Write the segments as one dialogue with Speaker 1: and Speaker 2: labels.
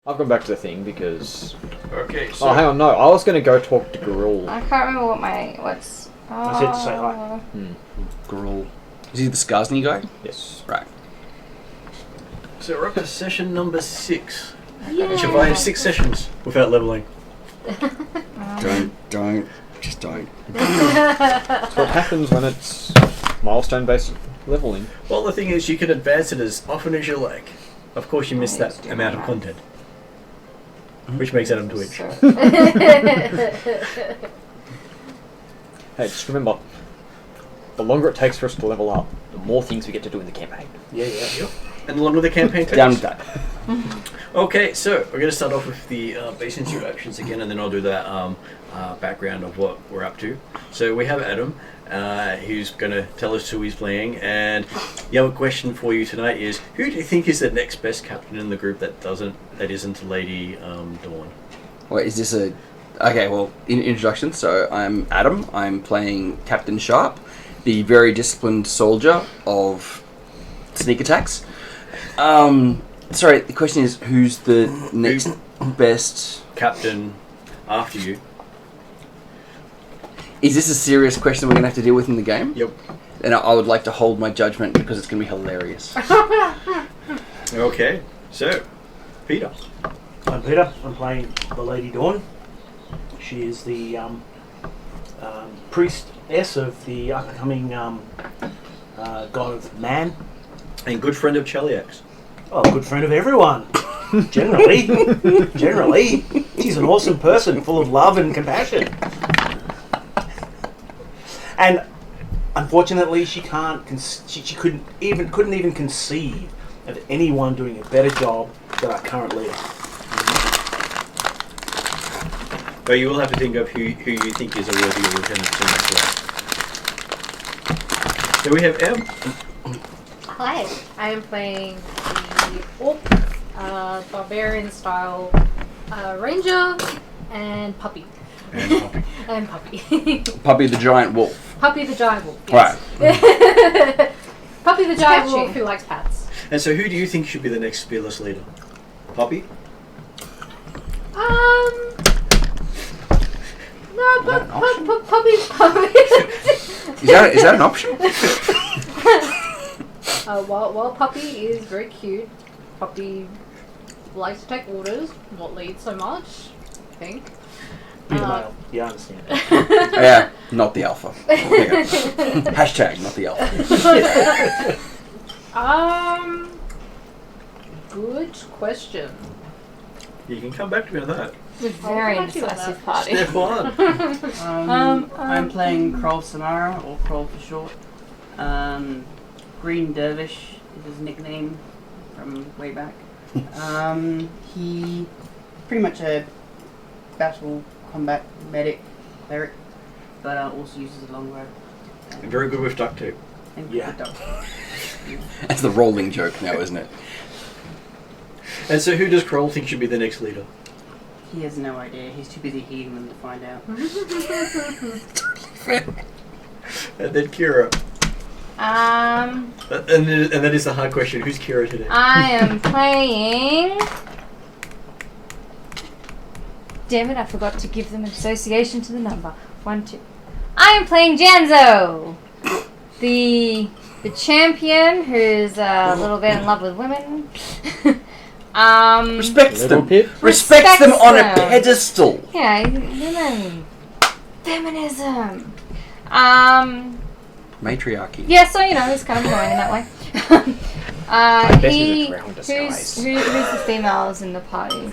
Speaker 1: I've gone back to the thing because...
Speaker 2: Okay, so...
Speaker 1: Oh, hang on, no. I was going to go talk to Gruul.
Speaker 3: I can't remember what's...
Speaker 4: I said to say hi.
Speaker 5: Gruul. Is he the Skarsny guy?
Speaker 1: Yes.
Speaker 5: Right.
Speaker 2: So we're up to session number 6.
Speaker 3: Yeah.
Speaker 2: We survived 6 sessions without leveling.
Speaker 5: Don't. Just don't.
Speaker 1: That's what happens when it's milestone-based leveling.
Speaker 2: Well, the thing is, you can advance it as often as you like. Of course, you miss that amount of content. Which makes Adam twitch.
Speaker 1: Hey, just remember, the longer it takes for us to level up, the more things we get to do in the campaign.
Speaker 2: Yeah. And the longer the campaign takes.
Speaker 5: Down with that.
Speaker 2: Okay, so we're going to start off with the base introductions again, and then I'll do that background of what we're up to. So we have Adam, who's going to tell us who he's playing, and the other question for you tonight is, who do you think is the next best captain in the group that isn't Lady Dawn?
Speaker 5: Wait, is this a... Okay, well, in introduction, so I'm Adam. I'm playing Captain Sharp, the very disciplined soldier of sneak attacks. Sorry, the question is, who's the next best...
Speaker 2: Captain after you.
Speaker 5: Is this a serious question we're going to have to deal with in the game?
Speaker 2: Yep.
Speaker 5: And I would like to hold my judgment because it's going to be hilarious.
Speaker 2: Okay, so, Peter.
Speaker 4: I'm Peter. I'm playing the Lady Dawn. She is the priestess of the upcoming god of man.
Speaker 2: And good friend of Cheliax.
Speaker 4: Oh, good friend of everyone. Generally. She's an awesome person, full of love and compassion. And unfortunately, she couldn't even conceive of anyone doing a better job than our current leader.
Speaker 2: But you will have to think of who you think is a worthy lieutenant to as well. So we have Em.
Speaker 3: Hi, I am playing the Orc, Barbarian style Ranger, and Puppy. And Puppy.
Speaker 5: Puppy the giant wolf.
Speaker 3: Puppy the giant wolf, yes.
Speaker 5: Right.
Speaker 3: Puppy the giant wolf who likes pats.
Speaker 2: And so who do you think should be the next fearless leader? Puppy?
Speaker 3: No, Puppy.
Speaker 5: Is that an option?
Speaker 3: While Puppy is very cute, Puppy likes to take orders, not lead so much, I think.
Speaker 4: Be the male. Yeah, I understand.
Speaker 5: Yeah, not the alpha. Yeah. Hashtag not the alpha.
Speaker 3: Good question.
Speaker 2: You can come back to me on that.
Speaker 3: It's a very indecisive party.
Speaker 2: Step one.
Speaker 6: I'm playing Kroll Samara, or Kroll for short. Green Dervish is his nickname from way back. He pretty much a battle combat medic cleric, but also uses a longbow.
Speaker 2: And very good with duct tape.
Speaker 6: And
Speaker 4: Yeah.
Speaker 5: That's the rolling joke now, isn't it?
Speaker 2: And so who does Kroll think should be the next leader?
Speaker 6: He has no idea. He's too busy healing them to find out.
Speaker 2: And then Kira. And that is the hard question. Who's Kira today?
Speaker 3: I am playing... Damn it, I forgot to give them an association to the number. 1, 2. I am playing Janzo! The champion who's a little bit in love with women.
Speaker 5: Respects them.
Speaker 1: Pip.
Speaker 5: Respects them on a pedestal.
Speaker 3: Yeah, women. Feminism.
Speaker 5: Matriarchy.
Speaker 3: Yeah, so he's kind of annoying in that way. Who's the females in the party?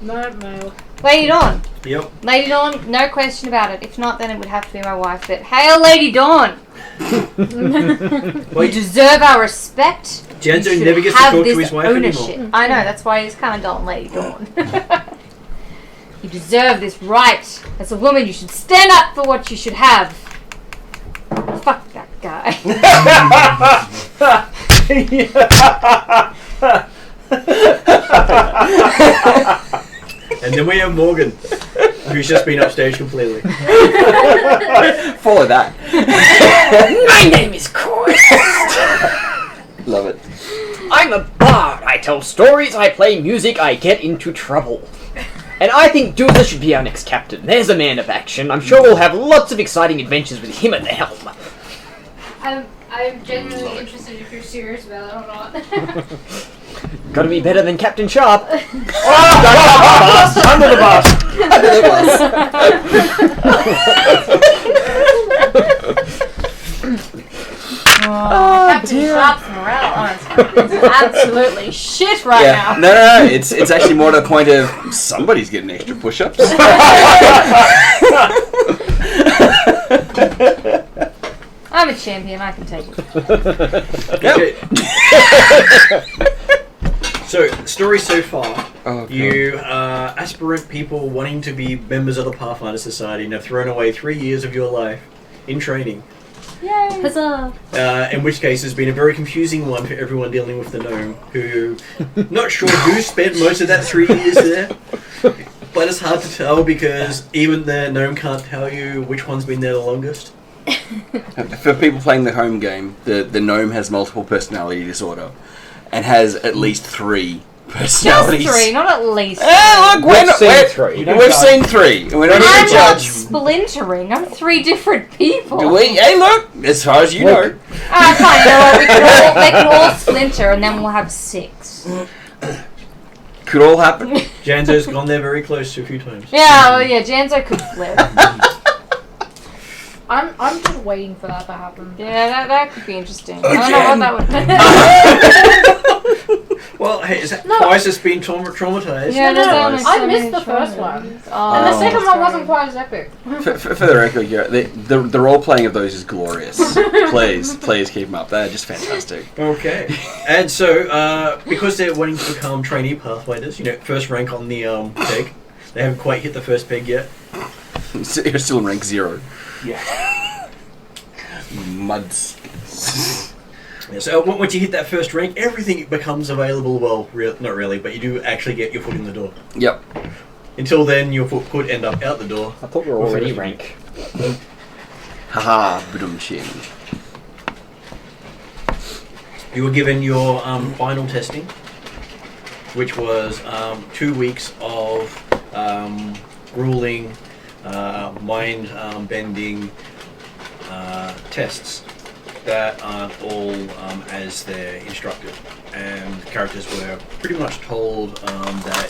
Speaker 6: No, male.
Speaker 3: Lady Dawn.
Speaker 2: Yep.
Speaker 3: Lady Dawn, no question about it. If not, then it would have to be my wife. But hail Lady Dawn! You deserve our respect.
Speaker 2: Janzo never gets to talk to his wife anymore.
Speaker 3: I know, that's why he's kind of dull, Lady Dawn. You deserve this right. As a woman, you should stand up for what you should have. Fuck that guy.
Speaker 2: And then we have Morgan, who's just been upstage completely.
Speaker 5: Follow that.
Speaker 3: My name is Chris.
Speaker 5: Love it.
Speaker 1: I'm a bard. I tell stories, I play music, I get into trouble. And I think Doomsday should be our next captain. There's a man of action. I'm sure we'll have lots of exciting adventures with him at the helm.
Speaker 3: I'm genuinely interested if you're serious about it or not.
Speaker 1: Gotta be better than Captain Sharp.
Speaker 4: Under the bus.
Speaker 3: Captain Sharp's morale is absolutely shit right now.
Speaker 5: No. It's actually more to the point of somebody's getting extra push-ups.
Speaker 3: I'm a champion, I can take it.
Speaker 2: Okay. So, story so far.
Speaker 5: Oh, God.
Speaker 2: You aspirant people wanting to be members of the Pathfinder Society and have thrown away 3 years of your life in training.
Speaker 3: Yay! Huzzah!
Speaker 2: In which case, it's been a very confusing one for everyone dealing with the gnome, who not sure who spent most of that 3 years there. But it's hard to tell because even the gnome can't tell you which one's been there the longest.
Speaker 5: For people playing the home game, the gnome has multiple personality disorder and has at least 3 personalities.
Speaker 3: Just 3, not at least.
Speaker 5: Look,
Speaker 1: We've seen 3.
Speaker 5: We've seen 3. We're not
Speaker 3: I'm
Speaker 5: even
Speaker 3: not
Speaker 5: judge.
Speaker 3: splintering. I'm 3 different people.
Speaker 5: Hey, look! As far as you know.
Speaker 3: Fine. You know what? They can all splinter, and then we'll have 6.
Speaker 5: Could all happen.
Speaker 2: Janzo's gone there very close to a few times.
Speaker 3: Yeah, well, yeah. Janzo could flip.
Speaker 7: I'm just waiting for that to happen.
Speaker 3: Yeah, that could be interesting. I don't know what that would.
Speaker 2: Well, hey, is that twice it's been traumatized?
Speaker 3: Yeah, there's only so
Speaker 7: I missed
Speaker 3: many
Speaker 7: the first
Speaker 3: traumas.
Speaker 7: one.
Speaker 3: Oh,
Speaker 7: And the second one
Speaker 3: sorry.
Speaker 7: wasn't quite as epic.
Speaker 5: For the record, the role playing of those is glorious. Please keep them up. They're just fantastic.
Speaker 2: Okay. And so, because they're wanting to become trainee Pathfinders, first rank on the peg, they haven't quite hit the first peg yet.
Speaker 5: You're still in rank 0.
Speaker 4: Yeah.
Speaker 5: Muds.
Speaker 2: Yeah, so once you hit that first rank, everything becomes available. Well, not really, but you do actually get your foot in the door.
Speaker 5: Yep.
Speaker 2: Until then, your foot could end up out the door.
Speaker 1: I thought we were already rank.
Speaker 5: Haha, boom change.
Speaker 2: You were given your final testing, which was 2 weeks of grueling, mind-bending tests that aren't all as they're instructed. And characters were pretty much told that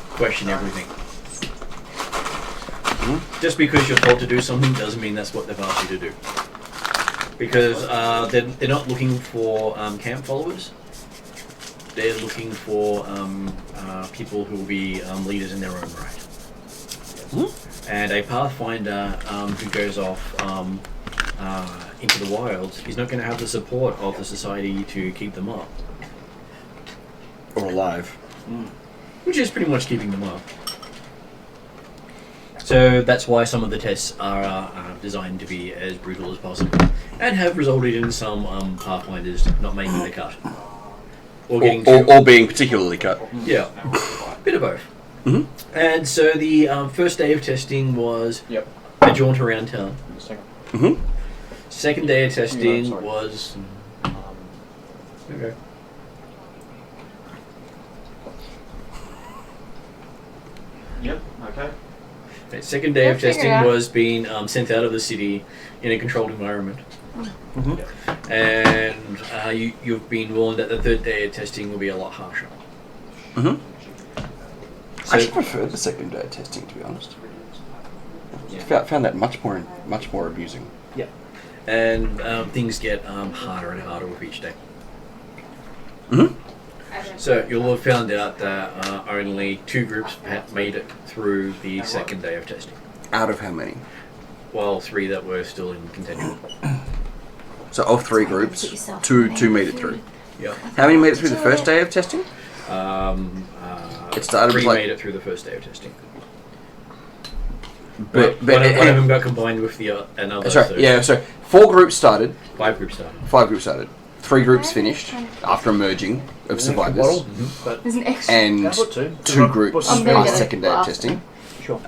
Speaker 2: question everything. Just because you're told to do something doesn't mean that's what they've asked you to do. Because they're not looking for camp followers. They're looking for people who will be leaders in their own right. And a Pathfinder who goes off into the wilds is not going to have the support of the society to keep them up.
Speaker 5: Or alive.
Speaker 2: Which is pretty much keeping them up. So that's why some of the tests are designed to be as brutal as possible, and have resulted in some Pathfinders not making the cut, or getting
Speaker 5: or being particularly cut.
Speaker 2: Yeah, bit of both. And so the first day of testing was a jaunt around town. Second day of testing was okay.
Speaker 4: Yep. Okay.
Speaker 2: The second day of
Speaker 3: We'll figure
Speaker 2: testing
Speaker 3: it out.
Speaker 2: was being sent out of the city in a controlled environment. And you've been warned that the third day of testing will be a lot harsher.
Speaker 5: I
Speaker 2: So,
Speaker 5: actually prefer the second day of testing, to be honest. Found that much more amusing.
Speaker 2: and things get harder and harder with each day. So you'll have found out that only 2 groups had made it through the second day of testing.
Speaker 5: Out of how many?
Speaker 2: Well, 3 that were still in contention.
Speaker 5: So of 3 groups, two made it through.
Speaker 2: Yeah.
Speaker 5: How many made it through the first day of testing?
Speaker 2: It
Speaker 5: started with,
Speaker 2: 3
Speaker 5: like-
Speaker 2: made it through the first day of testing.
Speaker 5: But
Speaker 2: one of them got combined with the another.
Speaker 5: So 4 groups started,
Speaker 2: 5 groups started.
Speaker 5: 5 groups started. 3 groups finished after emerging of survivors,
Speaker 3: There's an extra.
Speaker 5: and
Speaker 4: Tablet 2.
Speaker 5: 2 groups
Speaker 3: I'm gonna
Speaker 5: passed
Speaker 3: get it
Speaker 5: second day of
Speaker 3: last
Speaker 5: testing.
Speaker 4: Sure.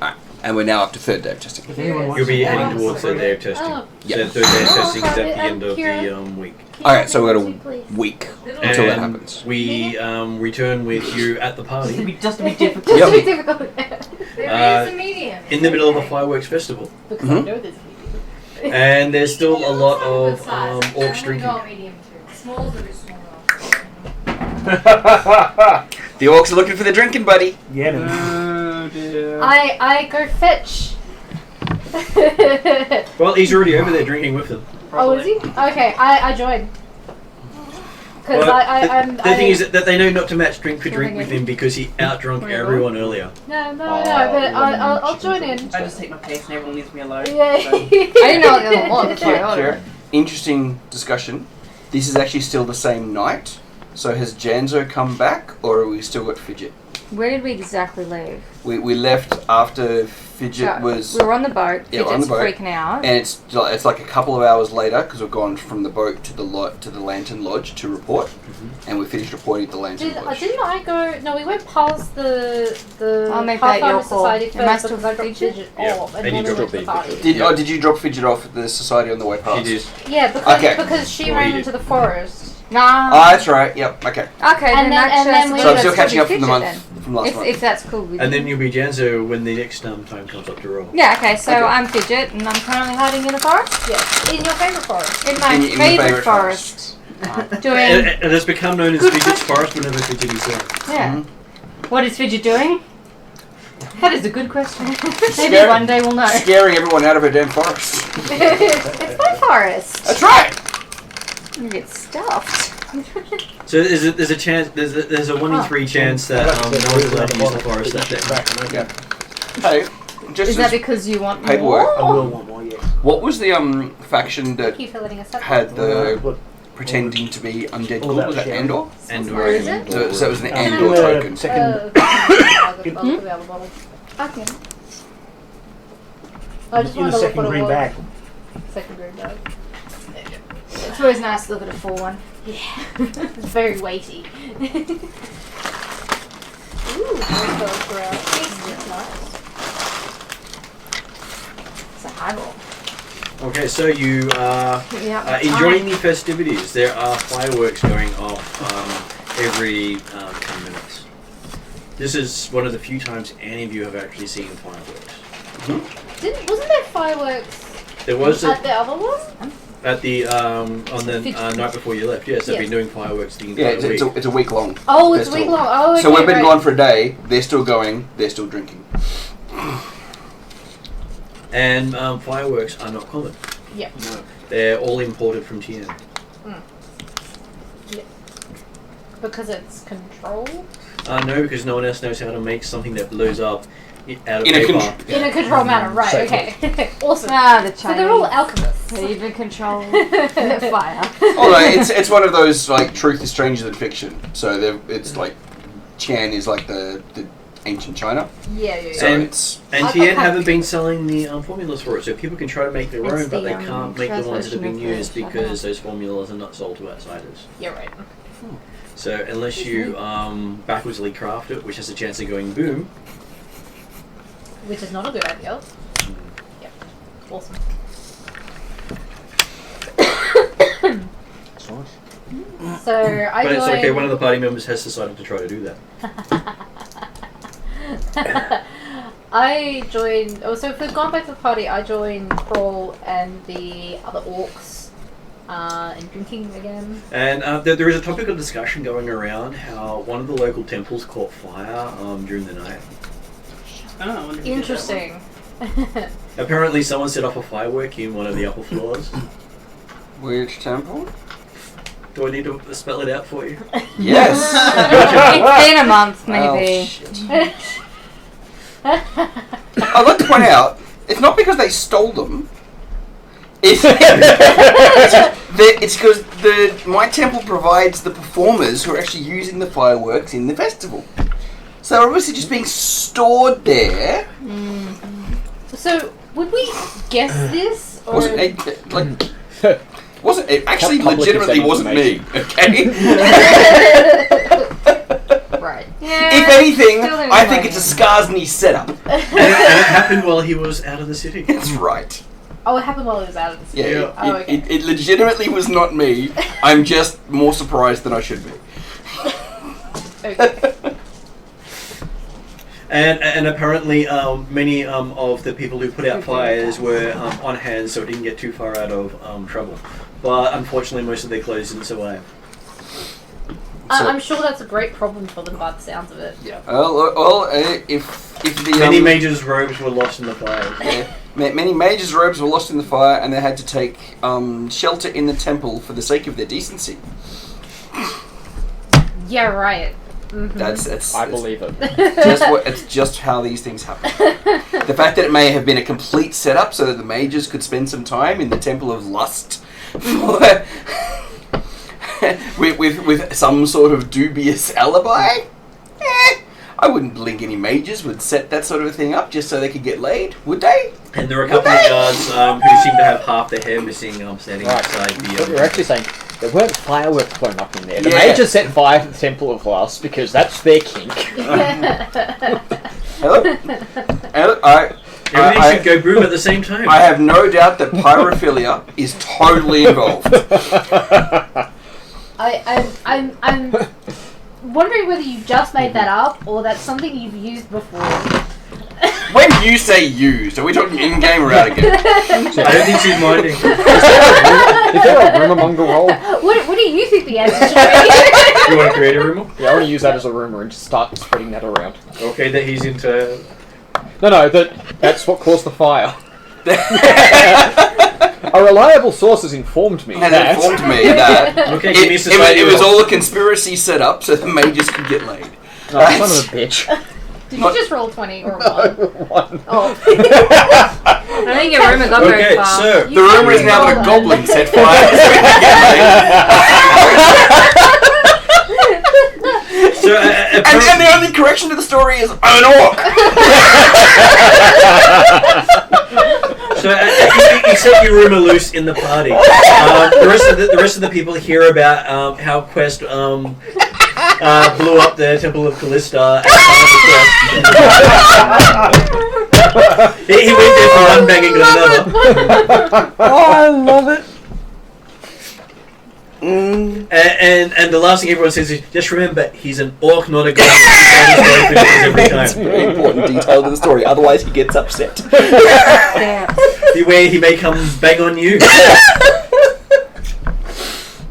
Speaker 5: And we're now up to third day of testing.
Speaker 4: If anyone wants
Speaker 2: You'll be
Speaker 4: to-
Speaker 2: heading towards third day of testing.
Speaker 7: Oh.
Speaker 5: Yeah.
Speaker 2: So third day of
Speaker 7: Oh,
Speaker 2: testing is at the
Speaker 7: okay.
Speaker 2: end of
Speaker 7: Kira.
Speaker 2: the week.
Speaker 5: Alright, so we've got a week until that
Speaker 2: And
Speaker 5: happens.
Speaker 2: we return with you at the
Speaker 6: It'd
Speaker 2: party
Speaker 6: be just a bit difficult.
Speaker 7: Just be difficult.
Speaker 3: There is a medium.
Speaker 2: in the middle of a fireworks festival.
Speaker 7: Because
Speaker 5: Mhm.
Speaker 7: I know there's a medium.
Speaker 2: And there's still a lot of orcs drinking.
Speaker 3: Medium too. Small's a bit smaller.
Speaker 5: The orcs are looking for the drinking buddy.
Speaker 4: Yeah, no.
Speaker 6: Oh dear.
Speaker 3: I go fetch.
Speaker 2: Well, he's already over there drinking with them.
Speaker 7: Oh, is he? Okay, I joined. Because
Speaker 2: Well,
Speaker 7: I'm.
Speaker 2: the thing is that they know not to match drink for drink with him because he outdrunk
Speaker 7: Wanna go?
Speaker 2: everyone earlier.
Speaker 7: No, but I'll join in.
Speaker 6: I just take my pace and everyone leaves me alone.
Speaker 7: Yeah.
Speaker 6: So.
Speaker 3: I didn't know what the other one was.
Speaker 5: Sure. Interesting discussion. This is actually still the same night. So has Janzo come back, or are we still got Fidget?
Speaker 3: Where did we exactly leave?
Speaker 5: We left after Fidget was,
Speaker 3: We were on the boat.
Speaker 5: Yeah, we're on
Speaker 3: Fidget's
Speaker 5: the boat.
Speaker 3: freaking out.
Speaker 5: and it's like a couple of hours later because we've gone from the boat to the Lantern Lodge to report, and we finished reporting at the Lantern Lodge.
Speaker 7: Didn't I go? No, we went past the
Speaker 3: I'll make that your
Speaker 7: Pathfinder
Speaker 3: call.
Speaker 7: Society
Speaker 3: Am I
Speaker 7: first
Speaker 3: still
Speaker 7: because I dropped
Speaker 3: Fidget?
Speaker 7: Fidget
Speaker 2: Yeah,
Speaker 7: off, and
Speaker 2: and you
Speaker 7: then we
Speaker 2: dropped
Speaker 7: went to the party.
Speaker 5: Did you drop Fidget off at the society on the way past?
Speaker 2: He did.
Speaker 7: Yeah,
Speaker 5: Okay.
Speaker 7: because she
Speaker 2: Well,
Speaker 7: ran
Speaker 2: he
Speaker 7: into
Speaker 2: did.
Speaker 7: the forest.
Speaker 3: Nah.
Speaker 5: Oh, that's right. Yep. Okay.
Speaker 3: Okay,
Speaker 7: And
Speaker 3: then
Speaker 7: then-
Speaker 3: actually,
Speaker 7: and then we-
Speaker 5: So I'm
Speaker 7: let's
Speaker 5: still catching
Speaker 3: be
Speaker 5: up from the
Speaker 3: Fidget
Speaker 5: month from last month.
Speaker 3: If that's cool with you.
Speaker 2: And then you'll be Janzo when the next time comes up to roll.
Speaker 3: Yeah, okay, so
Speaker 5: Okay.
Speaker 3: I'm Fidget, and I'm currently hiding in a forest.
Speaker 7: Yeah, in your favourite forest.
Speaker 3: In my
Speaker 5: In your
Speaker 3: favourite
Speaker 5: favourite
Speaker 3: forest. Doing...
Speaker 2: It has become known as
Speaker 3: Good
Speaker 2: Fidget's
Speaker 3: question.
Speaker 2: Forest whenever Fidget is there.
Speaker 3: Yeah.
Speaker 5: Mhm.
Speaker 3: What is Fidget doing? That is a good question. Maybe
Speaker 5: Scary.
Speaker 3: one day we'll know.
Speaker 5: Scaring everyone out of her damn forest.
Speaker 3: It's my forest.
Speaker 5: That's right.
Speaker 3: You get stuffed.
Speaker 2: So there's a chance there's a 1 in 3 chance that no one's allowed to use the forest that day.
Speaker 5: Yeah. Hey, just
Speaker 3: Is that
Speaker 5: as
Speaker 3: because you want
Speaker 5: paperwork.
Speaker 4: I
Speaker 3: more?
Speaker 4: will want more, yeah.
Speaker 5: what was the faction that
Speaker 7: Thank you for letting us have
Speaker 5: had the
Speaker 4: But
Speaker 5: pretending to be undead
Speaker 4: All
Speaker 5: cool?
Speaker 4: that
Speaker 5: Was that
Speaker 4: sharing.
Speaker 5: Andor?
Speaker 2: And
Speaker 3: Where is it?
Speaker 5: So it was an
Speaker 4: in
Speaker 5: Andor
Speaker 4: the
Speaker 5: token.
Speaker 4: second
Speaker 7: bottle. Okay. I just
Speaker 4: in the
Speaker 7: wanted to look
Speaker 4: second
Speaker 7: what it
Speaker 4: green
Speaker 7: was.
Speaker 4: bag.
Speaker 7: Second green bag.
Speaker 3: It's always nice to look at a full one.
Speaker 7: It's very weighty. Ooh, those for that's nice.
Speaker 3: It's a highball.
Speaker 2: Okay, so you are enjoying the festivities. There are fireworks going off every 10 minutes. This is one of the few times any of you have actually seen fireworks.
Speaker 7: Wasn't there fireworks
Speaker 2: There was
Speaker 7: at the other one?
Speaker 2: at the on the night before you left. Yes, they've
Speaker 7: Yes.
Speaker 2: been doing fireworks the
Speaker 5: Yeah,
Speaker 2: entire week.
Speaker 5: it's a week long.
Speaker 7: Oh, it's a week
Speaker 5: festival.
Speaker 7: long. Oh, okay,
Speaker 5: So we've been
Speaker 7: right.
Speaker 5: gone for a day. They're still going. They're still drinking.
Speaker 2: And fireworks are not common.
Speaker 7: Yeah.
Speaker 2: No, they're all imported from TN.
Speaker 7: Because it's controlled
Speaker 2: No, because no one else knows how to make something that blows up out of
Speaker 5: In a
Speaker 2: paper.
Speaker 7: in a controlled manner, right?
Speaker 2: Safely.
Speaker 7: Okay, awesome.
Speaker 3: Ah, the Chinese.
Speaker 7: So they're all alchemists.
Speaker 3: They even control the fire.
Speaker 5: Although it's one of those like truth is stranger than fiction. So it's like Chan is like the ancient China.
Speaker 7: Yeah.
Speaker 2: So
Speaker 5: And
Speaker 2: And
Speaker 7: I
Speaker 2: TN
Speaker 7: can't
Speaker 2: haven't been
Speaker 7: think.
Speaker 2: selling the formulas for it, so people can try to make their
Speaker 3: It's
Speaker 2: own, but
Speaker 3: the,
Speaker 2: they can't make the ones that have been
Speaker 3: translation of
Speaker 2: used
Speaker 3: the
Speaker 2: because those formulas are not sold to outsiders.
Speaker 7: You're right.
Speaker 2: So unless you backwardsly craft it, which has a chance of going boom,
Speaker 7: Which is not a good idea. Yep. Awesome.
Speaker 4: That's nice.
Speaker 7: So I
Speaker 2: but it's
Speaker 7: joined.
Speaker 2: okay. One of the party members has decided to try to do that.
Speaker 7: I joined. Oh, so if we've gone back to the party, I joined Crawl and the other orcs in drinking again.
Speaker 2: And there is a topic of discussion going around how one of the local temples caught fire during the night.
Speaker 6: Oh, I wonder who did that one.
Speaker 7: Interesting.
Speaker 2: Apparently, someone set off a firework in one of the upper floors.
Speaker 5: which temple?
Speaker 2: Do I need to spell it out for you?
Speaker 5: Yes.
Speaker 3: It's been a month,
Speaker 5: Oh,
Speaker 3: maybe.
Speaker 5: shit. I'd like to point out, it's not because they stole them. It's because my temple provides the performers who are actually using the fireworks in the festival. So they're obviously just being stored there.
Speaker 7: So would we guess this? Or
Speaker 5: Wasn't it, like wasn't it actually
Speaker 1: Public
Speaker 5: legitimately
Speaker 1: is that
Speaker 5: wasn't me? Okay.
Speaker 7: right.
Speaker 3: Yeah.
Speaker 5: If anything,
Speaker 3: Still
Speaker 5: I think
Speaker 3: annoying.
Speaker 5: it's a Skarsny setup.
Speaker 2: And it happened while he was out of the city.
Speaker 5: That's right.
Speaker 7: Oh, it happened while he was out of the city.
Speaker 5: Yeah,
Speaker 7: Oh, okay.
Speaker 5: it legitimately was not me. I'm just more surprised than I should be.
Speaker 7: Okay.
Speaker 2: And apparently many of the people who put out fires were on hand, so it didn't get too far out of trouble. But unfortunately, most of their clothes didn't survive.
Speaker 7: I'm sure that's a great problem for them by the sounds of it.
Speaker 2: Yeah.
Speaker 5: If the
Speaker 2: Many mages' robes were lost in the fire.
Speaker 5: many mages' robes were lost in the fire, and they had to take shelter in the temple for the sake of their decency.
Speaker 7: Yeah, right. Mm-hmm.
Speaker 5: That's
Speaker 1: I believe it.
Speaker 5: it's just how these things happen. The fact that it may have been a complete setup so that the mages could spend some time in the Temple of Lust with some sort of dubious alibi. I wouldn't believe any mages would set that sort of a thing up just so they could get laid, would they?
Speaker 2: And there were a couple of guards who seemed to have half their hair missing, standing
Speaker 1: Right.
Speaker 2: outside
Speaker 1: So
Speaker 2: the.
Speaker 1: you're actually saying there weren't fireworks blown up in there. The
Speaker 5: Yeah.
Speaker 1: mages set fire to the Temple of Lust because that's their kink.
Speaker 5: Hello?
Speaker 2: Everything should go boom at the same time.
Speaker 5: I have no doubt that pyrophilia is totally involved.
Speaker 7: I'm wondering whether you just made that up or that's something you've used before.
Speaker 5: When you say used, are we talking in-game or out of game?
Speaker 2: I don't think she's minding.
Speaker 1: Is there a rumour monger roll?
Speaker 7: What do you think the answer should be?
Speaker 2: You want to create a rumor?
Speaker 1: Yeah, I want to use that as a rumour and just start spreading that around.
Speaker 2: Okay, that he's into.
Speaker 1: No, that's what caused the fire. A reliable source has informed me
Speaker 5: Has
Speaker 1: that.
Speaker 5: informed me that
Speaker 2: Okay, give me a
Speaker 5: it
Speaker 2: society
Speaker 5: was
Speaker 2: roll.
Speaker 5: all a conspiracy set up so the mages could get laid.
Speaker 1: Oh, son of a bitch.
Speaker 7: Did you just roll 20 or 1?
Speaker 1: One.
Speaker 7: Oh.
Speaker 3: I think your rumor got very
Speaker 2: Okay,
Speaker 3: far.
Speaker 2: so
Speaker 5: The rumour is now that a goblin set fire so we could get laid.
Speaker 2: So,
Speaker 5: And the only correction to the story is an orc.
Speaker 2: So you set your rumor loose in the party. The rest of the people hear about how Quest blew up the Temple of Callista as part of the quest. He went there from one banging to another.
Speaker 5: Oh, I love it.
Speaker 2: And the last thing everyone says is, just remember, he's an orc, not a goblin. Every
Speaker 5: It's a
Speaker 2: time.
Speaker 5: very important detail to the story, otherwise he gets upset.
Speaker 3: Damn.
Speaker 2: Beware, he may come bang on you.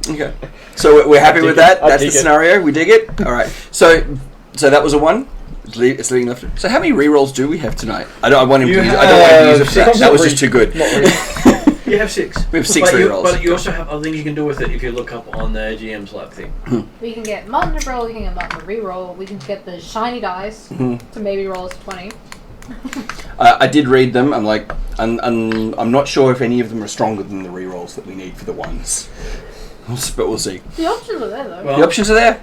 Speaker 5: Okay. So we're happy with that.
Speaker 1: I
Speaker 5: That's the
Speaker 1: dig it.
Speaker 5: scenario. We dig it. All right. So that was a 1. It's leading left. So how many rerolls do we have tonight? I don't want him to use. I don't want him to use it for that.
Speaker 2: six.
Speaker 5: That was just too good.
Speaker 1: Not really.
Speaker 2: You have 6.
Speaker 5: We have 6 rerolls.
Speaker 2: But you also have other things you can do with it if you look up on the GM's lab thing.
Speaker 7: We can get Martin to roll, we can get Martin to re-roll, we can get the shiny dice to maybe roll us 20.
Speaker 5: I did read them. I'm like, I'm not sure if any of them are stronger than the rerolls that we need for the ones. But we'll see.
Speaker 7: The options are there though.
Speaker 2: Well,
Speaker 5: The options are there.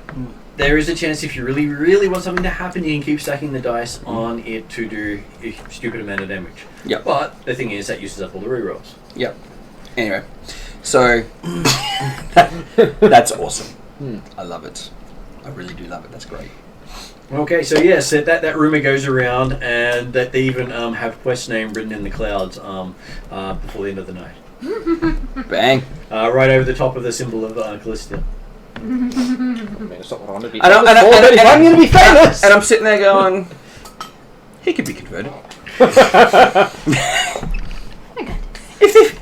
Speaker 2: there is a chance if you really, really want something to happen, you can keep stacking the dice on it to do a stupid amount of damage.
Speaker 5: Yep.
Speaker 2: But the thing is, that uses up all the rerolls.
Speaker 5: Yep. Anyway, so that's awesome. I love it. I really do love it. That's great.
Speaker 2: Okay, so yes, that rumor goes around, and that they even have Quest's name written in the clouds before the end of the night.
Speaker 5: Bang.
Speaker 2: Right over the top of the symbol of Callista.
Speaker 1: I mean, it's not what I want to be.
Speaker 5: And
Speaker 1: famous for, but if I'm going to be famous.
Speaker 5: And I'm sitting there going, he could be converted.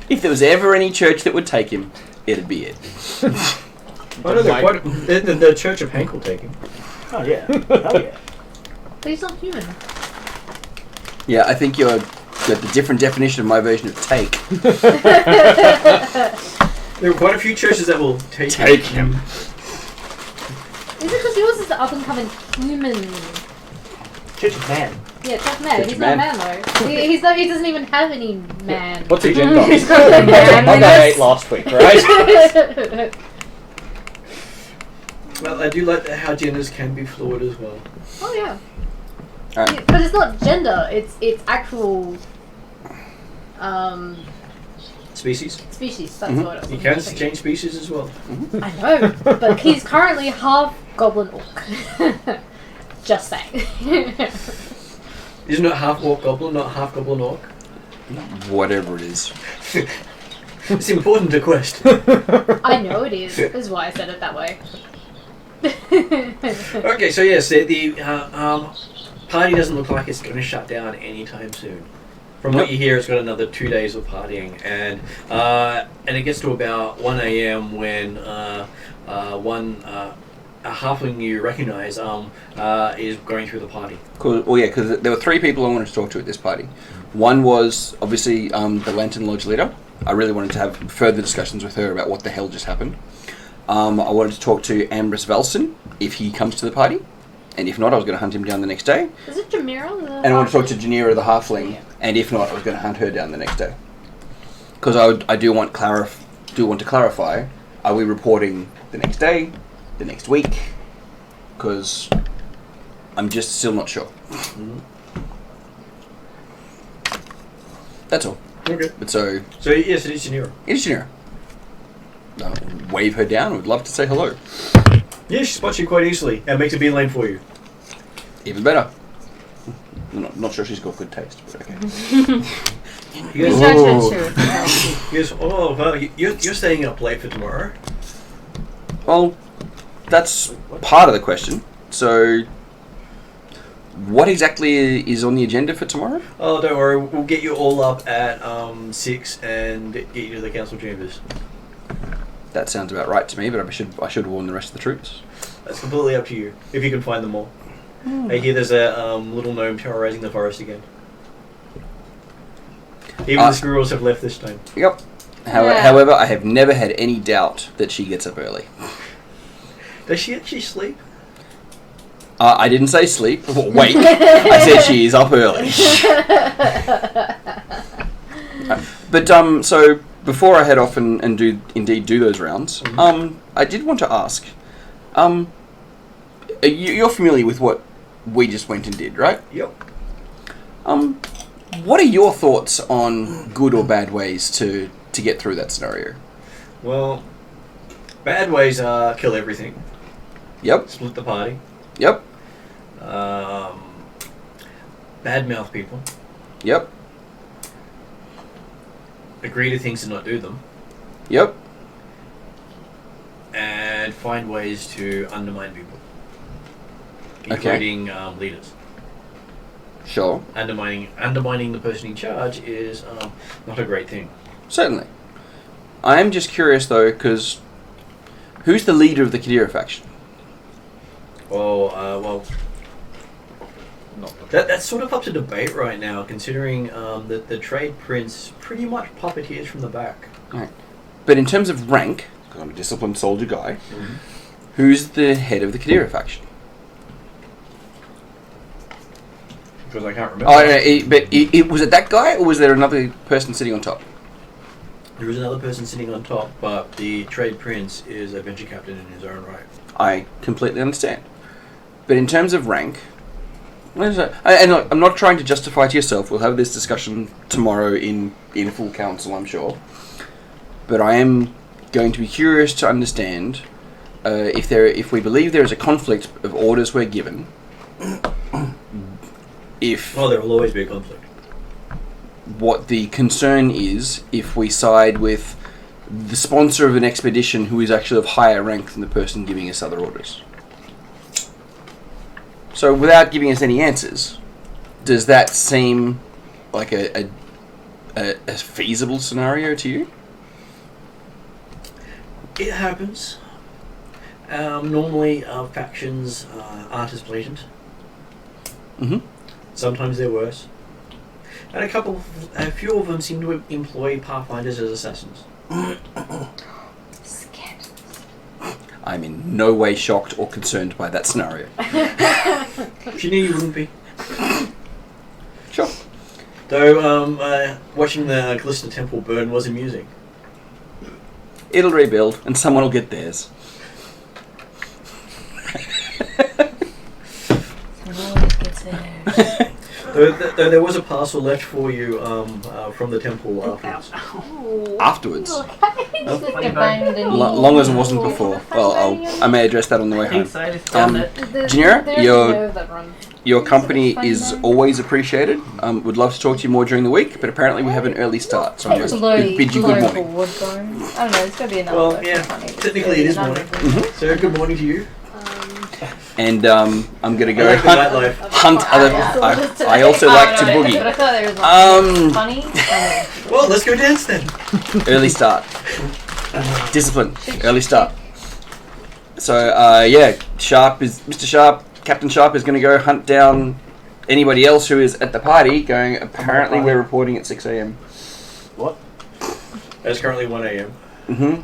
Speaker 5: If there was ever any church that would take him, it'd be it.
Speaker 2: The Church of Hank will take him.
Speaker 4: Oh yeah. Oh yeah.
Speaker 7: But he's not human.
Speaker 5: Yeah, I think you're got the different definition of my version of take.
Speaker 2: There are quite a few churches that will take
Speaker 5: him.
Speaker 7: Is it because yours is the up and coming human?
Speaker 4: Church of Man.
Speaker 7: Yeah, Chuck Man.
Speaker 5: Church
Speaker 7: He's
Speaker 5: of
Speaker 7: not a
Speaker 5: Man.
Speaker 7: man though. He doesn't even have any man.
Speaker 1: What's his gender?
Speaker 3: He's got the
Speaker 1: That's what I
Speaker 3: manliness.
Speaker 1: ate last week, right?
Speaker 2: Well, I do like how genders can be fluid as well.
Speaker 7: Oh yeah.
Speaker 5: Alright.
Speaker 7: But it's not gender. It's actual
Speaker 2: Species.
Speaker 7: species. That's
Speaker 5: Mhm.
Speaker 7: what it was.
Speaker 2: You can change species as well.
Speaker 7: I know, but he's currently half goblin orc. Just saying.
Speaker 2: Isn't it half orc goblin, not half goblin orc?
Speaker 5: Whatever it is.
Speaker 2: It's important to quest.
Speaker 7: I know it is why I said it that way.
Speaker 2: Okay, so yes, the party doesn't look like it's going to shut down anytime soon. From what you hear, it's got another 2 days of partying, and it gets to about 1 a.m. when a halfling you recognise is going through the party.
Speaker 5: Cool. Well, yeah, because there were 3 people I wanted to talk to at this party. One was obviously the Lantern Lodge leader. I really wanted to have further discussions with her about what the hell just happened. I wanted to talk to Ambrose Velson if he comes to the party, and if not, I was going to hunt him down the next day.
Speaker 7: Is it Jamira?
Speaker 5: And I want to talk to Janira the halfling, and if not, I was going to hunt her down the next day. Because I do want to clarify: are we reporting the next day, the next week? Because I'm just still not sure.
Speaker 2: Mm-hmm.
Speaker 5: That's all.
Speaker 2: Okay.
Speaker 5: But so
Speaker 2: yes, it is Janira.
Speaker 5: it is Janira. I'll wave her down. Would love to say hello.
Speaker 2: Yeah, she spots you quite easily and makes a beeline for you.
Speaker 5: Even better. I'm not sure she's got good taste, but okay.
Speaker 2: You guys,
Speaker 3: Sure.
Speaker 2: you guys, oh, well, you're staying up late for tomorrow.
Speaker 5: Well, that's part of the question. So, what exactly is on the agenda for tomorrow?
Speaker 2: Oh, don't worry, we'll get you all up at 6 and get you to the council chambers.
Speaker 5: That sounds about right to me, but I should warn the rest of the troops.
Speaker 2: That's completely up to you, if you can find them all. I hear there's a little gnome terrorizing the forest again. Even the squirrels have left this time.
Speaker 5: Yep. However, I have never had any doubt that she gets up early.
Speaker 2: Does she actually sleep?
Speaker 5: I didn't say sleep. Wait. I said she is up early. But, so, before I head off and do those rounds, I did want to ask, you're familiar with what we just went and did, right?
Speaker 2: Yep.
Speaker 5: What are your thoughts on good or bad ways to get through that scenario?
Speaker 2: Well, bad ways are kill everything.
Speaker 5: Yep.
Speaker 2: Split the party.
Speaker 5: Yep.
Speaker 2: Badmouth people.
Speaker 5: Yep.
Speaker 2: Agree to things and not do them.
Speaker 5: Yep.
Speaker 2: And find ways to undermine people.
Speaker 5: Okay.
Speaker 2: Including leaders.
Speaker 5: Sure.
Speaker 2: Undermining the person in charge is not a great thing.
Speaker 5: Certainly. I am just curious, though, because who's the leader of the Kadira faction?
Speaker 2: Well, that's sort of up to debate right now, considering that the trade prince pretty much puppeteers from the back.
Speaker 5: Right. But in terms of rank, because I'm a disciplined soldier guy, who's the head of the Kadira faction?
Speaker 2: Because I can't remember.
Speaker 5: But was it that guy, or was there another person sitting on top?
Speaker 2: There is another person sitting on top, but the trade prince is a venture captain in his own right.
Speaker 5: I completely understand. But in terms of rank, and look, I'm not trying to justify to yourself. We'll have this discussion tomorrow in full council, I'm sure. But I am going to be curious to understand if we believe there is a conflict of orders we're given.
Speaker 2: There will always be a conflict.
Speaker 5: What the concern is if we side with the sponsor of an expedition who is actually of higher rank than the person giving us other orders. So without giving us any answers, does that seem like a feasible scenario to you?
Speaker 2: It happens. Normally factions aren't as blatant.
Speaker 5: Mm-hmm.
Speaker 2: Sometimes they're worse. And a few of them seem to employ Pathfinders as assassins.
Speaker 3: Scandalous.
Speaker 5: I'm in no way shocked or concerned by that scenario.
Speaker 2: If you knew, you wouldn't be.
Speaker 5: Sure.
Speaker 2: Though, watching the Glister Temple burn was amusing.
Speaker 5: It'll rebuild, and someone will get theirs.
Speaker 2: Though there was a parcel left for you from the temple afterwards.
Speaker 5: Afterwards? Long as it wasn't before. Well, I may address that on the way home. Janira, your company is always appreciated. Would love to talk to you more during the week, but apparently we have an early start, so I'm going to bid you good morning.
Speaker 3: I don't know, there's got to be another
Speaker 2: Well,
Speaker 3: word
Speaker 2: yeah,
Speaker 3: for funny.
Speaker 2: technically it is morning. So good morning to you.
Speaker 5: And I'm going to go
Speaker 2: I like the nightlife.
Speaker 5: hunt other... I also like to
Speaker 3: But I
Speaker 5: boogie.
Speaker 3: thought there was funny.
Speaker 2: Well, let's go dance then.
Speaker 5: Early start. Discipline. Early start. So, yeah, Mr. Sharp, Captain Sharp is going to go hunt down anybody else who is at the party, going, apparently we're reporting at 6 a.m.
Speaker 4: What?
Speaker 2: It's currently 1 a.m.
Speaker 5: Mm-hmm.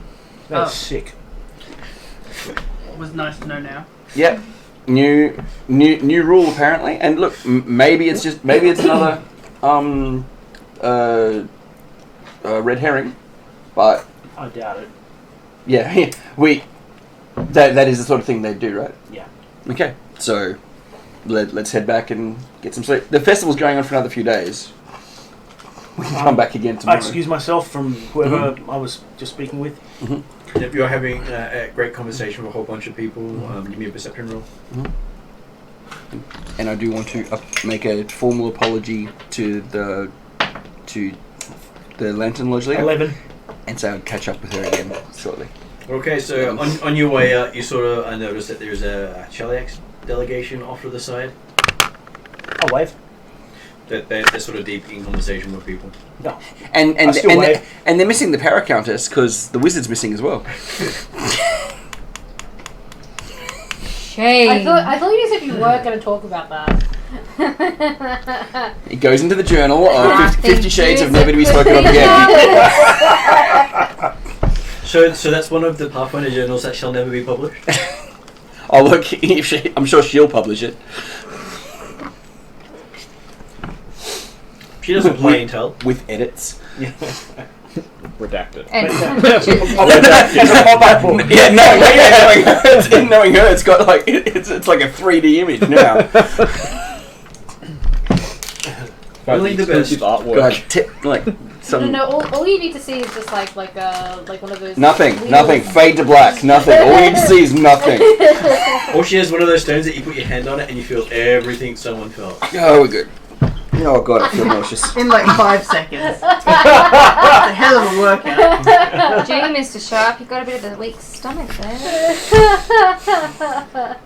Speaker 4: That's sick.
Speaker 6: Was nice to know now.
Speaker 5: Yep. New rule apparently, and look, maybe it's another red herring, but
Speaker 4: I doubt it.
Speaker 5: yeah, that is the sort of thing they do, right?
Speaker 4: Yeah.
Speaker 5: Okay, so let's head back and get some sleep. The festival's going on for another few days. We can come back again
Speaker 4: I
Speaker 5: tomorrow.
Speaker 4: excuse myself from whoever I was just speaking with.
Speaker 5: Mm-hmm.
Speaker 2: Yep, you're having a great conversation with a whole bunch of people. Give me a perception roll.
Speaker 5: And I do want to make a formal apology to the Lantern Lodge leader.
Speaker 4: 11.
Speaker 5: And so I'll catch up with her again shortly.
Speaker 2: Okay, so on your way out, you sort of notice that there's a Cheliax delegation off to the side.
Speaker 4: I'll wave.
Speaker 2: They're sort of deep in conversation with people.
Speaker 4: No.
Speaker 5: And
Speaker 4: wave.
Speaker 5: they're missing the Paracountess because the wizard's missing as well.
Speaker 3: Shame.
Speaker 7: I thought you said you weren't going to talk about that.
Speaker 5: It goes into the journal of 50 Shades of Never to Be Spoken of Again.
Speaker 2: So that's one of the Pathfinder journals that shall never be published.
Speaker 5: Oh look, I'm sure she'll publish it.
Speaker 2: She doesn't play and tell.
Speaker 5: With edits.
Speaker 1: Redacted.
Speaker 3: And
Speaker 5: Yeah, knowing her, it's got like it's like a 3D image now.
Speaker 2: Only the best.
Speaker 1: artwork.
Speaker 5: Like some
Speaker 7: No, all you need to see is just like one of those.
Speaker 5: nothing.
Speaker 7: wheels.
Speaker 5: Fade to black. Nothing. All you need to see is nothing.
Speaker 2: Or she has one of those stones that you put your hand on it and you feel everything someone felt.
Speaker 5: Oh, we're good. Oh god, I feel nauseous.
Speaker 6: In like 5 seconds. It's a hell of a workout.
Speaker 3: Gee, Mr. Sharp, you got a bit of a weak stomach there.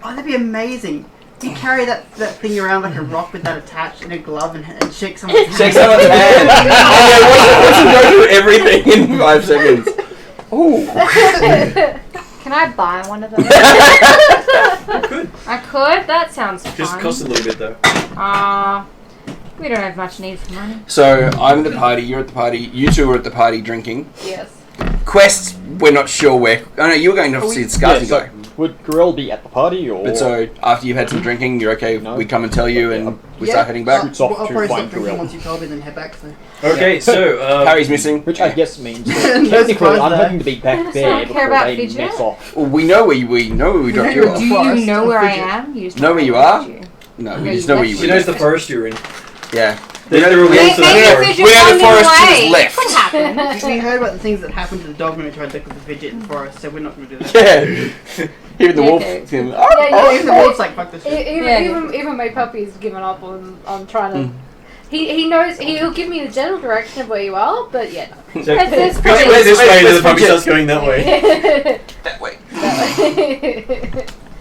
Speaker 6: Oh, that'd be amazing. You carry that thing around like a rock with that attached in a glove and shake someone's hand.
Speaker 5: Shake someone's hand. Once you go through everything in 5 seconds. Ooh.
Speaker 3: Can I buy one of those?
Speaker 2: You could.
Speaker 3: I could? That sounds fun.
Speaker 2: Just costs a little bit though.
Speaker 3: We don't have much need for money.
Speaker 5: So I'm at the party. You're at the party. You two are at the party drinking.
Speaker 7: Yes.
Speaker 5: Quests, we're not sure where. Oh no, you were going to see the Skazi guy.
Speaker 1: Would Gorell be at the party or?
Speaker 5: But so after you've had some drinking, you're okay.
Speaker 1: No.
Speaker 5: We come and tell you, and we
Speaker 6: Yeah.
Speaker 5: start heading back.
Speaker 1: Shoots off
Speaker 6: I'll
Speaker 1: to
Speaker 6: probably
Speaker 1: find
Speaker 6: stop drinking
Speaker 1: Gorell.
Speaker 6: once you told me, then head back. So.
Speaker 2: Okay, so
Speaker 5: Harry's missing.
Speaker 1: Which I guess means
Speaker 6: No
Speaker 1: technically
Speaker 6: surprise
Speaker 1: I'm
Speaker 6: there.
Speaker 1: hoping to be back there
Speaker 3: Someone care
Speaker 1: before
Speaker 3: about
Speaker 1: they
Speaker 3: Fidget?
Speaker 1: mess off.
Speaker 5: Well, we know where we dropped you
Speaker 6: Yeah.
Speaker 5: off.
Speaker 3: Do you
Speaker 6: Forest
Speaker 3: know
Speaker 6: or
Speaker 3: where I
Speaker 6: Fidget?
Speaker 3: am? You just
Speaker 5: Know
Speaker 3: don't
Speaker 5: where you
Speaker 3: know
Speaker 5: are?
Speaker 3: you.
Speaker 5: No,
Speaker 3: No,
Speaker 5: we just
Speaker 3: you
Speaker 5: know where
Speaker 3: left.
Speaker 5: you
Speaker 2: she knows the forest you're in.
Speaker 5: Yeah.
Speaker 2: There's the rules to
Speaker 3: Maybe
Speaker 2: that
Speaker 3: the
Speaker 2: forest.
Speaker 3: Fidget
Speaker 5: We know the
Speaker 3: wandered
Speaker 5: forest to
Speaker 3: away.
Speaker 5: his left.
Speaker 3: What happened?
Speaker 6: We heard about the things that happened to the dog when we tried to look at the Fidget in the forest, so we're not going to do that.
Speaker 5: Yeah. Even the
Speaker 3: Yeah,
Speaker 5: wolf.
Speaker 3: okay.
Speaker 5: Him,
Speaker 6: Even the wolf's like, fuck this shit.
Speaker 7: Even my puppy's given up on trying to. He knows he'll give me the general direction of where you are, but yeah.
Speaker 2: So,
Speaker 3: At this
Speaker 2: Fidget
Speaker 3: point-
Speaker 2: went this way, and then the puppy
Speaker 5: Fidget.
Speaker 2: starts going that way.
Speaker 5: that way.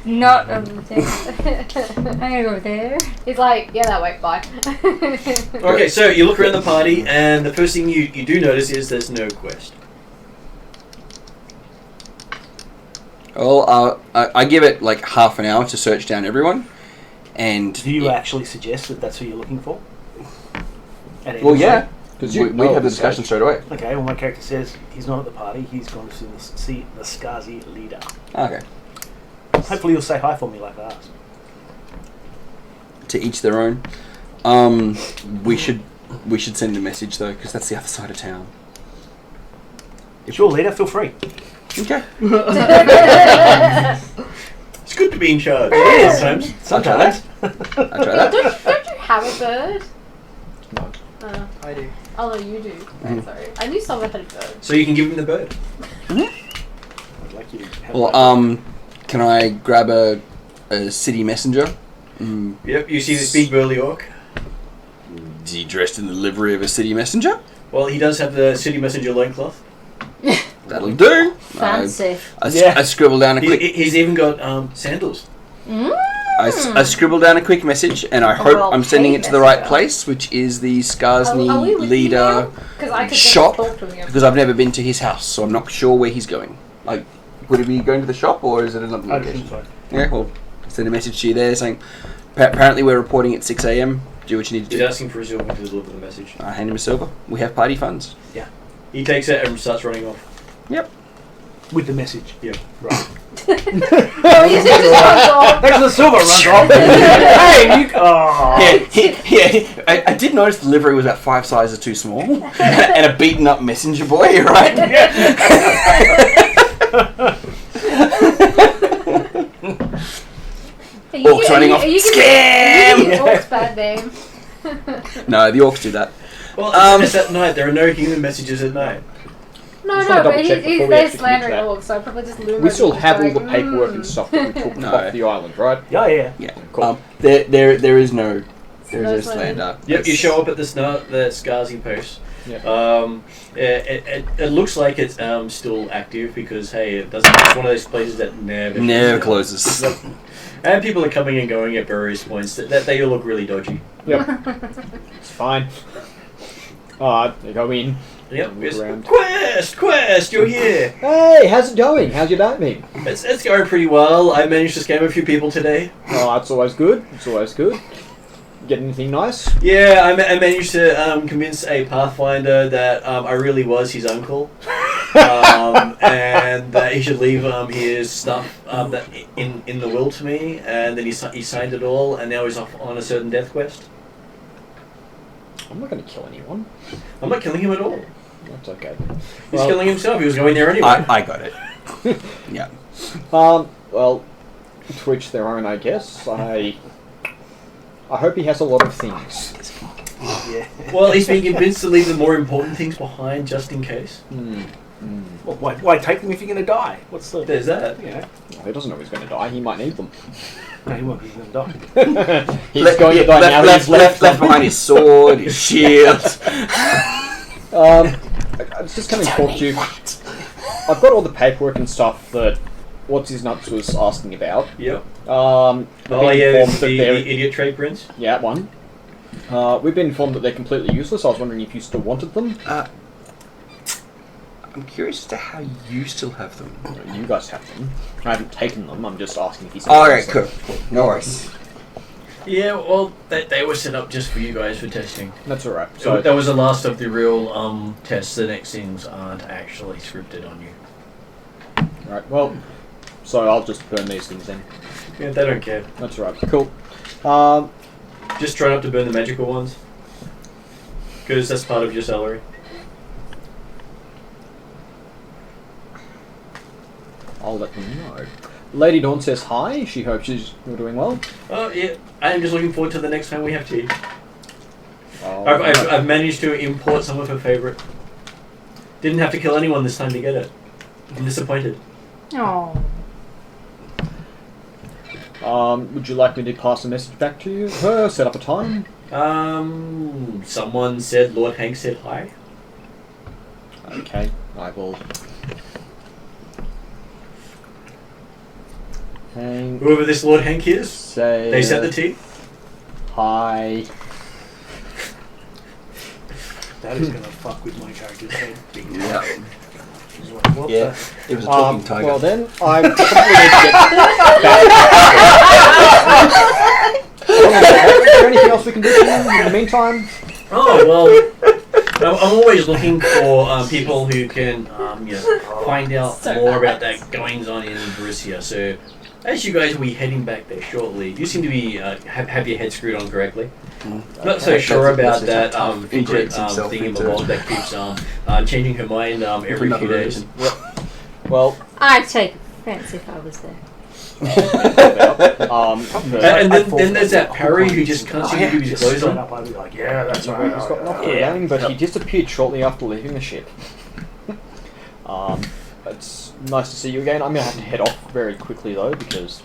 Speaker 3: Not over there. I'm gonna go there.
Speaker 7: He's like, yeah, that way, bye.
Speaker 2: Okay, so you look around the party, and the first thing you do notice is there's no quest.
Speaker 5: Well, I give it like half an hour to search down everyone, and
Speaker 4: Do you actually suggest that that's who you're looking for? At
Speaker 5: well,
Speaker 4: any
Speaker 5: yeah,
Speaker 4: rate?
Speaker 1: Because
Speaker 5: we have the discussion straight away.
Speaker 4: Okay, well, my character says he's not at the party. He's gone to see the Skazi leader.
Speaker 5: Okay,
Speaker 4: Hopefully, you'll say hi for me like I asked.
Speaker 5: to each their own. We should send a message though, because that's the other side of town.
Speaker 4: Sure, leader, feel free.
Speaker 5: Okay.
Speaker 2: It's good to be in charge.
Speaker 4: is.
Speaker 2: Sometimes.
Speaker 4: Sometimes.
Speaker 5: I try that.
Speaker 7: Don't you have a bird?
Speaker 1: No.
Speaker 6: I do.
Speaker 7: Oh, no, you do. Right, sorry. I knew someone had a bird.
Speaker 2: So you can give him the bird.
Speaker 4: I'd like you to have
Speaker 5: Well, can I grab a city messenger?
Speaker 2: Yep, you see this big burly orc.
Speaker 5: Is he dressed in the livery of a city messenger?
Speaker 2: Well, he does have the city messenger loincloth.
Speaker 5: That'll do.
Speaker 3: Fancy.
Speaker 5: I scribble down a quick.
Speaker 2: He's even got sandals.
Speaker 5: I scribble down a quick message, and I hope I'm sending it to the right place, which is the Skarsny leader
Speaker 7: Because I could
Speaker 5: shop.
Speaker 7: talk to him.
Speaker 5: Because I've never been to his house, so I'm not sure where he's going. Like, would he be going to the shop, or is it another
Speaker 4: I
Speaker 5: location?
Speaker 4: think so.
Speaker 5: Yeah, well, send a message to you there saying, apparently we're reporting at 6 a.m. Do what you need to
Speaker 2: He's
Speaker 5: do.
Speaker 2: asking for a silver to deliver the message.
Speaker 5: I hand him a silver. We have party funds.
Speaker 2: He takes it and starts running off.
Speaker 5: Yep.
Speaker 4: With the message.
Speaker 2: Yeah.
Speaker 4: Right.
Speaker 7: Oh, you just runs off.
Speaker 4: Thanks for the silver, runs off. Hey, you. Oh.
Speaker 5: Yeah. I did notice the livery was about 5 sizes too small, and a beaten up messenger boy, right? Orcs running off. Scam!
Speaker 7: Orcs bad name.
Speaker 5: No, the orcs do that.
Speaker 2: Well, it's at night. There are no human messages at night.
Speaker 7: No,
Speaker 1: Just wanna
Speaker 7: but
Speaker 1: double check before we
Speaker 7: they're
Speaker 1: actually
Speaker 7: slandering
Speaker 1: commit to
Speaker 7: orcs, so I probably just loom
Speaker 1: We
Speaker 7: over
Speaker 1: still
Speaker 7: and
Speaker 1: have all
Speaker 7: just
Speaker 1: the
Speaker 7: like,
Speaker 1: paperwork and stuff that we took
Speaker 5: No.
Speaker 1: off the island, right?
Speaker 4: Yeah.
Speaker 5: Yeah.
Speaker 1: Cool.
Speaker 5: There is no
Speaker 7: No
Speaker 5: slander.
Speaker 2: Yep, you show up at the Skarsny post.
Speaker 1: Yeah.
Speaker 2: It looks like it's still active because hey, it doesn't. It's one of those places that never
Speaker 5: Never
Speaker 2: shuts down.
Speaker 5: closes.
Speaker 2: And people are coming and going at various points. That they all look really dodgy.
Speaker 1: Yep. It's fine. They go in.
Speaker 2: Yep.
Speaker 1: Look
Speaker 2: Yes.
Speaker 1: around.
Speaker 2: Quest, you're here.
Speaker 1: Hey, how's it going? How's your day been?
Speaker 2: It's going pretty well. I managed to scam a few people today.
Speaker 1: Oh, that's always good. It's always good. Get anything nice?
Speaker 2: Yeah, I managed to convince a Pathfinder that I really was his uncle, and that he should leave his stuff that in the will to me, and then he signed it all, and now he's off on a certain death quest.
Speaker 1: I'm not going to kill anyone.
Speaker 2: I'm not killing him at all.
Speaker 1: That's okay.
Speaker 2: He's killing himself. He was going there anyway.
Speaker 5: I got it. Yeah.
Speaker 1: Well, to each their own, I guess. I hope he has a lot of things.
Speaker 4: Yeah.
Speaker 2: Well, he's been convinced to leave the more important things behind just in case.
Speaker 4: Well, why take them if you're going to die? What's the...
Speaker 2: There's that.
Speaker 4: Yeah.
Speaker 1: Well, he doesn't know he's going to die. He might need them.
Speaker 4: No, he won't. He's going to die.
Speaker 1: He's going to die now.
Speaker 5: Left behind his sword, his shield.
Speaker 1: I was just coming to talk to you. I've got all the paperwork and stuff that What's His Nuts was asking about.
Speaker 2: Yep.
Speaker 1: I've been informed that
Speaker 2: the
Speaker 1: they're-
Speaker 2: idiot trade prince.
Speaker 1: Yeah, one. We've been informed that they're completely useless. I was wondering if you still wanted them.
Speaker 5: I'm curious as to how you still have them.
Speaker 1: You guys have them. I haven't taken them. I'm just asking if you still
Speaker 5: Alright,
Speaker 1: have them.
Speaker 5: cool. No worries.
Speaker 2: Yeah, well, they were set up just for you guys for testing.
Speaker 1: That's alright.
Speaker 2: So
Speaker 1: So
Speaker 2: that was the last of the real tests. The next things aren't actually scripted on you.
Speaker 1: Right. Well, so I'll just burn these things then.
Speaker 2: Yeah, they don't care.
Speaker 1: That's alright. Cool.
Speaker 2: Just try not to burn the magical ones. Because that's part of your salary.
Speaker 1: I'll let them know. Lady Dawn says hi. She hopes you're doing well.
Speaker 2: Oh, yeah. I'm just looking forward to the next time we have tea.
Speaker 1: Oh,
Speaker 2: I've managed to import some of her favourite. Didn't have to kill anyone this time to get it. I'm disappointed.
Speaker 3: Oh.
Speaker 1: Would you like me to pass a message back to you? Her, set up a time.
Speaker 2: Someone said Lord Hank said hi.
Speaker 1: Okay, I will. Hang.
Speaker 2: Whoever this Lord Hank is,
Speaker 1: Say.
Speaker 2: they set the tea.
Speaker 1: Hi.
Speaker 4: That is going to fuck with my character's head. Big time.
Speaker 5: Yeah.
Speaker 4: He's like, what
Speaker 5: Yeah. It was a talking tiger.
Speaker 1: Well then, I probably need to get back. Is there anything else we can do for you in the meantime?
Speaker 2: Oh, well, I'm always looking for people who can find out
Speaker 7: So
Speaker 2: more
Speaker 7: bad.
Speaker 2: about that goings on in Varisia. So, as you guys will be heading back there shortly, you seem to be have your head screwed on correctly. Not so sure about that fidget thingamabob that keeps changing her mind every few days.
Speaker 1: Well,
Speaker 3: I'd take offense if I was there.
Speaker 2: And then there's that Parry who just can't seem to keep his clothes on.
Speaker 4: I'd be like, yeah, that's right.
Speaker 1: He's got knocked around, but he disappeared shortly after leaving the ship. It's nice to see you again. I'm going to have to head off very quickly though, because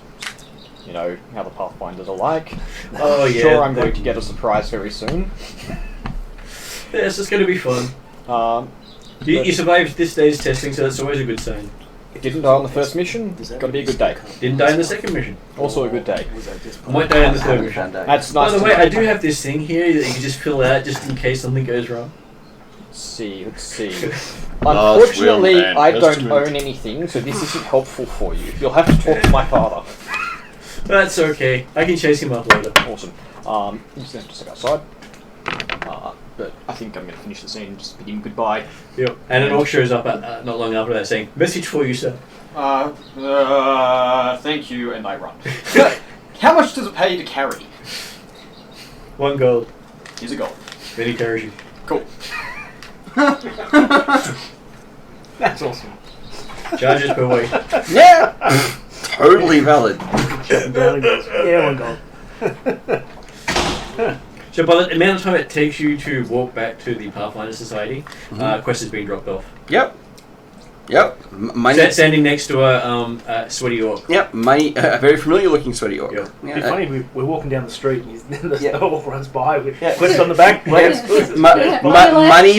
Speaker 1: you know how the Pathfinders are like.
Speaker 2: Oh yeah.
Speaker 1: Sure, I'm going to get a surprise very soon.
Speaker 2: Yes, it's going to be fun. You survived this day's testing, so that's always a good sign.
Speaker 1: Didn't die on the first mission. Got to be a good day.
Speaker 2: Didn't die in the second mission.
Speaker 1: Also a good day.
Speaker 2: Might die in the third mission.
Speaker 1: That's
Speaker 2: By
Speaker 1: nice.
Speaker 2: the
Speaker 1: to
Speaker 2: way,
Speaker 1: know.
Speaker 2: I do have this thing here that you can just fill out just in case something goes wrong.
Speaker 1: Let's see. Unfortunately,
Speaker 8: will and
Speaker 1: I don't
Speaker 8: testament.
Speaker 1: own anything, so this isn't helpful for you. You'll have to talk to my father.
Speaker 2: That's okay. I can chase him up later.
Speaker 1: Awesome. I'm just going to step outside. But I think I'm going to finish the scene and just bid him goodbye.
Speaker 2: Yep. And an orc shows up not long after that saying, "Message for you, sir."
Speaker 1: Thank you, and I run. How much does it pay to carry?
Speaker 2: 1 gold.
Speaker 1: Here's a gold.
Speaker 2: Then he carries you.
Speaker 1: Cool.
Speaker 4: That's awesome.
Speaker 2: Charges per week.
Speaker 5: Yeah! Totally valid.
Speaker 4: Yeah, 1 gold.
Speaker 2: So by the amount of time it takes you to walk back to the Pathfinder Society, quest has been dropped off.
Speaker 5: Yep. Money.
Speaker 2: Standing next to a sweaty orc.
Speaker 5: Yep, money. A very familiar looking sweaty orc.
Speaker 2: Yep.
Speaker 4: It'd be funny, we're walking down the street and the orc runs by with
Speaker 5: Yeah.
Speaker 4: quest on the back.
Speaker 5: Money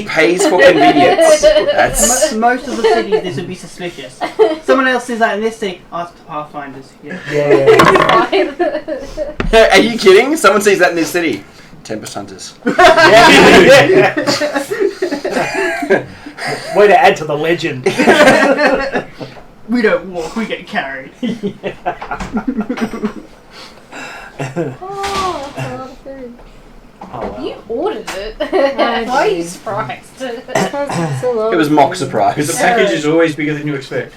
Speaker 5: pays for convenience. That's
Speaker 6: Most of the cities, this would be suspicious. Someone else says that in this city, ask the Pathfinders. Yeah.
Speaker 4: Yeah.
Speaker 5: Are you kidding? Someone sees that in this city. Tempest Hunters.
Speaker 4: Way to add to the legend.
Speaker 6: We don't walk, we get carried.
Speaker 7: Oh, that's a lot of food.
Speaker 4: Oh, wow.
Speaker 7: You ordered it.
Speaker 3: I
Speaker 7: Why are you
Speaker 3: did.
Speaker 7: surprised?
Speaker 5: It was mock
Speaker 2: Because the
Speaker 5: surprise.
Speaker 2: package is always bigger than you expect.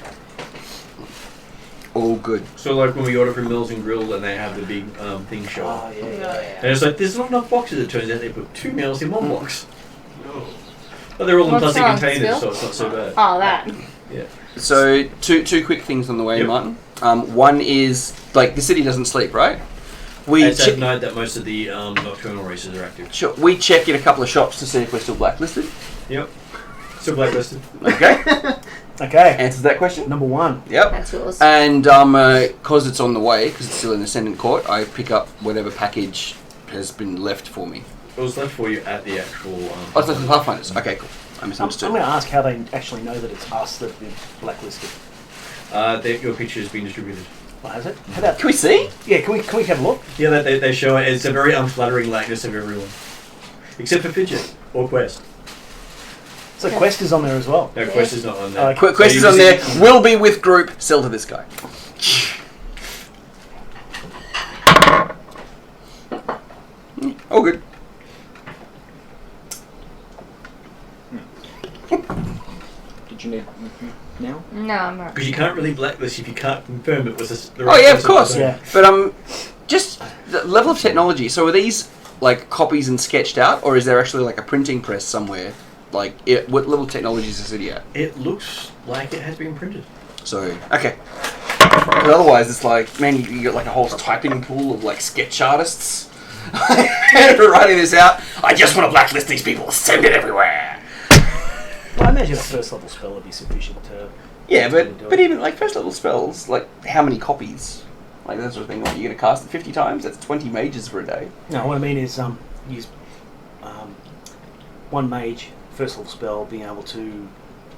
Speaker 5: All good.
Speaker 2: So like when we order from Mills and Grill and they have the big thing show up.
Speaker 4: Oh, yeah.
Speaker 2: And it's like, there's not enough boxes. It turns out they put 2 meals in 1 box. But they're all in
Speaker 3: What's
Speaker 2: plastic
Speaker 3: wrong,
Speaker 2: containers,
Speaker 3: Spill?
Speaker 2: so it's not so bad.
Speaker 3: Oh, that.
Speaker 2: Yeah.
Speaker 5: So two quick things on the way,
Speaker 2: Yep.
Speaker 5: Martin. One is like the city doesn't sleep, right?
Speaker 2: It's at night that most of the nocturnal races are active.
Speaker 5: Sure, we check in a couple of shops to see if we're still blacklisted.
Speaker 2: Yep. Still blacklisted.
Speaker 5: Okay,
Speaker 4: Okay.
Speaker 5: answers that question.
Speaker 4: Number 1.
Speaker 5: Yep.
Speaker 3: That's yours.
Speaker 5: And because it's on the way, because it's still in Ascendant Court, I pick up whatever package has been left for me.
Speaker 2: It was left for you at the actual.
Speaker 5: Oh, it's left for the Pathfinders. Okay, cool. I
Speaker 4: I'm
Speaker 5: misunderstood.
Speaker 4: going to ask how they actually know that it's us that have been blacklisted.
Speaker 2: Your picture has been distributed.
Speaker 4: Oh, has it? How about,
Speaker 5: Can we see?
Speaker 4: yeah, can we have a look?
Speaker 2: Yeah, they show it. It's a very unflattering likeness of everyone. Except for Fidget or Quest.
Speaker 4: So Quest is on there as well.
Speaker 2: No, Quest is not on there.
Speaker 4: Okay.
Speaker 5: Quest is on there. Will be with group. Sell to this guy. All good.
Speaker 1: Did you need now?
Speaker 3: No, I'm not.
Speaker 2: Because you can't really blacklist if you can't confirm it was the
Speaker 5: Oh yeah, of
Speaker 2: person.
Speaker 5: course.
Speaker 4: Yeah.
Speaker 5: But just the level of technology. So are these like copies and sketched out, or is there actually like a printing press somewhere? Like, what level of technology is the city at?
Speaker 2: It looks like it has been printed.
Speaker 5: So okay. Because otherwise, it's like, man, you got like a whole typing pool of like sketch artists writing this out. I just want to blacklist these people. Send it everywhere.
Speaker 4: Well, I imagine a first level spell would be sufficient to.
Speaker 5: Yeah,
Speaker 4: do
Speaker 5: but
Speaker 4: it.
Speaker 5: even like first level spells, like how many copies? Like that sort of thing. Like you're gonna cast it 50 times. That's 20 mages for a day.
Speaker 4: No, what I mean is use 1 mage first level spell being able to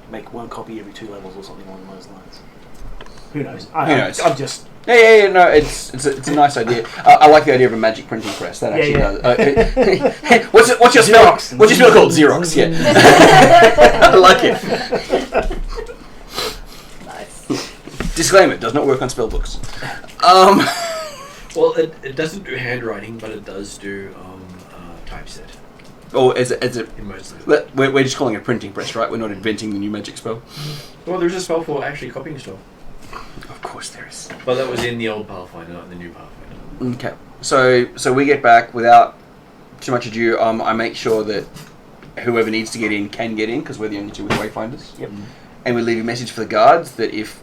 Speaker 4: make 1 copy every 2 levels or something along those lines. Who knows?
Speaker 5: Who knows?
Speaker 4: I'm just.
Speaker 5: Yeah. No, it's a nice idea. I like the idea of a magic printing press. That actually does. What's your spell?
Speaker 4: Xerox.
Speaker 5: What's your spell called? Xerox. Yeah. I like it.
Speaker 7: Nice.
Speaker 5: Disclaimer: does not work on spell books.
Speaker 2: Well, it doesn't do handwriting, but it does do typeset
Speaker 5: Or is it?
Speaker 2: in most of it.
Speaker 5: We're just calling it a printing press, right? We're not inventing the new magic spell.
Speaker 2: Well, there's a spell for actually copying stuff.
Speaker 5: Of course there is.
Speaker 2: But that was in the old Pathfinder, not in the new Pathfinder.
Speaker 5: Okay. So we get back without too much ado. I make sure that whoever needs to get in can get in because we're the only 2 with wayfinders.
Speaker 4: Yep.
Speaker 5: And we leave a message for the guards that if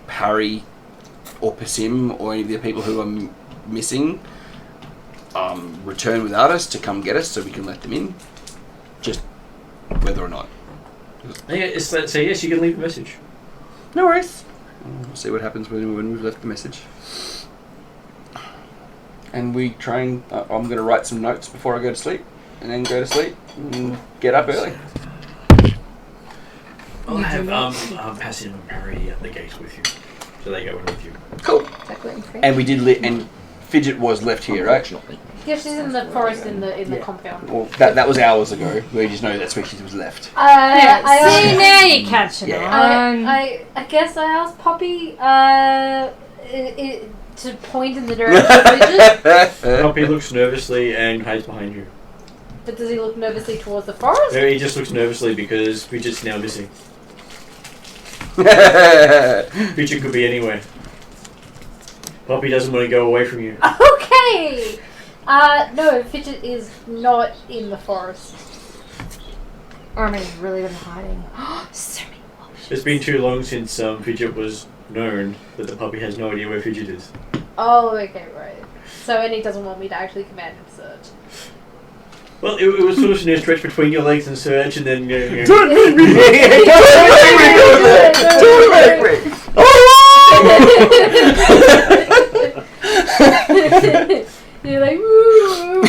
Speaker 5: Harry or Pasim or any of the people who are missing return without us to come get us so we can let them in. Just whether or not.
Speaker 2: Yeah, so yes, you can leave a message.
Speaker 5: No worries. We'll see what happens when we've left the message. And we try and... I'm going to write some notes before I go to sleep. And then go to sleep and get up early.
Speaker 2: I'll have Passive and Parry at the gate with you. So they go in with you.
Speaker 5: Cool. And we did... and Fidget was left here, right?
Speaker 7: Yeah, she's in the forest in the compound.
Speaker 5: Well, that was hours ago. We just know that's where she was left.
Speaker 3: See, now you're catching on.
Speaker 7: I guess I asked Poppy to point in the direction of Fidget.
Speaker 2: Poppy looks nervously and hides behind you.
Speaker 7: But does he look nervously towards the forest?
Speaker 2: No, he just looks nervously because Fidget's now missing. Fidget could be anywhere. Poppy doesn't want to go away from you.
Speaker 7: Okay! No, Fidget is not in the forest.
Speaker 3: Or am I really good at hiding? So many options.
Speaker 2: It's been too long since Fidget was known that the puppy has no idea where Fidget is.
Speaker 7: Oh, okay, right. So, and he doesn't want me to actually command him to search.
Speaker 2: Well, it was sort of a stretch between your legs and search, and then...
Speaker 5: Don't make me! Don't make me!
Speaker 7: You're like, woo!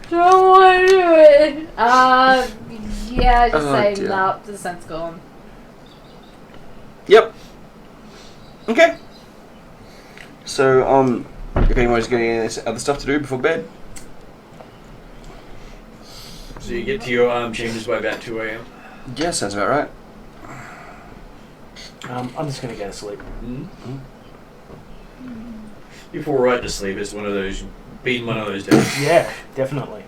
Speaker 7: Don't want to do it. Yeah, just say,
Speaker 5: dear.
Speaker 7: nah, the scent's gone.
Speaker 5: Yep. Okay. So, okay, you want to get any other stuff to do before bed?
Speaker 2: So you get to your chambers by about 2 a.m.
Speaker 5: Yeah, sounds about right.
Speaker 4: I'm just going to go to sleep.
Speaker 2: You fall right to sleep. It's one of those days.
Speaker 4: Yeah, definitely.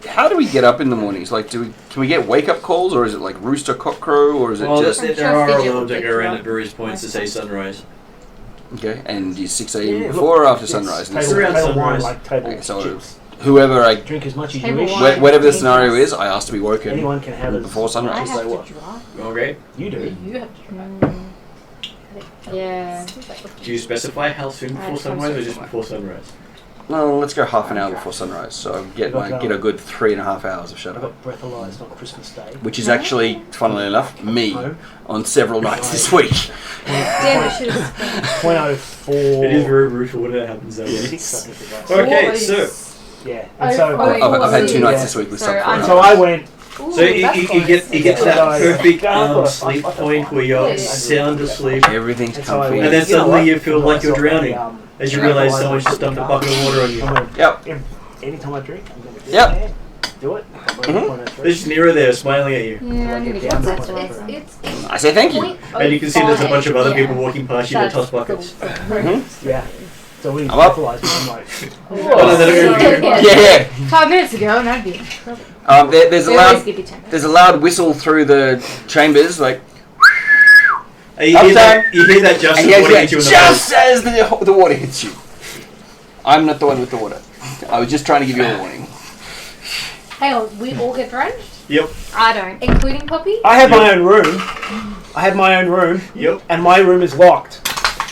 Speaker 5: How do we get up in the mornings? Like, can we get wake-up calls, or is it like rooster, cock crow, or is it
Speaker 2: Well,
Speaker 5: just...
Speaker 2: there are alarms that go around at various points to say sunrise.
Speaker 5: Okay, and is 6 a.m. before or after sunrise?
Speaker 2: It's around
Speaker 4: Table
Speaker 2: sunrise.
Speaker 4: wine, like table
Speaker 5: Okay, so
Speaker 4: chips.
Speaker 5: whoever I...
Speaker 4: Drink as much as you
Speaker 3: Table
Speaker 4: wish.
Speaker 3: wine.
Speaker 5: Whatever the scenario is, I ask to be woken
Speaker 4: Anyone can have it
Speaker 5: before
Speaker 3: I
Speaker 5: sunrise.
Speaker 3: have
Speaker 4: Say what?
Speaker 3: to drive.
Speaker 2: Okay.
Speaker 4: You do.
Speaker 7: You have to try.
Speaker 3: Yeah.
Speaker 2: Do you specify how soon before sunrise or just before sunrise?
Speaker 5: No, let's go half an hour before sunrise, so I get a good 3.5 hours of
Speaker 4: I
Speaker 5: Shadowrun.
Speaker 4: got breathalyzed on Christmas Day.
Speaker 5: Which is actually, funnily enough, me on several nights this week.
Speaker 3: Damn, I should have spent.
Speaker 4: 0.04.
Speaker 2: It is very brutal when it happens that way.
Speaker 4: 6, I think it was.
Speaker 2: Okay, so
Speaker 4: Yeah. And so,
Speaker 5: I've had 2 nights
Speaker 3: Yeah.
Speaker 5: this week with
Speaker 3: So
Speaker 5: something.
Speaker 3: I'm-
Speaker 4: so I went.
Speaker 2: So you get to that perfect sleep point where you're sound asleep,
Speaker 5: Everything's
Speaker 4: And so I
Speaker 5: comfy.
Speaker 2: and then
Speaker 4: You know
Speaker 2: suddenly
Speaker 4: what?
Speaker 2: you feel like you're drowning as you realise
Speaker 4: breathalyzer
Speaker 2: someone just dumped a bucket of water on you.
Speaker 5: Yep.
Speaker 4: Anytime I drink, I'm going to do
Speaker 5: Yep.
Speaker 4: it. Do it.
Speaker 2: There's Nero there smiling at you,
Speaker 3: Yeah, I'm gonna get
Speaker 4: Down
Speaker 3: that
Speaker 4: to
Speaker 3: one.
Speaker 7: It's
Speaker 5: I say thank you.
Speaker 2: and you can see there's a bunch of other
Speaker 7: Yeah.
Speaker 2: people walking past you that toss buckets.
Speaker 4: Yeah. So we
Speaker 5: I'm up.
Speaker 4: breathalyzed, and I'm like,
Speaker 2: Oh, no, they're gonna be-
Speaker 5: Yeah.
Speaker 3: 5 minutes ago, and I'd be in trouble.
Speaker 5: There's a
Speaker 3: They always
Speaker 5: loud
Speaker 3: give you 10 minutes.
Speaker 5: there's a loud whistle through the chambers, like,
Speaker 2: And you hear that just
Speaker 5: and
Speaker 2: as
Speaker 5: he
Speaker 2: water
Speaker 5: goes,
Speaker 2: hits you in the
Speaker 5: just
Speaker 2: face.
Speaker 5: as the water hits you. I'm not the one with the water. I was just trying to give you a warning.
Speaker 7: Hang on, we all get drenched?
Speaker 2: Yep,
Speaker 3: I don't.
Speaker 7: Including Poppy?
Speaker 4: I have my own room. I have my own room,
Speaker 2: yep,
Speaker 4: and my room is locked.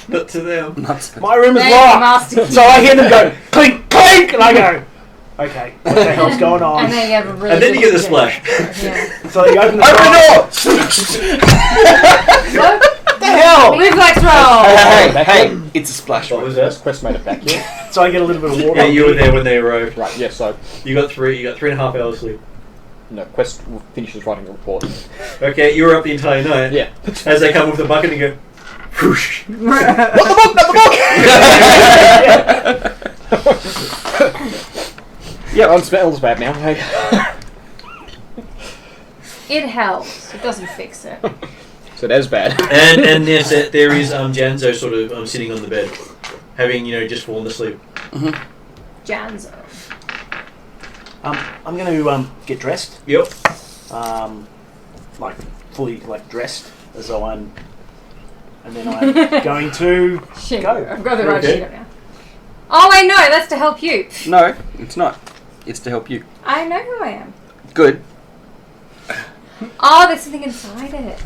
Speaker 2: not to them.
Speaker 5: Not
Speaker 4: My room is
Speaker 3: Thank you,
Speaker 4: locked.
Speaker 3: Master Key.
Speaker 4: So I hear them go clink, clink, and I go, okay, what the hell's going on?
Speaker 3: And then you have a really
Speaker 2: And then you
Speaker 3: good
Speaker 2: get the splash.
Speaker 3: Yeah.
Speaker 4: So you open the
Speaker 5: Open
Speaker 4: door.
Speaker 5: the door!
Speaker 4: What the hell?
Speaker 3: Reflex roll!
Speaker 5: Hey, it's a splash.
Speaker 2: What was that?
Speaker 8: Quest made it back here.
Speaker 4: So I get a little bit of water.
Speaker 2: Yeah, you were there when they arrived.
Speaker 8: Right, yeah, so
Speaker 2: You got 3.5 hours sleep.
Speaker 8: no, Quest finishes writing a report.
Speaker 2: Okay, you were up the entire night.
Speaker 8: Yeah.
Speaker 2: As they come with the bucket and go, whoosh.
Speaker 8: Yeah, I'm smells bad now. Hey.
Speaker 3: It helps. It doesn't fix it.
Speaker 8: So that's bad.
Speaker 2: And yes, there is Janzo sort of sitting on the bed, having just fallen asleep.
Speaker 3: Janzo.
Speaker 4: I'm going to get dressed.
Speaker 2: Yep.
Speaker 4: Like fully dressed as though I'm, and then I'm going to
Speaker 3: Shit.
Speaker 4: go.
Speaker 3: I've got the right
Speaker 2: Okay.
Speaker 3: shit up now. Oh, I know. That's to help you.
Speaker 5: No, it's not. It's to help you.
Speaker 3: I know who I am.
Speaker 5: Good.
Speaker 3: Oh, there's something inside it.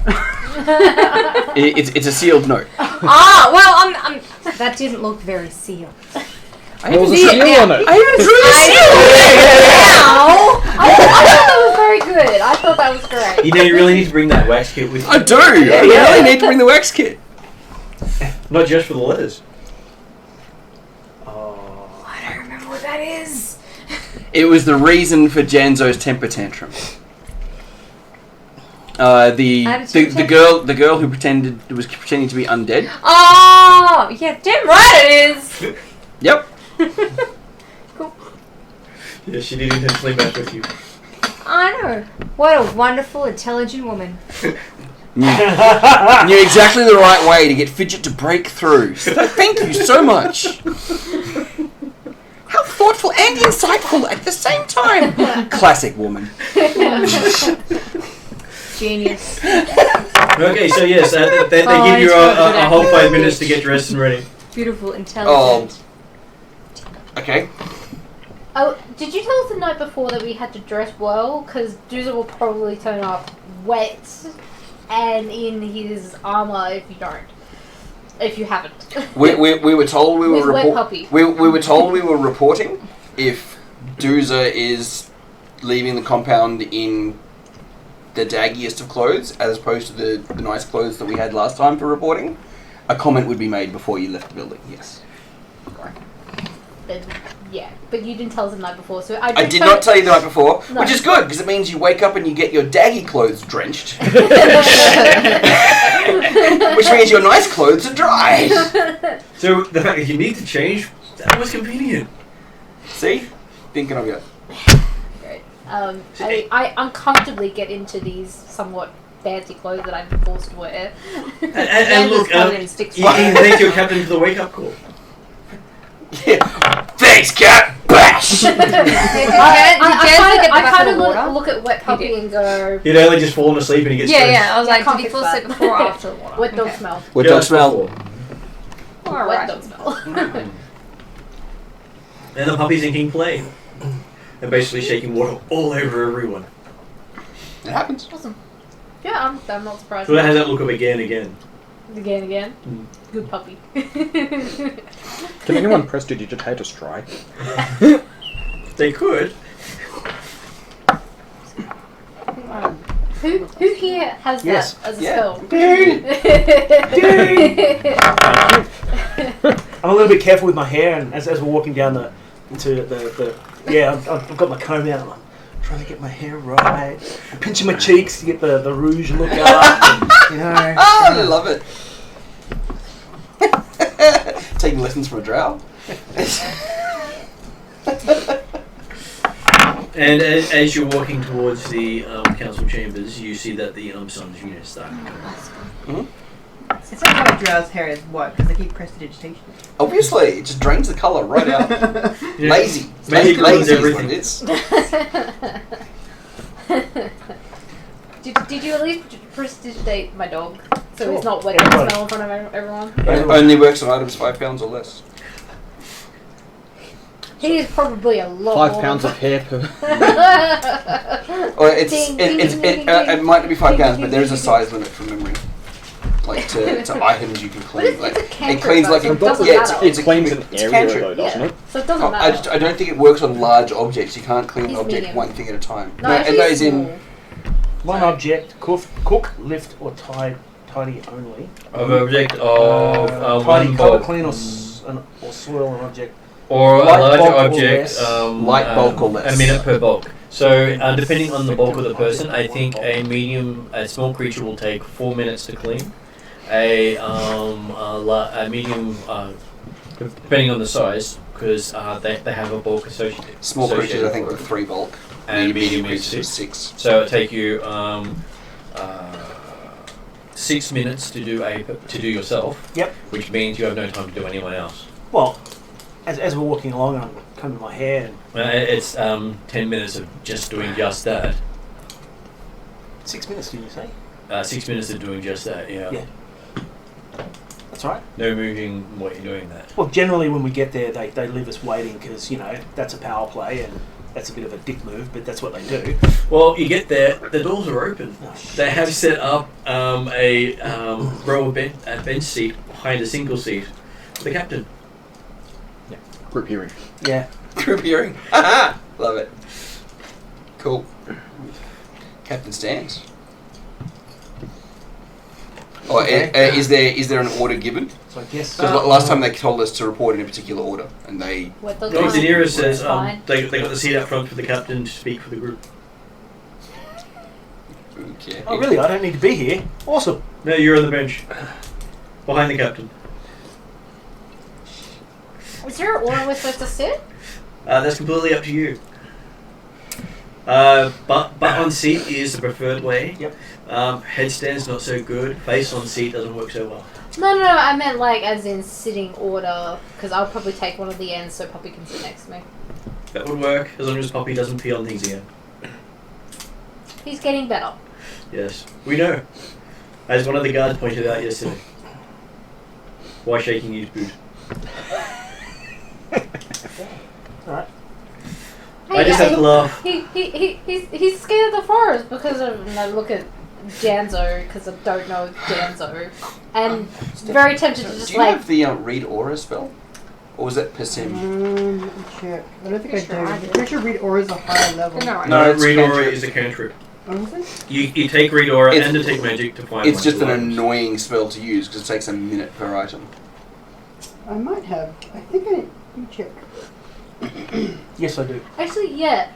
Speaker 5: It's a sealed note.
Speaker 3: Ah, well, I'm. That didn't look very sealed.
Speaker 5: I
Speaker 1: There was a
Speaker 3: See it
Speaker 1: seal
Speaker 3: now.
Speaker 1: on it.
Speaker 5: I even drew a seal.
Speaker 3: Now.
Speaker 7: I thought that was very good. I thought that was great.
Speaker 2: You know, you really need to bring that wax kit with you.
Speaker 5: I do. I really need to bring the wax kit.
Speaker 2: Not just for the letters.
Speaker 4: Oh.
Speaker 3: I don't remember what that is.
Speaker 5: It was the reason for Janzo's temper tantrum. The girl who was pretending to be undead.
Speaker 3: Oh, yeah, damn right it is.
Speaker 5: Yep.
Speaker 3: Cool.
Speaker 2: Yeah, she did intentionally mess with you.
Speaker 3: I know. What a wonderful, intelligent woman.
Speaker 5: Knew exactly the right way to get Fidget to break through. So thank you so much. How thoughtful and insightful at the same time. Classic woman.
Speaker 3: Genius.
Speaker 2: Okay, so yes, they give you a whole 5 minutes to get dressed and ready.
Speaker 3: Beautiful, intelligent.
Speaker 5: Okay.
Speaker 7: Oh, did you tell us the night before that we had to dress well? Because Doozer will probably turn up wet and in his armor if you don't. If you haven't.
Speaker 5: We were told we were
Speaker 7: With wet puppy.
Speaker 5: we were told we were reporting if Doozer is leaving the compound in the daggiest of clothes as opposed to the nice clothes that we had last time for reporting. A comment would be made before you left the building. Yes.
Speaker 7: Then, yeah, but you didn't tell us the night before, so
Speaker 5: I did not tell you the night before,
Speaker 7: No.
Speaker 5: which is good because it means you wake up and you get your daggy clothes drenched, which means your nice clothes are dry.
Speaker 2: So the fact that you need to change, that was convenient.
Speaker 5: See, thinking of you.
Speaker 7: Great. I uncomfortably get into these somewhat fancy clothes that I'm forced to wear.
Speaker 2: And look,
Speaker 3: covered in sticks.
Speaker 2: you can thank your captain for the wake-up call.
Speaker 5: Yeah. Thanks, Cap. Bash.
Speaker 3: Did Janzo get the
Speaker 7: I
Speaker 3: bucket
Speaker 7: kind
Speaker 3: of
Speaker 7: of
Speaker 3: water?
Speaker 7: look at Wet Puppy and go,
Speaker 2: He'd only just fallen asleep and he gets
Speaker 3: Yeah,
Speaker 2: dressed.
Speaker 3: yeah. I was
Speaker 7: Yeah,
Speaker 3: like,
Speaker 7: can't
Speaker 3: did he
Speaker 7: fix
Speaker 3: fall
Speaker 7: that.
Speaker 3: asleep before or after the water?
Speaker 7: wet dog
Speaker 3: Okay.
Speaker 7: smell.
Speaker 5: What
Speaker 2: Yeah,
Speaker 5: dog
Speaker 2: that's
Speaker 5: smell?
Speaker 2: before.
Speaker 3: All
Speaker 7: Wet
Speaker 3: right.
Speaker 7: dog smell.
Speaker 2: And the puppy's in King Play. And basically shaking water all over everyone.
Speaker 5: It happens.
Speaker 7: Awesome. Yeah, I'm not surprised.
Speaker 2: So that has that look of again.
Speaker 7: Again.
Speaker 2: Mm.
Speaker 7: Good puppy.
Speaker 8: Can anyone press to digitate a strike?
Speaker 2: They could.
Speaker 7: Who here has
Speaker 4: Yes.
Speaker 7: that as a
Speaker 5: Yeah.
Speaker 7: spell?
Speaker 4: I'm a little bit careful with my hair, and as we're walking down the I've got my comb out. And I'm trying to get my hair right. I'm pinching my cheeks to get the rouge look up. You know.
Speaker 5: Oh, I love it. Taking lessons from a drow.
Speaker 2: And as you're walking towards the council chambers, you see that the sun's unit is starting to go.
Speaker 6: It's not how Drow's hair is white because they keep prestidigitation.
Speaker 5: Obviously, it just drains the colour right out.
Speaker 2: Yeah.
Speaker 5: Lazy.
Speaker 2: Maybe it
Speaker 5: Lazy is
Speaker 2: ruins
Speaker 5: what it is.
Speaker 7: Did you at least prestidigitate my dog? So
Speaker 4: Sure.
Speaker 7: he's not wet dog
Speaker 4: Everybody.
Speaker 7: smell in front of everyone?
Speaker 5: It only works on items 5 pounds or less.
Speaker 7: He is probably a lot
Speaker 8: 5
Speaker 7: more
Speaker 8: pounds
Speaker 7: than
Speaker 8: of hair per.
Speaker 5: Or it's
Speaker 7: Ding, ding, ding, ding,
Speaker 5: it might not be 5
Speaker 7: ding,
Speaker 5: pounds,
Speaker 7: ding,
Speaker 5: but there is a
Speaker 7: ding,
Speaker 5: size limit from memory. Like to items you can
Speaker 7: But
Speaker 5: clean.
Speaker 7: it's
Speaker 5: Like
Speaker 7: a
Speaker 5: it
Speaker 7: cantrip,
Speaker 5: cleans like
Speaker 7: so
Speaker 5: a
Speaker 7: it doesn't
Speaker 5: yeah.
Speaker 7: matter.
Speaker 5: It's
Speaker 8: It cleans an
Speaker 5: it's
Speaker 8: area
Speaker 5: cantrip.
Speaker 8: though, doesn't it?
Speaker 7: So it doesn't
Speaker 5: I
Speaker 7: matter.
Speaker 5: don't think it works on large objects. You can't clean an
Speaker 7: He's
Speaker 5: object
Speaker 7: medium.
Speaker 5: one thing at a time.
Speaker 7: No,
Speaker 5: and
Speaker 7: actually
Speaker 5: those
Speaker 7: he's
Speaker 5: in
Speaker 7: small.
Speaker 4: One object: cook, lift, or tidy only.
Speaker 2: Of object of
Speaker 4: Tidy,
Speaker 2: one
Speaker 4: color,
Speaker 2: bulk.
Speaker 4: clean, or swirl an object.
Speaker 2: Or a
Speaker 4: Light
Speaker 2: larger
Speaker 4: bulk or
Speaker 2: object,
Speaker 4: less.
Speaker 5: Light bulk or less.
Speaker 2: a minute per bulk. So, depending on the bulk of the person, I think a small creature will take 4 minutes to clean. A medium, depending on the size, because they have a bulk associated.
Speaker 5: Small creatures, I think,
Speaker 2: for
Speaker 5: with
Speaker 2: it.
Speaker 5: 3 bulk.
Speaker 2: And medium
Speaker 5: creatures
Speaker 2: is
Speaker 5: with 6.
Speaker 2: So it'll take you 6 minutes to do yourself.
Speaker 4: Yep.
Speaker 2: Which means you have no time to do anyone else.
Speaker 4: Well, as we're walking along, I'm combing my hair.
Speaker 2: It's 10 minutes of just doing just that.
Speaker 4: 6 minutes, did you say?
Speaker 2: 6 minutes of doing just that. Yeah.
Speaker 4: Yeah. That's right.
Speaker 2: No moving what you're doing that.
Speaker 4: Well, generally when we get there, they leave us waiting because that's a power play, and That's a bit of a dick move, but that's what they do.
Speaker 2: Well, you get there, the doors are open.
Speaker 4: Oh, shit.
Speaker 2: They have set up a row of bench seat behind a single seat for the captain.
Speaker 8: Group hearing.
Speaker 4: Yeah.
Speaker 5: Group hearing. Love it. Cool. Captain stands. Oh,
Speaker 4: Okay.
Speaker 5: is there an order given?
Speaker 4: So I guess.
Speaker 5: Because last time they told us to report in a particular order, and they.
Speaker 7: What the
Speaker 2: No, Zanira
Speaker 7: It's
Speaker 2: says
Speaker 7: fine.
Speaker 2: they got the seat up front for the captain to speak for the group.
Speaker 5: Okay.
Speaker 4: Oh, really? I don't need to be here. Awesome.
Speaker 2: No, you're on the bench. Behind the captain.
Speaker 7: Is there an order we're supposed to sit?
Speaker 2: That's completely up to you. But on seat is the preferred way.
Speaker 4: Yep.
Speaker 2: Headstand's not so good. Face on seat doesn't work so well.
Speaker 7: No, I meant like as in sitting order, because I'll probably take one of the ends so Poppy can sit next to me.
Speaker 2: That would work as long as Poppy doesn't pee on things again.
Speaker 7: He's getting better.
Speaker 2: Yes, we know. As one of the guards pointed out yesterday. Why shaking his boot?
Speaker 4: Alright.
Speaker 2: I just have to laugh.
Speaker 7: He's scared of the forest because of, and I look at Danzo because I don't know Danzo, and very tempted to just
Speaker 5: Do you
Speaker 7: like.
Speaker 5: have the read aura spell? Or was that perception?
Speaker 6: Let me check. I don't think
Speaker 7: Pretty sure
Speaker 6: I
Speaker 7: I
Speaker 6: do.
Speaker 7: did.
Speaker 6: I'm pretty sure read aura is a higher level.
Speaker 7: No,
Speaker 2: No,
Speaker 5: it's
Speaker 2: read aura
Speaker 5: cantrip.
Speaker 2: is a cantrip.
Speaker 6: Oh, is it?
Speaker 2: You take read aura
Speaker 5: It's-
Speaker 2: and detect magic to find
Speaker 5: It's
Speaker 2: one's
Speaker 5: just an
Speaker 2: items.
Speaker 5: annoying spell to use because it takes a minute per item.
Speaker 6: I might have. I think I. Let me check.
Speaker 4: Yes, I do.
Speaker 7: Actually, yeah.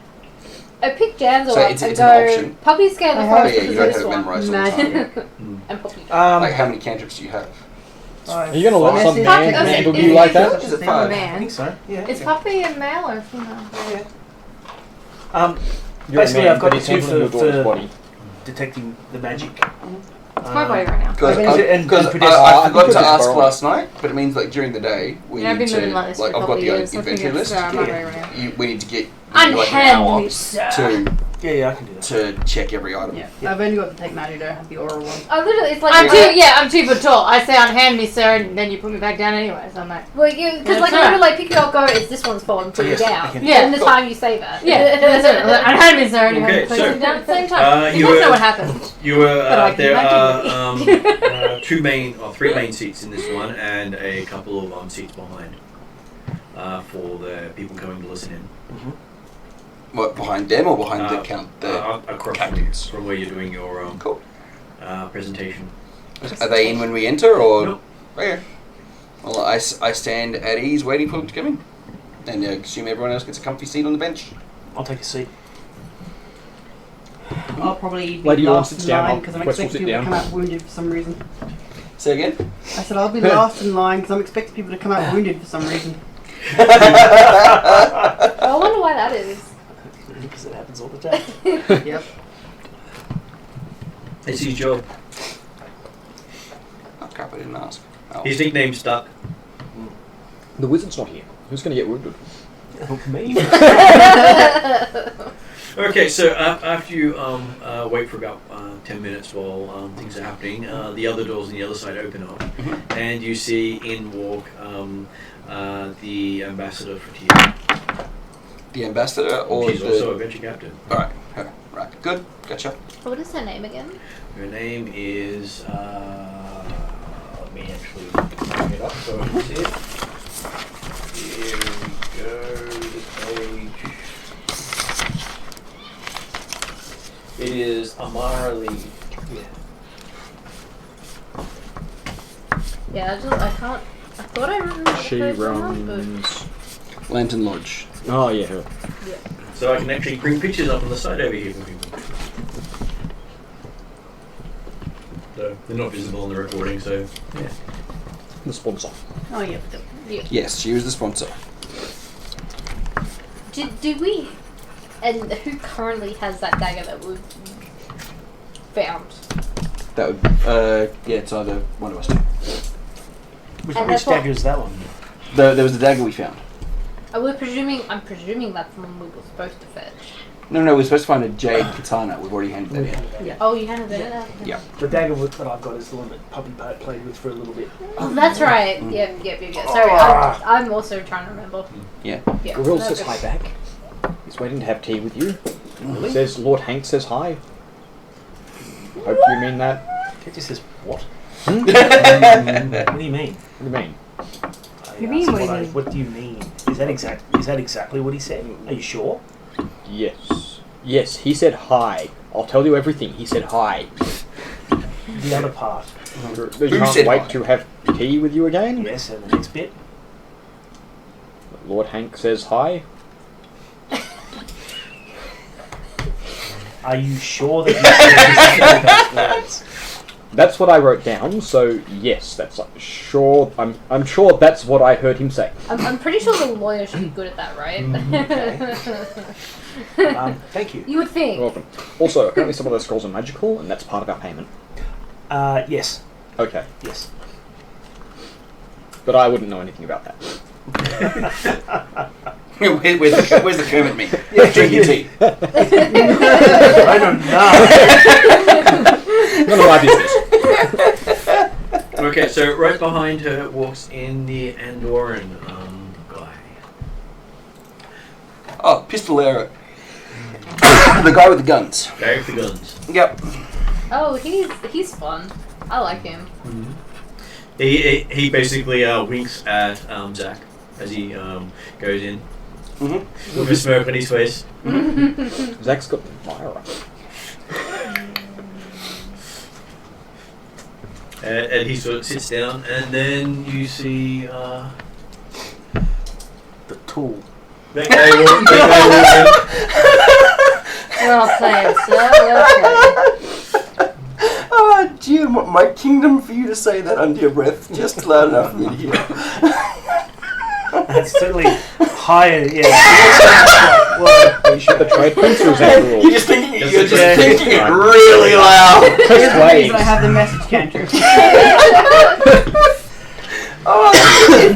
Speaker 7: I picked Danzo
Speaker 5: So
Speaker 7: up
Speaker 5: it's
Speaker 7: and
Speaker 5: an
Speaker 7: go.
Speaker 5: option.
Speaker 7: Puppy's scared of
Speaker 6: I
Speaker 7: the
Speaker 6: have-
Speaker 7: forest
Speaker 5: Yeah, you
Speaker 7: because
Speaker 5: don't
Speaker 7: of this
Speaker 5: have it
Speaker 7: one.
Speaker 5: memorized all the time.
Speaker 7: And Poppy.
Speaker 5: Like, how many cantrips do you have?
Speaker 8: Are you gonna let some
Speaker 6: Message-
Speaker 8: man
Speaker 7: Puppy-
Speaker 8: handle
Speaker 7: is
Speaker 8: you
Speaker 7: it-
Speaker 8: like that?
Speaker 5: Is it
Speaker 6: Same
Speaker 5: five?
Speaker 4: I
Speaker 6: man.
Speaker 4: think so. Yeah.
Speaker 7: Is Puppy a male or female?
Speaker 8: You're a
Speaker 4: Basically,
Speaker 8: man,
Speaker 4: I've got
Speaker 8: but he's
Speaker 4: two
Speaker 8: handling your daughter's
Speaker 4: for
Speaker 8: body.
Speaker 4: detecting the magic.
Speaker 7: It's my body right now.
Speaker 5: Because
Speaker 4: And- and
Speaker 5: I
Speaker 4: pedestrian-
Speaker 5: forgot to
Speaker 8: Just
Speaker 5: ask
Speaker 8: borrow.
Speaker 5: last night, but it means like during the day we
Speaker 3: Yeah, I've
Speaker 5: need
Speaker 3: been
Speaker 5: to
Speaker 3: moving like this for a
Speaker 5: I've
Speaker 3: couple
Speaker 5: got
Speaker 3: of
Speaker 5: the
Speaker 3: years. I think
Speaker 5: inventory
Speaker 3: it's
Speaker 5: list.
Speaker 3: my
Speaker 4: Yeah.
Speaker 3: body right now.
Speaker 5: We need to get like an hour
Speaker 3: Unhandly, sir.
Speaker 5: to
Speaker 4: Yeah, I can do that.
Speaker 5: to check every item.
Speaker 6: Yeah.
Speaker 4: Yeah.
Speaker 6: I've only got the take magic. I don't have the aura one.
Speaker 7: Oh, literally, it's like
Speaker 3: I'm 2 foot tall. I say unhand me, sir, and then you put me back down anyway. So I'm like,
Speaker 7: Well, you because
Speaker 3: Yeah,
Speaker 7: like
Speaker 3: that's
Speaker 7: you
Speaker 3: right.
Speaker 7: like pick it up, go. It's this one's fault and put
Speaker 4: Yes,
Speaker 7: it
Speaker 4: I
Speaker 7: down.
Speaker 4: can-
Speaker 3: Yeah,
Speaker 7: And the
Speaker 3: cool.
Speaker 7: time you say that.
Speaker 3: yeah, that's it. Unhand me, sir, and you
Speaker 2: Okay,
Speaker 3: have to
Speaker 2: so-
Speaker 3: place it down at the same time.
Speaker 2: you
Speaker 3: You guys know
Speaker 2: were-
Speaker 3: what happens.
Speaker 2: You were
Speaker 3: But I can
Speaker 2: there
Speaker 3: imagine
Speaker 2: are three main seats in this one, and a couple of seats behind for the people coming to listen in.
Speaker 5: What, behind them or behind the
Speaker 2: Across
Speaker 5: captains?
Speaker 2: from where you're doing your
Speaker 5: Cool.
Speaker 2: presentation.
Speaker 5: Are they in when we enter or?
Speaker 2: Nope.
Speaker 5: Okay. Well, I stand at ease waiting for them to come in, and assume everyone else gets a comfy seat on the bench.
Speaker 4: I'll take a seat.
Speaker 6: I'll probably be
Speaker 8: Lady Orm
Speaker 6: last
Speaker 8: sits
Speaker 6: in
Speaker 8: down,
Speaker 6: line
Speaker 8: I'll
Speaker 6: because I'm
Speaker 8: Quest will
Speaker 6: expecting
Speaker 8: sit
Speaker 6: people to
Speaker 8: down.
Speaker 6: come out wounded for some reason.
Speaker 5: Say again.
Speaker 6: I said I'll be last in line because I'm expecting people to come out wounded for some reason.
Speaker 7: I wonder why that is.
Speaker 4: Because it happens all the time.
Speaker 6: Yep.
Speaker 2: It's his job.
Speaker 5: Oh crap! I didn't ask. Oh.
Speaker 2: His nickname's Stuck.
Speaker 8: The wizard's not here. Who's gonna get wounded?
Speaker 4: Me?
Speaker 2: Okay, so after you wait for about 10 minutes while things are happening, the other doors on the other side open up, and you see in walk the ambassador for Tia.
Speaker 5: The ambassador or
Speaker 2: She's
Speaker 5: the?
Speaker 2: also a venture captain.
Speaker 5: All right. Her. Right. Good. Gotcha.
Speaker 7: What is her name again?
Speaker 2: Her name is. Let me actually bring it up so I can see it. Here we go. This page. It is Amara Lee.
Speaker 7: Yeah, I can't. I thought I remembered
Speaker 8: She
Speaker 7: the first one,
Speaker 8: runs.
Speaker 5: Lantern Lodge.
Speaker 8: Oh yeah, her.
Speaker 2: So I can actually bring pictures up on the side over here for people. So they're not visible on the recording, so yeah.
Speaker 8: The sponsor.
Speaker 6: Oh yeah.
Speaker 5: Yes, she was the sponsor.
Speaker 7: Did we? And who currently has that dagger that we found?
Speaker 5: That would. Yeah, it's either one of us two.
Speaker 4: Which
Speaker 7: And that's what-
Speaker 4: dagger is that one?
Speaker 5: There was the dagger we found.
Speaker 7: I'm presuming that's the one we were supposed to fetch.
Speaker 5: No, we're supposed to find a jade katana. We've already handed that in.
Speaker 7: Oh, you handed it out?
Speaker 5: Yeah.
Speaker 4: The dagger that I've got is the one that Puppy played with for a little bit.
Speaker 7: Oh, that's right.
Speaker 5: Mm.
Speaker 7: Yep. Sorry, I'm also trying to remember.
Speaker 5: Yeah.
Speaker 7: Yeah.
Speaker 8: Gorilla
Speaker 7: no,
Speaker 8: says
Speaker 7: good.
Speaker 8: hi back. He's waiting to have tea with you. He says Lord Hank says hi. Hope you mean that.
Speaker 4: He just says, what?
Speaker 8: Hmm?
Speaker 4: What do you mean?
Speaker 8: What do you mean?
Speaker 3: You mean, what do you mean?
Speaker 4: What do you mean? Is that exactly what he said? Are you sure?
Speaker 8: Yes. Yes, he said hi. I'll tell you everything. He said hi.
Speaker 4: The other part.
Speaker 8: He can't wait to have tea with you again.
Speaker 4: Yes, and the next bit.
Speaker 8: Lord Hank says hi.
Speaker 4: Are you sure that you said those words?
Speaker 8: That's what I wrote down. So yes, that's sure. I'm sure that's what I heard him say.
Speaker 7: I'm pretty sure the lawyer should be good at that, right?
Speaker 4: Okay. Thank you.
Speaker 7: You would think.
Speaker 8: You're welcome. Also, apparently some of those scrolls are magical, and that's part of our payment.
Speaker 4: Yes.
Speaker 8: Okay,
Speaker 4: Yes.
Speaker 8: but I wouldn't know anything about that.
Speaker 5: Where's the Kermit me? Drink your tea.
Speaker 4: I don't know.
Speaker 8: None of my business.
Speaker 2: Okay, so right behind her walks in the Andorran guy.
Speaker 5: Oh, Pistolero. The guy with the guns.
Speaker 2: Guy with the guns.
Speaker 5: Yep.
Speaker 7: Oh, he's fun. I like him.
Speaker 2: Mm-hmm. He basically winks at Zach as he goes in with a smirk on his face.
Speaker 8: Zach's got Myra.
Speaker 2: And he sort of sits down, and then you see
Speaker 4: The tool.
Speaker 2: that guy walk in.
Speaker 3: Well played, sir. Well played.
Speaker 5: Oh, dear, my kingdom for you to say that under your breath, just loud enough for me to hear.
Speaker 4: That's certainly higher, yeah.
Speaker 8: Are you sure the trade prince or is that the rule?
Speaker 5: You're just thinking it
Speaker 8: Right.
Speaker 5: really loud.
Speaker 8: Press waves.
Speaker 6: I have the message counter.
Speaker 5: Oh,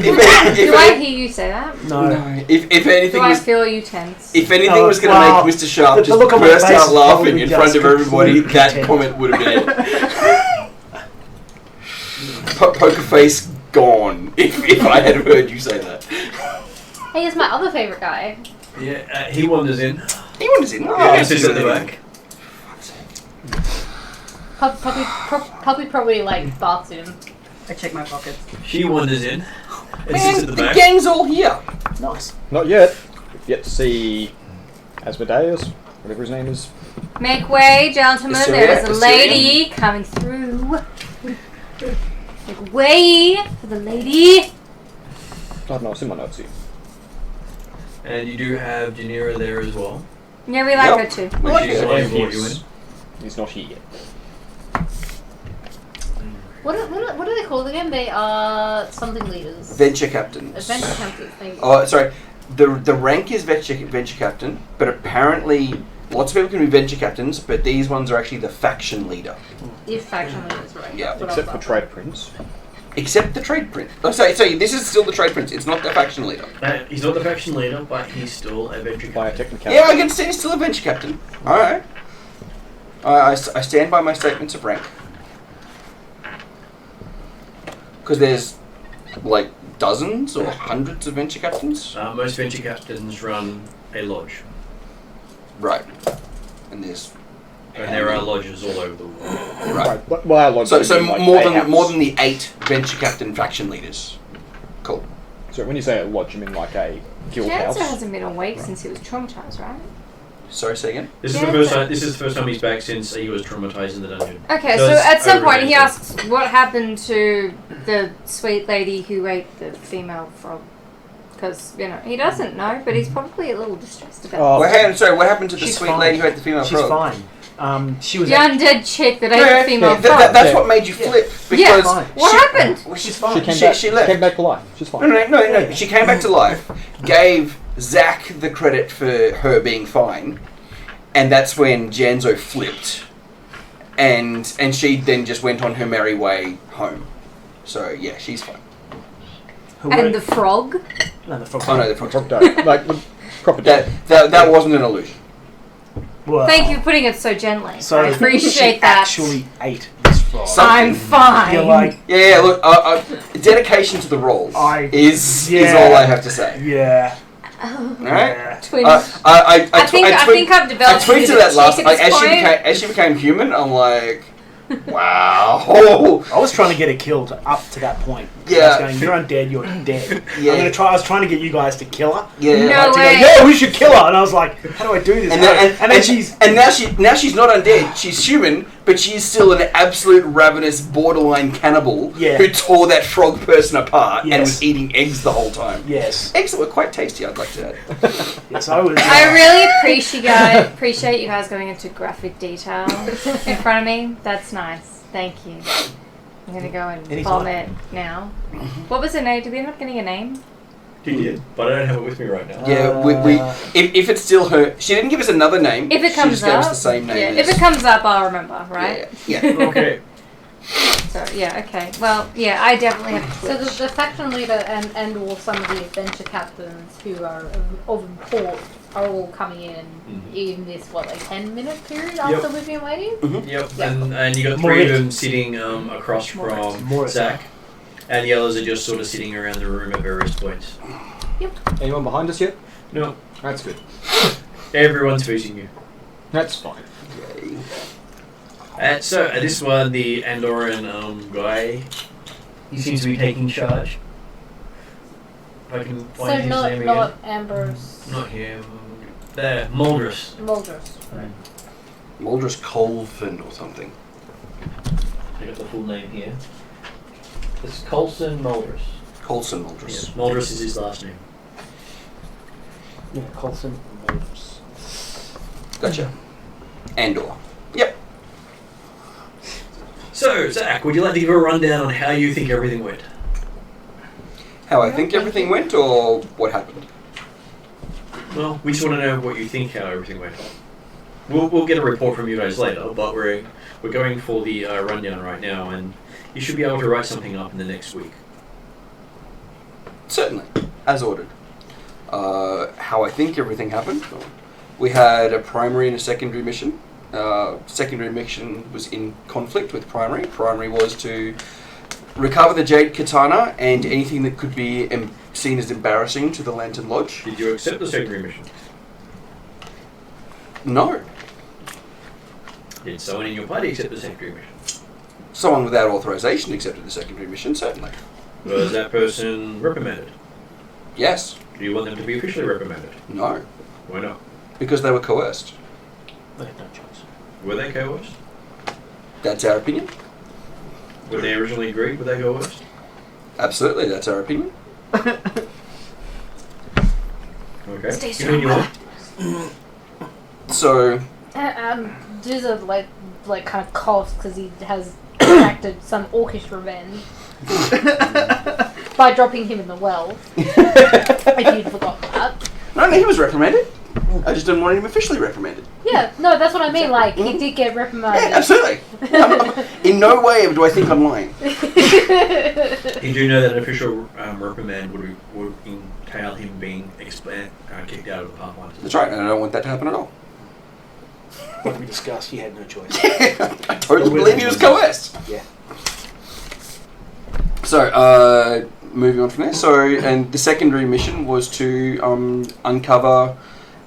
Speaker 3: Do I hear you say that?
Speaker 4: No.
Speaker 5: If
Speaker 3: Do
Speaker 5: anything
Speaker 3: I
Speaker 5: was,
Speaker 3: feel you tense?
Speaker 5: if anything
Speaker 4: No,
Speaker 5: was going to
Speaker 4: well,
Speaker 5: make Mr. Sharp
Speaker 4: the
Speaker 5: just
Speaker 4: look on my
Speaker 5: burst
Speaker 4: face
Speaker 5: out
Speaker 4: is
Speaker 5: laughing
Speaker 4: probably
Speaker 5: in front of
Speaker 4: just
Speaker 5: everybody,
Speaker 4: completely
Speaker 5: that
Speaker 4: content.
Speaker 5: comment would have been poker face gone. If I had heard you say that,
Speaker 7: Hey, it's my other favorite guy.
Speaker 2: Yeah, he wanders in.
Speaker 5: he wanders in.
Speaker 2: Yeah, sits at the back.
Speaker 7: Probably like barks at him.
Speaker 6: I check my pockets.
Speaker 2: She wanders in and
Speaker 5: Man,
Speaker 2: sits at the
Speaker 5: the
Speaker 2: back.
Speaker 5: gang's all here.
Speaker 4: Nice.
Speaker 8: Not yet. We've yet to see Asmodeus, whatever his name is.
Speaker 3: Make way, gentlemen.
Speaker 5: Assyria,
Speaker 3: There is a
Speaker 5: Assyria.
Speaker 3: lady coming through. Make way for the lady.
Speaker 8: I don't know, it's in my notes here.
Speaker 2: And you do have Janira there as well.
Speaker 3: Yeah, we like
Speaker 5: Yep.
Speaker 3: her too.
Speaker 2: When she's
Speaker 8: And
Speaker 2: slowly brought you in.
Speaker 8: he's not here yet.
Speaker 7: What are they called again? They are something leaders.
Speaker 5: Venture captain.
Speaker 7: Adventure captains. Thank you.
Speaker 5: Oh, sorry. The rank is venture captain, but apparently lots of people can be venture captains, but these ones are actually the faction leader.
Speaker 7: If faction leaders, right?
Speaker 5: Yeah,
Speaker 7: That's what I
Speaker 8: Except
Speaker 7: was
Speaker 8: for
Speaker 7: after.
Speaker 8: trade prince.
Speaker 5: Except the trade prince. Oh, sorry, this is still the trade prince. It's not the faction leader.
Speaker 2: He's not the faction leader, but he's still a venture
Speaker 8: By a
Speaker 2: captain.
Speaker 8: technicality.
Speaker 5: Yeah, I can say he's still a venture captain. Alright. I stand by my statements of rank. Because there's, like, dozens or hundreds of venture captains.
Speaker 2: Most venture captains run a lodge.
Speaker 5: Right. And there's...
Speaker 2: And there are lodges all over the world.
Speaker 5: Right.
Speaker 8: Well, our lodge
Speaker 5: So
Speaker 8: would be like
Speaker 5: more
Speaker 8: a house.
Speaker 5: than the 8 venture captain faction leaders. Cool.
Speaker 8: So when you say a lodge, you mean like a guild house?
Speaker 3: Janzo hasn't been awake since he was traumatized, right?
Speaker 5: Sorry, say again?
Speaker 2: This is the first time. This is the first time he's back since he was traumatized in the dungeon.
Speaker 3: Okay,
Speaker 2: So
Speaker 3: so
Speaker 2: it's
Speaker 3: at some point he
Speaker 2: overrated.
Speaker 3: asks what happened to the sweet lady who ate the female frog. Because, you know, he doesn't know, but he's probably a little distressed about
Speaker 8: Oh,
Speaker 5: Well, hey, sorry, what happened to the
Speaker 4: She's
Speaker 5: sweet
Speaker 4: fine.
Speaker 5: lady who ate the female
Speaker 4: She's
Speaker 5: frog?
Speaker 4: fine. She
Speaker 3: it.
Speaker 4: was
Speaker 3: The undead chick that ate
Speaker 5: Yeah,
Speaker 3: the female
Speaker 8: yeah,
Speaker 3: frog.
Speaker 5: That's
Speaker 8: Yeah.
Speaker 5: what made you flip.
Speaker 3: Yeah,
Speaker 5: Because
Speaker 4: fine.
Speaker 3: What happened?
Speaker 5: well,
Speaker 4: She's
Speaker 8: She
Speaker 4: fine.
Speaker 8: came
Speaker 5: She-
Speaker 8: back.
Speaker 5: she left.
Speaker 8: Came back to life. She's fine.
Speaker 5: No. She came back to life, gave Zach the credit for her being fine, and that's when Janzo flipped, and she then just went on her merry way home. So yeah, she's fine.
Speaker 4: Who
Speaker 3: And
Speaker 4: wrote-
Speaker 3: the frog?
Speaker 4: No, the frog.
Speaker 5: Oh no, the frog's
Speaker 8: Frog died. Like the proper death.
Speaker 5: that wasn't an illusion.
Speaker 4: Well,
Speaker 3: Thank you for putting it so gently.
Speaker 4: So
Speaker 3: I appreciate
Speaker 4: she
Speaker 3: that.
Speaker 4: actually ate this frog.
Speaker 3: I'm fine.
Speaker 4: You're like,
Speaker 5: Yeah, look, dedication to the role
Speaker 4: I-
Speaker 5: is
Speaker 4: yeah.
Speaker 5: all I have to say.
Speaker 4: yeah.
Speaker 5: Alright?
Speaker 3: Twins.
Speaker 5: I
Speaker 3: think I've developed
Speaker 5: I tweeted that last.
Speaker 3: at
Speaker 5: Like,
Speaker 3: this point.
Speaker 5: as she became human, I'm like, wow.
Speaker 4: I was trying to get a kill up to that point.
Speaker 5: Yeah.
Speaker 4: I was going, you're undead, you're dead.
Speaker 5: Yeah.
Speaker 4: I was trying to get you guys to kill her.
Speaker 5: Yeah.
Speaker 3: No
Speaker 4: Like, to
Speaker 3: way.
Speaker 4: go, yeah, we should kill her. And I was like, how do I do this? And then she's...
Speaker 5: And now she's not undead. She's human, but she's still an absolute ravenous borderline cannibal who tore that frog person apart and was eating eggs the whole time.
Speaker 4: Yes.
Speaker 5: Eggs that were quite tasty, I'd like to add.
Speaker 4: Yes, I was...
Speaker 3: I really appreciate you guys going into graphic detail in front of me. That's nice. Thank you. I'm gonna go and vomit now. What was her name? Did we end up getting a name?
Speaker 2: You did, but I don't have it with me right now.
Speaker 5: Yeah, if it's still her, she didn't give us another name.
Speaker 3: If it comes
Speaker 5: she just gave
Speaker 3: up,
Speaker 5: us the same name.
Speaker 3: if it comes up, I'll remember, right?
Speaker 5: Yeah.
Speaker 2: Okay.
Speaker 3: So okay. Well, yeah, I definitely have to
Speaker 7: So
Speaker 3: switch.
Speaker 7: the faction leader and all some of the adventure captains who are of import are all coming in this 10-minute period after we've been waiting.
Speaker 2: Yep.
Speaker 7: Yeah.
Speaker 2: And you got three of them sitting across from Zach, and the others are just sort of sitting around the room at various points.
Speaker 8: Anyone behind us yet?
Speaker 2: No,
Speaker 8: That's good.
Speaker 2: everyone's facing you.
Speaker 8: That's fine.
Speaker 2: So at this one, the Andorian guy, he seems to be taking charge. If I can find
Speaker 7: So
Speaker 2: his
Speaker 7: not
Speaker 2: name
Speaker 7: not
Speaker 2: again.
Speaker 7: Amber's
Speaker 2: Not him. There, Muldrus.
Speaker 7: Muldrus. Right.
Speaker 5: Muldrus Colvin or something.
Speaker 2: I got the full name here. It's Coulson Muldrus.
Speaker 5: Coulson Muldrus.
Speaker 2: Yes, Muldrus is his last name.
Speaker 4: Yeah, Coulson.
Speaker 5: Gotcha. Andor. Yep.
Speaker 2: So, Zach, would you like to give a rundown on how you think everything went?
Speaker 5: How I think everything went, or what happened?
Speaker 2: Well, we just want to know what you think how everything went. We'll get a report from you guys later, but we're going for the rundown right now, and you should be able to write something up in the next week.
Speaker 5: Certainly, as ordered. How I think everything happened. We had a primary and a secondary mission. Secondary mission was in conflict with primary. Primary was to recover the Jade Katana and anything that could be seen as embarrassing to the Lantern Lodge.
Speaker 2: Did you accept the secondary mission?
Speaker 5: No.
Speaker 2: Did someone in your party accept the secondary mission?
Speaker 5: Someone without authorization accepted the secondary mission, certainly.
Speaker 2: Was that person reprimanded?
Speaker 5: Yes.
Speaker 2: Do you want them to be officially reprimanded?
Speaker 5: No.
Speaker 2: Why not?
Speaker 5: Because they were coerced.
Speaker 4: They had no choice.
Speaker 2: Were they coerced?
Speaker 5: That's our opinion.
Speaker 2: Were they originally agreed? Were they coerced?
Speaker 5: Absolutely, that's our opinion.
Speaker 2: Okay.
Speaker 3: Stay
Speaker 2: Continue on.
Speaker 5: So,
Speaker 7: Duzza like kind of coughs because he has exacted some orcish revenge by dropping him in the well. If you'd forgot that.
Speaker 5: no, he was reprimanded. I just didn't want him officially reprimanded.
Speaker 7: Yeah, no, that's what I mean. Like he did get reprimanded.
Speaker 5: Yeah, absolutely. In no way do I think I'm lying.
Speaker 2: You do know that an official reprimand would entail him being kicked out of the Pathfinder.
Speaker 5: That's right, and I don't want that to happen at all.
Speaker 4: Like we discussed, he had no choice.
Speaker 5: I totally believe he was coerced.
Speaker 4: Yeah.
Speaker 5: So, moving on from there. So, and the secondary mission was to uncover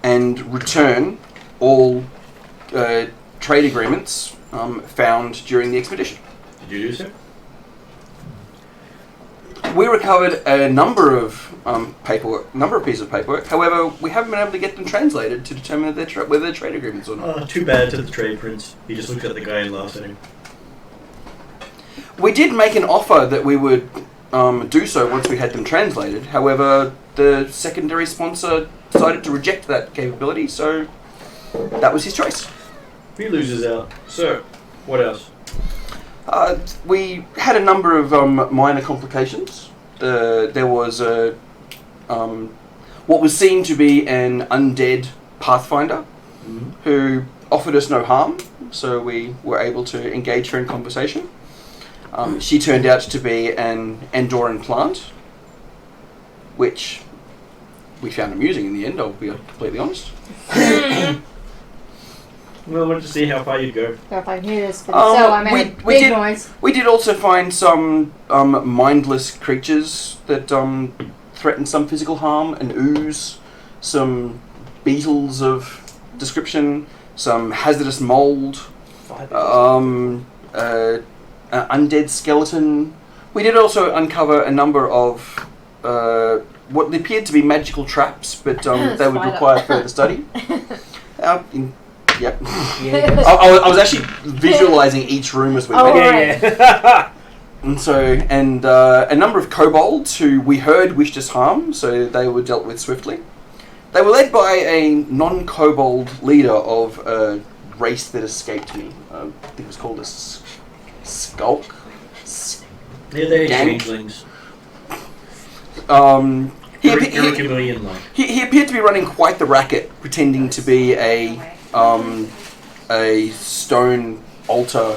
Speaker 5: and return all trade agreements found during the expedition.
Speaker 2: Did you do so?
Speaker 5: We recovered a number of pieces of paperwork. However, we haven't been able to get them translated to determine whether they're trade agreements or not.
Speaker 2: Too bad to the trade prince. He just looked at the guy and laughed at him.
Speaker 5: We did make an offer that we would do so once we had them translated. However, the secondary sponsor decided to reject that capability, so that was his choice.
Speaker 2: He loses out. So, what else?
Speaker 5: We had a number of minor complications. There was what was seen to be an undead Pathfinder who offered us no harm, so we were able to engage her in conversation. She turned out to be an Andorian plant, which we found amusing in the end, I'll be completely honest.
Speaker 2: Well, I wanted to see how far you'd go.
Speaker 3: So if I hear this, so I made a big noise.
Speaker 5: We did also find some mindless creatures that threatened some physical harm, an ooze some beetles of description, some hazardous mold, undead skeleton. We did also uncover a number of what appeared to be magical traps, but they would require further study. Yep. I was actually visualising each room as we went.
Speaker 7: Right.
Speaker 5: And so, a number of kobolds who we heard wished us harm, so they were dealt with swiftly. They were led by a non-kobold leader of a race that escaped me. I think it was called a skulk.
Speaker 2: Yeah, they're
Speaker 5: Gang.
Speaker 2: changelings.
Speaker 5: He appeared to be running quite the racket, pretending to be a stone altar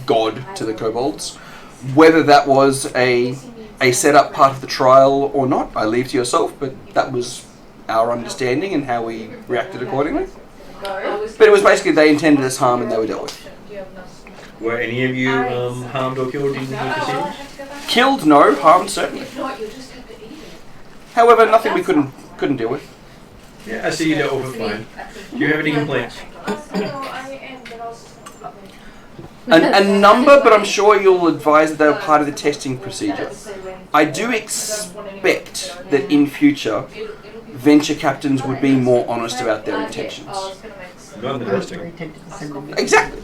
Speaker 5: god to the kobolds. Whether that was a set-up part of the trial or not, I leave to yourself, but that was our understanding and how we reacted accordingly. But it was basically they intended us harm and they were dealt with.
Speaker 2: Were any of you harmed or killed in the proceedings?
Speaker 5: Killed, no. Harmed, certainly. However, nothing we couldn't deal with.
Speaker 2: Yeah, I see you dealt with it fine. Do you have any complaints?
Speaker 5: A number, but I'm sure you'll advise that they were part of the testing procedure. I do expect that in future, venture captains would be more honest about their intentions.
Speaker 2: Not in the testing.
Speaker 5: Exactly.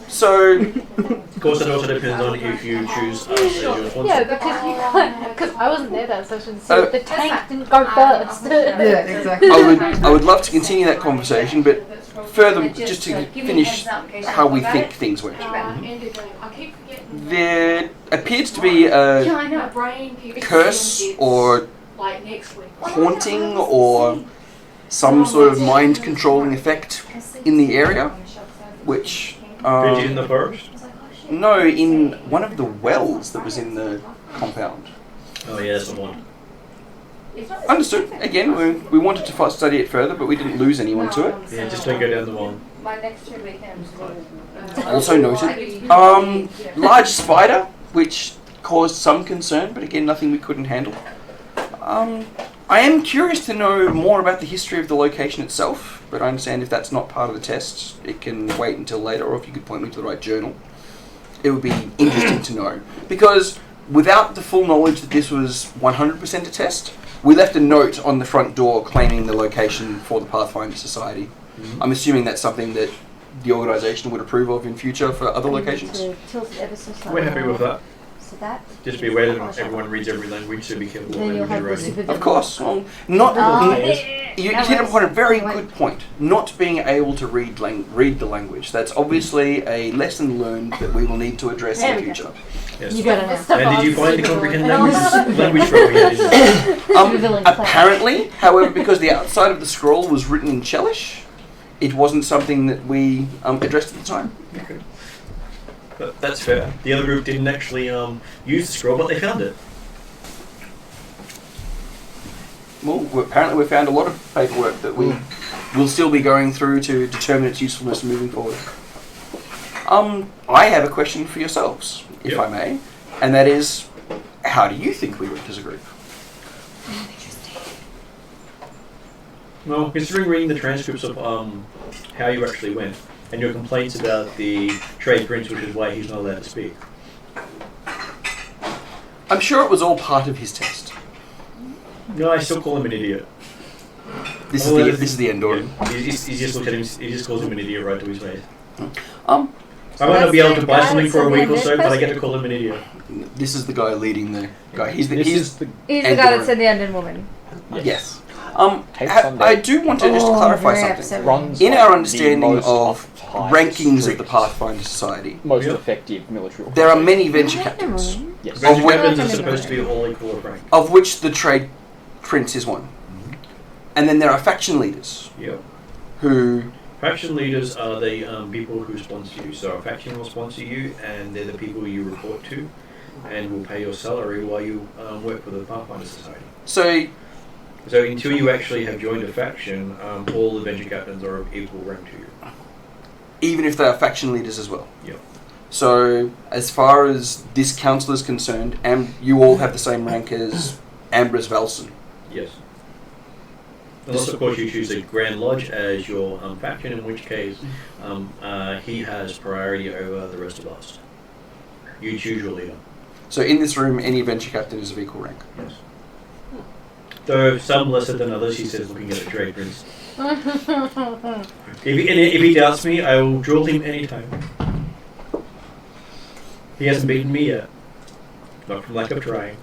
Speaker 5: So,
Speaker 2: Of course, it also depends on if you choose us as your sponsor.
Speaker 7: Yeah, because I wasn't there that session, so the tank didn't go first.
Speaker 6: Yeah, exactly.
Speaker 5: I would love to continue that conversation, but further, just to finish how we think things went. There appears to be a curse or haunting or some sort of mind-controlling effect in the area, which...
Speaker 2: in the forest?
Speaker 5: No, in one of the wells that was in the compound.
Speaker 2: Oh yeah, that's the one.
Speaker 5: Understood. Again, we wanted to study it further, but we didn't lose anyone to it.
Speaker 2: Yeah, just don't go down the one.
Speaker 5: Also noted. Large spider, which caused some concern, but again, nothing we couldn't handle. I am curious to know more about the history of the location itself, but I understand if that's not part of the test, it can wait until later, or if you could point me to the right journal. It would be interesting to know. Because without the full knowledge that this was 100% a test, we left a note on the front door claiming the location for the Pathfinder Society. Mm-hmm. I'm assuming that's something that the organisation would approve of in future for other locations.
Speaker 2: We're happy with that.
Speaker 3: So that.
Speaker 2: Just be aware that not everyone reads every language, so be careful what
Speaker 3: Then you'll
Speaker 2: language
Speaker 3: have
Speaker 2: you're
Speaker 3: the
Speaker 2: writing.
Speaker 5: Of course. Well, you hit upon a very good point. Not being able to read the language. That's obviously a lesson learned that we will need to address in the future.
Speaker 2: Yes.
Speaker 3: You gotta know.
Speaker 2: And did you find the comprehend language problem?
Speaker 5: Apparently, however, because the outside of the scroll was written in Chelish, it wasn't something that we addressed at the time.
Speaker 2: Okay. But that's fair. The other group didn't actually use the scroll, but they found it.
Speaker 5: Well, apparently we found a lot of paperwork that we will still be going through to determine its usefulness moving forward. I have a question for yourselves, if I may, and that is, how do you think we went as a group?
Speaker 2: Well, considering reading the transcripts of how you actually went, and your complaints about the trade prince, which is why he's not allowed to speak.
Speaker 5: I'm sure it was all part of his test.
Speaker 2: No, I still call him an idiot.
Speaker 5: This is the Endoran.
Speaker 2: Yeah. He just looks at him. He just calls him an idiot right to his face.
Speaker 5: I
Speaker 2: might not be able to buy something for a week or so, but I get to call him an idiot.
Speaker 5: This is the guy leading the guy. He's the
Speaker 3: guy that said the undead woman.
Speaker 5: Yes. I do want to just clarify something. In our understanding of rankings of the Pathfinder Society,
Speaker 8: most effective military.
Speaker 5: There are many venture captains.
Speaker 2: Yes. Venture captains are supposed to be all equal of rank.
Speaker 5: Of which the trade prince is one. Mm-hmm. And then there are faction leaders.
Speaker 2: Yep.
Speaker 5: Who...
Speaker 2: Faction leaders are the people who sponsor you. So a faction will sponsor you, and they're the people you report to, and will pay your salary while you work for the Pathfinder Society. So until you actually have joined a faction, all the venture captains are of equal rank to you.
Speaker 5: Even if they are faction leaders as well?
Speaker 2: Yep.
Speaker 5: So, as far as this council is concerned, you all have the same rank as Ambrose Velson.
Speaker 2: Yes. Unless, of course, you choose the Grand Lodge as your faction, in which case he has priority over the rest of us. You choose your leader.
Speaker 5: So, in this room, any adventure captain is of equal rank.
Speaker 2: Yes. Though some lesser than others, he says, looking at the trade prince. If he doubts me, I will drill him anytime. He hasn't beaten me yet. Not from lack of trying.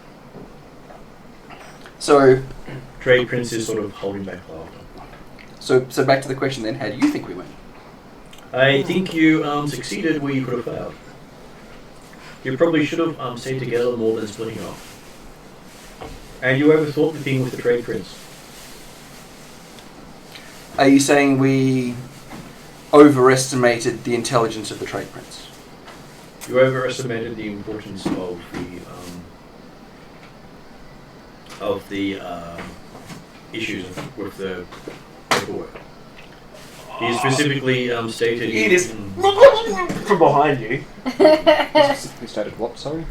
Speaker 5: So,
Speaker 2: Trade prince is sort of holding back laughter.
Speaker 5: so back to the question then, how do you think we went?
Speaker 2: I think you succeeded where you could have failed. You probably should have stayed together more than splitting off. And you overthought the thing with the trade prince.
Speaker 5: Are you saying we overestimated the intelligence of the trade prince?
Speaker 2: You overestimated the importance of the issues with the paperwork. He specifically stated...
Speaker 4: It is from behind you.
Speaker 8: Specifically stated what, sorry?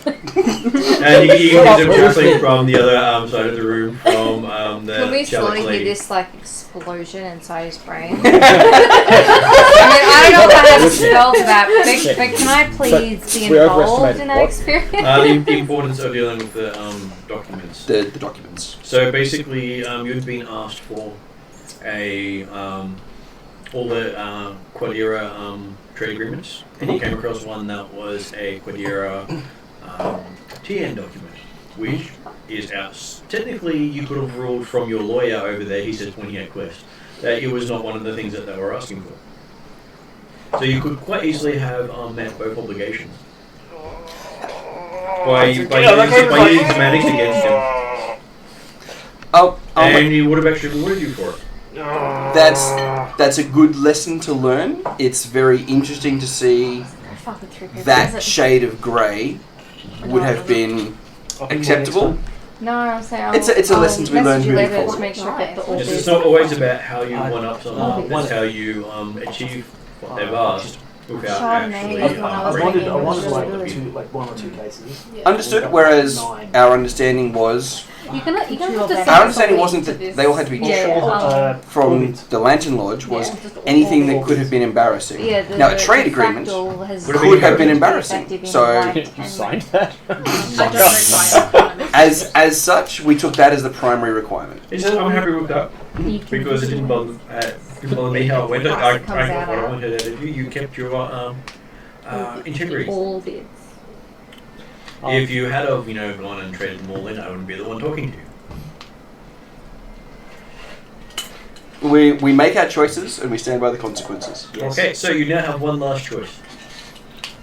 Speaker 2: And you can hear directly from the other side of the room, from the
Speaker 3: Can we slowly
Speaker 2: Charlotte
Speaker 3: hear
Speaker 2: lady.
Speaker 3: this like explosion inside his brain? I mean, I don't know if I have a spell for that, but can I please be
Speaker 8: we
Speaker 3: involved in that
Speaker 8: overestimated
Speaker 3: experience?
Speaker 2: The importance of dealing with the documents.
Speaker 5: The documents.
Speaker 2: So basically, you've been asked for all the Quadira trade agreements, and you came across one that was a Quadira TN document, which is out. Technically, you could have ruled from your lawyer over there, he says when he had quest, that it was not one of the things that they were asking for. So you could quite easily have met both obligations. By using semantics against him. And he would have actually rewarded you for it.
Speaker 5: That's a good lesson to learn. It's very interesting to see that shade of grey would have been acceptable.
Speaker 3: No, I'm saying
Speaker 5: It's a lesson to be learned moving
Speaker 3: to
Speaker 5: forward.
Speaker 3: make sure that the
Speaker 2: It's not always about how you one up someone, it's how you achieve what they've asked without
Speaker 3: Chardonnay
Speaker 2: actually
Speaker 3: is when I
Speaker 4: I
Speaker 3: was
Speaker 4: wanted
Speaker 3: making
Speaker 4: like one or two cases.
Speaker 5: Understood, whereas our understanding was...
Speaker 7: You're gonna have to
Speaker 5: Our understanding wasn't that they all had to be from the Lantern Lodge was anything that could have been embarrassing. Now, a trade agreement could have been embarrassing. So,
Speaker 8: You signed that?
Speaker 5: as such, we took that as the primary requirement.
Speaker 2: It's just, I'm happy with that because it didn't bother me how it went. I got what I wanted out of you. You kept your integrity.
Speaker 3: All bids.
Speaker 2: If you had gone and traded them all in, I wouldn't be the one talking to you.
Speaker 5: We make our choices and we stand by the consequences.
Speaker 4: Yes.
Speaker 2: Okay, so you now have one last choice.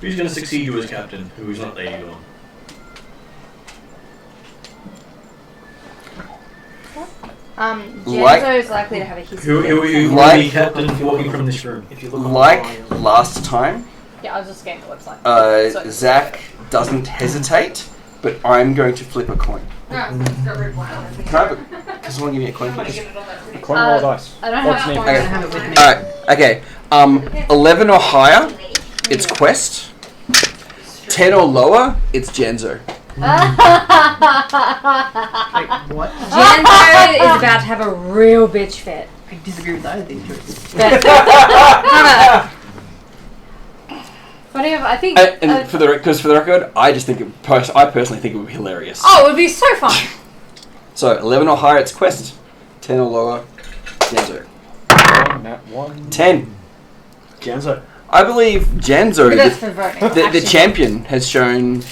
Speaker 2: Who's going to succeed you as captain? Who's not Lady Dawn?
Speaker 3: Janzo is likely to have a history.
Speaker 2: Who will
Speaker 5: Like-
Speaker 2: be captain walking from this room?
Speaker 4: If you look
Speaker 5: Like
Speaker 4: online,
Speaker 5: last time,
Speaker 7: Yeah, I was just scanning the website.
Speaker 5: Zach doesn't hesitate, but I'm going to flip a coin. Can I have a... Does someone give me a coin, please?
Speaker 8: Coin roll dice.
Speaker 7: I don't
Speaker 8: What's
Speaker 7: have
Speaker 8: neat?
Speaker 7: a
Speaker 6: I
Speaker 7: coin.
Speaker 6: have it with me.
Speaker 5: Alright, okay. 11 or higher, it's Quest. 10 or lower, it's Janzo.
Speaker 6: Wait, what?
Speaker 3: Janzo is about to have a real bitch fit.
Speaker 6: I disagree with either of these choices.
Speaker 3: But, funny enough, I think.
Speaker 5: And for the record, I just think I personally think it would be hilarious.
Speaker 3: Oh, it would be so fun.
Speaker 5: So 11 or higher, it's Quest. 10 or lower, Janzo.
Speaker 8: Nat 1.
Speaker 5: 10.
Speaker 4: Janzo.
Speaker 5: I believe Janzo,
Speaker 3: But that's for voting.
Speaker 5: the
Speaker 3: Actually,
Speaker 5: champion, has shown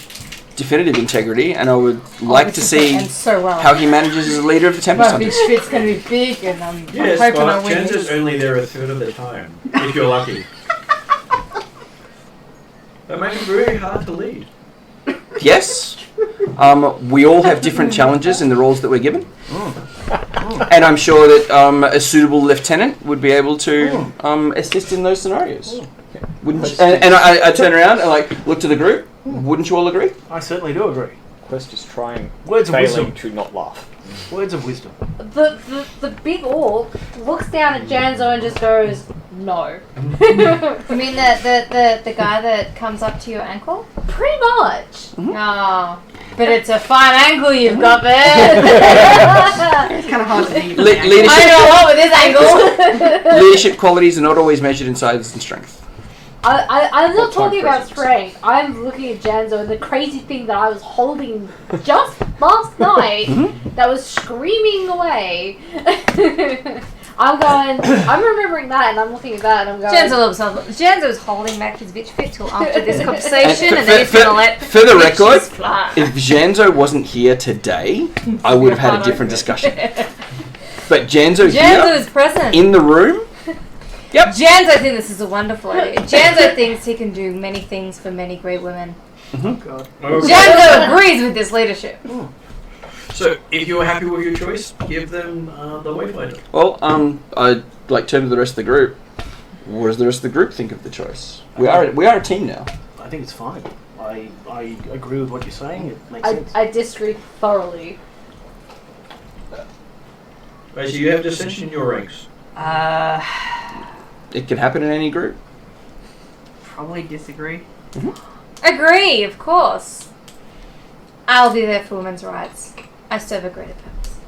Speaker 5: definitive integrity, and I would like to see
Speaker 3: and so well.
Speaker 5: how he manages as a leader of the Tempest
Speaker 3: My bitch
Speaker 5: Hunters.
Speaker 3: fit's gonna be big, and I'm
Speaker 2: Yes,
Speaker 3: hoping I
Speaker 2: but
Speaker 3: win.
Speaker 2: Jan's
Speaker 3: this.
Speaker 2: only there a third of the time, if you're lucky. That makes it very hard to lead.
Speaker 5: Yes. We all have different challenges in the roles that we're given. And I'm sure that a suitable lieutenant would be able to assist in those scenarios. Wouldn't you? And I turn around and look to the group. Wouldn't you all agree?
Speaker 4: I certainly do agree.
Speaker 8: Quest is trying,
Speaker 4: Words of
Speaker 8: failing
Speaker 4: wisdom.
Speaker 8: to not laugh.
Speaker 4: Words of wisdom.
Speaker 7: The big orc looks down at Janzo and just goes, no.
Speaker 3: You mean the guy that comes up to your ankle?
Speaker 7: Pretty much.
Speaker 3: Oh, but it's a fine ankle you've got there.
Speaker 6: It's kind of hard to see.
Speaker 5: Leadership,
Speaker 3: I know what with this angle.
Speaker 5: leadership qualities are not always measured in size and strength.
Speaker 7: I'm not
Speaker 8: What time
Speaker 7: talking about
Speaker 8: presence?
Speaker 7: strength. I'm looking at Janzo and the crazy thing that I was holding just last night that was screaming away. I'm remembering that and I'm looking at that and I'm going...
Speaker 3: Janzo's holding back his bitch fit till after this
Speaker 5: And
Speaker 3: conversation, and
Speaker 5: for-
Speaker 3: then he's
Speaker 5: for-
Speaker 3: gonna let
Speaker 5: for the record,
Speaker 3: bitches fly.
Speaker 5: If Janzo wasn't here today, I would have had a different discussion. But Janzo
Speaker 3: Janzo
Speaker 5: here,
Speaker 3: is present.
Speaker 5: in the room, yep.
Speaker 3: Janzo thinks this is a wonderful idea. Janzo thinks he can do many things for many great women.
Speaker 6: God.
Speaker 2: Okay.
Speaker 3: Janzo agrees with this leadership.
Speaker 2: So, if you're happy with your choice, give them the Wayfinder.
Speaker 5: Well, I'd like turn to the rest of the group. What does the rest of the group think of the choice? We are a team now.
Speaker 4: I think it's fine. I agree with what you're saying. It makes sense.
Speaker 7: I disagree thoroughly.
Speaker 2: Right, so you have dissension in your ranks.
Speaker 5: It can happen in any group.
Speaker 6: Probably disagree.
Speaker 3: Agree, of course. I'll be there for women's rights. I serve a greater purpose.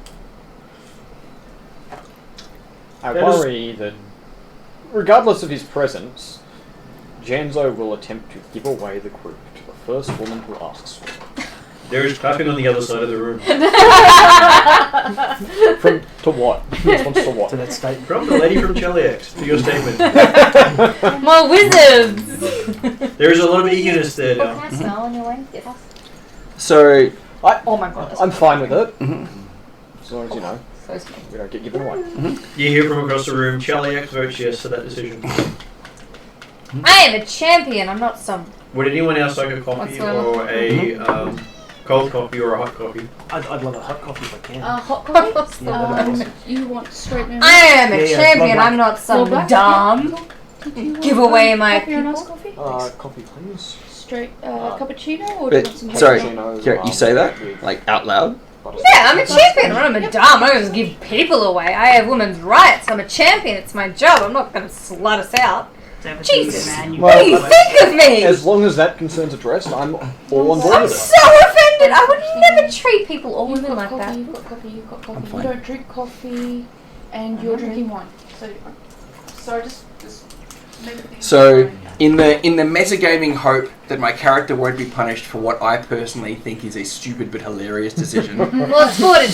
Speaker 8: I
Speaker 2: That is-
Speaker 8: worry that, regardless of his presence, Janzo will attempt to give away the group to the first woman who asks for it.
Speaker 2: There is clapping on the other side of the room.
Speaker 8: To what? Response to what?
Speaker 4: To that statement.
Speaker 2: From the lady from Cheliax, to your statement.
Speaker 3: More wizards!
Speaker 2: There is a lot of eagerness there
Speaker 3: Can
Speaker 2: now.
Speaker 3: I smell on your way? Yes.
Speaker 5: So,
Speaker 3: Oh my god.
Speaker 8: I'm fine with it,
Speaker 5: mhm.
Speaker 8: as long as, you know,
Speaker 3: So small.
Speaker 8: we don't get given away.
Speaker 2: You hear from across the room, Cheliax votes yes to that decision.
Speaker 3: I am a champion, I'm not some...
Speaker 2: Would anyone else like a coffee or a cold coffee or a hot coffee?
Speaker 4: I'd love a hot coffee if I can.
Speaker 7: Hot coffee?
Speaker 4: Yeah, that'd be awesome.
Speaker 7: You want straight now?
Speaker 3: I am a
Speaker 4: Yeah, yeah,
Speaker 3: champion,
Speaker 4: black.
Speaker 3: I'm not some
Speaker 7: Black?
Speaker 3: dumb. Give away my
Speaker 7: coffee or a nice
Speaker 3: people.
Speaker 7: coffee?
Speaker 8: Coffee, please.
Speaker 7: Straight cappuccino or do you
Speaker 5: but
Speaker 7: want some
Speaker 5: sorry,
Speaker 8: cappuccino,
Speaker 5: Kira, you say that like out loud.
Speaker 3: Yeah, I'm a champion. I'm not a dumb. I'm not going to give people away. I have women's rights. I'm a champion. It's my job. I'm not going to slut us out. Jesus.
Speaker 6: Man, you
Speaker 3: What do you think of me?
Speaker 8: As long as that concern's addressed, I'm all on board
Speaker 3: I'm
Speaker 8: with it.
Speaker 3: so offended. I would never treat people or women like that.
Speaker 7: You've got coffee, you've got coffee.
Speaker 5: I'm
Speaker 7: You
Speaker 5: fine.
Speaker 7: don't drink coffee and you're drinking wine. So just make it think.
Speaker 5: So, in the metagaming hope that my character won't be punished for what I personally think is a stupid but hilarious decision,
Speaker 3: Well, it's 4 to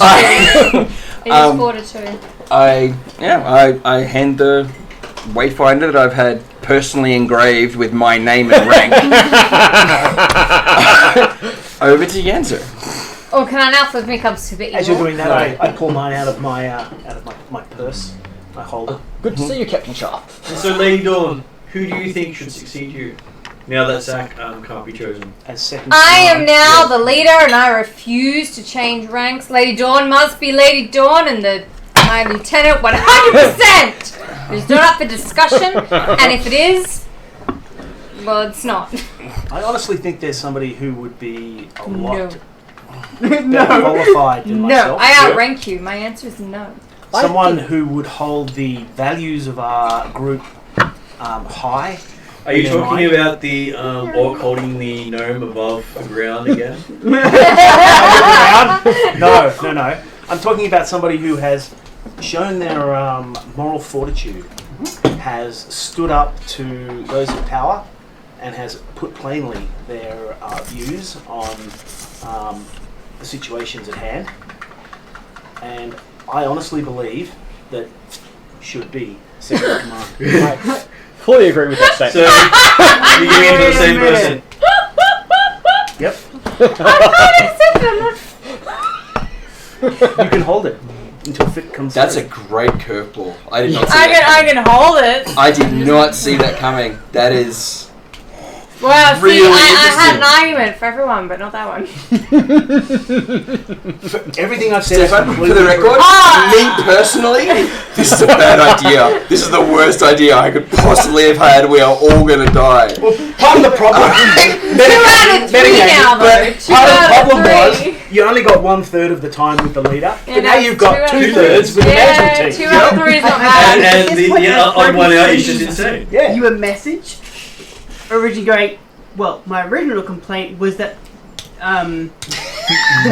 Speaker 3: 2. It is 4 to 2.
Speaker 5: I hand the Wayfinder that I've had personally engraved with my name and rank over to Yanzo.
Speaker 3: Oh, can I now flip become super evil?
Speaker 4: As you're doing that, I pull mine out of my purse. I hold it.
Speaker 8: Good to see you, Captain Sharp.
Speaker 2: And so, Lady Dawn, who do you think should succeed you? Now that Zach can't be chosen.
Speaker 4: As second.
Speaker 3: I am now the leader and I refuse to change ranks. Lady Dawn must be Lady Dawn and my lieutenant 100%. It's not up for discussion, and if it is, well, it's not.
Speaker 4: I honestly think there's somebody who would be a lot
Speaker 3: No.
Speaker 4: better qualified than
Speaker 3: No,
Speaker 4: myself.
Speaker 3: I outrank you. My answer is no.
Speaker 4: Someone who would hold the values of our group high.
Speaker 2: Are you
Speaker 4: in
Speaker 2: talking
Speaker 4: mind.
Speaker 2: about the orc holding the gnome above the ground again?
Speaker 4: No. I'm talking about somebody who has shown their moral fortitude, has stood up to those in power, and has put plainly their views on the situations at hand. And I honestly believe that should be second in command.
Speaker 8: I fully agree with that
Speaker 2: So,
Speaker 8: statement.
Speaker 2: you're giving it to the same person.
Speaker 4: Yep. You can hold it until fit comes.
Speaker 5: That's a
Speaker 4: through.
Speaker 5: great curveball. I did not see
Speaker 3: I
Speaker 5: that.
Speaker 3: can hold it.
Speaker 5: I did not see that coming. That is
Speaker 3: Well, see,
Speaker 5: Really
Speaker 3: I had an
Speaker 5: interesting.
Speaker 3: argument for everyone, but not that one.
Speaker 4: Everything I've said is
Speaker 5: Stefan, for
Speaker 4: completely
Speaker 5: the record, me personally, this is a bad idea. This is the worst idea I could possibly have had. We are all going to die.
Speaker 4: Well, part of the problem.
Speaker 3: 2 out of 3 now, though. 2
Speaker 4: Part of the
Speaker 3: out
Speaker 4: problem
Speaker 3: of 3.
Speaker 4: was you only got 1/3 of the time with the leader,
Speaker 3: Yeah,
Speaker 4: but now
Speaker 3: no,
Speaker 4: you've got
Speaker 3: 2 out of
Speaker 4: 2/3 with the management
Speaker 3: 2
Speaker 4: team.
Speaker 3: out of 3 is not bad.
Speaker 2: And
Speaker 6: Guess
Speaker 2: the
Speaker 6: what your
Speaker 2: odd one out
Speaker 6: friend
Speaker 2: is just
Speaker 6: sent
Speaker 2: insane.
Speaker 4: Yeah.
Speaker 6: You a message originally going, well, my original complaint was that the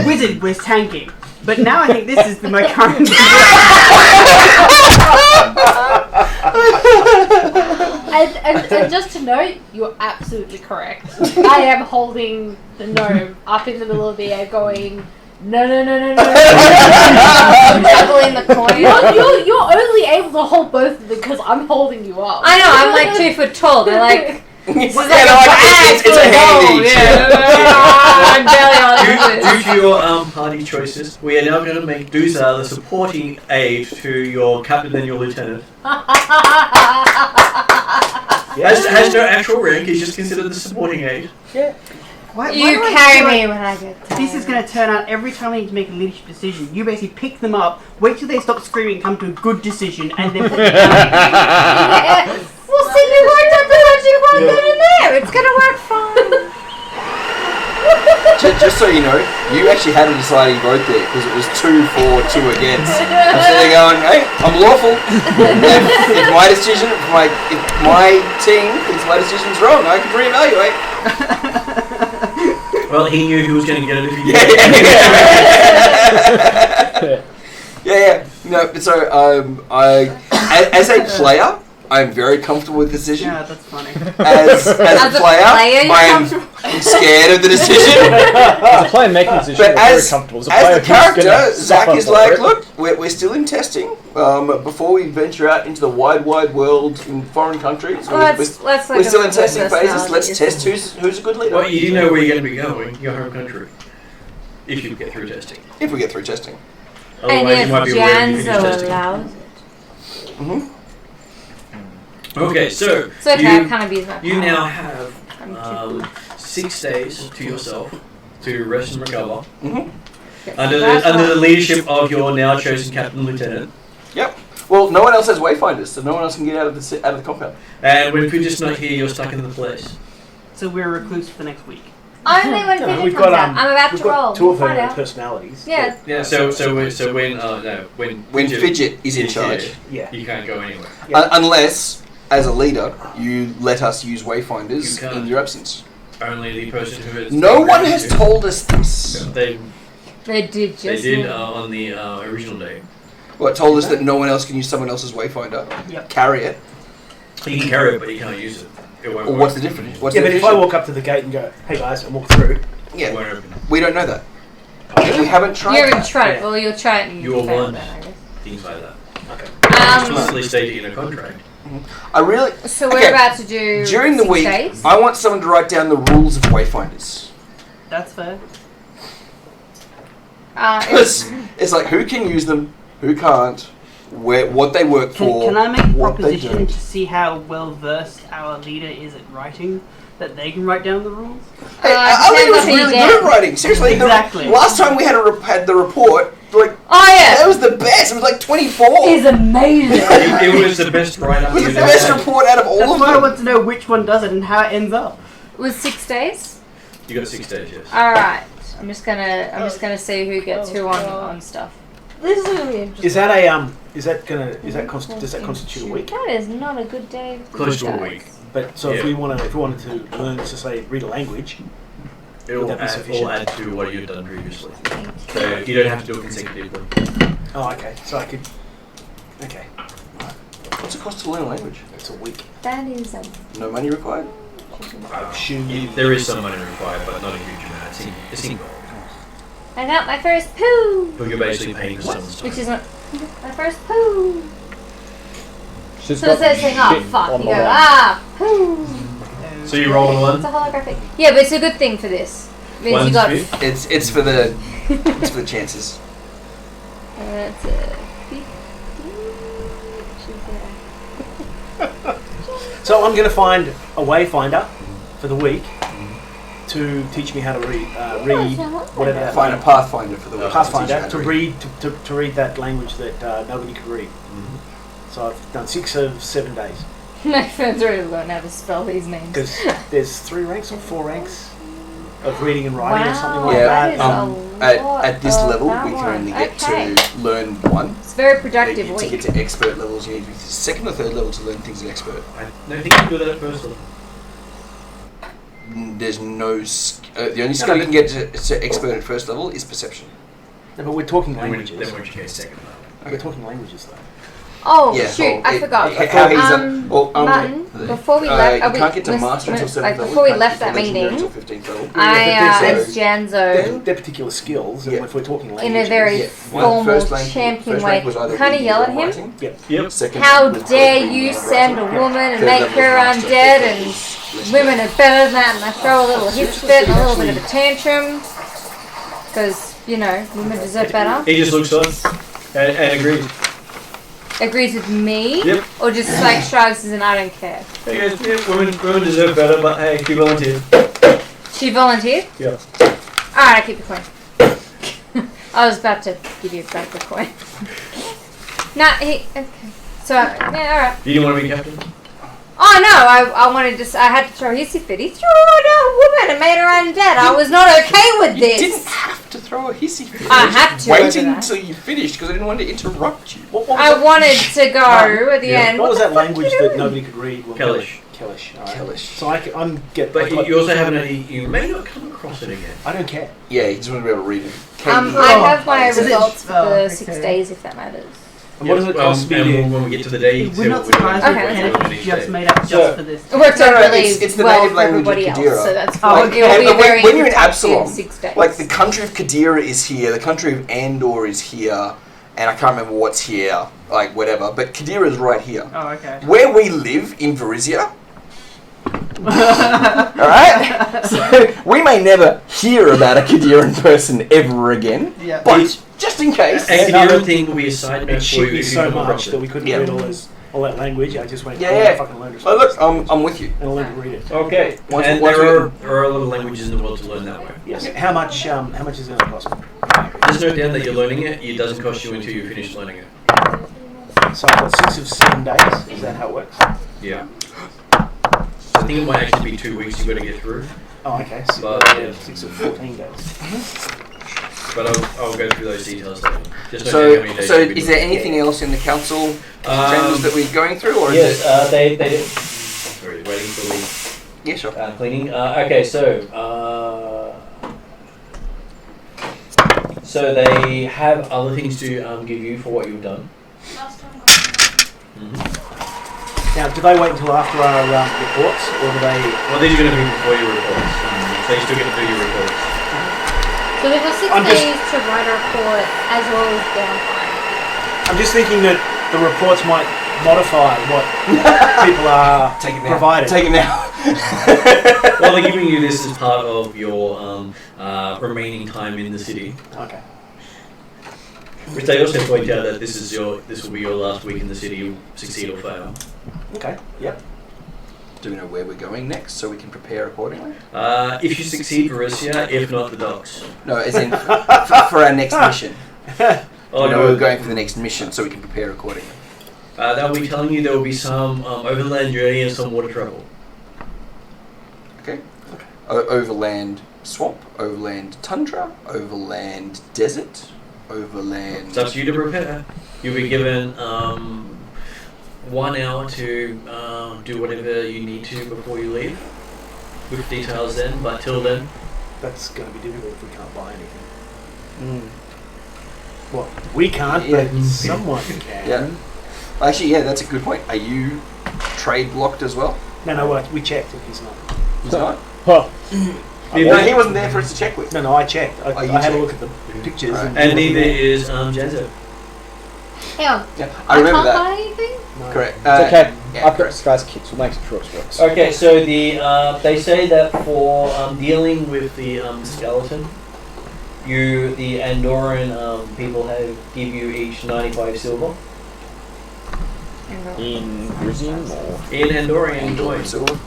Speaker 6: wizard was tanking. But now I think this is my current
Speaker 7: And just to note, you're absolutely correct. I am holding the gnome up in the middle of the air going, no.
Speaker 3: Juggling the coin.
Speaker 7: You're only able to hold both of them because I'm holding you up.
Speaker 3: I know, I'm like 2 foot tall. They're like, this is like
Speaker 5: Yeah,
Speaker 3: a
Speaker 5: no,
Speaker 3: bag
Speaker 5: it's
Speaker 3: full
Speaker 5: a
Speaker 3: of gold.
Speaker 5: handy.
Speaker 3: Yeah. I'm barely on
Speaker 2: Due to your party choices, we are now going to make Duza the supporting aid to your captain and your lieutenant. Has no actual rank, he's just considered the supporting aid.
Speaker 6: Why
Speaker 3: You
Speaker 6: do I
Speaker 3: carry
Speaker 6: feel
Speaker 3: me
Speaker 6: like
Speaker 3: when I get tired.
Speaker 6: this is going to turn out every time I need to make a leadership decision. You basically pick them up, wait till they stop screaming, come to a good decision, and then put them down.
Speaker 3: Well, see, you worked out the logic right then and there. It's gonna work fine.
Speaker 5: Just so you know, you actually had a deciding vote there because it was 2 for, 2 against. I'm sitting there going, hey, I'm lawful. If my decision, if my team thinks my decision's wrong, I can reevaluate.
Speaker 2: Well, he knew he was going to get it if he did.
Speaker 5: Yeah. No, so as a player, I'm very comfortable with the decision.
Speaker 6: Yeah, that's funny.
Speaker 5: As a player,
Speaker 3: you're
Speaker 5: I'm scared of the decision.
Speaker 8: As a player making a decision,
Speaker 5: But
Speaker 8: you're very
Speaker 5: as
Speaker 8: comfortable. As a
Speaker 5: the
Speaker 8: player who's
Speaker 5: character,
Speaker 8: gonna
Speaker 5: Zach
Speaker 8: suffer
Speaker 5: is
Speaker 8: for
Speaker 5: like,
Speaker 8: it.
Speaker 5: look, we're still in testing. Before we venture out into the wide world in foreign countries,
Speaker 3: Let's
Speaker 5: we're still in testing phases. Let's test who's a good leader.
Speaker 2: Well, you do know where you're going to be going, your home country. If you get through testing.
Speaker 5: If we get through testing.
Speaker 3: And
Speaker 2: Otherwise,
Speaker 3: if
Speaker 2: you might be aware if you finish
Speaker 3: Janzo
Speaker 2: testing.
Speaker 3: allows it.
Speaker 5: Mm-hmm.
Speaker 2: Okay, so
Speaker 3: It's okay, I can't abuse my
Speaker 2: you
Speaker 3: power.
Speaker 2: now have
Speaker 3: I'm too
Speaker 2: 6 days to yourself to rest and recover
Speaker 3: good.
Speaker 2: under
Speaker 3: That's
Speaker 2: the
Speaker 3: fine.
Speaker 2: leadership of your now chosen captain and lieutenant.
Speaker 5: Yep. Well, no one else has wayfinders, so no one else can get out of the compound.
Speaker 2: And when Fuji's not here, you're stuck in the place.
Speaker 6: So we're recluse for the next week.
Speaker 3: Only when
Speaker 4: No,
Speaker 3: Fidget
Speaker 4: we've
Speaker 3: comes
Speaker 4: got
Speaker 3: out. I'm about
Speaker 4: we've
Speaker 3: to roll.
Speaker 4: got 2 of
Speaker 3: We'll find
Speaker 4: her
Speaker 3: out.
Speaker 4: personalities.
Speaker 3: Yeah.
Speaker 2: Yeah. So when
Speaker 5: When Fidget is in
Speaker 2: is
Speaker 5: charge.
Speaker 2: here,
Speaker 4: Yeah.
Speaker 2: you can't go anywhere.
Speaker 4: Yeah.
Speaker 5: Unless, as a leader, you let us use wayfinders
Speaker 2: You can't.
Speaker 5: in your absence.
Speaker 2: Only the person who is.
Speaker 5: No one has told us this.
Speaker 2: They
Speaker 3: They did
Speaker 2: did
Speaker 3: now.
Speaker 2: on the original day.
Speaker 5: Well, it told us that no one else can use someone else's wayfinder.
Speaker 6: Yep.
Speaker 5: Carry it.
Speaker 2: You can carry it, but you can't use it. It won't
Speaker 5: Or
Speaker 2: work.
Speaker 5: what's the difference? What's
Speaker 4: Yeah,
Speaker 5: the
Speaker 4: but if I
Speaker 5: difference?
Speaker 4: walk up to the gate and go, hey guys, and walk through,
Speaker 2: It
Speaker 5: Yeah,
Speaker 2: won't open.
Speaker 5: we don't know that. We haven't tried
Speaker 3: You haven't
Speaker 5: that.
Speaker 3: tried it.
Speaker 4: Yeah.
Speaker 3: Well, you'll try it and
Speaker 2: You will
Speaker 3: fail
Speaker 2: learn.
Speaker 3: then, I guess.
Speaker 2: Things like that.
Speaker 4: okay.
Speaker 2: Explicitly stated in a contract.
Speaker 5: I really...
Speaker 3: So we're
Speaker 5: Okay,
Speaker 3: about to do
Speaker 5: during the
Speaker 3: 6
Speaker 5: week,
Speaker 3: days.
Speaker 5: I want someone to write down the rules of wayfinders.
Speaker 6: That's fair.
Speaker 5: Because it's like, who can use them, who can't, what they work for,
Speaker 6: Can I make a
Speaker 5: what they
Speaker 6: proposition
Speaker 5: don't.
Speaker 6: to see how well versed our leader is at writing? That they can write down the rules?
Speaker 5: Hey,
Speaker 3: It
Speaker 5: Ali
Speaker 3: depends
Speaker 5: was
Speaker 3: on who you
Speaker 5: really
Speaker 3: get.
Speaker 5: good at writing. Seriously,
Speaker 6: Exactly.
Speaker 5: last time we had the report, like,
Speaker 3: Oh
Speaker 5: that
Speaker 3: yeah,
Speaker 5: was the best. It was like 24.
Speaker 3: it's amazing.
Speaker 2: It was the best write-up
Speaker 5: It was the
Speaker 2: you've
Speaker 5: best
Speaker 2: ever had.
Speaker 5: report out of all
Speaker 6: That's
Speaker 5: of
Speaker 6: why I
Speaker 5: them.
Speaker 6: want to know which one does it and how it ends up.
Speaker 3: It was 6 days.
Speaker 2: You got 6 days, yes.
Speaker 3: All right. I'm just gonna see who gets who on stuff.
Speaker 7: This is going to be interesting.
Speaker 4: Is that a does that constitute a week?
Speaker 3: That is not a good day. for
Speaker 2: Close to a
Speaker 3: guys.
Speaker 2: week.
Speaker 4: But so if we wanted to learn to say read a language,
Speaker 2: It'll
Speaker 4: Would that be
Speaker 2: add,
Speaker 4: sufficient?
Speaker 2: all add to what you've done previously. So you don't have to do it consecutively.
Speaker 4: oh okay, so I could, okay,
Speaker 5: What's it cost to learn a language?
Speaker 4: it's a week.
Speaker 3: That is
Speaker 5: No money required?
Speaker 2: There is some money required, but not a huge amount. It's involved.
Speaker 3: I got my first poo,
Speaker 2: But you're basically paying for someone's time.
Speaker 3: which is not my first poo.
Speaker 8: She's
Speaker 3: So
Speaker 8: got
Speaker 3: instead of saying, "Oh
Speaker 8: shit
Speaker 3: fuck,"
Speaker 8: on
Speaker 3: you
Speaker 8: the
Speaker 3: go,
Speaker 8: line.
Speaker 3: "Ah, poo."
Speaker 2: So you roll a
Speaker 3: It's a
Speaker 2: 1.
Speaker 3: holographic. Yeah, but it's a good thing for this. It means
Speaker 2: One's
Speaker 3: you got.
Speaker 2: fifth.
Speaker 5: It's for the chances.
Speaker 3: That's a 15.
Speaker 4: So I'm going to find a wayfinder for the week to teach me how to read whatever that
Speaker 5: Find a Pathfinder for the week.
Speaker 4: Pathfinder to read to read that language that nobody could read. So I've done 6 of 7 days.
Speaker 3: My friends already learned how to spell these names.
Speaker 4: Because there's 3 ranks or 4 ranks of reading and writing or something like
Speaker 5: Yeah,
Speaker 4: that.
Speaker 5: at this level,
Speaker 3: that
Speaker 5: we can
Speaker 3: one.
Speaker 5: only get
Speaker 3: Okay.
Speaker 5: to learn 1.
Speaker 3: It's very productive
Speaker 5: To
Speaker 3: week.
Speaker 5: get to expert levels, you need to be 2nd or 3rd level to learn things in expert.
Speaker 2: I don't think you can do that at first level.
Speaker 5: There's no... the only skill you can get to expert at 1st level is perception.
Speaker 4: No, but we're talking
Speaker 2: Then
Speaker 4: languages.
Speaker 2: when you get second level.
Speaker 4: We're talking languages though.
Speaker 3: Oh,
Speaker 5: Yeah,
Speaker 3: shoot,
Speaker 5: well,
Speaker 3: I forgot. Martin,
Speaker 5: Well,
Speaker 3: before we left,
Speaker 5: you can't get to master until 7th level.
Speaker 3: before we
Speaker 5: you
Speaker 3: left
Speaker 5: can't
Speaker 3: that
Speaker 5: get to legendary
Speaker 3: meeting,
Speaker 5: until 15th level.
Speaker 3: I asked Janzo
Speaker 4: They're particular skills, and
Speaker 5: Yeah.
Speaker 4: if we're talking
Speaker 3: in
Speaker 4: languages,
Speaker 3: a very
Speaker 5: Yeah.
Speaker 3: formal
Speaker 5: First
Speaker 3: champion
Speaker 5: rank
Speaker 3: way,
Speaker 5: was either
Speaker 3: kind of
Speaker 5: reading
Speaker 3: yell
Speaker 5: or
Speaker 3: at him.
Speaker 5: writing.
Speaker 2: Yep.
Speaker 5: Second
Speaker 3: How
Speaker 5: was
Speaker 3: dare
Speaker 5: reading
Speaker 3: you
Speaker 5: or
Speaker 3: send a
Speaker 5: writing.
Speaker 3: woman and
Speaker 5: Third
Speaker 3: make
Speaker 5: level
Speaker 3: her
Speaker 5: was master,
Speaker 3: undead
Speaker 5: fifth
Speaker 3: and
Speaker 5: level.
Speaker 3: women are better than that, and I throw a little hissy fit and a little bit of a tantrum because women deserve better.
Speaker 2: He just looks on and agrees.
Speaker 3: Agrees with me,
Speaker 2: Yep.
Speaker 3: or just like shrugs and I don't care.
Speaker 2: Hey guys, women deserve better, but hey, she volunteered.
Speaker 3: She volunteered.
Speaker 2: Yeah.
Speaker 3: All right, I keep the coin. I was about to give you back the coin. Okay. So yeah, all right.
Speaker 2: Do you want to be captain?
Speaker 3: Oh no, I wanted to. I had to throw hissy fit. He threw a woman and made her undead. I was not okay with
Speaker 5: You
Speaker 3: this.
Speaker 5: didn't have to throw a hissy fit.
Speaker 3: I had to.
Speaker 5: Wait
Speaker 3: over that.
Speaker 5: until you finished because I didn't want to interrupt you.
Speaker 4: What was
Speaker 3: I
Speaker 4: that?
Speaker 3: wanted to go at the end.
Speaker 4: What was
Speaker 3: the
Speaker 4: that
Speaker 3: fuck
Speaker 4: language
Speaker 3: you
Speaker 4: that
Speaker 3: doing?
Speaker 4: nobody could read?
Speaker 2: Kellish.
Speaker 4: Kellish. All right.
Speaker 5: Kellish.
Speaker 4: So I'm get.
Speaker 2: But
Speaker 4: I've got-
Speaker 2: you also haven't. You may not come across it again.
Speaker 4: I don't care.
Speaker 5: Yeah, you just want to be able to read it.
Speaker 3: I have my
Speaker 6: so
Speaker 3: results for
Speaker 6: oh,
Speaker 3: the
Speaker 6: okay.
Speaker 3: 6 days, if that matters.
Speaker 4: And what does it cost me?
Speaker 2: And
Speaker 4: to-
Speaker 2: when we get to the day,
Speaker 6: We're not surprised
Speaker 3: Okay.
Speaker 6: with
Speaker 2: we'll
Speaker 6: Kenneth just made up
Speaker 2: So-
Speaker 6: just for this.
Speaker 3: It works
Speaker 5: No,
Speaker 3: out
Speaker 5: no,
Speaker 3: really
Speaker 5: it's the
Speaker 3: well
Speaker 5: native
Speaker 3: for
Speaker 5: language of
Speaker 3: everybody else,
Speaker 5: Kadira.
Speaker 3: so that's
Speaker 6: Oh,
Speaker 3: fine.
Speaker 6: okay.
Speaker 3: It will be a
Speaker 5: But
Speaker 3: very
Speaker 5: when you're in
Speaker 3: productive
Speaker 5: Absalom,
Speaker 3: 6 days.
Speaker 5: like the country of Kadira is here, the country of Andor is here, and I can't remember what's here, like whatever, but Kadira is right here.
Speaker 6: Oh, okay.
Speaker 5: Where we live in Varisia, alright? So we may never hear about a Kadiran person ever again,
Speaker 6: Yeah.
Speaker 5: but just in case.
Speaker 2: And
Speaker 4: Yeah,
Speaker 2: the
Speaker 4: no,
Speaker 2: other thing will be a side note
Speaker 4: It
Speaker 2: for
Speaker 4: shit
Speaker 2: you
Speaker 4: me
Speaker 2: if you
Speaker 4: so
Speaker 2: come
Speaker 4: much
Speaker 2: across
Speaker 4: that
Speaker 2: it.
Speaker 4: we couldn't
Speaker 5: Yeah.
Speaker 4: read all that language. I just went,
Speaker 5: Yeah,
Speaker 4: I
Speaker 5: yeah.
Speaker 4: want to fucking learn to
Speaker 5: Oh, look, I'm with you.
Speaker 4: and I learned to read it.
Speaker 2: Okay.
Speaker 5: Once-
Speaker 2: And
Speaker 5: once
Speaker 2: there are a lot of languages in the world to learn that way.
Speaker 4: Yes. How much is it going to cost me?
Speaker 2: Just note down that you're learning it. It doesn't cost you until you finish learning it.
Speaker 4: So I've got 6 of 7 days. Is that how it works?
Speaker 2: Yeah. I think it might actually be 2 weeks you've got to get through.
Speaker 4: Oh, okay.
Speaker 2: But, yeah.
Speaker 4: 6 of 14 days.
Speaker 2: But I'll go through those details later. Just note down how
Speaker 5: So,
Speaker 2: many days
Speaker 5: so
Speaker 2: you've been
Speaker 5: is there
Speaker 2: doing
Speaker 5: anything else in the council changes that we're going through, or
Speaker 2: it.
Speaker 5: is
Speaker 2: Yes,
Speaker 5: it?
Speaker 2: they did. Sorry, waiting for the
Speaker 5: Yeah, sure.
Speaker 2: cleaning. Okay, so they have other things to give you for what you've done.
Speaker 4: Now, do they wait until after our reports, or do they?
Speaker 2: Well, these are going to be before your reports. So you still get to do your reports.
Speaker 7: So they've got 6
Speaker 4: I'm just-
Speaker 7: days to write a report as well as downtime.
Speaker 4: I'm just thinking that the reports might modify what people are
Speaker 5: Take it now.
Speaker 4: provided.
Speaker 5: Take it now.
Speaker 2: Well, they're giving you this as part of your remaining time in the city.
Speaker 4: Okay.
Speaker 2: Which they also point out that this will be your last week in the city. You succeed or fail.
Speaker 4: Okay. Yep.
Speaker 5: Do we know where we're going next so we can prepare accordingly?
Speaker 2: If you succeed, Varisia. If not, the docks.
Speaker 5: No, as in for our next mission.
Speaker 2: Oh
Speaker 5: no,
Speaker 2: no,
Speaker 5: we're going for the next mission so we can prepare accordingly.
Speaker 2: they'll be telling you there will be some overland journey and some water travel.
Speaker 5: Okay. Overland swamp, overland tundra, overland desert, overland.
Speaker 2: It's up to you to prepare. You'll be given 1 hour to do whatever you need to before you leave. With details then, but till then,
Speaker 4: That's going to be difficult if we can't buy anything.
Speaker 5: Mm.
Speaker 4: Well, we can't,
Speaker 5: Yeah.
Speaker 4: but someone can.
Speaker 5: Yeah. Actually, yeah, that's a good point. Are you trade blocked as well?
Speaker 4: No, we checked if he's not.
Speaker 5: He's not.
Speaker 8: Huh.
Speaker 5: No, he wasn't there for us to check with.
Speaker 4: No, I checked. I
Speaker 5: you
Speaker 4: had a
Speaker 5: checked?
Speaker 4: look at the pictures.
Speaker 5: Right.
Speaker 2: and neither is Janzo.
Speaker 7: Hang on.
Speaker 5: Yeah, I remember
Speaker 7: can't
Speaker 5: that.
Speaker 7: buy anything?
Speaker 4: No.
Speaker 5: Correct.
Speaker 8: It's okay.
Speaker 5: Yeah,
Speaker 8: I've got Sky's kits. We'll make sure it works.
Speaker 2: Okay, so they say that for dealing with the skeleton, the Andorran people give you each 95 silver.
Speaker 8: In Varisan or
Speaker 2: In Andorian coins.
Speaker 5: Silver.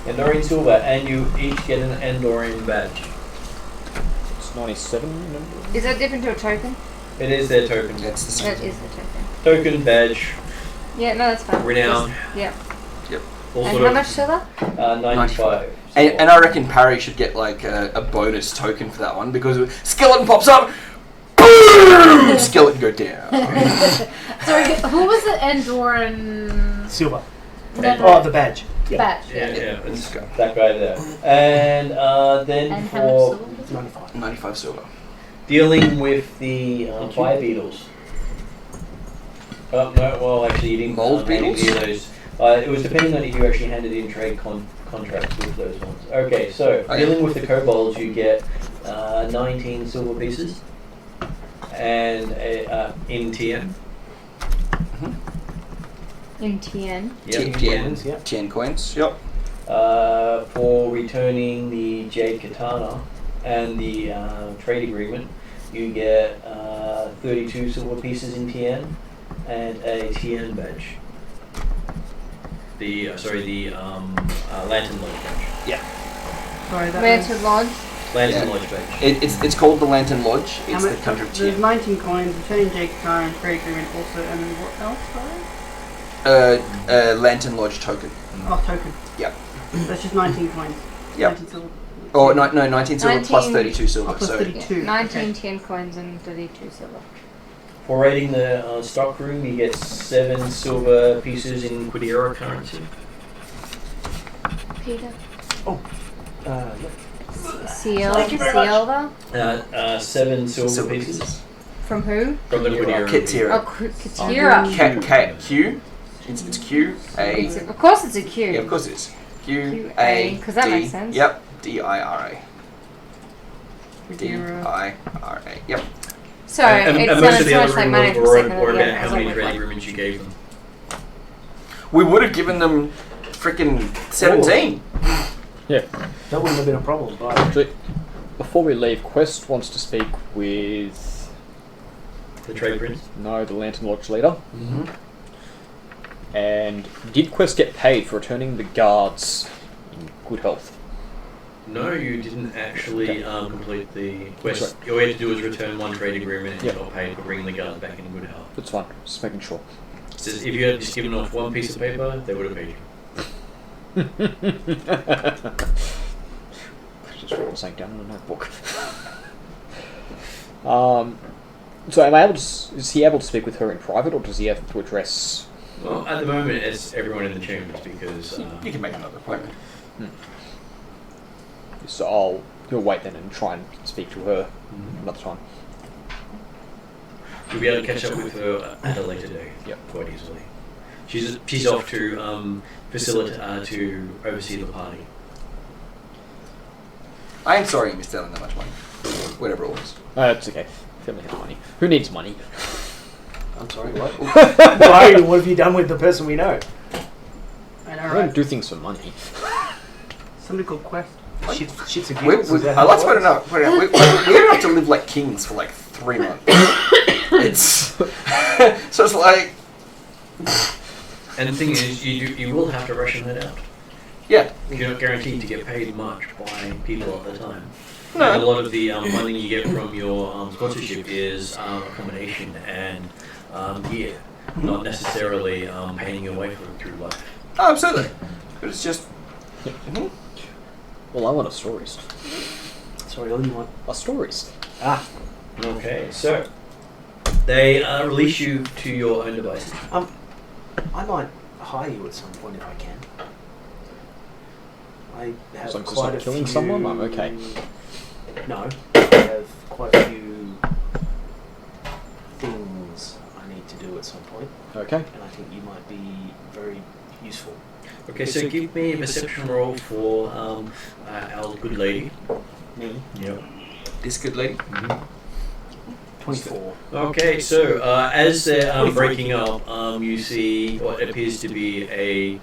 Speaker 2: Andorian silver, and you each get an Andorian badge.
Speaker 8: It's 97 number.
Speaker 3: Is that different to a token?
Speaker 2: It is their token.
Speaker 5: That's the same.
Speaker 3: That is the token.
Speaker 2: Token, badge,
Speaker 3: Yeah, no, that's fine.
Speaker 2: renown,
Speaker 3: Yeah.
Speaker 2: all
Speaker 3: And
Speaker 2: sort
Speaker 3: how
Speaker 2: of
Speaker 3: much silver?
Speaker 2: 95.
Speaker 5: And I reckon Parry should get like a bonus token for that one because skeleton pops up, boom, skeleton go down.
Speaker 7: Sorry, who was the Andorran
Speaker 4: Silver.
Speaker 7: no,
Speaker 4: Oh, the badge. Yeah.
Speaker 7: badge?
Speaker 2: Yeah, it's that guy there. And then
Speaker 7: And how much
Speaker 2: for
Speaker 7: silver was it?
Speaker 4: 95.
Speaker 5: 95 silver.
Speaker 2: dealing with the fire beetles. Oh, no, well, actually, you didn't
Speaker 5: Mold
Speaker 2: hand
Speaker 5: beetles?
Speaker 2: any of those. It was depending on if you actually handed in trade contracts with those ones. Okay, so dealing with the kobolds, you get 19 silver pieces and in TN.
Speaker 3: In TN.
Speaker 2: Yep,
Speaker 5: TN.
Speaker 4: Yeah.
Speaker 5: 10 coins. Yep.
Speaker 2: for returning the Jade Katana and the trade agreement, you get 32 silver pieces in TN and a TN badge. The Lantern Lodge badge.
Speaker 6: Sorry, that
Speaker 3: Where
Speaker 6: was,
Speaker 3: to lodge?
Speaker 2: Lantern
Speaker 5: Yeah.
Speaker 2: Lodge badge.
Speaker 5: It's called the Lantern Lodge.
Speaker 6: how
Speaker 5: It's the
Speaker 6: much-
Speaker 5: country of
Speaker 6: There's
Speaker 5: TN.
Speaker 6: 19 coins, returning Jake Car and trade agreement also, and then what else, sorry?
Speaker 5: Lantern Lodge token.
Speaker 6: Oh, token.
Speaker 5: Yep.
Speaker 6: That's just 19 coins.
Speaker 5: Yep.
Speaker 6: 19 silver.
Speaker 5: Oh, no, 19 silver plus
Speaker 3: 19
Speaker 5: 32 silver.
Speaker 6: Oh, plus
Speaker 5: So
Speaker 6: 32.
Speaker 3: Yeah. 19
Speaker 6: Okay.
Speaker 3: 10 coins and 32 silver.
Speaker 2: For raiding the stock room, you get 7 silver pieces in Quidera currency.
Speaker 3: Peter.
Speaker 6: Thank you very
Speaker 3: Silver?
Speaker 2: 7 silver
Speaker 5: silver
Speaker 2: pieces
Speaker 5: pieces.
Speaker 3: From who?
Speaker 2: from the Quidera.
Speaker 5: Kitira.
Speaker 3: Oh, Katira.
Speaker 5: Q. It's Q A.
Speaker 3: Of course it's a Q.
Speaker 5: Yeah, of course it is. Q
Speaker 3: QA,
Speaker 5: A
Speaker 3: 'cause that
Speaker 5: D-
Speaker 3: makes sense.
Speaker 5: Yep. DIRA.
Speaker 6: Quidera.
Speaker 5: DIRA. Yep.
Speaker 3: Sorry,
Speaker 2: and
Speaker 3: it
Speaker 2: most
Speaker 3: sounded
Speaker 2: of the
Speaker 3: so
Speaker 2: other
Speaker 3: much like
Speaker 2: rules
Speaker 3: money for a
Speaker 2: were
Speaker 3: second.
Speaker 2: about
Speaker 3: Yeah,
Speaker 2: how
Speaker 3: I
Speaker 2: many
Speaker 3: was
Speaker 2: trade
Speaker 3: like,
Speaker 2: agreements you gave them.
Speaker 5: We would have given them freaking 17.
Speaker 8: Yeah.
Speaker 4: That wouldn't have been a problem, but
Speaker 8: Actually, before we leave, Quest wants to speak with
Speaker 2: The trade prince.
Speaker 8: the Lantern Lodge leader.
Speaker 5: Mm-hmm.
Speaker 8: And did Quest get paid for returning the guards in good health?
Speaker 2: No, you didn't actually
Speaker 8: Okay.
Speaker 2: complete the quest.
Speaker 8: That's
Speaker 2: All you had to do was return 1 trade agreement and
Speaker 8: Yeah.
Speaker 2: you got paid for bringing the guards back in good health.
Speaker 8: That's fine. Just making sure.
Speaker 2: It says if you had just given off 1 piece of paper, they would have paid you.
Speaker 8: Just written something down in a notebook. So am I able to? Is he able to speak with her in private, or does he have to address?
Speaker 2: Well, at the moment, it's everyone in the chambers because
Speaker 5: You can make another appointment.
Speaker 8: So you'll wait then and try and speak to her another time.
Speaker 2: you'll be able to catch up with her at a later day.
Speaker 8: Yep.
Speaker 2: Quite easily. She's off to facilitate to oversee the party.
Speaker 5: I am sorry you missed out on that much money. Whatever it was.
Speaker 8: It's okay. Family has money. Who needs money?
Speaker 4: I'm sorry, what? Why? What have you done with the person we know?
Speaker 6: I know,
Speaker 8: I don't
Speaker 6: right?
Speaker 8: do things for money.
Speaker 6: Somebody called Quest.
Speaker 4: Shits and
Speaker 5: We,
Speaker 4: giggles. is that
Speaker 5: I
Speaker 4: how
Speaker 5: like
Speaker 4: it
Speaker 5: to point
Speaker 4: works?
Speaker 5: it out. We don't have to live like kings for like 3 months. It's so it's like
Speaker 2: And the thing is, you will have to ration that out.
Speaker 5: yeah.
Speaker 2: You're not guaranteed to get paid much by people at the time.
Speaker 5: No.
Speaker 2: And a lot of the money you get from your sponsorship is accommodation and gear, not necessarily paying your way through life.
Speaker 5: Oh, absolutely. But it's just
Speaker 8: Well, I want a storyist.
Speaker 4: Sorry, all you want.
Speaker 8: A storyist.
Speaker 2: Okay, so they release you to your own devices.
Speaker 4: I might hire you at some point if I can. I have
Speaker 8: As long as it's
Speaker 4: quite
Speaker 8: not
Speaker 4: a
Speaker 8: killing
Speaker 4: few...
Speaker 8: someone, I'm okay.
Speaker 4: No, I have quite a few things I need to do at some point,
Speaker 8: Okay.
Speaker 4: and I think you might be very useful.
Speaker 2: Okay, so give me a perception roll for our good lady.
Speaker 4: Me?
Speaker 2: Yep.
Speaker 5: this good lady.
Speaker 4: 24.
Speaker 2: Okay, so as they're breaking up, you see what appears to be a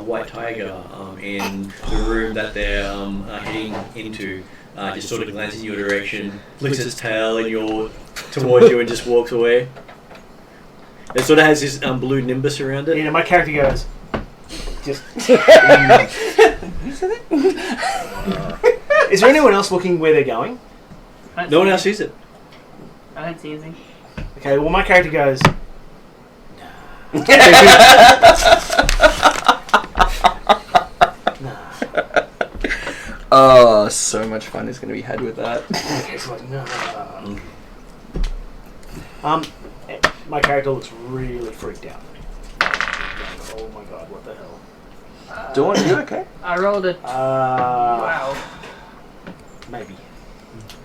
Speaker 2: white tiger in the room that they're heading into. Just sort of glances in your direction, flicks its tail towards you and just walks away. It sort of has this blue nimbus around it.
Speaker 4: You know, my character goes, just... Is there anyone else looking where they're going?
Speaker 2: No one else sees it.
Speaker 6: I don't see anything.
Speaker 4: Okay, well, my character goes.
Speaker 5: Oh, so much fun is going to be had with that.
Speaker 4: Okay, so like, no. My character looks really freaked out. Oh my god, what the hell?
Speaker 5: Dawn, you okay?
Speaker 6: I rolled a. Wow.
Speaker 4: Maybe.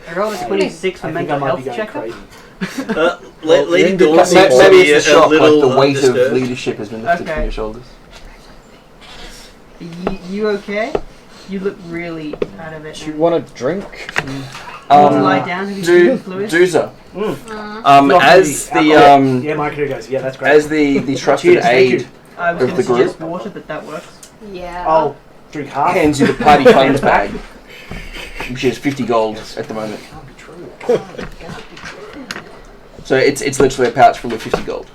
Speaker 6: I rolled a 26 for
Speaker 4: I think
Speaker 6: mental
Speaker 4: I might
Speaker 6: health
Speaker 4: be going
Speaker 6: checker.
Speaker 4: crazy.
Speaker 2: Lady Dawn
Speaker 5: Maybe
Speaker 2: seems to be
Speaker 5: it's the
Speaker 2: a
Speaker 5: shock,
Speaker 2: little
Speaker 5: like the weight of
Speaker 2: disturbed.
Speaker 5: leadership has been lifted from
Speaker 6: Okay.
Speaker 5: your shoulders.
Speaker 6: You okay? You look really out of it.
Speaker 8: Do you want a drink?
Speaker 6: You want to lie down? Have you seen fluid?
Speaker 5: Doozer.
Speaker 4: Not
Speaker 5: As
Speaker 4: really
Speaker 5: the
Speaker 4: alcohol. Yeah, my character goes. Yeah, that's great.
Speaker 5: as the trusted
Speaker 4: Cheers, thank
Speaker 5: aid
Speaker 4: you.
Speaker 6: I was
Speaker 5: of
Speaker 6: going
Speaker 5: the
Speaker 6: to suggest
Speaker 5: group.
Speaker 6: water, but that works.
Speaker 7: Yeah.
Speaker 4: I'll drink half.
Speaker 5: hands you the party funds bag, which is 50 gold at the moment.
Speaker 4: Can't be true.
Speaker 5: So it's literally a pouch full of 50 gold.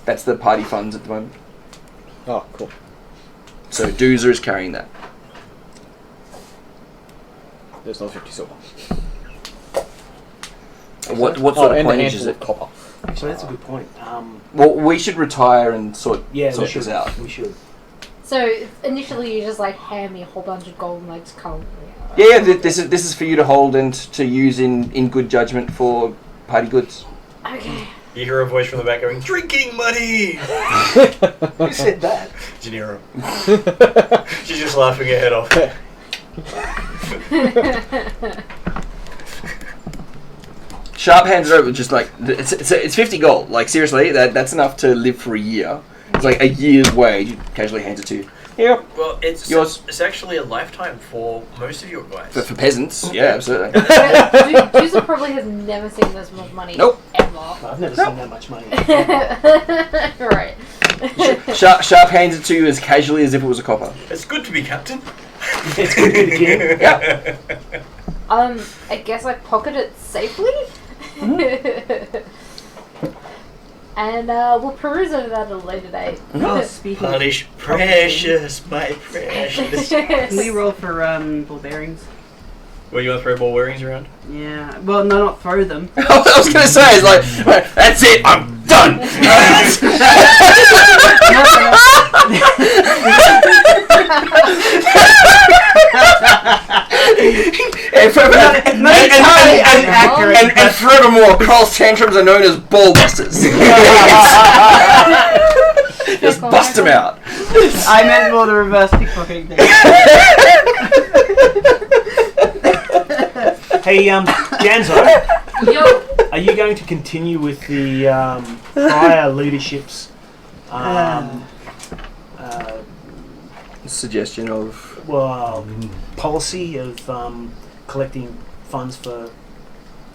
Speaker 5: That's the party funds at the moment.
Speaker 8: Oh, cool.
Speaker 5: So Doozer is carrying that.
Speaker 8: There's no 50 silver.
Speaker 5: What sort of
Speaker 8: and a
Speaker 5: coinage is
Speaker 8: handful
Speaker 5: it?
Speaker 8: of copper.
Speaker 4: So that's a good point.
Speaker 5: Well, we should retire and sort
Speaker 4: Yeah, we
Speaker 5: this
Speaker 4: should.
Speaker 5: out.
Speaker 4: We should.
Speaker 7: So initially you just like hand me a whole bunch of gold and like just come.
Speaker 5: Yeah, this is for you to hold and to use in good judgment for party goods.
Speaker 7: Okay.
Speaker 2: You hear a voice from the back going, "Drinking money!"
Speaker 4: Who said that?
Speaker 2: Janira. She's just laughing her head off.
Speaker 5: Sharp hands it over, just like it's 50 gold. Like seriously, that's enough to live for a year. It's like a year's wage. He casually hands it to you. Yep.
Speaker 2: Well, it's
Speaker 5: Yours.
Speaker 2: It's actually a lifetime for most of your guys.
Speaker 5: For peasants, yeah, absolutely.
Speaker 7: Juicer probably has never seen this much money.
Speaker 5: Nope.
Speaker 7: Ever.
Speaker 4: I've never seen that much money.
Speaker 7: Right.
Speaker 5: Sharp hands it to you as casually as if it was a copper.
Speaker 2: It's good to be captain.
Speaker 4: It's good to be the king.
Speaker 5: Yeah.
Speaker 7: I guess I pocket it safely. And we'll peruse over that at a later date.
Speaker 6: Oh, speaking of...
Speaker 2: Polish precious, my precious.
Speaker 6: Can we roll for ball bearings?
Speaker 2: Well, you want to throw ball wearings around?
Speaker 6: Yeah. Well, no, not throw them.
Speaker 5: I was going to say, it's like, that's it, I'm done. And furthermore, Carl's tantrums are known as ball busters. Just bust them out.
Speaker 6: I meant more the reverse pickpocketing thing.
Speaker 4: Hey, Janzo,
Speaker 7: Yo.
Speaker 4: are you going to continue with the prior leadership's
Speaker 5: Suggestion of...
Speaker 4: policy of collecting funds for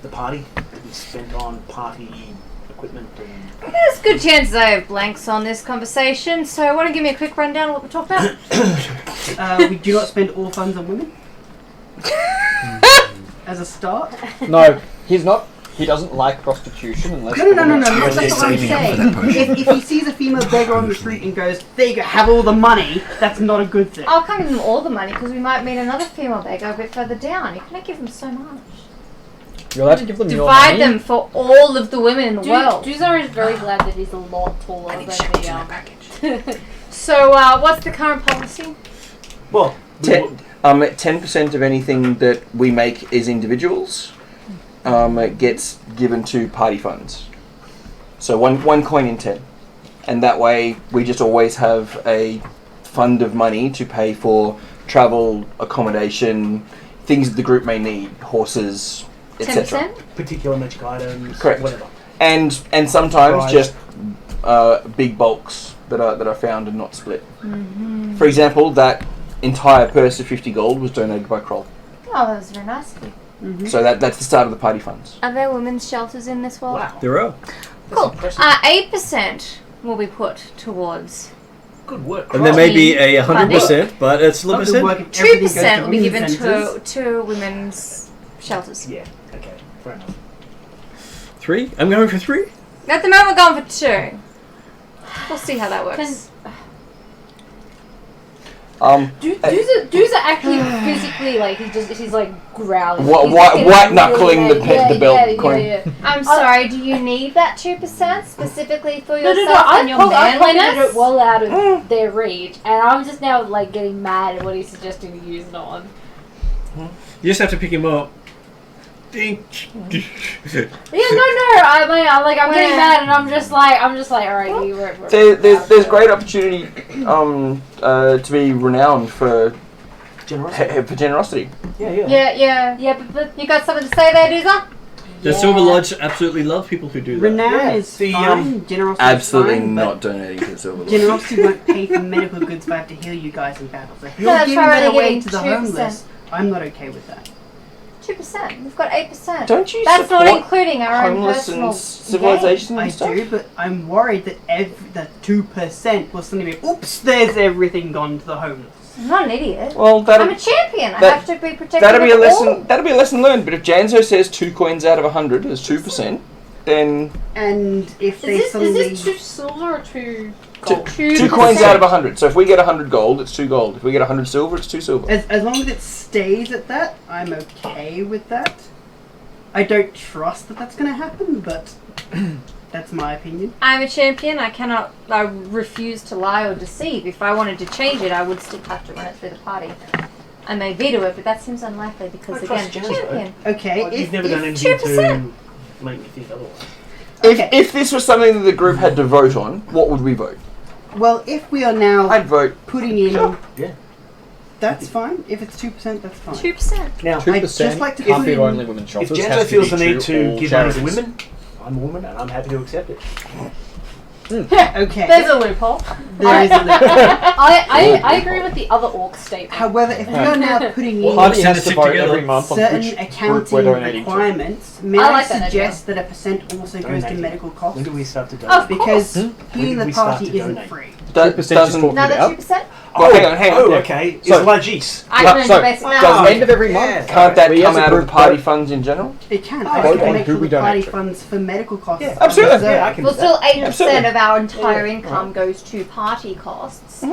Speaker 4: the party to be spent on party equipment and...
Speaker 3: There's a good chances I have blanks on this conversation, so want to give me a quick rundown of what we talked about?
Speaker 6: We do not spend all funds on women. As a start.
Speaker 8: No, he's not. He doesn't like prostitution unless...
Speaker 6: No. That's not what I'm saying. If he sees a female beggar on the street and goes, "There you go, have all the money," that's not a good thing.
Speaker 3: I'll can't give them all the money because we might meet another female beggar a bit further down. You can't give them so much.
Speaker 8: You're allowed to give them your
Speaker 3: Divide
Speaker 8: money.
Speaker 3: them for all of the women in the world.
Speaker 7: Juzar is very glad that he's a lot taller than the
Speaker 3: So, what's the current policy?
Speaker 4: Well,
Speaker 5: 10% of anything that we make as individuals gets given to party funds. So one coin in 10. And that way we just always have a fund of money to pay for travel, accommodation, things that the group may need, horses, etc.
Speaker 3: 10%?
Speaker 4: particular magic items,
Speaker 5: Correct.
Speaker 4: whatever.
Speaker 5: And sometimes
Speaker 4: Right.
Speaker 5: just big bulks that are found and not split. Mm-hmm. For example, that entire purse of 50 gold was donated by Kroll.
Speaker 3: Oh, that was very nice of you.
Speaker 5: So that's the start of the party funds.
Speaker 3: Are there women's shelters in this world?
Speaker 4: Wow,
Speaker 2: There are.
Speaker 3: Cool. 8% will be put towards.
Speaker 4: good work.
Speaker 2: And there may be a 100%, but it's a little
Speaker 6: Love the work
Speaker 2: percent.
Speaker 6: if everything goes
Speaker 3: 2%
Speaker 6: to
Speaker 3: will be given
Speaker 6: women's centres.
Speaker 3: to women's shelters.
Speaker 4: Yeah, okay, fair enough.
Speaker 2: 3? I'm going for 3.
Speaker 3: At the moment, we're going for 2. We'll see how that works.
Speaker 7: Dudes are actually physically like he's like growling.
Speaker 5: White knuckling the belt.
Speaker 7: Yeah.
Speaker 3: I'm sorry, do you need that 2% specifically for yourself
Speaker 7: No.
Speaker 3: and your
Speaker 7: I pocketed
Speaker 3: manliness?
Speaker 7: it well out of their reach, and I'm just now like getting mad at what he's suggesting we use it on.
Speaker 2: You just have to pick him up. Dink.
Speaker 7: I'm getting mad, and I'm just like, all right,
Speaker 5: There's great opportunity to be renowned for generosity.
Speaker 3: Yeah, but you got something to say there, Doozer?
Speaker 2: The Silver Lodge absolutely love people who do that.
Speaker 6: Renown is fine. Generosity
Speaker 5: Absolutely
Speaker 6: is fine,
Speaker 5: not donating to the Silver Lodge.
Speaker 6: Generosity won't pay for medical goods if I have to heal you guys in battle. So if you're
Speaker 3: that's
Speaker 6: giving
Speaker 3: already
Speaker 6: that away
Speaker 3: getting
Speaker 6: to the
Speaker 3: 2%.
Speaker 6: homeless, I'm not okay with that.
Speaker 3: 2%. We've got 8%.
Speaker 5: Don't you
Speaker 3: That's not
Speaker 5: support
Speaker 3: including our own
Speaker 5: homeless
Speaker 3: personal
Speaker 5: and civilization
Speaker 6: I
Speaker 5: and stuff?
Speaker 6: do, but I'm worried that the 2% will suddenly be, oops, there's everything gone to the homeless.
Speaker 3: I'm not an idiot.
Speaker 5: Well,
Speaker 3: I'm a champion. I have to be protected.
Speaker 5: That'll be a
Speaker 3: of
Speaker 5: lesson.
Speaker 3: all.
Speaker 5: That'll be a lesson learned. But if Janzo says 2 coins out of 100 is 2%, then
Speaker 6: And if they
Speaker 7: Is
Speaker 6: suddenly...
Speaker 7: this 2 silver or 2 gold?
Speaker 5: 2 coins out of 100. So if we get 100 gold, it's 2 gold. If we get 100 silver, it's 2 silver.
Speaker 6: As long as it stays at that, I'm okay with that. I don't trust that that's going to happen, but that's my opinion.
Speaker 3: I'm a champion. I refuse to lie or deceive. If I wanted to change it, I would still have to run it through the party. I may veto it, but that seems unlikely because, again, champion.
Speaker 6: Okay,
Speaker 4: You've never
Speaker 6: if
Speaker 4: done anything
Speaker 3: 2%.
Speaker 4: to make me think otherwise.
Speaker 5: If this was something that the group had to vote on, what would we vote?
Speaker 6: Well, if we are now
Speaker 5: I'd vote.
Speaker 6: putting in...
Speaker 5: Sure.
Speaker 4: Yeah.
Speaker 6: That's fine. If it's 2%, that's fine.
Speaker 3: 2%.
Speaker 4: Now,
Speaker 6: I'd just like to
Speaker 8: can't
Speaker 6: put
Speaker 8: be
Speaker 6: in-
Speaker 8: only women
Speaker 4: if
Speaker 8: shoppers.
Speaker 4: Janzo
Speaker 8: has
Speaker 4: feels
Speaker 8: to
Speaker 4: the
Speaker 8: be
Speaker 4: need
Speaker 8: to
Speaker 4: to
Speaker 8: all
Speaker 4: give money to
Speaker 8: charities.
Speaker 4: women, I'm a woman and I'm happy to accept it.
Speaker 6: Okay.
Speaker 7: There's a loophole.
Speaker 6: There is a loophole.
Speaker 7: I agree with the other orc statement.
Speaker 6: However, if we are now putting in
Speaker 8: Party
Speaker 2: Send
Speaker 8: has
Speaker 2: it
Speaker 8: to vote
Speaker 2: together.
Speaker 8: every month on
Speaker 6: certain
Speaker 8: which group
Speaker 6: accounting
Speaker 8: we're donating to.
Speaker 6: requirements, may
Speaker 7: I
Speaker 6: I
Speaker 7: like that
Speaker 6: suggest that a percent also goes to
Speaker 4: Donating.
Speaker 6: medical costs?
Speaker 4: When do we start to
Speaker 7: Of
Speaker 4: donate?
Speaker 6: Because
Speaker 4: When
Speaker 6: healing
Speaker 4: did
Speaker 6: the
Speaker 4: we start
Speaker 6: party
Speaker 4: to
Speaker 6: isn't
Speaker 4: donate?
Speaker 6: free.
Speaker 5: That
Speaker 8: 2% just
Speaker 5: doesn't.
Speaker 8: talking
Speaker 3: Another
Speaker 8: about.
Speaker 3: 2%?
Speaker 5: Well, hang on.
Speaker 4: Oh,
Speaker 8: Yeah.
Speaker 4: okay. It's
Speaker 8: So-
Speaker 4: Lagis.
Speaker 3: I
Speaker 8: Yeah,
Speaker 3: can
Speaker 8: so,
Speaker 3: do basic
Speaker 8: does
Speaker 3: math.
Speaker 8: end of every month?
Speaker 5: Can't that
Speaker 8: we
Speaker 5: come
Speaker 8: as a
Speaker 5: out of
Speaker 8: group
Speaker 5: party
Speaker 8: vote-
Speaker 5: funds in general?
Speaker 6: It can.
Speaker 4: Oh,
Speaker 6: I
Speaker 4: okay.
Speaker 6: just make
Speaker 8: Who
Speaker 6: sure
Speaker 8: we
Speaker 6: the party
Speaker 8: donate to.
Speaker 6: funds for medical costs.
Speaker 4: Yeah,
Speaker 6: are
Speaker 5: absolutely.
Speaker 6: reserved.
Speaker 4: Yeah, I can
Speaker 3: Well,
Speaker 4: do that.
Speaker 3: still 8%
Speaker 5: Absolutely.
Speaker 3: of our entire income goes to party costs.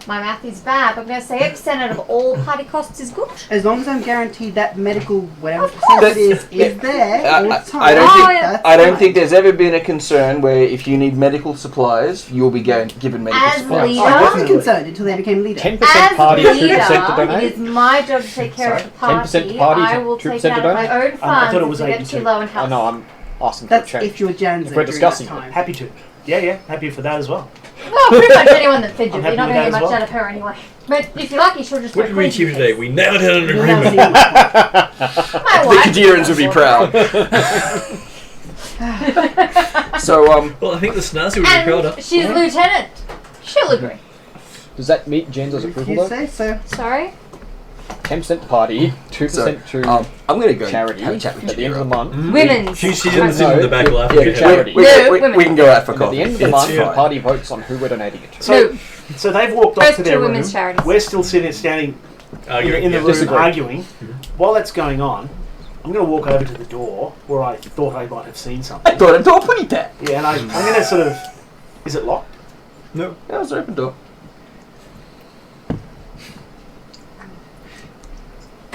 Speaker 3: My math is bad, but I'm going to say 8% out of all party costs is good.
Speaker 6: As long as I'm guaranteed that medical whatever
Speaker 3: Of course.
Speaker 6: percent it is there all the time.
Speaker 5: I don't think.
Speaker 6: that's
Speaker 5: I don't
Speaker 6: fine.
Speaker 5: think there's ever been a concern where if you need medical supplies, you'll be given medical
Speaker 3: As
Speaker 5: supplies.
Speaker 3: leader,
Speaker 6: I wasn't
Speaker 4: Definitely.
Speaker 6: concerned until they became leader.
Speaker 8: 10%
Speaker 3: As
Speaker 8: party,
Speaker 3: leader,
Speaker 8: 2% to
Speaker 3: it
Speaker 8: donate.
Speaker 3: is my job to take care of the
Speaker 8: 10%
Speaker 3: party.
Speaker 8: party,
Speaker 3: I will
Speaker 8: 2%
Speaker 3: take out
Speaker 8: to
Speaker 3: of my
Speaker 8: donate?
Speaker 3: own
Speaker 4: I thought it
Speaker 3: funds
Speaker 4: was
Speaker 3: if we get
Speaker 4: 82.
Speaker 3: too low in
Speaker 8: I
Speaker 3: health.
Speaker 8: know, I'm asking for a
Speaker 6: That's
Speaker 8: change.
Speaker 6: if you're Janzo
Speaker 8: If we're
Speaker 6: during
Speaker 8: discussing
Speaker 6: that time.
Speaker 4: Happy to. Yeah, happy for that as well.
Speaker 3: Well, pretty much anyone that fidgets.
Speaker 4: I'm
Speaker 3: You're
Speaker 4: happy
Speaker 3: not
Speaker 4: with
Speaker 3: going to
Speaker 4: that
Speaker 3: get
Speaker 4: as
Speaker 3: much
Speaker 4: well.
Speaker 3: out of her anyway. But if you're lucky, she'll just
Speaker 2: What
Speaker 3: go
Speaker 2: did we
Speaker 3: crazy.
Speaker 2: achieve today? We nailed it on an
Speaker 6: We'll now
Speaker 2: agreement.
Speaker 6: see.
Speaker 3: My
Speaker 5: The
Speaker 3: wife.
Speaker 5: Kadirans would be proud. So,
Speaker 2: Well, I think the Snazzy would be proud of.
Speaker 3: And she's lieutenant. She'll agree.
Speaker 8: Does that meet Janzo's
Speaker 6: If
Speaker 8: approval
Speaker 6: you
Speaker 8: though?
Speaker 6: say so.
Speaker 3: Sorry?
Speaker 8: 10% party, 2%
Speaker 5: so
Speaker 8: to
Speaker 5: I'm going to go
Speaker 8: charity
Speaker 5: have a chat with
Speaker 8: at the end of the month.
Speaker 3: Women's.
Speaker 2: She's in the back
Speaker 8: No,
Speaker 2: laughing.
Speaker 8: yeah,
Speaker 2: at
Speaker 8: charity.
Speaker 5: We,
Speaker 3: No,
Speaker 5: we,
Speaker 3: women.
Speaker 5: we can go out for
Speaker 8: And at the
Speaker 5: coffee.
Speaker 8: end of the
Speaker 2: It's
Speaker 8: month,
Speaker 2: fine.
Speaker 8: the party votes on who we're donating it to.
Speaker 4: So they've walked off
Speaker 3: First
Speaker 4: to
Speaker 3: to
Speaker 4: their room.
Speaker 3: women's charities.
Speaker 4: We're still standing in the room
Speaker 8: Disagree.
Speaker 4: arguing. While that's going on, I'm going to walk over to the door where I thought I might have seen something.
Speaker 5: I thought a door pretty that.
Speaker 4: Yeah, and I'm going to sort of... Is it locked?
Speaker 2: No.
Speaker 5: Yeah, it was an open door.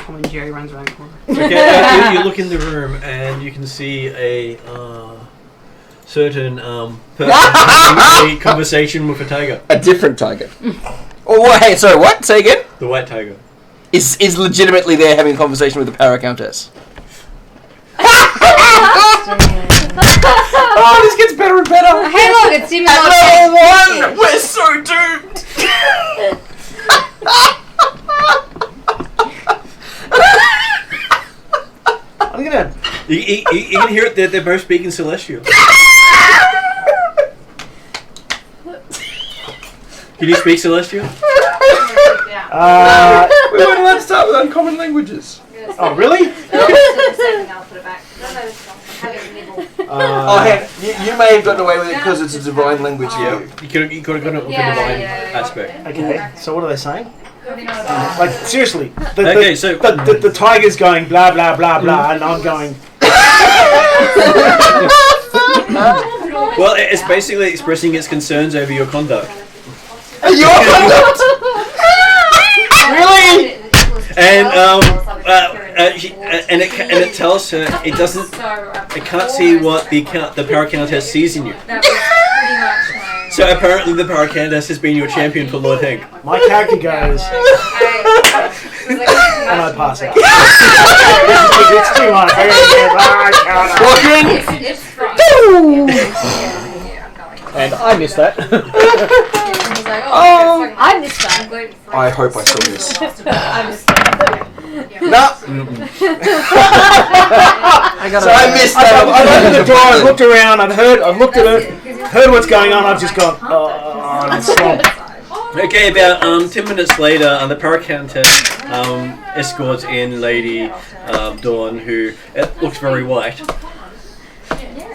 Speaker 6: When Jerry runs around the corner.
Speaker 2: Okay, you look in the room and you can see a certain person having a conversation with a tiger.
Speaker 5: A different tiger. Oh, hey, sorry, what? Say again?
Speaker 2: The white tiger.
Speaker 5: Is legitimately there having a conversation with the Para Countess. Oh, this gets better and better.
Speaker 3: Hey, look, it's even more
Speaker 5: Hello, one! We're so doomed!
Speaker 4: I'm going to...
Speaker 2: You can hear it. They're both speaking Celestial. Can you speak Celestial?
Speaker 5: We weren't allowed to start with uncommon languages.
Speaker 4: Oh, really?
Speaker 5: Oh, hey, you may have gotten away with it because it's a divine language to you.
Speaker 2: You could have gone up with the divine aspect.
Speaker 4: Okay, so what are they saying? Like, seriously,
Speaker 2: Okay, so-
Speaker 4: the tiger's going blah, blah, blah, blah, and I'm going...
Speaker 2: Well, it's basically expressing its concerns over your conduct.
Speaker 5: Your conduct!
Speaker 2: And it tells her it doesn't. It can't see what the Paracountess sees in you.
Speaker 3: That was pretty much my...
Speaker 2: So apparently the Paracountess has been your champion for Lord Hank.
Speaker 4: My character goes. And I pass out. It's too much.
Speaker 5: Walk in.
Speaker 3: It's front.
Speaker 8: And I missed that.
Speaker 3: Oh, I missed that.
Speaker 5: I hope I saw this.
Speaker 3: I missed that.
Speaker 5: No. So I missed that.
Speaker 4: I've opened the door, I've looked around, I've looked at it, heard what's going on, I've just gone, oh, I'm slumped.
Speaker 2: Okay, about 10 minutes later, the Paracountess escorts in Lady Dawn, who looks very white.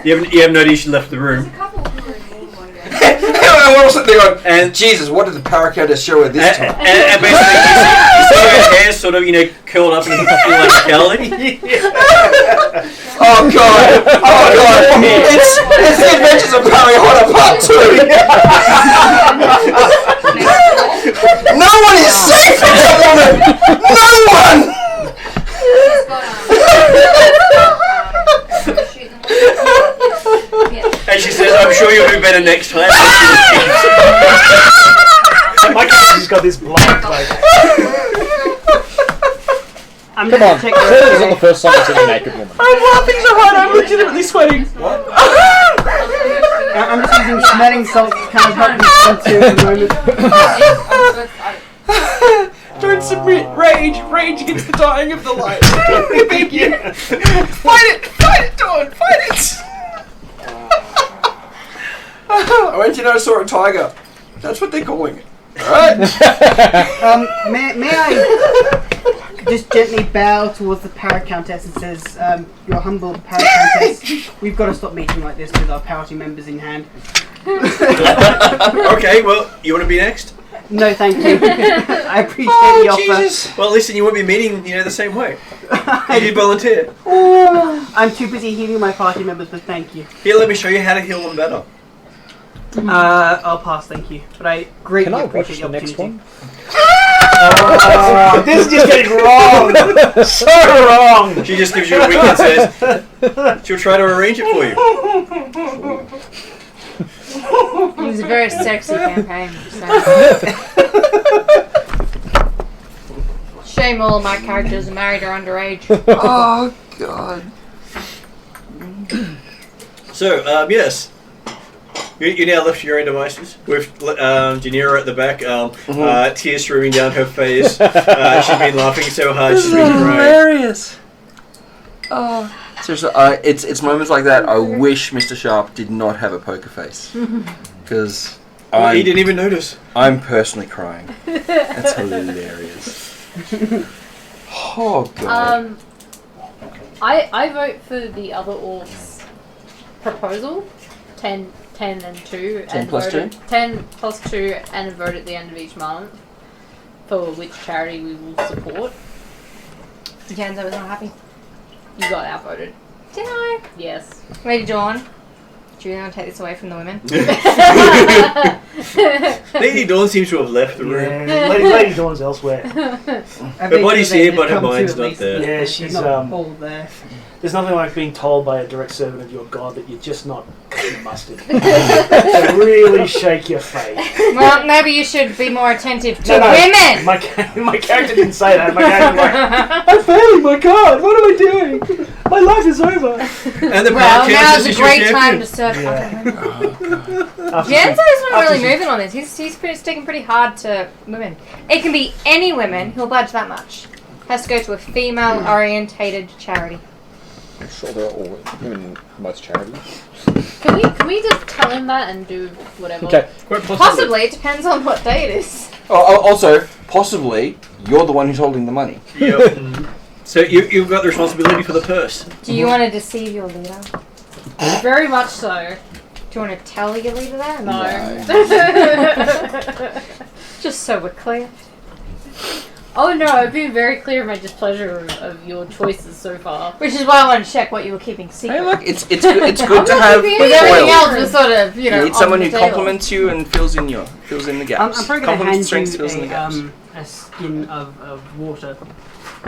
Speaker 2: You haven't noticed she left the room.
Speaker 5: And Jesus, what did the Paracountess show her this time?
Speaker 2: And basically, you see her hair sort of, curled up in like a Kelly.
Speaker 5: Oh God! It's the Adventures of Harry Potter Part 2. No one is safe from that woman. No one.
Speaker 2: And she says, "I'm sure you'll do better next time."
Speaker 4: My character's got this blind face.
Speaker 6: I'm
Speaker 8: Come
Speaker 6: gonna
Speaker 8: on,
Speaker 6: check
Speaker 8: Claire isn't the first time I've seen a naked woman.
Speaker 5: I'm laughing so hard, I'm legitimately sweating.
Speaker 6: I'm just using smelling salts to kind of help me sense at the moment.
Speaker 5: Don't submit rage. Rage against the dying of the light. I beg you. Fight it, Dawn. Fight it. I went to know I saw a tiger. That's what they're calling it. Alright.
Speaker 6: May I just gently bow towards the Paracountess and says, your humble Paracountess, we've got to stop meeting like this with our party members in hand.
Speaker 2: Okay, well, you want to be next?
Speaker 6: No, thank you. I appreciate the offer.
Speaker 5: Jesus.
Speaker 2: Well, listen, you won't be meeting, the same way. You did volunteer.
Speaker 6: I'm too busy healing my party members, but thank you.
Speaker 2: Here, let me show you how to heal them better.
Speaker 6: I'll pass, thank you. But I greatly
Speaker 8: Can I watch
Speaker 6: appreciate
Speaker 8: the
Speaker 6: the
Speaker 8: next
Speaker 6: opportunity.
Speaker 8: one?
Speaker 4: Oh, this is just getting wrong. So wrong.
Speaker 2: She just gives you a wink and says, she'll try to arrange it for you.
Speaker 3: It was a very sexy campaign. So. Shame all of my characters are married or underage.
Speaker 5: Oh God.
Speaker 2: So, yes. You now left to your own devices with Janira at the back, tears streaming down her face. She's been laughing so hard she's been crying.
Speaker 5: Hilarious. Oh. Seriously, it's moments like that I wish Mr. Sharp did not have a poker face. Because
Speaker 2: he didn't even notice.
Speaker 5: I'm personally crying. That's hilarious. Oh God.
Speaker 7: I vote for the other orcs' proposal. 10 and 2.
Speaker 5: 10 plus 2?
Speaker 7: 10 plus 2 and a vote at the end of each month for which charity we will support.
Speaker 3: Janzo was not happy.
Speaker 7: You got outvoted.
Speaker 3: Did I?
Speaker 7: Yes.
Speaker 3: Lady Dawn, do you want to take this away from the women?
Speaker 2: Lady Dawn seems to have left the room.
Speaker 4: Yeah, Lady Dawn's elsewhere.
Speaker 2: Her body's here, but her mind's not there.
Speaker 4: Yeah, she's
Speaker 6: all there.
Speaker 4: There's nothing like being told by a direct servant of your god that you're just not cutting mustard. They really shake your faith.
Speaker 3: Well, maybe you should be more attentive to
Speaker 4: No,
Speaker 3: women.
Speaker 4: My character didn't say that. My character was like, I'm failing my god. What am I doing? My life is over.
Speaker 2: And the
Speaker 3: Well,
Speaker 2: podcast
Speaker 3: now's a
Speaker 2: is your
Speaker 3: great time
Speaker 2: champion.
Speaker 3: to serve.
Speaker 4: Yeah.
Speaker 3: Janzo's not really
Speaker 4: she-
Speaker 3: moving on this. He's sticking pretty hard to women. It can be any women who'll budge that much. Has to go to a female-orientated charity.
Speaker 8: I'm sure there are all women in most charities.
Speaker 7: Can we just tell him that and do whatever?
Speaker 8: Okay.
Speaker 2: Quite
Speaker 3: Possibly, it depends on what day it is.
Speaker 5: Also, possibly, you're the one who's holding the money.
Speaker 2: Yep. So you've got the responsibility for the purse.
Speaker 3: Do you want to deceive your leader?
Speaker 7: Very much so.
Speaker 3: Do you want to tell your leader that?
Speaker 7: No.
Speaker 3: Just so we're clear.
Speaker 7: Oh no, I've been very clear in my displeasure of your choices so far.
Speaker 3: Which is why I want to check what you were keeping secret.
Speaker 5: Hey, look, it's good to have
Speaker 3: Because everything
Speaker 5: foils.
Speaker 3: else was sort of,
Speaker 5: You need someone who compliments you and fills in the
Speaker 6: I'm
Speaker 5: gaps.
Speaker 6: probably going to
Speaker 5: Compliments
Speaker 6: hand
Speaker 5: strengths fills in the
Speaker 6: you
Speaker 5: gaps.
Speaker 6: a skin of water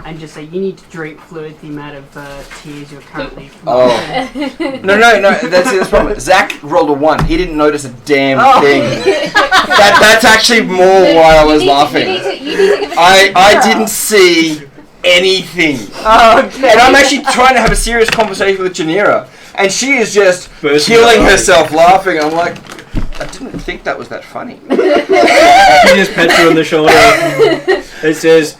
Speaker 6: and just say you need to drink fluid the amount of tears you're currently.
Speaker 5: Oh. No, that's the problem. Zach rolled a 1. He didn't notice a damn thing. That's actually more why I was laughing.
Speaker 7: You need to give it
Speaker 5: I didn't see anything.
Speaker 6: Okay.
Speaker 5: And I'm actually trying to have a serious conversation with Janira, and she is just
Speaker 2: Bursting
Speaker 5: killing
Speaker 2: out
Speaker 5: herself laughing. I'm like, I didn't think that was that funny.
Speaker 2: He just pats you on the shoulder. It says,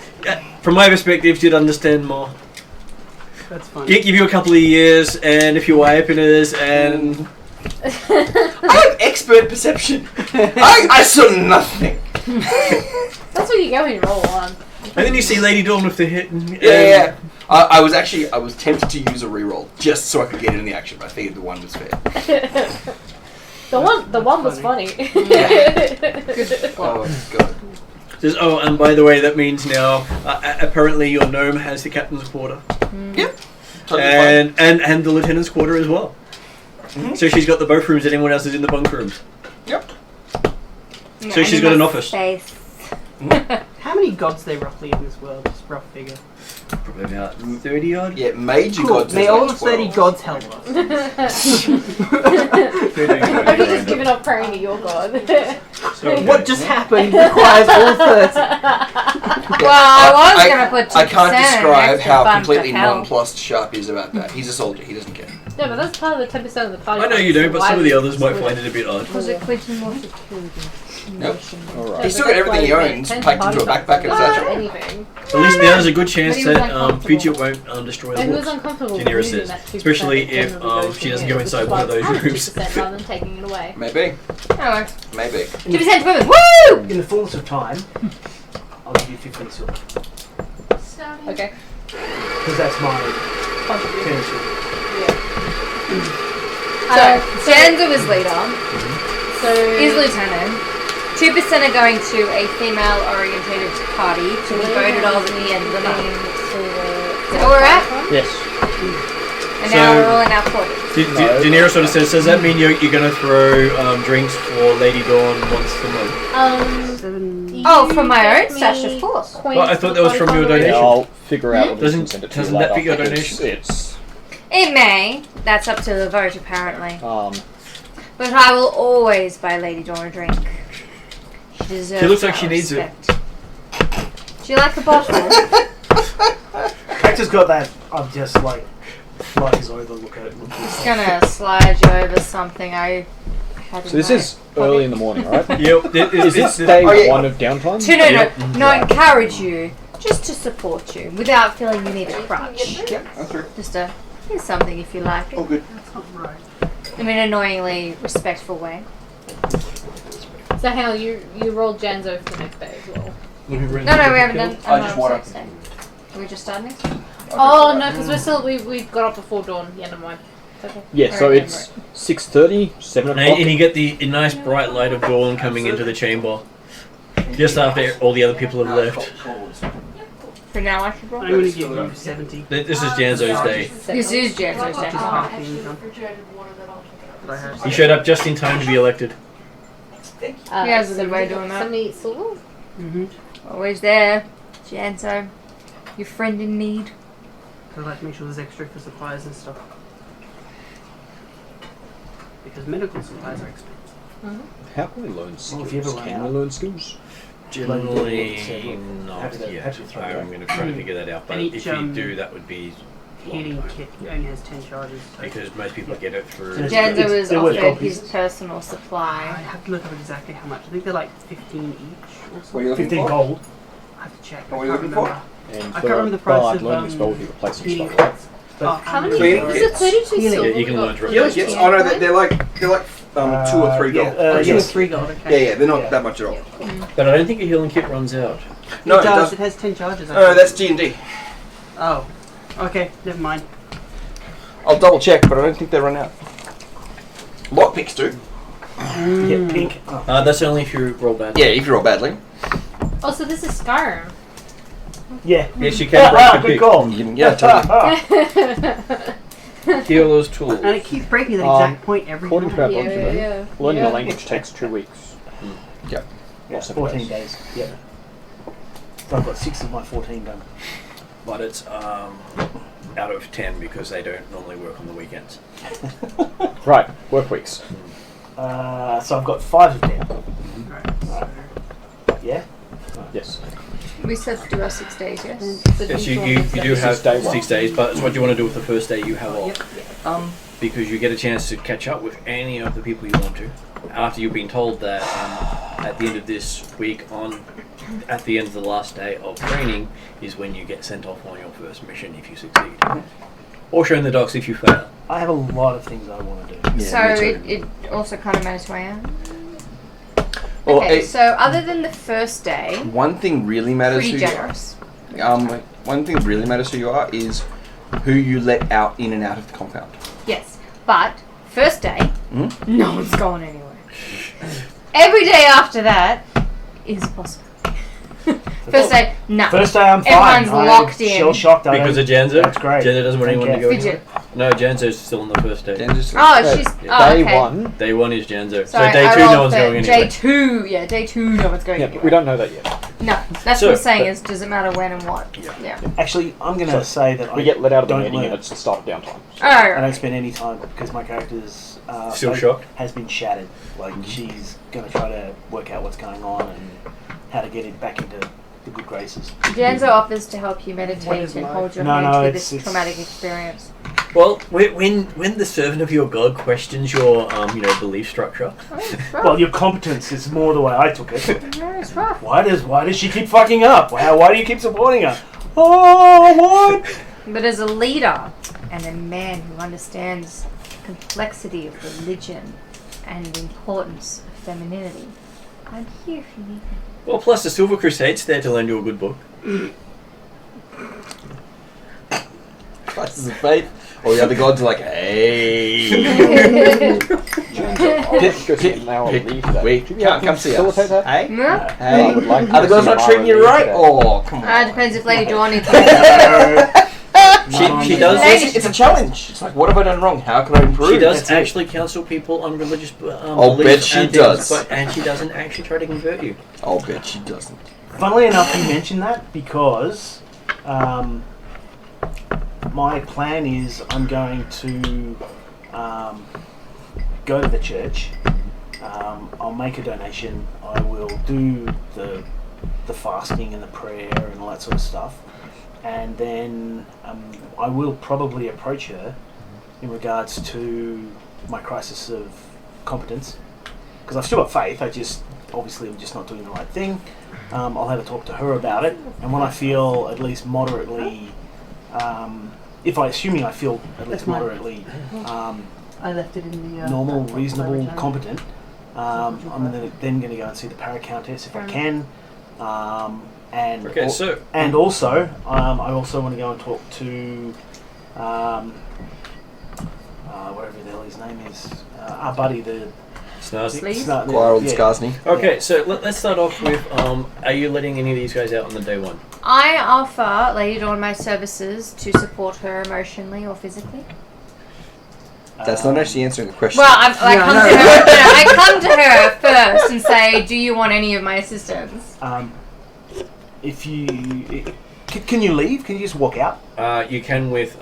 Speaker 2: from my perspective, you'd understand more.
Speaker 6: That's fine.
Speaker 2: Give you a couple of years, and if you're happiness, and
Speaker 5: I have expert perception. I saw nothing.
Speaker 7: That's what you go when you roll one.
Speaker 2: and then you see Lady Dawn with the hit.
Speaker 5: Yeah. I was tempted to use a reroll just so I could get it in the action, but I figured the 1 was fair.
Speaker 7: The one was funny.
Speaker 5: Oh god.
Speaker 2: Says, oh, and by the way, that means now apparently your gnome has the captain's quarter.
Speaker 5: Yep. Totally fine.
Speaker 2: And the lieutenant's quarter as well.
Speaker 5: Mm-hmm.
Speaker 2: So she's got the both rooms and everyone else is in the bunk rooms.
Speaker 5: Yep.
Speaker 2: So she's got an office.
Speaker 6: How many gods there roughly in this world? Just rough figure.
Speaker 2: Probably about 30 odd.
Speaker 5: Yeah, major
Speaker 6: Cool.
Speaker 5: gods.
Speaker 6: May
Speaker 5: is
Speaker 6: all
Speaker 5: like
Speaker 6: the 30
Speaker 5: 12.
Speaker 6: gods help us.
Speaker 7: Have you just given up praying to your god?
Speaker 2: So,
Speaker 6: What just happened requires all 30.
Speaker 3: Well, I was gonna put 2%
Speaker 5: I can't describe
Speaker 3: extra
Speaker 5: how
Speaker 3: fun
Speaker 5: completely
Speaker 3: for help.
Speaker 5: nonplussed Sharp is about that. He's a soldier. He doesn't care.
Speaker 7: No, but that's part of the 10% of the party.
Speaker 2: I know you do, but some of the others might find it a bit odd.
Speaker 3: Was it quitting more security?
Speaker 5: Nope.
Speaker 8: Alright.
Speaker 5: He's still got everything he owns packed into a backpack and a satchel.
Speaker 7: Anything.
Speaker 2: At least now there's a good chance
Speaker 7: But he was
Speaker 2: that
Speaker 7: uncomfortable.
Speaker 2: Fiji won't destroy
Speaker 7: And
Speaker 2: the
Speaker 7: he was
Speaker 2: walls.
Speaker 7: uncomfortable
Speaker 2: Janira
Speaker 7: using
Speaker 2: says,
Speaker 7: that 2%
Speaker 2: especially
Speaker 7: that
Speaker 2: if
Speaker 7: generally goes
Speaker 2: she doesn't
Speaker 7: to
Speaker 2: go
Speaker 7: him,
Speaker 2: inside
Speaker 7: which
Speaker 2: one of
Speaker 7: is
Speaker 2: those
Speaker 7: why
Speaker 2: rooms.
Speaker 7: 2% rather than taking it away.
Speaker 5: Maybe.
Speaker 3: Oh,
Speaker 5: Maybe.
Speaker 3: 2% to women. Woo!
Speaker 6: In the fullness of time, I'll give you 15 silver.
Speaker 7: Okay.
Speaker 6: Because that's my tendency.
Speaker 3: So, Janzo is leader,
Speaker 7: So
Speaker 3: is lieutenant. 2% are going to a female-orientated party to be voted of at the end of the month. Is that where we're at?
Speaker 8: Yes.
Speaker 3: And now we're all in our quarters.
Speaker 2: Janira sort of says, does that mean you're going to throw drinks for Lady Dawn once a month?
Speaker 3: Oh, from my own stash, of course.
Speaker 2: Well, I thought that was from your
Speaker 8: Yeah,
Speaker 2: donation.
Speaker 8: I'll figure out what we can
Speaker 2: Doesn't-
Speaker 8: send it to you
Speaker 2: doesn't that
Speaker 8: later,
Speaker 2: be your
Speaker 8: because
Speaker 2: donation?
Speaker 8: It's
Speaker 3: It may. That's up to the vote, apparently.
Speaker 8: But
Speaker 3: But I will always buy Lady Dawn a drink. She deserves
Speaker 2: She looks like
Speaker 3: our
Speaker 2: she needs it.
Speaker 3: respect. Do you like a bottle?
Speaker 4: Hector's got that. I'm just like his over look at it.
Speaker 3: Just gonna slide you over something I had.
Speaker 8: so this is early in the morning, right?
Speaker 2: Yep.
Speaker 8: Is this day
Speaker 5: Oh, yeah.
Speaker 8: 1 of downtime?
Speaker 3: Not encourage you, just to support you without feeling you need a crutch. Just here's something if you like it.
Speaker 5: All good.
Speaker 3: In an annoyingly respectful way.
Speaker 7: So hang on, you rolled Janzo for the next day as well.
Speaker 3: No, we haven't done.
Speaker 5: I just water.
Speaker 3: Can we just start next?
Speaker 7: Oh no, because we've got up before dawn. Yeah, never mind. Okay.
Speaker 8: Yeah, so
Speaker 3: I
Speaker 8: it's 6:30, 7 o'clock.
Speaker 2: And you get the nice bright light of dawn coming into the chamber. Just after all the other people have left.
Speaker 3: For now, I should roll.
Speaker 6: I'm going to give you 70.
Speaker 2: This is Janzo's day.
Speaker 3: This is Janzo's
Speaker 6: Just
Speaker 3: day.
Speaker 6: half the income that I have.
Speaker 2: You showed up just in time to be elected.
Speaker 3: He has a good way of doing that.
Speaker 7: 70 silver?
Speaker 6: Mm-hmm.
Speaker 3: Always there, Janzo. Your friend in need.
Speaker 6: I like to make sure there's extra for supplies and stuff. Because medical supplies are expensive.
Speaker 8: How can we learn skills?
Speaker 4: Well, if you ever run
Speaker 8: Can we
Speaker 4: out.
Speaker 8: learn skills?
Speaker 2: Generally not
Speaker 4: Happy to
Speaker 2: yet.
Speaker 4: throw it
Speaker 2: I'm
Speaker 4: out.
Speaker 2: going to try to figure that out. But
Speaker 6: And
Speaker 2: if
Speaker 6: each,
Speaker 2: you do, that would be
Speaker 6: Healing kit only has 10 charges. So
Speaker 2: because most people get it through.
Speaker 4: Yes.
Speaker 3: Janzo is
Speaker 4: They're worth
Speaker 3: offered
Speaker 4: copies.
Speaker 3: his personal
Speaker 6: I
Speaker 3: supply.
Speaker 6: have to look up exactly how much. I think they're like 15 each or
Speaker 5: What are
Speaker 6: something.
Speaker 5: you looking
Speaker 4: 15
Speaker 5: for?
Speaker 4: gold.
Speaker 6: I have to check.
Speaker 5: What are
Speaker 6: I
Speaker 5: you
Speaker 6: can't
Speaker 5: looking for?
Speaker 6: remember.
Speaker 8: And
Speaker 6: I
Speaker 8: for
Speaker 6: can't remember the price
Speaker 8: bard
Speaker 6: of
Speaker 8: learning spell, you replace some
Speaker 6: healing
Speaker 8: stuff. Right?
Speaker 6: kits.
Speaker 4: But
Speaker 7: How many?
Speaker 5: Cleaning
Speaker 7: Is
Speaker 5: kits?
Speaker 7: it 32
Speaker 6: Healing.
Speaker 7: silver?
Speaker 2: Yeah, you can learn to
Speaker 7: We've got?
Speaker 2: replace
Speaker 5: Yes.
Speaker 7: Yeah.
Speaker 5: Oh no, they're like 2 or 3 gold.
Speaker 4: yeah,
Speaker 6: Two or
Speaker 4: yes.
Speaker 6: 3 gold, okay.
Speaker 5: Yeah, they're not
Speaker 4: Yeah.
Speaker 5: that much at all.
Speaker 2: But I don't think a healing kit runs out.
Speaker 5: No,
Speaker 6: it
Speaker 5: it
Speaker 6: does.
Speaker 5: doesn't.
Speaker 6: It has 10 charges.
Speaker 5: Oh, that's D&D.
Speaker 6: Oh. Okay, never mind.
Speaker 5: I'll double check, but I don't think they run out. Lockpicks do.
Speaker 4: Yeah, pink. Oh.
Speaker 2: That's only if you roll bad.
Speaker 5: Yeah, if you roll badly.
Speaker 7: Oh, so this is Skyrim.
Speaker 4: Yeah.
Speaker 2: Yes, you can break the
Speaker 4: Good
Speaker 2: pick.
Speaker 4: call.
Speaker 5: Yeah, totally.
Speaker 2: Healer's tools.
Speaker 6: And it keeps breaking that
Speaker 8: Um,
Speaker 6: exact point every
Speaker 8: according to
Speaker 6: time.
Speaker 8: our document, learning
Speaker 7: Yeah.
Speaker 8: a language takes 2 weeks.
Speaker 4: Yeah, 14 days. Yeah. So I've got 6 of my 14 done.
Speaker 2: but it's out of 10 because they don't normally work on the weekends.
Speaker 8: Right, work weeks.
Speaker 4: So I've got 5 of them. Yeah?
Speaker 8: Yes.
Speaker 3: We said to do our 6 days, yes?
Speaker 2: Yes, you do have
Speaker 8: day one.
Speaker 2: 6 days, but it's what you want to do with the first day you have off. Because you get a chance to catch up with any of the people you want to. After you've been told that at the end of this week, at the end of the last day of training, is when you get sent off on your first mission if you succeed. Or shown the docks if you fail.
Speaker 4: I have a lot of things I want to do.
Speaker 3: So it also kind of matters where I am.
Speaker 5: Well,
Speaker 3: Okay, so other than the first day,
Speaker 5: one thing really matters
Speaker 3: pretty
Speaker 5: who
Speaker 3: generous.
Speaker 5: you are. One thing really matters who you are is who you let out in and out of the compound.
Speaker 3: Yes, but first day,
Speaker 5: Hmm?
Speaker 3: no one's going anywhere. Every day after that is possible. First day, no.
Speaker 4: First day I'm fine.
Speaker 3: Everyone's locked in.
Speaker 4: Shell shocked.
Speaker 2: Because of Janzo?
Speaker 4: That's great.
Speaker 2: Janzo doesn't want anyone to go
Speaker 3: Fidget.
Speaker 2: anywhere? No, Janzo's still on the first day.
Speaker 3: Oh, she's
Speaker 8: Day
Speaker 3: okay.
Speaker 8: 1.
Speaker 2: Day 1 is Janzo.
Speaker 3: Sorry,
Speaker 2: so day
Speaker 3: I
Speaker 2: 2
Speaker 3: rolled
Speaker 2: no one's
Speaker 3: for
Speaker 2: going anywhere.
Speaker 3: Day 2, day 2, no one's going
Speaker 8: Yeah,
Speaker 3: anywhere.
Speaker 8: but we don't know that yet.
Speaker 3: No, that's
Speaker 2: So-
Speaker 3: what I'm saying is, does it matter when and what? Yeah.
Speaker 4: Actually, I'm going to say that
Speaker 8: We
Speaker 4: I
Speaker 8: get let out of the
Speaker 4: don't
Speaker 8: meeting
Speaker 4: learn.
Speaker 8: and it's the start of downtime.
Speaker 4: I
Speaker 3: Alright.
Speaker 4: don't spend any time because my character's
Speaker 2: Still
Speaker 4: fate
Speaker 2: shocked?
Speaker 4: has been shattered. Like she's going to try to work out what's going on and how to get it back into the good graces.
Speaker 3: Janzo offers to help you
Speaker 6: What
Speaker 3: meditate
Speaker 6: is
Speaker 3: and
Speaker 6: my-
Speaker 3: hold your
Speaker 4: No,
Speaker 3: hand
Speaker 4: no,
Speaker 3: through
Speaker 4: it's-
Speaker 3: this traumatic experience.
Speaker 2: Well, when the servant of your god questions your belief structure,
Speaker 3: Oh, it's rough.
Speaker 4: Well, your competence is more the way I took it.
Speaker 3: No, it's rough.
Speaker 4: Why does she keep fucking up? Why do you keep supporting her? Oh, what?
Speaker 3: But as a leader and a man who understands the complexity of religion and the importance of femininity, I'm here if you need me.
Speaker 2: well, plus the Silver Crusade's there to lend you a good book.
Speaker 5: Crisis of faith. All the other gods are like, hey.
Speaker 8: Now I'll leave that.
Speaker 5: Wait,
Speaker 8: Do you have
Speaker 5: come
Speaker 8: to
Speaker 5: see us.
Speaker 8: facilitate that?
Speaker 5: Hey?
Speaker 3: No?
Speaker 8: I would like to
Speaker 5: Are the gods
Speaker 8: see
Speaker 5: not treating you
Speaker 8: Mara
Speaker 5: right?
Speaker 8: leave
Speaker 5: Oh, come on.
Speaker 3: Depends if Lady Dawn needs
Speaker 2: She does.
Speaker 5: It's a challenge. It's like, what have I done wrong? How can I improve?
Speaker 2: She does
Speaker 4: That's it.
Speaker 2: actually counsel people on religious
Speaker 5: I'll
Speaker 2: beliefs
Speaker 5: bet she
Speaker 2: and things,
Speaker 5: does.
Speaker 2: and she doesn't actually try to convert you.
Speaker 5: I'll bet she doesn't.
Speaker 4: Funnily enough, you mentioned that because my plan is I'm going to go to the church. I'll make a donation. I will do the fasting and the prayer and all that sort of stuff. And then I will probably approach her in regards to my crisis of competence. Because I've still got faith, I'm just not doing the right thing. I'll have a talk to her about it, and when I feel at least moderately, assuming I feel at least
Speaker 6: That's mine.
Speaker 4: moderately
Speaker 6: I left it in the
Speaker 4: normal,
Speaker 6: laptop
Speaker 4: reasonable,
Speaker 6: every time.
Speaker 4: competent, I'm then going to go and see the Paracountess if I can. And
Speaker 2: Okay, so
Speaker 4: and also, I also want to go and talk to whatever the hell his name is, our buddy, the
Speaker 2: Snazzy.
Speaker 5: Quarrel and Skarsny.
Speaker 2: Okay, so let's start off with: are you letting any of these guys out on the day 1?
Speaker 3: I offer Lady Dawn my services to support her emotionally or physically.
Speaker 5: That's not actually answering the question.
Speaker 3: Well, I come to her first and say, "Do you want any of my assistance?"
Speaker 4: Can you leave? Can you just walk out?
Speaker 2: You can with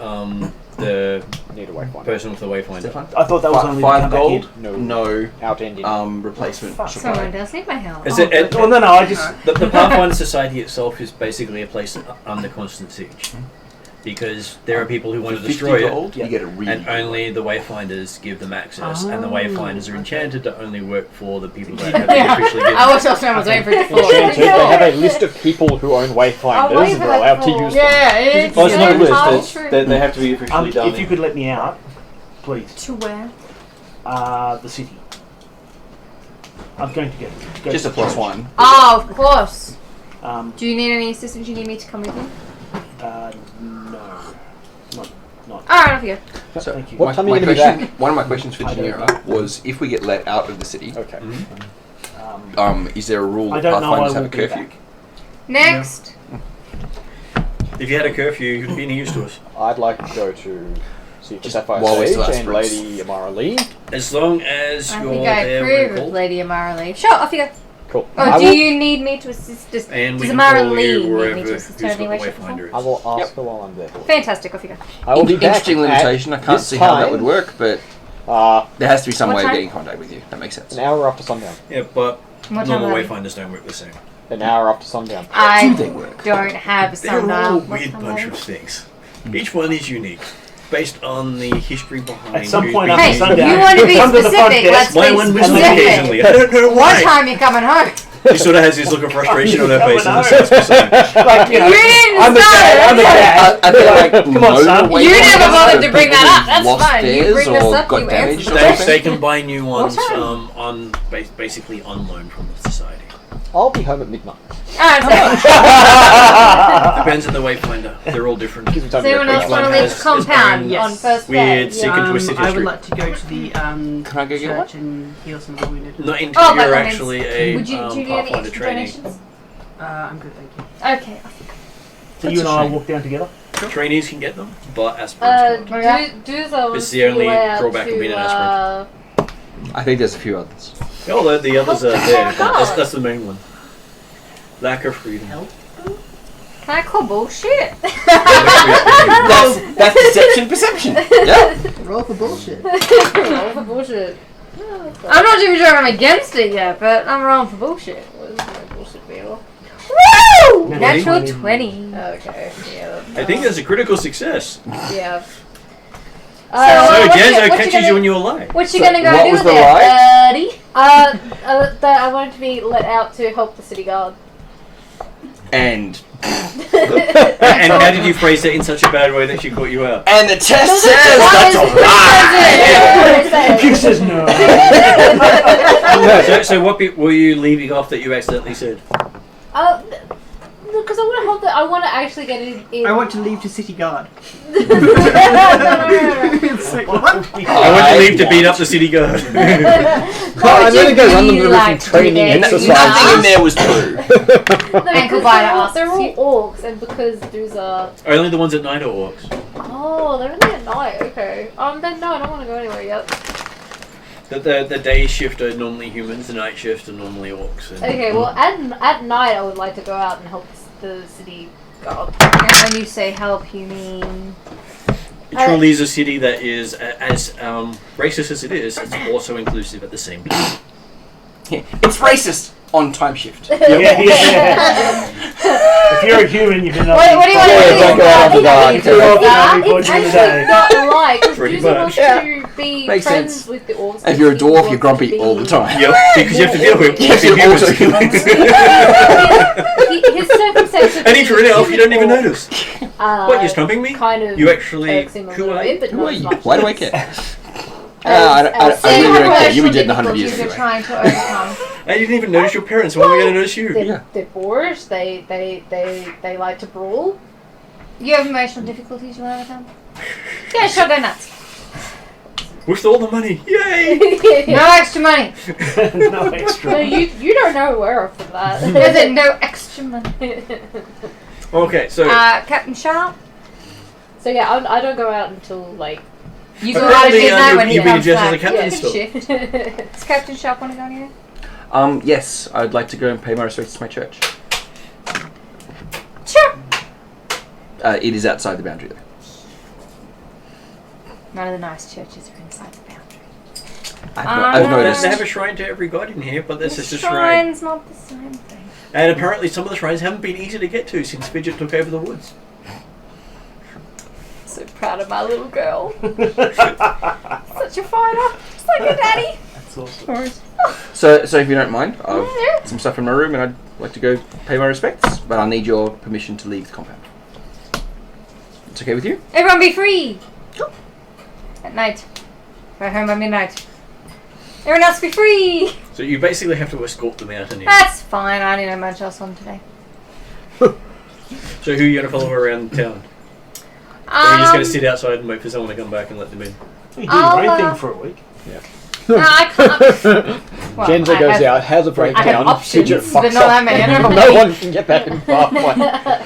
Speaker 2: the
Speaker 8: Need a wayfinder.
Speaker 2: person with the wayfinder.
Speaker 5: Stefan?
Speaker 4: I thought that was only to come
Speaker 5: 5
Speaker 4: back
Speaker 5: gold.
Speaker 4: in.
Speaker 8: No.
Speaker 5: No.
Speaker 8: Outending.
Speaker 5: Replacement.
Speaker 4: Fuck.
Speaker 5: supply.
Speaker 3: Someone does need my help.
Speaker 2: Is it?
Speaker 4: Well, no, I just
Speaker 2: The Pathfinder Society itself is basically a place under constant siege, because there are people who want to
Speaker 5: For
Speaker 2: destroy
Speaker 5: 50
Speaker 2: it,
Speaker 5: gold, you get a really
Speaker 2: and only the Wayfinders give them access, and the Wayfinders are enchanted to only work for the people that have been officially given.
Speaker 3: I wish someone was waiting for it to fall.
Speaker 8: Enchanted, they have a list of people who own wayfinders and are allowed to use them.
Speaker 3: Yeah, it's
Speaker 2: Oh, it's not a list.
Speaker 3: compulsory.
Speaker 2: They have to be officially done.
Speaker 4: if you could let me out, please.
Speaker 3: To where?
Speaker 4: The city. I'm going to go
Speaker 5: Just a
Speaker 4: to the church.
Speaker 5: +1.
Speaker 3: Oh, of course.
Speaker 4: Do
Speaker 3: Do you need any assistance? You need me to come with you?
Speaker 4: no, not.
Speaker 3: Alright, off you go.
Speaker 8: So,
Speaker 4: Thank you.
Speaker 8: what time are you going to be back?
Speaker 5: One of my questions for
Speaker 4: I don't
Speaker 5: Janira was, if we get let out of the city,
Speaker 8: Okay.
Speaker 5: is there a rule
Speaker 4: I
Speaker 5: that
Speaker 4: don't know. I
Speaker 5: Pathfinders have
Speaker 4: will
Speaker 5: a
Speaker 4: be
Speaker 5: curfew?
Speaker 4: back.
Speaker 3: Next.
Speaker 2: If you had a curfew, you'd be any use to us.
Speaker 8: I'd like to go to see
Speaker 5: Just
Speaker 8: Sapphire
Speaker 5: while we're
Speaker 8: Sage
Speaker 5: still
Speaker 8: and
Speaker 5: aspirants.
Speaker 8: Lady Amara Lee.
Speaker 2: As long as
Speaker 3: I
Speaker 2: you're
Speaker 3: think I
Speaker 2: there
Speaker 3: approve
Speaker 2: when
Speaker 3: of
Speaker 2: called.
Speaker 3: Lady Amara Lee. Sure, off you go.
Speaker 8: Cool.
Speaker 3: Oh, do you need me to assist? Does
Speaker 2: And we can
Speaker 3: Zamara
Speaker 2: follow
Speaker 3: Lee
Speaker 2: you
Speaker 3: need me
Speaker 2: wherever
Speaker 3: to
Speaker 2: who's
Speaker 3: assist
Speaker 2: got
Speaker 3: her
Speaker 2: the
Speaker 3: in any way, shape, or form?
Speaker 2: Wayfinder is.
Speaker 8: I will ask her while I'm there.
Speaker 3: Fantastic, off you go.
Speaker 8: I will be back
Speaker 5: Interesting limitation. I can't
Speaker 8: this
Speaker 5: see how that
Speaker 8: time.
Speaker 5: would work, but
Speaker 8: Uh,
Speaker 5: there has to be some
Speaker 3: What
Speaker 5: way of
Speaker 3: time?
Speaker 5: getting in contact with you. That makes sense.
Speaker 8: an hour after sundown.
Speaker 2: Yeah, but
Speaker 3: What time
Speaker 2: normal
Speaker 3: are we?
Speaker 2: Wayfinders don't work the same.
Speaker 8: An hour after sundown.
Speaker 3: I
Speaker 5: Do they work?
Speaker 3: don't have
Speaker 2: They're all a
Speaker 3: sundial. What
Speaker 2: weird
Speaker 3: time
Speaker 2: bunch
Speaker 3: are
Speaker 2: of
Speaker 3: we?
Speaker 2: things. Each one is unique, based on the history behind.
Speaker 4: At some
Speaker 2: who's
Speaker 4: point
Speaker 2: been
Speaker 4: after
Speaker 3: Hey,
Speaker 2: using
Speaker 4: sundown,
Speaker 3: you
Speaker 2: it.
Speaker 3: want to be
Speaker 4: come to the front
Speaker 3: specific?
Speaker 4: desk.
Speaker 3: Let's
Speaker 2: My
Speaker 3: be
Speaker 2: one whistles
Speaker 3: specific.
Speaker 2: occasionally. I don't know
Speaker 3: What
Speaker 2: why.
Speaker 3: time you coming home?
Speaker 2: She sort of has this look of frustration on her
Speaker 4: Coming
Speaker 2: face and
Speaker 4: home.
Speaker 2: says,
Speaker 4: Like, you know,
Speaker 3: You didn't
Speaker 4: I'm the
Speaker 3: start
Speaker 4: dad, I'm the
Speaker 3: it.
Speaker 4: dad.
Speaker 5: I feel like
Speaker 4: Come on, son.
Speaker 5: motorway
Speaker 3: You never
Speaker 5: drivers
Speaker 3: bothered
Speaker 5: are
Speaker 3: to bring
Speaker 5: people
Speaker 3: that up.
Speaker 5: who've
Speaker 3: That's
Speaker 5: lost
Speaker 3: fine. You
Speaker 5: theirs
Speaker 3: bring this
Speaker 5: or
Speaker 3: up,
Speaker 5: got
Speaker 3: you
Speaker 5: damaged
Speaker 3: answer
Speaker 5: or
Speaker 3: the
Speaker 2: They
Speaker 5: something.
Speaker 2: can buy new ones
Speaker 3: What time?
Speaker 2: on basically on loan from the society.
Speaker 8: I'll be home at midnight.
Speaker 3: Alright,
Speaker 2: Depends on the Wayfinder. They're all different.
Speaker 8: Gives me time
Speaker 3: so
Speaker 8: to
Speaker 3: anyone
Speaker 8: get
Speaker 3: else
Speaker 2: Each
Speaker 3: want
Speaker 2: one
Speaker 3: to leave
Speaker 2: has
Speaker 3: the compound
Speaker 2: its
Speaker 4: own
Speaker 3: on first
Speaker 2: weird
Speaker 3: day?
Speaker 2: secret twisted
Speaker 6: I would
Speaker 2: history.
Speaker 6: like to go to the
Speaker 5: Can I go get
Speaker 6: church and heal some of the wounded.
Speaker 2: Not into
Speaker 3: Oh, by
Speaker 2: you're
Speaker 3: all means.
Speaker 2: actually a
Speaker 3: Would you do you need any
Speaker 2: Pathfinder
Speaker 3: extra
Speaker 2: trainee.
Speaker 3: donations?
Speaker 6: I'm good, thank you.
Speaker 3: Okay.
Speaker 4: So you and I walk down together.
Speaker 2: Trainees can get them, but aspirants can't.
Speaker 7: Duzo
Speaker 2: It's the only drawback of being an aspirant.
Speaker 5: I think there's a few others.
Speaker 2: Although the others are there, but
Speaker 7: God.
Speaker 2: that's the main one. Lack of freedom.
Speaker 3: Can I call bullshit?
Speaker 5: That's deception perception. Yeah.
Speaker 6: Roll for bullshit.
Speaker 7: All the bullshit.
Speaker 3: I'm not even sure I'm against it yet, but I'm rolling for bullshit.
Speaker 7: What is my bullshit deal?
Speaker 3: Woo!
Speaker 4: Natural
Speaker 3: Natural 20.
Speaker 7: Okay, yeah.
Speaker 2: I think that's a critical success.
Speaker 7: Yeah.
Speaker 2: So
Speaker 3: what you-
Speaker 2: Janzo
Speaker 3: what you
Speaker 2: catches
Speaker 3: gonna-
Speaker 2: you when you lie.
Speaker 3: What you
Speaker 5: So,
Speaker 3: gonna go
Speaker 5: what
Speaker 3: do
Speaker 5: was
Speaker 3: with
Speaker 5: the
Speaker 3: it,
Speaker 5: lie?
Speaker 3: buddy?
Speaker 7: That I wanted to be let out to help the city guard.
Speaker 5: And
Speaker 2: And how did you phrase it in such a bad way that she caught you out?
Speaker 5: the test says
Speaker 3: What
Speaker 5: that's
Speaker 3: is-
Speaker 5: a lie.
Speaker 4: He says no.
Speaker 2: So what bit were you leaving off that you accidentally said?
Speaker 7: Because I want to help the. I want to actually get in.
Speaker 6: I want to leave to city guard.
Speaker 7: No.
Speaker 6: It's like, what?
Speaker 2: I want to leave to beat up the city guard.
Speaker 8: I'm gonna go run them through some training
Speaker 5: And
Speaker 8: exercises.
Speaker 5: nothing in there was true.
Speaker 3: Ankle biter asks
Speaker 7: They're
Speaker 3: you.
Speaker 7: all orcs, and because there's a.
Speaker 2: Only the ones at night are orcs.
Speaker 7: Oh, they're only at night. Okay. Then no, I don't want to go anywhere yet.
Speaker 2: The day shift are normally humans, the night shift are normally orcs. And
Speaker 7: Okay. Well, at night I would like to go out and help the city guard.
Speaker 3: And when you say help, you mean...
Speaker 2: it truly is a city that is, as racist as it is, it's also inclusive at the same time.
Speaker 5: It's racist on time shift.
Speaker 4: Yeah. If you're a human, you've been up.
Speaker 3: What do you want to do?
Speaker 8: don't go out after dark.
Speaker 7: It's
Speaker 4: You're walking out before
Speaker 7: it's
Speaker 4: during the
Speaker 7: actually
Speaker 4: day.
Speaker 7: not like because
Speaker 2: Pretty
Speaker 7: Duza
Speaker 2: much.
Speaker 7: wants
Speaker 5: Yeah.
Speaker 7: to be
Speaker 5: Makes
Speaker 7: friends
Speaker 5: sense.
Speaker 7: with the orcs.
Speaker 5: If you're a
Speaker 7: He
Speaker 5: dwarf,
Speaker 7: wants
Speaker 5: you're
Speaker 7: to
Speaker 5: grumpy
Speaker 7: be-
Speaker 5: all the time.
Speaker 2: Yep, because you have to deal with
Speaker 5: Yes, you're also
Speaker 2: humans.
Speaker 7: His circumstances.
Speaker 2: And if you're an elf, you don't even notice.
Speaker 7: Uh,
Speaker 2: What, you're stomping me?
Speaker 7: Kind of.
Speaker 2: You actually...
Speaker 7: irks him a
Speaker 2: Who
Speaker 7: little
Speaker 2: are
Speaker 7: bit,
Speaker 2: you?
Speaker 7: but
Speaker 5: Who
Speaker 7: not
Speaker 5: are
Speaker 7: as
Speaker 5: you?
Speaker 7: much.
Speaker 5: Why do I care? I
Speaker 3: So you
Speaker 5: really
Speaker 3: have
Speaker 5: don't care. You
Speaker 3: emotional
Speaker 5: did 100 years
Speaker 3: difficulties you're
Speaker 5: ago.
Speaker 3: trying to overcome.
Speaker 2: I didn't even notice your parents. Why am I going to notice you?
Speaker 7: They're boorish. They like to brawl.
Speaker 3: You have emotional difficulties you want to overcome? Yeah, sure, go nuts.
Speaker 2: With all the money. Yay!
Speaker 3: No extra money.
Speaker 4: No extra.
Speaker 7: No, you don't know where for that.
Speaker 3: There's it, no extra money.
Speaker 2: Okay, so...
Speaker 3: Captain Sharp?
Speaker 7: So yeah, I don't go out until like.
Speaker 3: You go out at
Speaker 2: Apparently,
Speaker 3: midnight when he
Speaker 2: you've been
Speaker 3: comes
Speaker 2: dressed as a
Speaker 3: back.
Speaker 2: captain
Speaker 7: Yeah,
Speaker 2: still.
Speaker 7: shit.
Speaker 3: Does Captain Sharp want to go anywhere?
Speaker 5: Yes, I'd like to go and pay my respects to my church.
Speaker 3: Sure.
Speaker 5: It is outside the boundary, though.
Speaker 3: None of the nice churches are inside the boundary.
Speaker 5: I've
Speaker 3: no,
Speaker 5: noticed.
Speaker 2: They have a shrine to every god in here, but this is
Speaker 3: The
Speaker 2: a shrine.
Speaker 3: shrine's not the same thing.
Speaker 2: And apparently some of the shrines haven't been easy to get to since Fidget took over the woods.
Speaker 3: So proud of my little girl. Such a fighter. Just like your daddy.
Speaker 4: That's awesome.
Speaker 5: So if you don't mind, I've
Speaker 3: Yeah.
Speaker 5: some stuff in my room and I'd like to go pay my respects, but I'll need your permission to leave the compound. It's okay with you?
Speaker 3: Everyone be free. At night. Go home by midnight. Everyone else be free.
Speaker 2: So you basically have to escort them out and in.
Speaker 3: That's fine. I didn't have much else on today.
Speaker 2: So who are you going to follow around town? Or are you just going to sit outside and wait for someone to come back and let them in?
Speaker 4: You did
Speaker 3: I'll,
Speaker 4: your own thing for a week.
Speaker 3: No, I can't. Well,
Speaker 8: Genzo
Speaker 3: I
Speaker 8: goes
Speaker 3: have-
Speaker 8: out, has a
Speaker 3: I
Speaker 8: breakdown.
Speaker 3: have options,
Speaker 8: Fidget
Speaker 3: but
Speaker 8: fucks
Speaker 3: not that
Speaker 8: up.
Speaker 3: many. I don't have
Speaker 8: No
Speaker 3: many.
Speaker 8: one can get back in Pathfinder.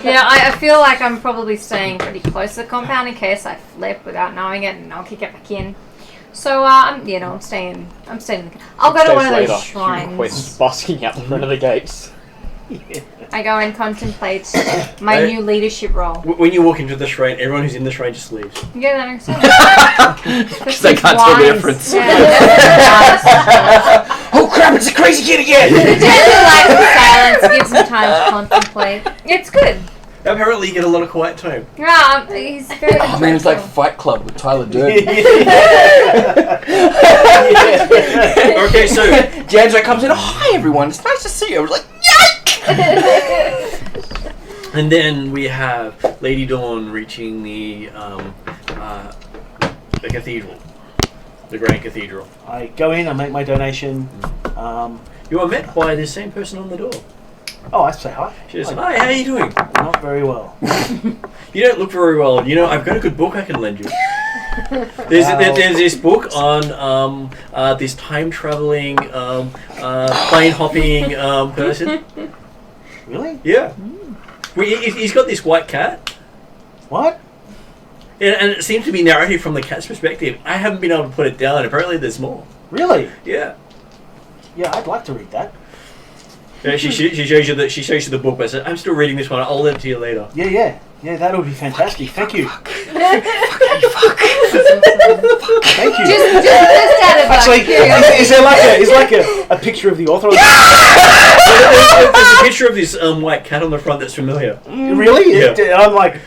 Speaker 3: Yeah, I feel like I'm probably staying pretty close to the compound in case I flip without knowing it, and I'll kick it back in. So I'm staying. I'm staying. In the, I'll go to one of
Speaker 8: Days
Speaker 3: those
Speaker 8: later,
Speaker 3: shrines.
Speaker 8: Quest busking out the front of the gates.
Speaker 3: I go and contemplate my new leadership role.
Speaker 2: When you walk into the shrine, everyone who's in the shrine just leaves.
Speaker 3: Yeah, that makes sense.
Speaker 5: Because they can't tell the difference.
Speaker 3: Yeah,
Speaker 5: Oh crap! It's a crazy kid again.
Speaker 3: Gently like the silence, gives him time to contemplate. It's good.
Speaker 2: Apparently, you get a lot of quiet time.
Speaker 3: Yeah, he's very.
Speaker 5: Oh man, it's like Fight Club with Tyler Durden.
Speaker 2: Okay, so
Speaker 5: Janzo comes in. Oh, hi everyone. It's nice to see you. I was like,
Speaker 2: and then we have Lady Dawn reaching the cathedral, the Grand Cathedral.
Speaker 4: I go in, I make my donation.
Speaker 2: You are met by the same person on the door.
Speaker 4: Oh, I say hi.
Speaker 2: She says, "Hi, how are you doing?
Speaker 4: Not very well.
Speaker 2: You don't look very well. You know, I've got a good book I can lend you. There's this book on this time traveling, plane hopping person.
Speaker 4: Really?
Speaker 2: Yeah. He's got this white cat.
Speaker 4: What?
Speaker 2: And it seems to be narrated from the cat's perspective. I haven't been able to put it down. Apparently, there's more.
Speaker 4: Really?
Speaker 2: Yeah.
Speaker 4: Yeah, I'd like to read that.
Speaker 2: Yeah, she shows you the book, but says, I'm still reading this one. I'll lend it to you later.
Speaker 4: Yeah, that would be fantastic. Thank you. Thank you.
Speaker 3: Just out of
Speaker 4: Actually,
Speaker 3: curiosity.
Speaker 4: is there like a picture of the author?
Speaker 2: There's a picture of this white cat on the front that's familiar.
Speaker 4: Really?
Speaker 2: Yeah.
Speaker 4: I'm like,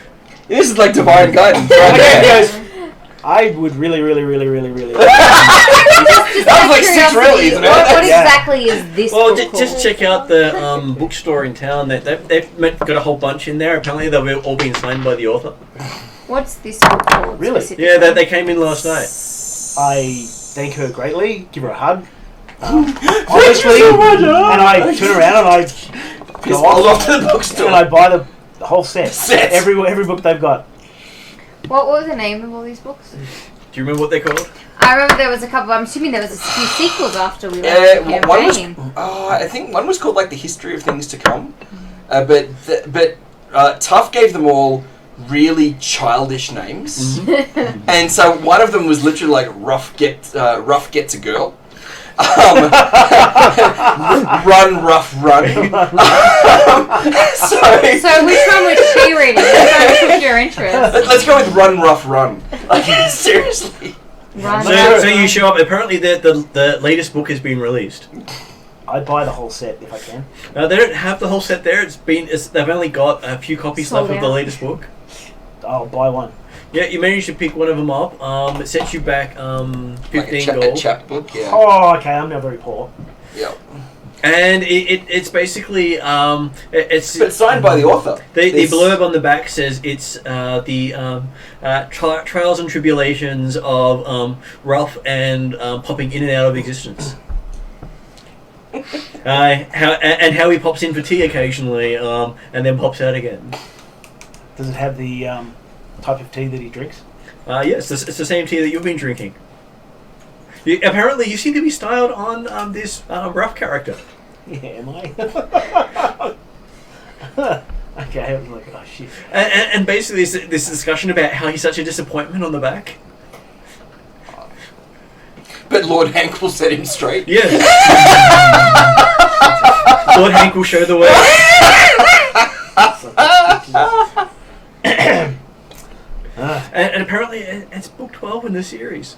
Speaker 5: this is like divine guidance.
Speaker 4: okay, guys. I would really.
Speaker 5: That was like 6 really, isn't it?
Speaker 3: What
Speaker 4: Yeah.
Speaker 3: exactly is this
Speaker 2: Well,
Speaker 3: book
Speaker 2: just
Speaker 3: called?
Speaker 2: check out the bookstore in town. They've got a whole bunch in there. Apparently, they've all been signed by the author.
Speaker 3: What's this book called?
Speaker 4: Really?
Speaker 3: specifically?
Speaker 2: Yeah, they came in last night.
Speaker 4: I thank her greatly. Give her a hug. Honestly, and I turn around and I
Speaker 5: Piss
Speaker 4: go
Speaker 5: balls
Speaker 4: off
Speaker 5: off to the bookstore.
Speaker 4: and I buy the whole set.
Speaker 5: Set.
Speaker 4: Every book they've got.
Speaker 3: What was the name of all these books?
Speaker 2: Do you remember what they're called?
Speaker 3: I remember there was a couple. I'm assuming there was a few sequels after we left the
Speaker 5: one was.
Speaker 3: campaign.
Speaker 5: I think one was called like the History of Things to Come, but Tuff gave them all really childish names, and so one of them was literally like Rough Gets a Girl. Run, rough, run.
Speaker 3: So which one was she reading? Which one took your interest?
Speaker 5: Let's go with Run, Rough, Run. Like, seriously.
Speaker 3: Run,
Speaker 2: So you show up. Apparently, the latest book has been released.
Speaker 4: I buy the whole set if I can.
Speaker 2: They don't have the whole set there. They've only got a few copies
Speaker 3: Sold
Speaker 2: left of the
Speaker 3: out.
Speaker 2: latest book.
Speaker 4: I'll buy one.
Speaker 2: Yeah, you managed to pick one of them up. It sets you back 15
Speaker 5: A
Speaker 2: gold.
Speaker 5: chapbook, yeah.
Speaker 4: Oh, okay. I'm now very poor.
Speaker 5: Yeah.
Speaker 2: And it's basically it's
Speaker 5: But signed by the author.
Speaker 2: the
Speaker 5: This-
Speaker 2: blurb on the back says it's the trials and tribulations of Ralph and popping in and out of existence. How he pops in for tea occasionally and then pops out again.
Speaker 4: Does it have the type of tea that he drinks?
Speaker 2: Yes, it's the same tea that you've been drinking. Apparently, you seem to be styled on this rough character.
Speaker 4: Yeah, am I? Okay, I was like, oh shit.
Speaker 2: And basically, this discussion about how he's such a disappointment on the back.
Speaker 5: But Lord Hank will set him straight.
Speaker 2: Yes. Lord Hank will show the way. And apparently, it's book 12 in the series.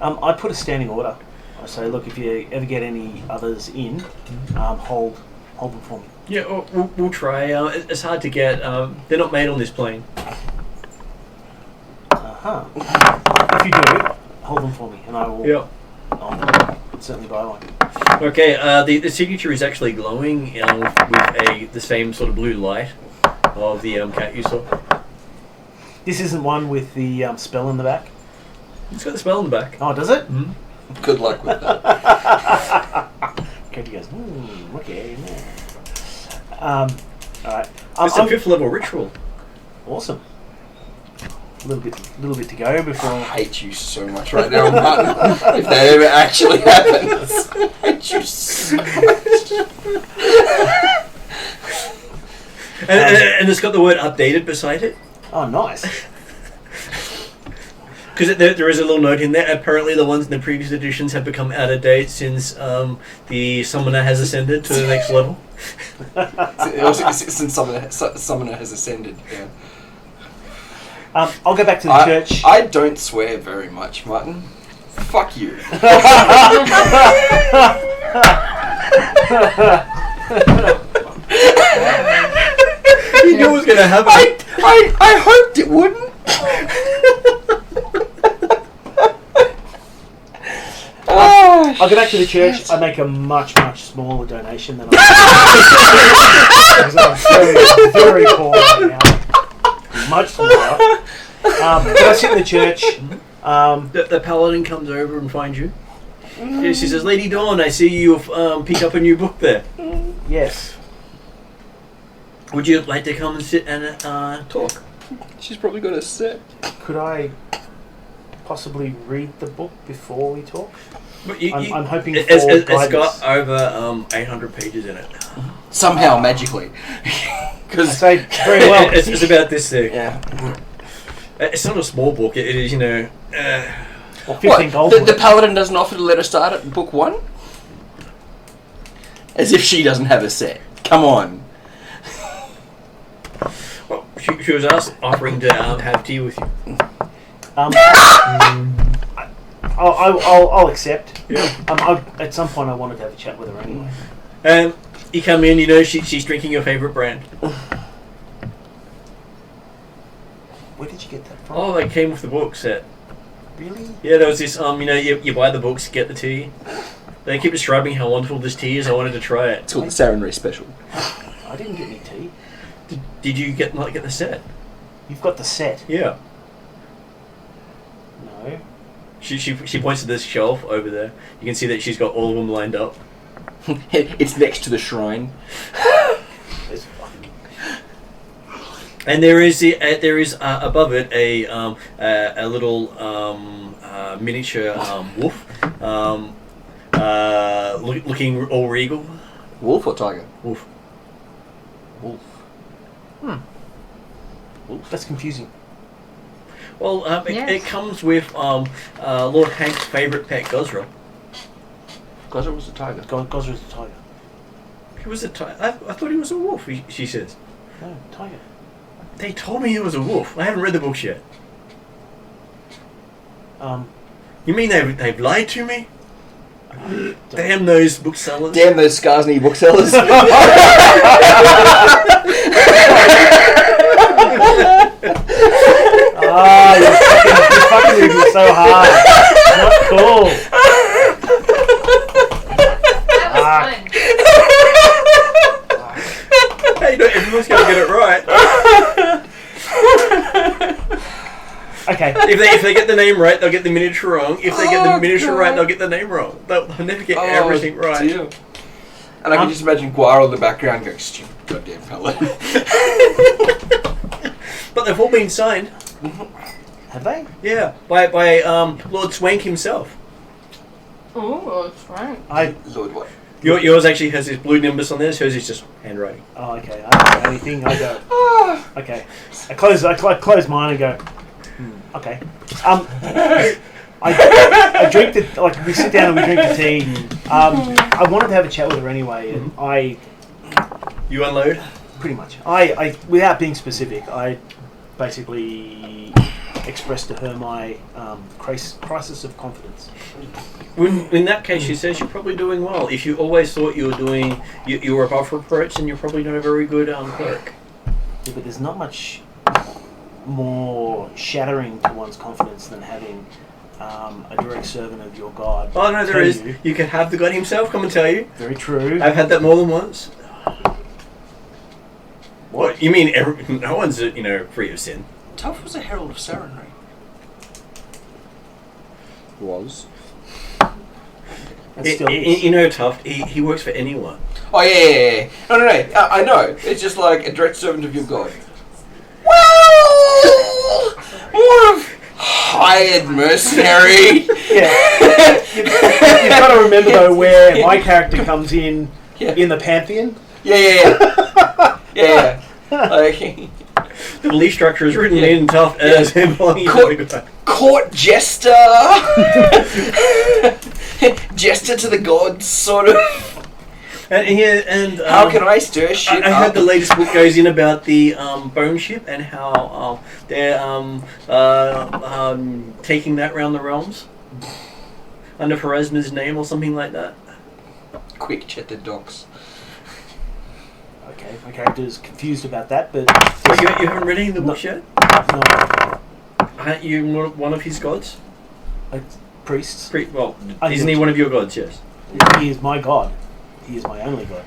Speaker 4: I put a standing order. I say, look, if you ever get any others in, hold them for me.
Speaker 2: Yeah, we'll try. It's hard to get. They're not made on this plane.
Speaker 4: If you do, hold them for me, and I will.
Speaker 2: Yeah.
Speaker 4: I'll certainly buy one.
Speaker 2: Okay. The signature is actually glowing with the same sort of blue light of the cat you saw.
Speaker 4: This isn't one with the spell in the back.
Speaker 2: It's got the spell on the back.
Speaker 4: Oh, does it?
Speaker 2: Mm-hmm.
Speaker 5: Good luck with that.
Speaker 4: Katie goes, okay. All right.
Speaker 2: It's a 5th level ritual.
Speaker 4: Awesome. little bit to go before.
Speaker 5: I hate you so much right now, Martin. If that ever actually happens, I hate you so much.
Speaker 2: And it's got the word updated beside it.
Speaker 4: Oh, nice.
Speaker 2: Because there is a little note in there. Apparently, the ones in the previous editions have become out of date since the summoner has ascended to the next level.
Speaker 5: Since summoner has ascended. Yeah.
Speaker 4: I'll go back to the church.
Speaker 5: I don't swear very much, Martin. Fuck you.
Speaker 2: You knew it was going to happen.
Speaker 5: I hoped it wouldn't.
Speaker 4: I'll go back to the church. I make a much smaller donation than I because I'm very poor right now. Much smaller. But I sit in the church.
Speaker 2: The paladin comes over and finds you. She says, "Lady Dawn, I see you've picked up a new book there.
Speaker 4: Yes.
Speaker 2: Would you like to come and sit and talk?"
Speaker 5: She's probably got a set.
Speaker 4: Could I possibly read the book before we talk?
Speaker 2: But
Speaker 4: I'm hoping for
Speaker 2: it's
Speaker 4: guidance.
Speaker 2: got over 800 pages in it.
Speaker 5: Somehow, magically.
Speaker 4: I
Speaker 5: Because
Speaker 4: say very well.
Speaker 2: It's about this thick.
Speaker 5: yeah.
Speaker 2: It's not a small book. It is,
Speaker 4: Well, 15
Speaker 5: What?
Speaker 4: gold.
Speaker 5: The paladin doesn't offer to let her start at book 1? As if she doesn't have a set. Come on.
Speaker 2: Well, she was offering to have tea with you.
Speaker 4: I'll accept.
Speaker 2: Yeah.
Speaker 4: At some point, I wanted to have a chat with her anyway.
Speaker 2: You come in, you know she's drinking your favourite brand.
Speaker 4: Where did you get that from?
Speaker 2: Oh, they came with the book set.
Speaker 4: Really?
Speaker 2: Yeah, there was this, you buy the books, get the tea. They keep describing how wonderful this tea is. I wanted to try it.
Speaker 5: It's called the Sarenrae special.
Speaker 4: I didn't get any tea.
Speaker 2: Did you get the set?
Speaker 4: You've got the set.
Speaker 2: Yeah.
Speaker 4: No.
Speaker 2: She points to this shelf over there. You can see that she's got all of them lined up.
Speaker 5: It's next to the shrine.
Speaker 4: There's
Speaker 2: And there is above it a little miniature wolf, looking all regal.
Speaker 5: Wolf or tiger?
Speaker 2: Wolf.
Speaker 4: wolf. Wolf. That's confusing.
Speaker 2: Well,
Speaker 3: Yes.
Speaker 2: it comes with Lord Hank's favourite pet, Gosra.
Speaker 5: Gosra was a tiger.
Speaker 4: Gosra's a tiger.
Speaker 2: He was a tiger. I thought he was a wolf. She says.
Speaker 4: No, tiger.
Speaker 2: They told me he was a wolf. I haven't read the books yet. You mean they've lied to me? Damn those booksellers.
Speaker 5: Damn those Skarsny booksellers.
Speaker 4: You're fucking with me so hard. Not cool.
Speaker 7: That was fun.
Speaker 2: Hey, no, everyone's going to get it right.
Speaker 4: Okay.
Speaker 2: If they get the name right, they'll get the miniature wrong. If they get the miniature right, they'll get the name wrong. They'll never get everything right.
Speaker 5: Dear. And I can just imagine Guar in the background going, "Stupid goddamn fella."
Speaker 2: But they've all been signed.
Speaker 4: Have they?
Speaker 2: Yeah, by Lord Swank himself.
Speaker 7: Oh, that's right.
Speaker 5: Lord what?
Speaker 2: Yours actually has this blue nimbus on there, so hers is just handwriting.
Speaker 4: Oh, okay. I don't know anything. I go. Okay. I close mine and go. Okay. I drink the we sit down and we drink the tea. I wanted to have a chat with her anyway, and
Speaker 2: You unload?
Speaker 4: pretty much I without being specific, I basically expressed to her my crisis of confidence.
Speaker 2: In that case, she says you're probably doing well. If you always thought you were above reproach, then you're probably not a very good cleric.
Speaker 4: Yeah, but there's not much more shattering to one's confidence than having a direct servant of your god.
Speaker 2: Oh no, there
Speaker 4: tell
Speaker 2: is.
Speaker 4: you.
Speaker 2: You can have the god himself come and tell you.
Speaker 4: Very true.
Speaker 2: I've had that more than once. What? You mean no one's free of sin?
Speaker 5: Tuff was a herald of Sarenrae.
Speaker 8: Was.
Speaker 4: And still is.
Speaker 2: Tuft, he works for anyone.
Speaker 5: Oh yeah. No. I know. It's just like a direct servant of your god. Well, more hired mercenary.
Speaker 4: Yeah. You've got to remember though where my character comes in the pantheon.
Speaker 5: Yeah. Like,
Speaker 2: The belief structure is written in tough as him.
Speaker 5: court jester. Jester to the gods, sort of.
Speaker 2: And
Speaker 5: How can I stir shit
Speaker 2: I
Speaker 5: up?
Speaker 2: heard the latest book goes in about the bone ship and how they're taking that round the realms under Pharasma's name or something like that.
Speaker 5: Quick, check the docs.
Speaker 4: Okay, my character's confused about that, but
Speaker 2: You haven't read any of the books yet?
Speaker 4: no,
Speaker 2: Aren't you one of his gods?
Speaker 4: like priests.
Speaker 2: Well,
Speaker 4: I
Speaker 2: isn't he one of your gods? Yes.
Speaker 4: He is my god. He is my only god.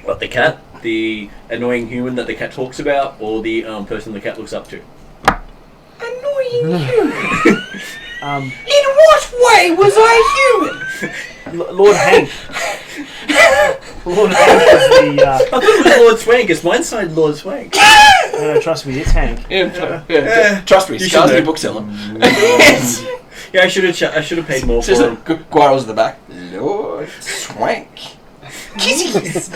Speaker 2: What, the cat? The annoying human that the cat talks about, or the person the cat looks up to?
Speaker 5: Annoying human.
Speaker 4: Um,
Speaker 5: In what way was I human?
Speaker 4: Lord Hank. Lord Hank is the.
Speaker 2: I thought it was Lord Swank. It's mine side Lord Swank.
Speaker 4: No, trust me, it's Hank.
Speaker 5: Trust me,
Speaker 2: You
Speaker 5: Scar's
Speaker 2: should
Speaker 5: the
Speaker 2: know.
Speaker 5: bookseller.
Speaker 2: Yeah, I should have paid more for
Speaker 5: Just
Speaker 2: him.
Speaker 5: Guaro's in the back. Lord Swank. Kitties.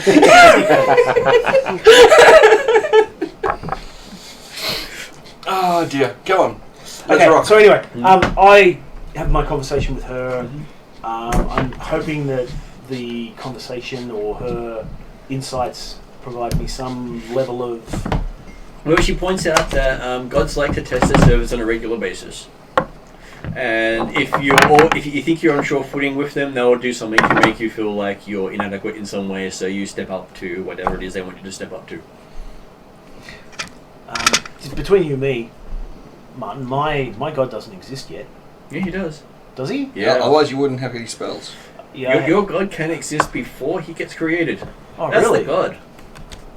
Speaker 5: Oh dear, go on. Let's
Speaker 4: Okay,
Speaker 5: rock.
Speaker 4: so anyway, I have my conversation with her. I'm hoping that the conversation or her insights provide me some level of.
Speaker 2: Well, she points out that gods like to test their servers on a regular basis. And if you think you're on short footing with them, they'll do something to make you feel like you're inadequate in some way, so you step up to whatever it is they want you to step up to.
Speaker 4: Between you and me, Martin, my god doesn't exist yet.
Speaker 2: Yeah, he does.
Speaker 4: Does he?
Speaker 5: Yeah, otherwise you wouldn't have any spells.
Speaker 4: Yeah.
Speaker 2: Your god can exist before he gets created.
Speaker 4: Oh,
Speaker 2: That's
Speaker 4: really?
Speaker 2: the god.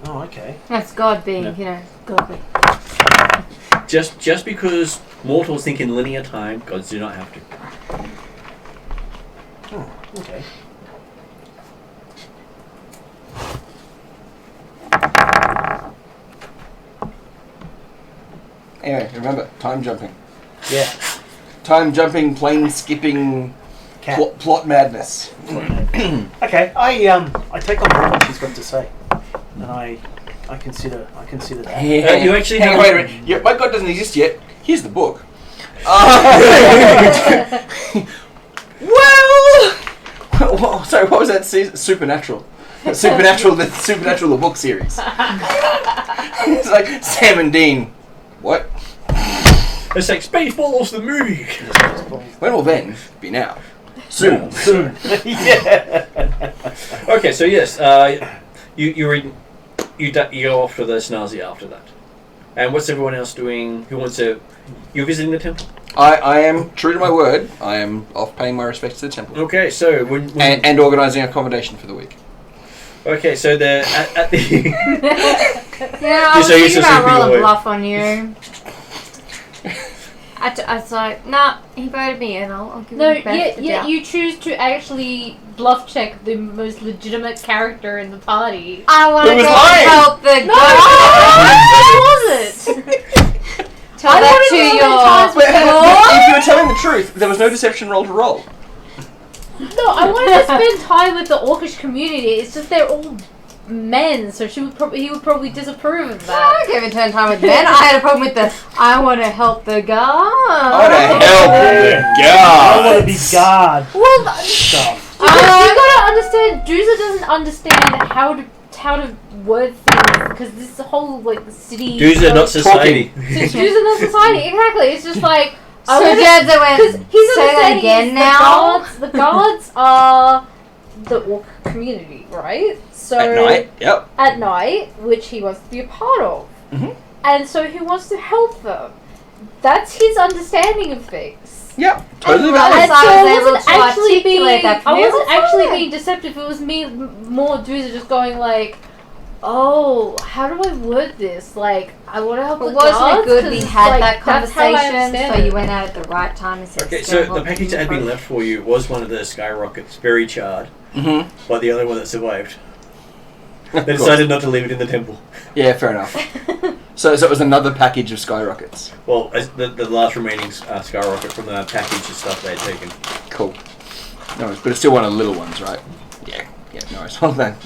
Speaker 4: Oh, okay.
Speaker 3: That's God being, godly.
Speaker 2: Just because mortals think in linear time, gods do not have to.
Speaker 4: Oh, okay.
Speaker 5: Anyway, remember, time jumping.
Speaker 4: Yeah.
Speaker 5: Time jumping, plane skipping,
Speaker 4: Cat.
Speaker 5: plot madness.
Speaker 4: Okay, I take on board what she's got to say, and I consider that.
Speaker 2: You actually
Speaker 5: hang
Speaker 2: have-
Speaker 5: on, wait a minute. Yeah, my god doesn't exist yet. Here's the book. Well, sorry, what was that? Supernatural. Supernatural, the book series. It's like Sam and Dean. What?
Speaker 2: It's like Spaceballs the movie.
Speaker 5: When will then be now? Soon.
Speaker 4: Yeah.
Speaker 2: Okay, so yes, you go off to the Snazi after that. And what's everyone else doing? Who wants to? You're visiting the temple.
Speaker 5: I am true to my word. I am off paying my respects to the temple.
Speaker 2: Okay, so when
Speaker 5: And organising accommodation for the week.
Speaker 2: okay, so the at the
Speaker 3: Yeah, I was
Speaker 2: so you're
Speaker 3: thinking
Speaker 2: so
Speaker 3: about
Speaker 2: sleeping
Speaker 3: rolling
Speaker 2: away.
Speaker 3: bluff on you. I was like, nah, he voted me and I'll give
Speaker 7: No,
Speaker 3: him the benefit of the
Speaker 7: yet
Speaker 3: doubt.
Speaker 7: you choose to actually bluff check the most legitimate character in the party.
Speaker 3: I want to
Speaker 5: Who was
Speaker 3: go
Speaker 5: lying?
Speaker 3: help the
Speaker 7: No,
Speaker 3: god.
Speaker 7: what was it?
Speaker 3: Tell
Speaker 7: I
Speaker 3: that
Speaker 7: wanted
Speaker 3: to
Speaker 7: to
Speaker 3: your
Speaker 7: advertise
Speaker 5: But
Speaker 3: lord.
Speaker 5: if you were telling the truth, there was no deception roll to roll.
Speaker 7: No, I wanted to spend time with the orcish community. It's just they're all men, so he would probably disapprove of
Speaker 3: I
Speaker 7: that.
Speaker 3: don't even turn time with men. I had a problem with the I want to help the god.
Speaker 5: I want to help the
Speaker 4: I want to
Speaker 5: god.
Speaker 4: be guard
Speaker 7: Well,
Speaker 4: stuff.
Speaker 7: you gotta understand. Dooza doesn't understand how to word things because this whole like city.
Speaker 2: Dooza, not society.
Speaker 7: Dooza, not society. Exactly. It's just like
Speaker 3: So Jedza went,
Speaker 7: he's
Speaker 3: say that
Speaker 7: understanding
Speaker 3: again
Speaker 7: is
Speaker 3: now.
Speaker 7: The gods are the orc community, right? So
Speaker 5: At night, yep.
Speaker 7: at night, which he wants to be a part of.
Speaker 5: Mhm.
Speaker 7: And so he wants to help them. That's his understanding of things.
Speaker 5: Yep, totally
Speaker 3: And
Speaker 5: valid.
Speaker 3: I
Speaker 7: And
Speaker 3: was
Speaker 7: so I
Speaker 3: able
Speaker 7: wasn't
Speaker 3: to
Speaker 7: actually being,
Speaker 3: articulate that for
Speaker 7: I
Speaker 3: me.
Speaker 7: wasn't
Speaker 3: It was
Speaker 7: actually
Speaker 3: fine.
Speaker 7: being deceptive. It was me more Dooza just going like, oh, how do I word this? Like, I want to help
Speaker 3: But
Speaker 7: the
Speaker 3: wasn't
Speaker 7: gods,
Speaker 3: it good we
Speaker 7: 'cause,
Speaker 3: had
Speaker 7: like,
Speaker 3: that
Speaker 7: that's how I
Speaker 3: conversation,
Speaker 7: understand
Speaker 3: so
Speaker 7: it.
Speaker 3: you went out at the right time and said,
Speaker 2: Okay, so the package that had been left for you was one of the skyrockets, very charred,
Speaker 5: Mm-hmm.
Speaker 2: but the only one that survived. They decided not to leave it in the temple.
Speaker 5: Yeah, fair enough. So it was another package of skyrockets.
Speaker 2: Well, as the last remaining skyrocket from the package of stuff they had taken.
Speaker 5: Cool. No worries, but it's still one of the little ones, right? Yeah, no worries. Well,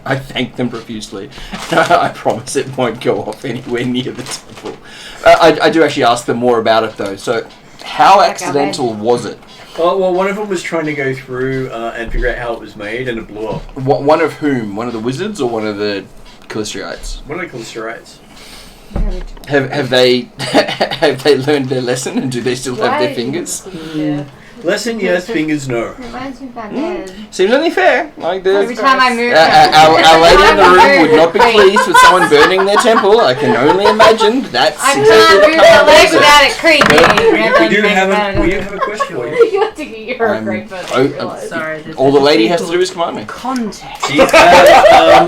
Speaker 5: I thank them profusely. I promise it won't go off anywhere near the temple. I do actually ask them more about it, though. So, how accidental was it?
Speaker 2: Oh, well, one of them was trying to go through and figure out how it was made, and it blew up.
Speaker 5: One of whom? One of the wizards or one of the Callistriites?
Speaker 2: One of the Callistriites.
Speaker 5: Have they learned their lesson, and do they still have their fingers?
Speaker 7: Yeah.
Speaker 2: Lesson, yes. Fingers, no.
Speaker 3: Reminds me of that head.
Speaker 5: Seems only fair. Like
Speaker 3: Every time I move,
Speaker 5: our lady in the room would not be pleased with someone burning their temple. I can only imagine that's
Speaker 3: I
Speaker 5: exactly
Speaker 3: can't move the leg
Speaker 5: the
Speaker 3: without it creaking.
Speaker 2: We do have a question for you.
Speaker 7: You have to get your great person.
Speaker 6: Sorry. there's
Speaker 5: all the
Speaker 6: a
Speaker 5: lady
Speaker 6: thing
Speaker 5: has to do
Speaker 6: called
Speaker 5: is command me.
Speaker 6: Context.
Speaker 2: She has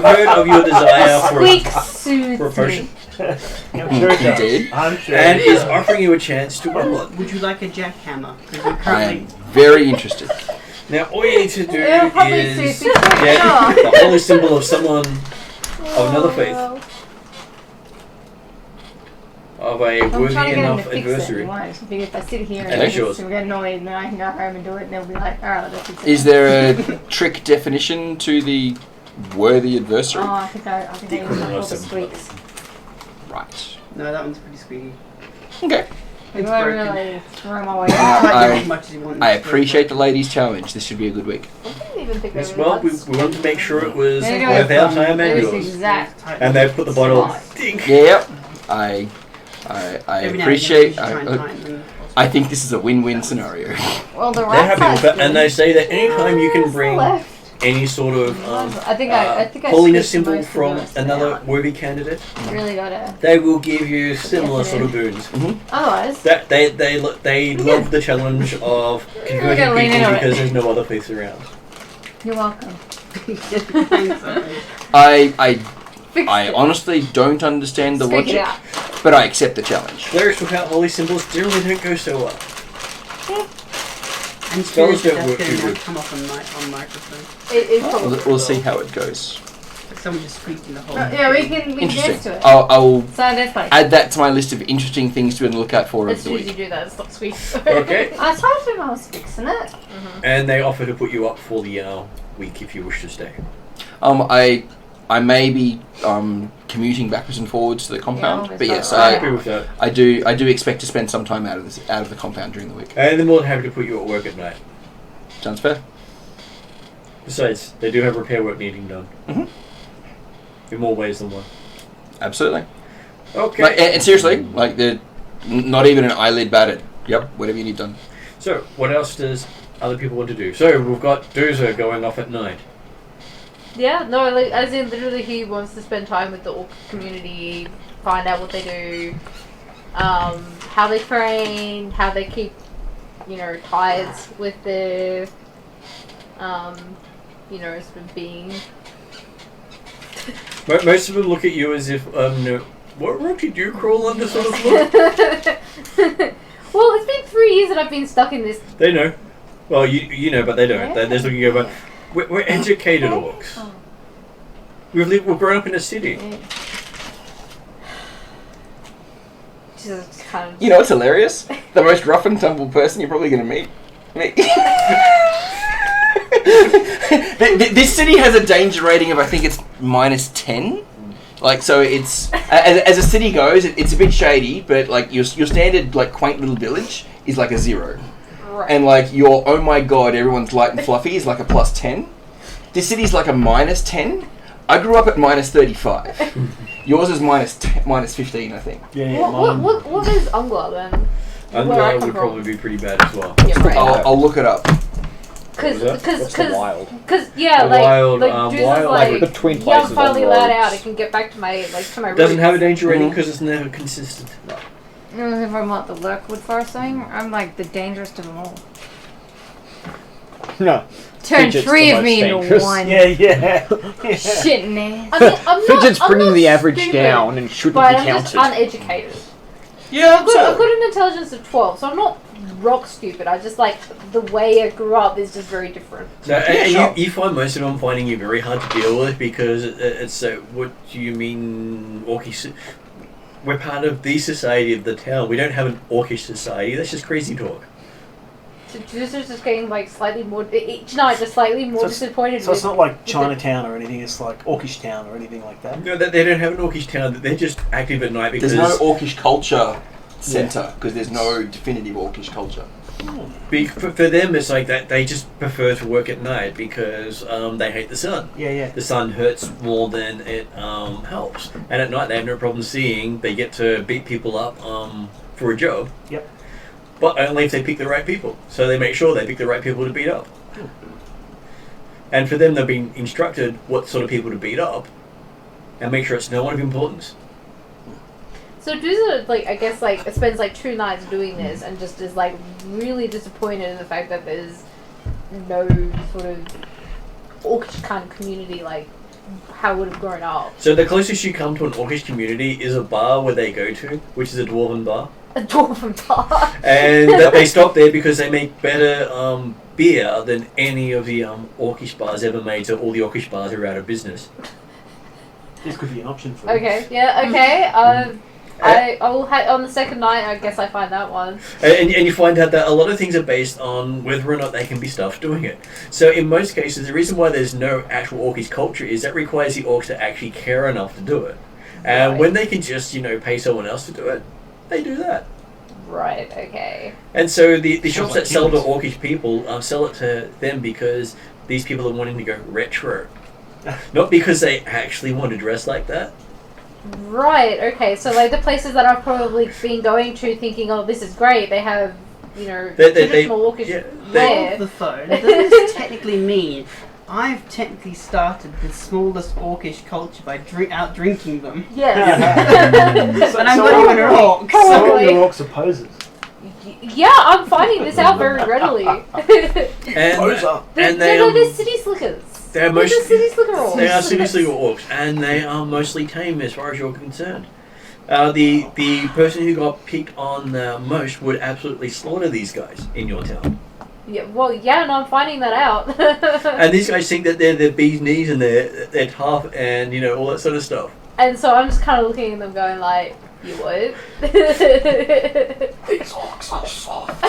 Speaker 2: heard of your desire
Speaker 7: Squeak
Speaker 2: for
Speaker 7: soothes
Speaker 2: a potion,
Speaker 4: I'm sure it does.
Speaker 5: Indeed.
Speaker 4: I'm sure
Speaker 2: and
Speaker 4: it
Speaker 2: is
Speaker 4: does.
Speaker 2: offering you a chance to win one.
Speaker 6: Would you like a jackhammer? Because we're
Speaker 5: I am
Speaker 6: currently.
Speaker 5: very interested.
Speaker 2: Now, all you need to do
Speaker 7: It'll probably
Speaker 2: is
Speaker 7: suit me.
Speaker 2: get the holy symbol of someone of another faith, of a
Speaker 3: I'm
Speaker 2: worthy
Speaker 3: trying to get him
Speaker 2: enough
Speaker 3: to fix
Speaker 2: adversary.
Speaker 3: it. Why? So if I sit here
Speaker 2: And
Speaker 3: and
Speaker 2: it's yours.
Speaker 3: get annoyed, and then I can go home and do it, and they'll be like, alright, let's fix it.
Speaker 5: Is there a trick definition to the worthy adversary?
Speaker 3: Oh, I think I use all the
Speaker 2: 7.
Speaker 3: squeaks.
Speaker 5: Right.
Speaker 6: No, that one's pretty squeaky.
Speaker 5: Okay.
Speaker 3: I'm
Speaker 6: It's
Speaker 3: going to
Speaker 6: broken.
Speaker 3: really throw my way
Speaker 6: You
Speaker 3: out.
Speaker 6: can
Speaker 5: I-
Speaker 6: do as much as you want.
Speaker 5: I appreciate the ladies' challenge. This should be a good week.
Speaker 7: I didn't even think
Speaker 2: Yes,
Speaker 7: of
Speaker 2: well, we
Speaker 7: that.
Speaker 2: wanted to make sure it was
Speaker 3: There you
Speaker 2: worth
Speaker 3: go.
Speaker 2: our time and
Speaker 3: It was
Speaker 2: yours.
Speaker 3: exact.
Speaker 2: And they put the bottle. Ding.
Speaker 5: Yep. I
Speaker 6: Every now
Speaker 5: appreciate.
Speaker 6: and then you should try and time
Speaker 5: I think this is a win-win scenario.
Speaker 3: Well, the
Speaker 2: They're
Speaker 3: right
Speaker 2: happy with
Speaker 3: side's
Speaker 2: that, and they
Speaker 3: good.
Speaker 2: say that anytime you can bring
Speaker 3: Left.
Speaker 2: any sort of
Speaker 3: I think I
Speaker 2: holiness
Speaker 3: switched
Speaker 2: symbol
Speaker 3: most of
Speaker 2: from
Speaker 3: those
Speaker 2: another
Speaker 3: out.
Speaker 2: worthy candidate,
Speaker 3: Really gotta.
Speaker 2: they will give you similar sort of boons.
Speaker 3: Otherwise,
Speaker 2: That they love the challenge of converting
Speaker 3: gonna lean
Speaker 2: people
Speaker 3: into it.
Speaker 2: because there's no other faiths around.
Speaker 3: you're welcome.
Speaker 5: I honestly don't understand the
Speaker 3: Speak it
Speaker 5: logic,
Speaker 3: out.
Speaker 5: but I accept the challenge.
Speaker 2: Clerics without holy symbols generally don't go so well.
Speaker 6: And
Speaker 2: Spells don't
Speaker 6: that's
Speaker 2: work
Speaker 6: gonna
Speaker 2: too
Speaker 6: now
Speaker 2: good.
Speaker 6: come off on microphone.
Speaker 7: It probably
Speaker 5: We'll see how it goes.
Speaker 6: Someone just squeaked in the hole.
Speaker 3: Yeah, we can dance
Speaker 5: Interesting.
Speaker 3: to it.
Speaker 5: I'll
Speaker 3: So that's funny.
Speaker 5: add that to my list of interesting things to look out for over
Speaker 7: as
Speaker 5: the
Speaker 7: soon as you
Speaker 5: week.
Speaker 7: do that, stop sweet.
Speaker 2: Okay.
Speaker 3: I told him I was fixing it.
Speaker 2: And they offer to put you up for the week if you wish to stay.
Speaker 5: I may be commuting backwards and forwards to the compound,
Speaker 3: Yeah,
Speaker 5: but yes,
Speaker 3: always
Speaker 2: Happy with that.
Speaker 5: I do expect to spend some time out of the compound during the week.
Speaker 2: And they're more than happy to put you at work at night.
Speaker 5: Sounds fair.
Speaker 2: Besides, they do have repair work needing done.
Speaker 5: Mhm.
Speaker 2: In more ways than one.
Speaker 5: Absolutely.
Speaker 2: Okay.
Speaker 5: Like, and seriously, like they're not even an eyelid batted. Yep, whatever you need done.
Speaker 2: So, what else does other people want to do? So, we've got Dozer going off at night.
Speaker 7: Yeah, no, like, as in literally he wants to spend time with the orc community, find out what they do, how they train, how they keep, ties with their, sort of being.
Speaker 2: Most of them look at you as if, no, what rock did you crawl under sort of look?
Speaker 7: Well, it's been 3 years that I've been stuck in this.
Speaker 2: They know. Well, you know, but they don't.
Speaker 7: Yeah.
Speaker 2: They're just looking over. We're educated orcs.
Speaker 7: Oh.
Speaker 2: We've grown up in a city.
Speaker 7: Just kind of.
Speaker 5: You know what's hilarious? The most rough and tumble person you're probably going to meet. Me. This city has a danger rating of, I think it's -10. Like, so it's as a city goes, it's a bit shady, but like your standard like quaint little village is like a 0,
Speaker 7: Right.
Speaker 5: and like your oh my god everyone's light and fluffy is like a +10. This city's like a -10. I grew up at -35. Yours is -15, I think.
Speaker 4: Yeah,
Speaker 7: What is Ungla then? Where I
Speaker 2: Ungla
Speaker 7: come
Speaker 2: would
Speaker 7: from.
Speaker 2: probably be pretty bad as well.
Speaker 7: Yeah, right.
Speaker 5: I'll look it up.
Speaker 2: What was that?
Speaker 8: What's the wild?
Speaker 7: Yeah,
Speaker 2: The
Speaker 7: like
Speaker 2: wild,
Speaker 7: Juice
Speaker 2: wild,
Speaker 7: is
Speaker 2: like,
Speaker 7: like
Speaker 8: between
Speaker 7: yeah,
Speaker 8: places
Speaker 7: I'm finally
Speaker 8: on
Speaker 7: allowed
Speaker 8: roads.
Speaker 7: out. I can get back to my
Speaker 2: It doesn't have a
Speaker 7: roots.
Speaker 2: danger rating
Speaker 5: Mhm.
Speaker 2: because it's never consistent.
Speaker 3: If I'm what the Lurkwood Forest thing, I'm like the dangerous of them all.
Speaker 8: No.
Speaker 3: Turn
Speaker 8: Fidget's
Speaker 3: 3
Speaker 8: the
Speaker 3: of me
Speaker 8: most
Speaker 3: into
Speaker 8: dangerous.
Speaker 3: 1.
Speaker 4: yeah.
Speaker 3: Shit, man.
Speaker 7: I mean, I'm
Speaker 8: Fidget's
Speaker 7: not,
Speaker 8: bringing
Speaker 7: I'm not
Speaker 8: the average
Speaker 7: stupid,
Speaker 8: down and shouldn't
Speaker 7: but
Speaker 8: be
Speaker 7: I'm just
Speaker 8: counted.
Speaker 7: uneducated.
Speaker 5: Yeah,
Speaker 7: I've got an intelligence of 12, so I'm not rock stupid. I just like the way I grew up is just very different.
Speaker 2: So, and
Speaker 5: sure.
Speaker 2: you find most of them finding you very hard to deal with because it's what do you mean, orky? we're part of the society of the town. We don't have an orcish society. That's just crazy talk.
Speaker 7: So Drew's just getting like slightly more each night, just slightly more disappointed.
Speaker 4: So it's not like Chinatown or anything. It's like Orcish Town or anything like that.
Speaker 2: No, they don't have an orcish town. They're just active at night because
Speaker 5: There's no orcish culture centre because there's no definitive orcish culture.
Speaker 2: For them, it's like that. They just prefer to work at night because they hate the sun.
Speaker 4: Yeah.
Speaker 2: The sun hurts more than it helps, and at night they have no problem seeing. They get to beat people up for a job.
Speaker 4: Yep.
Speaker 2: But only if they pick the right people. So they make sure they pick the right people to beat up. And for them, they've been instructed what sort of people to beat up, and make sure it's no one of importance.
Speaker 7: So Drew's like, I guess like spends like 2 nights doing this, and just is like really disappointed in the fact that there's no sort of orcish kind of community like how it would have grown up.
Speaker 2: So the closest you come to an orcish community is a bar where they go to, which is a dwarven bar.
Speaker 7: A dwarven bar.
Speaker 2: And they stop there because they make better beer than any of the orcish bars ever made, so all the orcish bars are out of business.
Speaker 4: This could be an option for you.
Speaker 7: Okay, yeah, okay. I will on the second night, I guess I find that one.
Speaker 2: And you find out that a lot of things are based on whether or not they can be stuffed doing it. So in most cases, the reason why there's no actual orcish culture is that requires the orcs to actually care enough to do it. And when they can just, pay someone else to do it, they do that.
Speaker 7: Right, okay.
Speaker 2: And so the shops
Speaker 4: like
Speaker 2: that sell to
Speaker 4: humans.
Speaker 2: orcish people sell it to them because these people are wanting to go retro. Not because they actually want to dress like that.
Speaker 7: Right, okay. So like the places that I've probably been going to thinking, oh, this is great, they have, traditional orcish wear.
Speaker 6: Hold the phone. Does this technically mean I've technically started the smallest orcish culture by out drinking them?
Speaker 7: Yes.
Speaker 6: And I'm not even an orc.
Speaker 7: Probably.
Speaker 4: Some of your orcs are posers.
Speaker 7: Yeah, I'm finding this out very readily.
Speaker 2: And
Speaker 7: they're city slickers.
Speaker 2: They're
Speaker 7: They're just city slicker orcs.
Speaker 2: They are city slicker orcs, and they are mostly tame as far as you're concerned. The person who got picked on most would absolutely slaughter these guys in your town.
Speaker 7: Yeah, well, yeah, and I'm finding that out.
Speaker 2: And these guys think that they're the bee's knees and they're tough and all that sort of stuff.
Speaker 7: And so I'm just kind of looking at them going like, you would?
Speaker 5: These orcs are soft.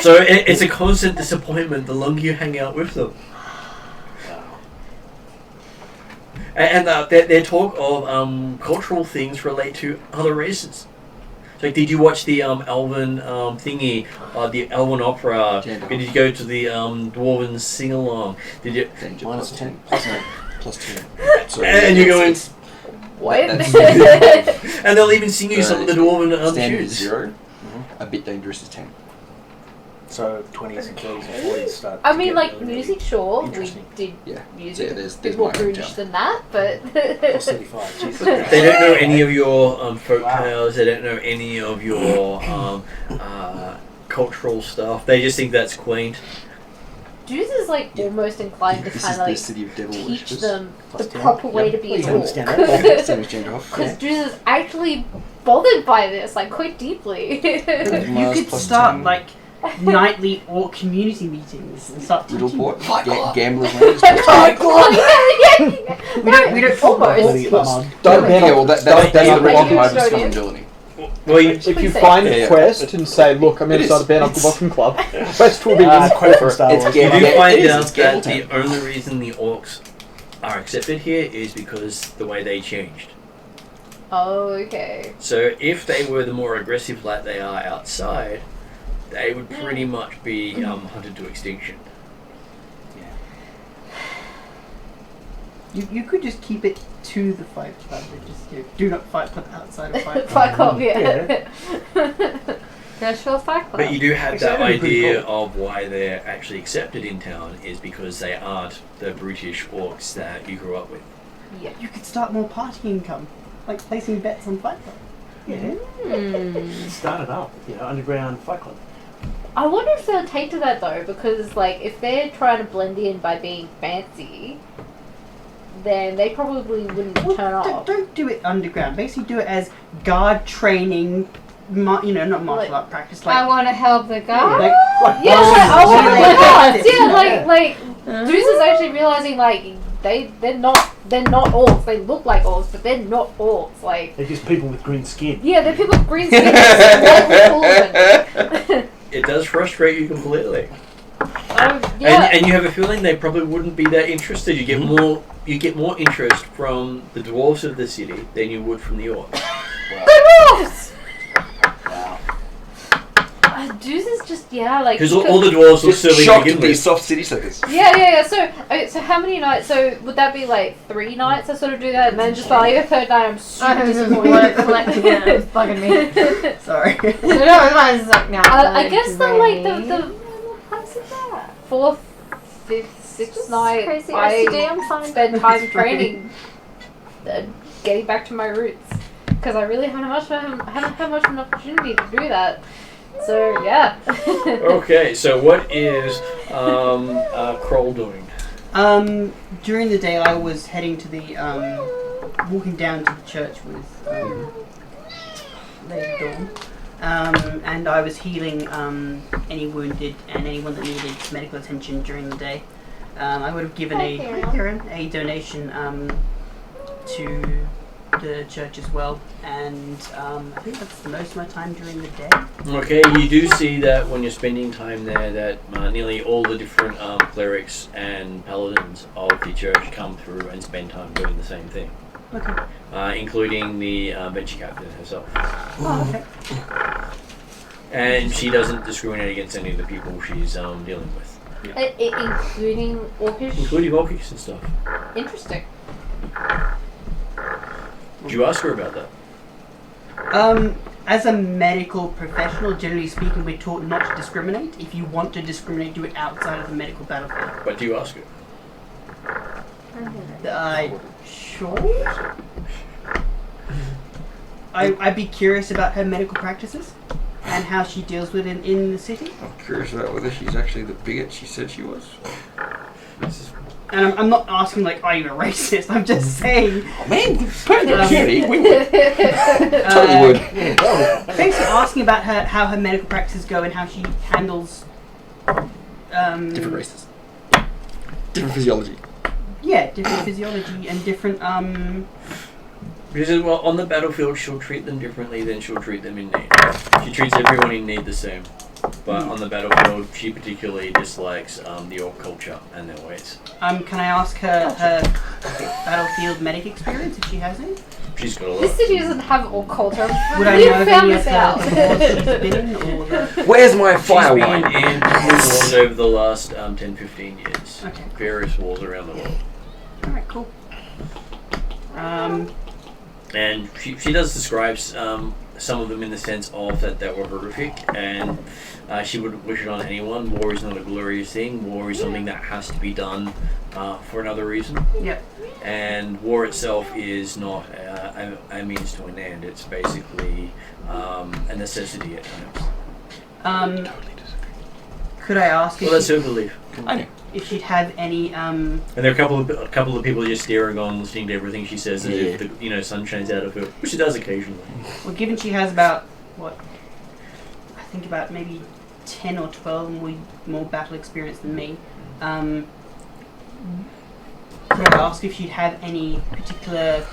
Speaker 2: So it's a constant disappointment the longer you hang out with them. And their talk of cultural things relate to other races. So did you watch the Elven thingy, the Elven opera? Did you go to the Dwarven sing-along? Did you?
Speaker 5: Minus 10. Plus 10. Plus 10. So
Speaker 2: And you're going...
Speaker 7: What?
Speaker 2: And they'll even sing you some of the Dwarven
Speaker 5: standard is
Speaker 2: tunes.
Speaker 5: 0. A bit dangerous is 10.
Speaker 4: So 20s and 30s and 40s start.
Speaker 7: I
Speaker 4: to
Speaker 7: mean,
Speaker 4: get
Speaker 7: like,
Speaker 4: really
Speaker 7: music, sure, we
Speaker 4: interesting.
Speaker 7: did
Speaker 5: Yeah.
Speaker 7: music.
Speaker 5: Yeah, there's
Speaker 7: a bit more
Speaker 5: my
Speaker 7: brutish
Speaker 5: hometown.
Speaker 7: than that, but...
Speaker 4: Plus 35. Jesus.
Speaker 2: They don't know any of your folk
Speaker 4: Wow.
Speaker 2: tales. They don't know any of your cultural stuff. They just think that's quaint.
Speaker 7: Juice is like
Speaker 5: Yeah.
Speaker 7: almost inclined to
Speaker 5: This
Speaker 7: kind
Speaker 5: is
Speaker 7: of
Speaker 5: the
Speaker 7: like
Speaker 5: city of devil
Speaker 7: teach
Speaker 5: worshippers.
Speaker 7: them the
Speaker 4: Plus 10.
Speaker 7: proper way
Speaker 4: Yep.
Speaker 7: to be
Speaker 4: You
Speaker 7: a
Speaker 4: can
Speaker 7: orc.
Speaker 4: understand that.
Speaker 5: Same as gender off.
Speaker 7: Because Juice is actually bothered by this, like quite deeply.
Speaker 6: You
Speaker 5: Mars
Speaker 6: could
Speaker 5: plus
Speaker 6: start
Speaker 5: 10.
Speaker 6: like nightly orc community meetings and start teaching.
Speaker 5: Riddleport.
Speaker 8: Fight Club.
Speaker 5: Gamblers Land.
Speaker 6: We don't talk about
Speaker 7: Almost.
Speaker 4: Let me get my mug.
Speaker 8: Don't
Speaker 5: Yeah,
Speaker 8: ban
Speaker 5: well,
Speaker 8: it.
Speaker 5: that's
Speaker 8: Don't ban
Speaker 5: the
Speaker 8: it.
Speaker 5: one
Speaker 7: Custodian.
Speaker 5: high responsibility.
Speaker 2: Well,
Speaker 8: If you
Speaker 7: Please say.
Speaker 8: find
Speaker 5: Yeah,
Speaker 8: a
Speaker 5: yeah.
Speaker 8: quest and say, look, I'm going
Speaker 5: It
Speaker 8: to start a
Speaker 5: is.
Speaker 8: band Uncle Bottom Club, quest will be
Speaker 4: Quote from Star
Speaker 5: It's
Speaker 4: Wars.
Speaker 2: you
Speaker 5: Yeah,
Speaker 2: do find
Speaker 5: it is,
Speaker 2: out
Speaker 5: it's
Speaker 2: that
Speaker 5: Gamble
Speaker 2: the only reason the orcs are accepted here is because the way they changed.
Speaker 7: Oh, okay.
Speaker 2: So if they were the more aggressive like they are outside, they would pretty much be hunted to extinction.
Speaker 6: You could just keep it to the Fight Club and just do not fight club outside of Fight Club.
Speaker 7: Fight Club, yeah. Yeah, sure, Fight Club.
Speaker 2: But you do have
Speaker 4: Actually,
Speaker 2: that
Speaker 4: that'd be pretty
Speaker 2: idea
Speaker 4: cool.
Speaker 2: of why they're actually accepted in town is because they aren't the brutish orcs that you grew up with.
Speaker 7: Yeah.
Speaker 6: You could start more party income, like placing bets on Fight Club. Yeah.
Speaker 4: Start it up. Underground Fight Club.
Speaker 7: I wonder if they'll take to that though, because like if they're trying to blend in by being fancy, then they probably wouldn't turn off.
Speaker 6: Don't do it underground. Basically, do it as guard training. Not martial art practice. Like,
Speaker 3: I want to help the guy.
Speaker 6: like
Speaker 7: Yeah, I want to
Speaker 6: Yeah,
Speaker 7: like, yeah, like Deuce is actually realizing like they're not orcs. They look like orcs, but they're not orcs. Like
Speaker 4: They're just people with green skin.
Speaker 7: yeah, they're people with green skin. Slightly
Speaker 2: It does frustrate you completely.
Speaker 7: yeah.
Speaker 2: And you have a feeling they probably wouldn't be that interested. You get more interest from the dwarves of the city than you would from the orcs.
Speaker 7: Dwarves!
Speaker 4: Wow.
Speaker 7: Deuce is just like
Speaker 2: Because all the dwarves look
Speaker 5: Just
Speaker 2: silly to
Speaker 5: shocked
Speaker 2: begin
Speaker 5: at these
Speaker 2: with.
Speaker 5: soft city slickers.
Speaker 7: Yeah. So how many nights? So would that be like 3 nights? I sort of do that, and then just by the third night, I'm super disappointed.
Speaker 3: It's bugging me.
Speaker 6: Sorry.
Speaker 3: I was like, no.
Speaker 7: I guess the how's it that 4th, 5th, 6th night
Speaker 3: crazy.
Speaker 7: I
Speaker 3: STD, I'm fine.
Speaker 7: spend time training, getting back to my roots, because I really haven't had much of an opportunity to do that. So yeah.
Speaker 2: Okay, so what is Kroll doing?
Speaker 6: During the day, I was heading to the walking down to the church with Lady Dawn, and I was healing any wounded and anyone that needed medical attention during the day. I would have given a donation to the church as well, and I think that's most of my time during the day.
Speaker 2: Okay, you do see that when you're spending time there that nearly all the different clerics and paladins of the church come through and spend time doing the same thing.
Speaker 6: Okay.
Speaker 2: Including the venture captain herself.
Speaker 6: Oh, okay.
Speaker 2: And she doesn't discriminate against any of the people she's dealing with.
Speaker 7: Including orcish.
Speaker 2: Including orcish and stuff.
Speaker 7: Interesting.
Speaker 2: Did you ask her about that?
Speaker 6: As a medical professional, generally speaking, we're taught not to discriminate. If you want to discriminate, do it outside of the medical battlefield.
Speaker 2: But do you ask her?
Speaker 6: Sure. I'd be curious about her medical practices and how she deals with it in the city.
Speaker 5: I'm curious about whether she's actually the bigot she said she was.
Speaker 6: And I'm not asking, like, are you a racist? I'm just saying...
Speaker 5: Oh man, opportunity, we would. Totally would.
Speaker 6: Basically asking about how her medical practices go and how she handles...
Speaker 5: Different races. Different physiology.
Speaker 6: Yeah, different physiology and different...
Speaker 2: Because, well, on the battlefield, she'll treat them differently than she'll treat them in need. She treats everyone in need the same. But on the battlefield, she particularly dislikes the orc culture and their ways.
Speaker 6: Can I ask her battlefield medic experience, if she has any?
Speaker 2: She's got a lot.
Speaker 7: This city doesn't have orc culture.
Speaker 6: Would I
Speaker 7: We
Speaker 6: know of
Speaker 7: found
Speaker 6: any of
Speaker 7: this out.
Speaker 6: the wars she's been in, or the...
Speaker 5: Where's my
Speaker 2: She's
Speaker 5: fire
Speaker 2: been
Speaker 5: wine?
Speaker 2: in wars over the last 10-15 years.
Speaker 6: Okay.
Speaker 2: Various wars around the world.
Speaker 6: Alright, cool.
Speaker 2: And she does describe some of them in the sense of that they were horrific, and she wouldn't wish it on anyone. War is not a glorious thing. War is something that has to be done for another reason.
Speaker 6: Yep.
Speaker 2: And war itself is not a means to an end. It's basically a necessity at times.
Speaker 6: Could I ask
Speaker 2: Well, that's her belief.
Speaker 5: I know.
Speaker 6: if she'd have any
Speaker 2: And there are a couple of people just staring on, listening to everything she says, as if the sun shines out of her, which she does occasionally.
Speaker 6: well, given she has about what I think about maybe 10 or 12 more battle experience than me, could I ask if she'd have any particular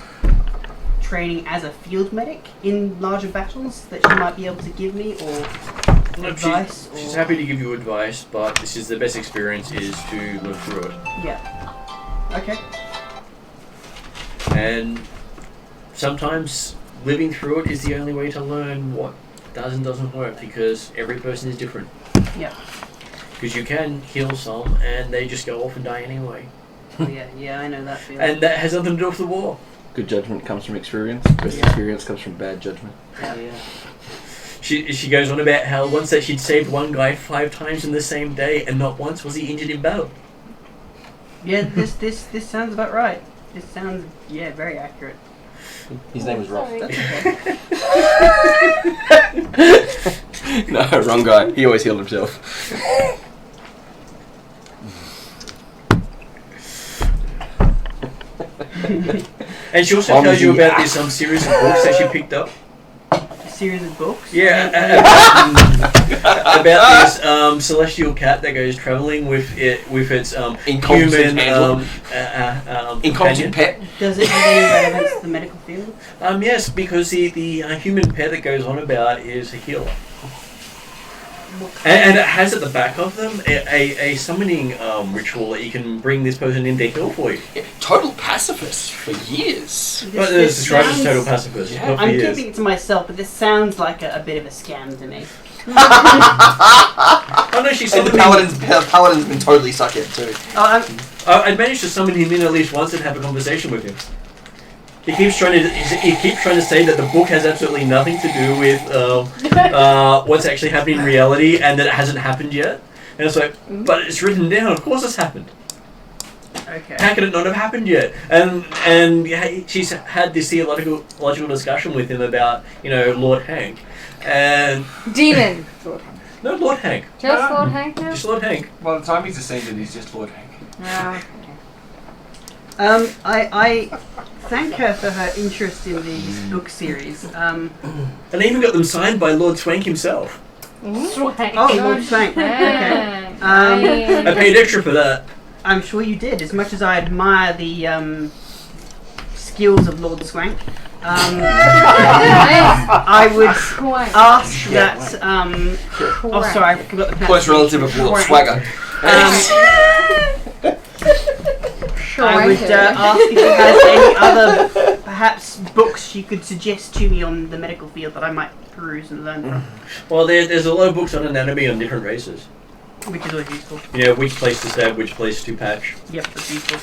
Speaker 6: training as a field medic in larger battles that she might be able to give me, or advice?
Speaker 2: She's happy to give you advice, but this is the best experience is to live through it.
Speaker 6: Yeah. Okay.
Speaker 2: And sometimes living through it is the only way to learn what does and doesn't work, because every person is different.
Speaker 6: Yeah.
Speaker 2: Because you can heal some and they just go off and die anyway.
Speaker 6: Oh, yeah, I know that feeling.
Speaker 2: And that has nothing to do with the war.
Speaker 5: Good judgment comes from experience. Best experience comes from bad judgment.
Speaker 6: Yeah.
Speaker 2: She goes on about how once that she'd saved one guy 5 times in the same day, and not once was he injured in battle.
Speaker 6: Yeah, this sounds about right. This sounds, very accurate.
Speaker 5: His name was Ross.
Speaker 7: Sorry.
Speaker 6: That's okay.
Speaker 5: No, wrong guy. He always healed himself.
Speaker 2: And she also tells you about this series of books that she picked up.
Speaker 6: series of books.
Speaker 2: Yeah, about this celestial cat that goes travelling with its
Speaker 5: Incompetent
Speaker 2: human
Speaker 5: incompetent pet.
Speaker 6: Does it have any relevance to the medical field?
Speaker 2: Yes, because the human pet that goes on about is a healer. And it has at the back of them a summoning ritual that you can bring this person in to heal for you.
Speaker 5: Yeah, total pacifist for years.
Speaker 2: But it's described as total pacifist.
Speaker 5: Yeah.
Speaker 2: Not for
Speaker 6: I'm
Speaker 2: years.
Speaker 6: keeping it to myself, but this sounds like a bit of a scam to me.
Speaker 2: Oh no, she
Speaker 5: And
Speaker 2: summoned
Speaker 5: the
Speaker 2: him.
Speaker 5: paladin's been totally suckhead too.
Speaker 2: I managed to summon him in at least once and have a conversation with him. He keeps trying to say that the book has absolutely nothing to do with what's actually happening in reality and that it hasn't happened yet. And it's like, but it's written down. Of course it's happened.
Speaker 6: Okay.
Speaker 2: How could it not have happened yet? And she's had this theological discussion with him about Lord Hank and
Speaker 3: Demon.
Speaker 2: no Lord Hank,
Speaker 3: Just Lord Hank now?
Speaker 2: just Lord Hank.
Speaker 9: By the time he's ascended, he's just Lord Hank.
Speaker 6: I thank her for her interest in these book series.
Speaker 2: And I even got them signed by Lord Swank himself.
Speaker 3: Swank.
Speaker 6: Oh, Lord Swank. Okay.
Speaker 2: I paid extra for that.
Speaker 6: I'm sure you did. As much as I admire the skills of Lord Swank, I would
Speaker 3: Swank.
Speaker 6: ask that. Oh, sorry, I forgot the
Speaker 5: Close relative of Lord
Speaker 6: Swank.
Speaker 5: Swagger.
Speaker 6: I would ask if she has any other, perhaps, books she could suggest to me on the medical field that I might peruse and learn from,
Speaker 2: Well, there's a lot of books on anatomy on different races.
Speaker 6: which is always useful.
Speaker 2: Which place to stab, which place to patch.
Speaker 6: Yep, that's useful.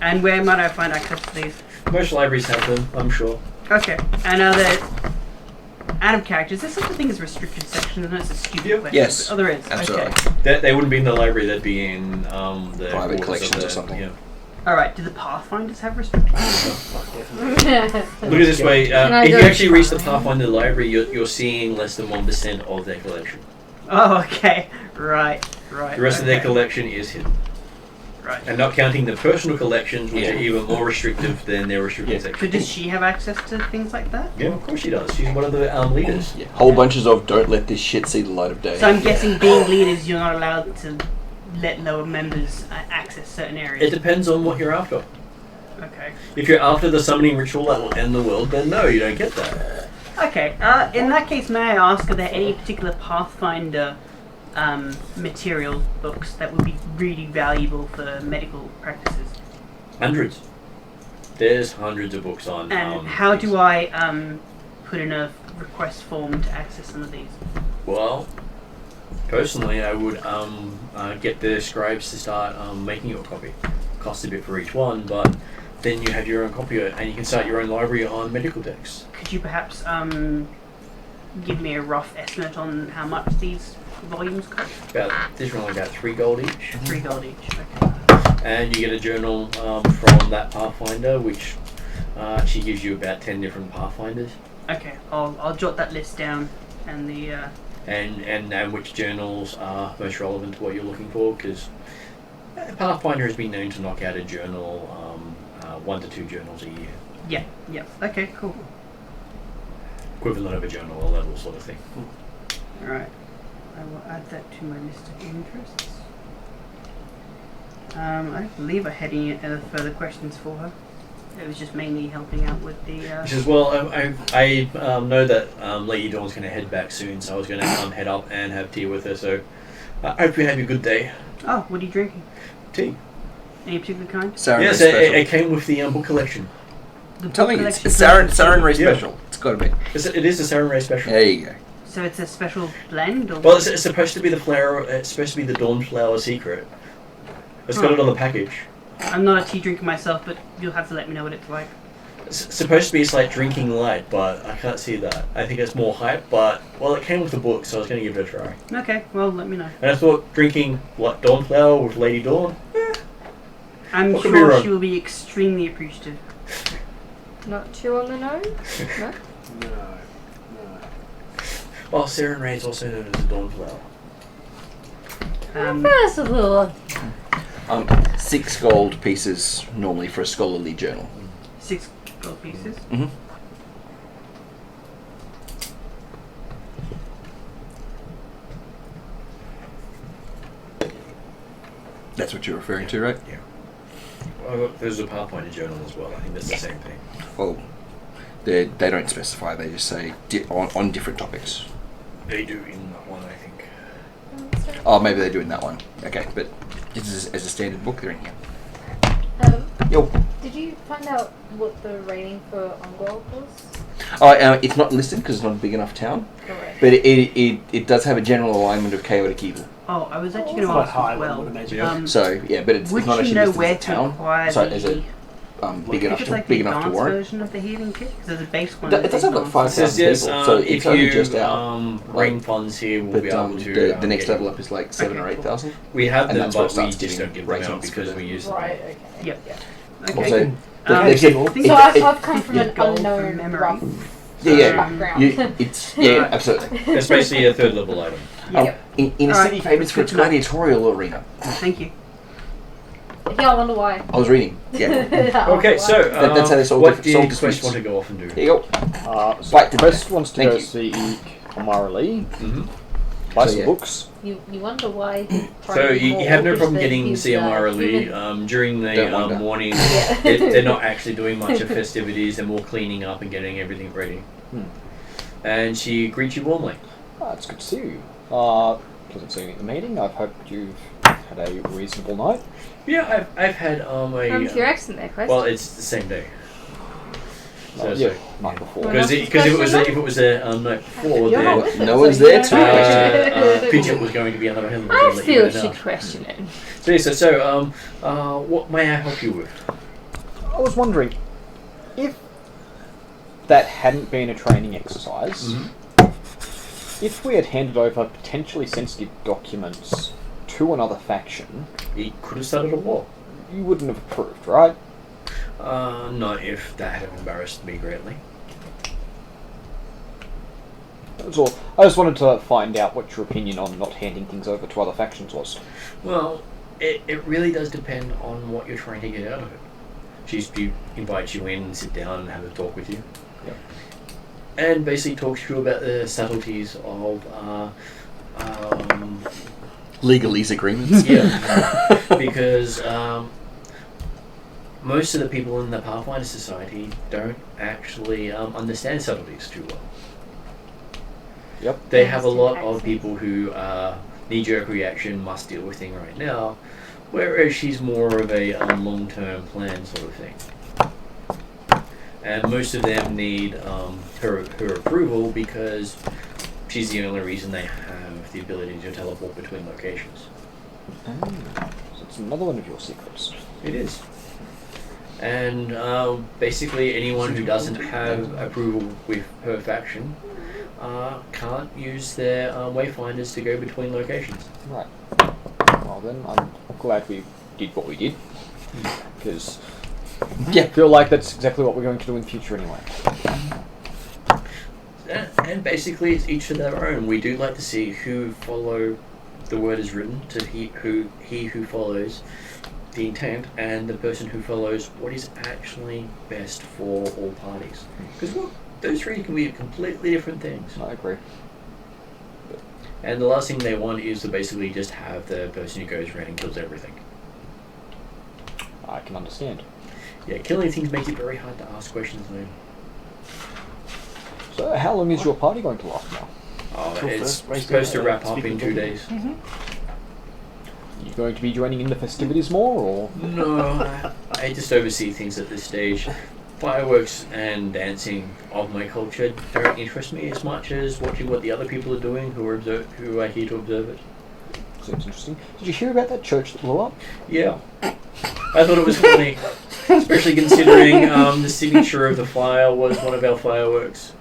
Speaker 6: And where might I find access to these?
Speaker 2: Most libraries have them, I'm sure.
Speaker 6: Okay, and are there out of character? Is there such a thing as restricted sections? I know it's a stupid question.
Speaker 5: Yes.
Speaker 6: Oh, there is.
Speaker 5: Absolutely.
Speaker 6: Okay.
Speaker 2: They wouldn't be in the library, they'd be in the
Speaker 5: Private
Speaker 2: quarters
Speaker 5: collections
Speaker 2: of
Speaker 5: or something.
Speaker 2: Yeah.
Speaker 6: Alright, do the Pathfinders have restrictions?
Speaker 2: Look at it this way,
Speaker 3: I
Speaker 2: if you
Speaker 3: don't
Speaker 2: actually reach the
Speaker 3: find?
Speaker 2: Pathfinder library, you're seeing less than 1% of their collection.
Speaker 6: Oh, okay. Right.
Speaker 2: The rest of their collection is hidden.
Speaker 6: Right.
Speaker 2: And not counting the personal collections, which
Speaker 5: Yeah.
Speaker 2: are even more restrictive than their restricted
Speaker 6: So
Speaker 2: section.
Speaker 6: does she have access to things like that?
Speaker 2: Yeah, of course she does. She's one of the leaders.
Speaker 5: Yeah. Whole bunches of don't let this shit see the light of day.
Speaker 6: So I'm guessing being leaders, you're not allowed to let lower members access certain
Speaker 2: It
Speaker 6: areas.
Speaker 2: depends on what you're after.
Speaker 6: Okay.
Speaker 2: If you're after the summoning ritual that will end the world, then no, you don't get that.
Speaker 6: Okay. In that case, may I ask, are there any particular Pathfinder material books that would be really valuable for medical practices?
Speaker 2: Hundreds. There's hundreds of books on.
Speaker 6: And how do I put in a request form to access some of these?
Speaker 2: Well, personally, I would get the scribes to start making you a copy. Costs a bit for each one, but then you have your own copy and you can start your own library on medical decks.
Speaker 6: Could you perhaps give me a rough estimate on how much these volumes cost?
Speaker 2: These are only about 3 gold each.
Speaker 6: 3 gold each. Okay.
Speaker 2: And you get a journal from that Pathfinder, which she gives you about 10 different Pathfinders.
Speaker 6: Okay. I'll jot that list down and the.
Speaker 2: And which journals are most relevant to what you're looking for, because Pathfinder has been known to knock out a journal, 1 to 2 journals a year.
Speaker 6: Yeah. Okay. Cool.
Speaker 2: Equivalent of a journal or level sort of thing.
Speaker 6: All right. I will add that to my list of interests. I believe I had any further questions for her. It was just mainly helping out with the.
Speaker 2: She says, well, I know that Lady Dawn's going to head back soon, so I was going to head up and have tea with her, so I hope you have a good day.
Speaker 6: Oh, what are you drinking?
Speaker 2: Tea.
Speaker 6: Any particular kind?
Speaker 5: Sarin
Speaker 2: Yes,
Speaker 5: special.
Speaker 2: it came with the book collection.
Speaker 6: The
Speaker 5: I'm telling you,
Speaker 6: book
Speaker 5: it's
Speaker 6: collection
Speaker 5: Sarin Ray
Speaker 2: Yeah.
Speaker 5: special. It's got to be.
Speaker 2: It is a Samurai special.
Speaker 5: There you go.
Speaker 6: So it's a special blend, or
Speaker 2: Well, it's supposed to be the flower. It's supposed to be the Dawn Flower secret. It's got it on the package.
Speaker 6: I'm not a tea drinker myself, but you'll have to let me know what it's like.
Speaker 2: It's supposed to be it's like drinking light, but I can't see that. I think it's more hype, but well, it came with the book, so I was going to give it a try.
Speaker 6: Okay, well, let me know.
Speaker 2: And I thought drinking what Dawn Flower with Lady Dawn.
Speaker 6: I'm
Speaker 2: What could be
Speaker 6: sure
Speaker 2: wrong?
Speaker 6: she will be extremely appreciative.
Speaker 3: Not too on the nose? No?
Speaker 9: No.
Speaker 2: Well, Saren Ray is also known as the Dawn Flower.
Speaker 3: That's a little.
Speaker 5: 6 gold pieces normally for a scholarly journal.
Speaker 6: 6 gold pieces.
Speaker 5: Mhm. That's what you're referring to, right?
Speaker 2: Well, there's a Pathfinder journal as well. I think that's the same thing.
Speaker 5: Well, they don't specify. They just say on different topics.
Speaker 2: They do in that one, I think.
Speaker 5: Oh, maybe they do in that one. Okay, but as a standard book, they're in here. Yo.
Speaker 7: Did you find out what the rating for Ongol was?
Speaker 5: Oh, it's not listed because it's not a big enough town.
Speaker 7: Correct.
Speaker 5: But it does have a general alignment of chaotic evil.
Speaker 6: Oh, I was actually going to
Speaker 4: Quite
Speaker 6: ask
Speaker 4: high,
Speaker 6: as
Speaker 4: one
Speaker 6: well.
Speaker 4: would imagine.
Speaker 5: So yeah, but it's
Speaker 6: would
Speaker 5: not
Speaker 6: you
Speaker 5: actually
Speaker 6: know
Speaker 5: listed
Speaker 6: where
Speaker 5: as a
Speaker 6: to
Speaker 5: town.
Speaker 6: acquire
Speaker 5: So
Speaker 6: the...
Speaker 5: as a big enough
Speaker 6: It's
Speaker 5: to
Speaker 6: like
Speaker 5: big
Speaker 6: the
Speaker 5: enough to
Speaker 6: advanced
Speaker 5: warrant.
Speaker 6: version of the healing kit? Because there's a base one.
Speaker 5: It does have like 5,000 people, so
Speaker 2: if
Speaker 5: it's only
Speaker 2: you
Speaker 5: just out.
Speaker 2: bring funds here, we'll
Speaker 5: But
Speaker 2: be able to.
Speaker 5: the next
Speaker 2: get
Speaker 5: level up is like 7 or 8,000.
Speaker 2: We have
Speaker 5: and
Speaker 2: them,
Speaker 5: that's where
Speaker 2: but
Speaker 5: it
Speaker 2: we
Speaker 5: starts
Speaker 2: just don't
Speaker 5: giving
Speaker 2: give them out
Speaker 5: ratings for
Speaker 2: because
Speaker 5: the-
Speaker 2: we use them.
Speaker 7: Right, okay.
Speaker 6: Yep.
Speaker 7: Yeah.
Speaker 5: Also,
Speaker 6: Okay.
Speaker 5: there's a-
Speaker 7: So I've come from an
Speaker 6: Gold from
Speaker 7: unknown
Speaker 6: memory.
Speaker 7: rough
Speaker 5: yeah,
Speaker 7: background.
Speaker 5: it's absolutely.
Speaker 2: It's basically a 3rd level item.
Speaker 5: In a
Speaker 6: Alright,
Speaker 5: city famous for its gladiatorial arena.
Speaker 6: Thank you.
Speaker 7: Yeah, I wonder why.
Speaker 5: I was reading. Yeah.
Speaker 2: Okay, so
Speaker 5: that's how they solve
Speaker 2: what do
Speaker 5: solve
Speaker 2: you
Speaker 5: disputes.
Speaker 2: Quest want to go off and do?
Speaker 5: Here you go.
Speaker 8: So
Speaker 5: Right,
Speaker 8: Quest wants to
Speaker 5: thank
Speaker 8: go
Speaker 5: you.
Speaker 8: see Amara Lee,
Speaker 2: Mm-hmm.
Speaker 8: buy
Speaker 5: So,
Speaker 8: some
Speaker 5: yeah.
Speaker 8: books.
Speaker 7: You wonder why.
Speaker 2: So you have no problem getting to see
Speaker 7: Amara
Speaker 2: Amara Lee during the
Speaker 5: Don't wonder.
Speaker 2: morning.
Speaker 7: Yeah.
Speaker 2: They're not actually doing much of festivities. They're more cleaning up and getting everything ready. And she greets you warmly.
Speaker 8: It's good to see you. Pleasant seeing you at the meeting. I've hoped you've had a reasonable night.
Speaker 2: Yeah, I've had
Speaker 3: How's your accent there, Quest?
Speaker 2: well, it's the same day. So,
Speaker 8: Yeah, night before.
Speaker 7: Well,
Speaker 2: because if it was a night before,
Speaker 7: You're not
Speaker 2: then
Speaker 7: with
Speaker 5: No
Speaker 7: us,
Speaker 5: one's
Speaker 7: so you
Speaker 5: there
Speaker 7: don't
Speaker 5: to
Speaker 7: know.
Speaker 2: Pidgeot was going to be another hell of a
Speaker 3: I
Speaker 2: let you
Speaker 3: feel
Speaker 2: know
Speaker 3: she
Speaker 2: now.
Speaker 3: questioned it.
Speaker 2: So what may I help you with?
Speaker 8: I was wondering if that hadn't been a training exercise, if we had handed over potentially sensitive documents to another faction,
Speaker 2: He could have started a war.
Speaker 8: you wouldn't have approved, right?
Speaker 2: Not if that had embarrassed me greatly.
Speaker 8: That's all. I just wanted to find out what your opinion on not handing things over to other factions was.
Speaker 2: Well, it really does depend on what you're trying to get out of it. She invites you in and sit down and have a talk with you.
Speaker 8: Yep.
Speaker 2: And basically talks to you about the subtleties of
Speaker 5: legalese agreements.
Speaker 2: yeah, because most of the people in the Pathfinder Society don't actually understand subtleties too well.
Speaker 8: Yep.
Speaker 2: They have a lot of people who knee-jerk reaction, must deal with thing right now, whereas she's more of a long-term plan sort of thing. And most of them need her approval because she's the only reason they have the ability to teleport between locations.
Speaker 8: So it's another one of your secrets.
Speaker 2: It is. And basically anyone who doesn't have approval with her faction can't use their wayfinders to go between locations.
Speaker 8: Right. Well then, I'm glad we did what we did. Because I feel like that's exactly what we're going to do in future anyway.
Speaker 2: And basically it's each to their own. We do like to see who follow the word is written, to he who follows the intent, and the person who follows what is actually best for all parties. Because those three can be completely different things.
Speaker 8: I agree.
Speaker 2: And the last thing they want is to basically just have the person who goes around and kills everything.
Speaker 8: I can understand.
Speaker 2: Yeah, killing things makes it very hard to ask questions then.
Speaker 8: So how long is your party going to last now?
Speaker 2: It's
Speaker 4: first race
Speaker 2: supposed to
Speaker 4: day,
Speaker 2: wrap up
Speaker 4: speaking
Speaker 2: in
Speaker 4: of
Speaker 2: 2
Speaker 4: them.
Speaker 2: days.
Speaker 8: Are you going to be joining in the festivities more, or...?
Speaker 2: No, I just oversee things at this stage. Fireworks and dancing of my culture don't interest me as much as watching what the other people are doing who are here to observe it.
Speaker 8: Seems interesting. Did you hear about that church that blew up?
Speaker 2: Yeah. I thought it was funny, especially considering the signature of the fire was one of our fireworks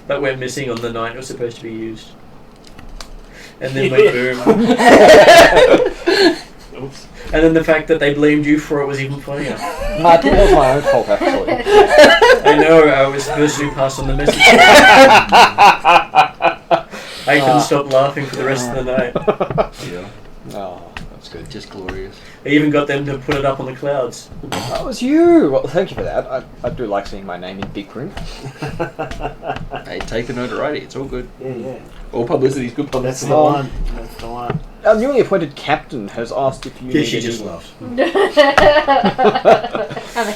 Speaker 2: that went missing on the night it was supposed to be used. And then went boom.
Speaker 4: Oops.
Speaker 2: And then the fact that they blamed you for it was even funnier.
Speaker 8: I think that was my own fault, actually.
Speaker 2: I know, I was supposed to pass on the message. I couldn't stop laughing for the rest of the night.
Speaker 5: Yeah.
Speaker 8: Oh, that's good.
Speaker 5: Just glorious.
Speaker 2: I even got them to put it up on the clouds.
Speaker 8: That was you! Well, thank you for that. I do like seeing my name in big print.
Speaker 5: Hey, take the notoriety. It's all good.
Speaker 4: Yeah.
Speaker 5: All publicity is good
Speaker 4: That's
Speaker 5: publicity.
Speaker 4: the one. That's the one.
Speaker 8: Our newly appointed captain has asked if you
Speaker 2: Yeah,
Speaker 8: need
Speaker 2: she
Speaker 8: any...
Speaker 2: just laughs.
Speaker 3: And the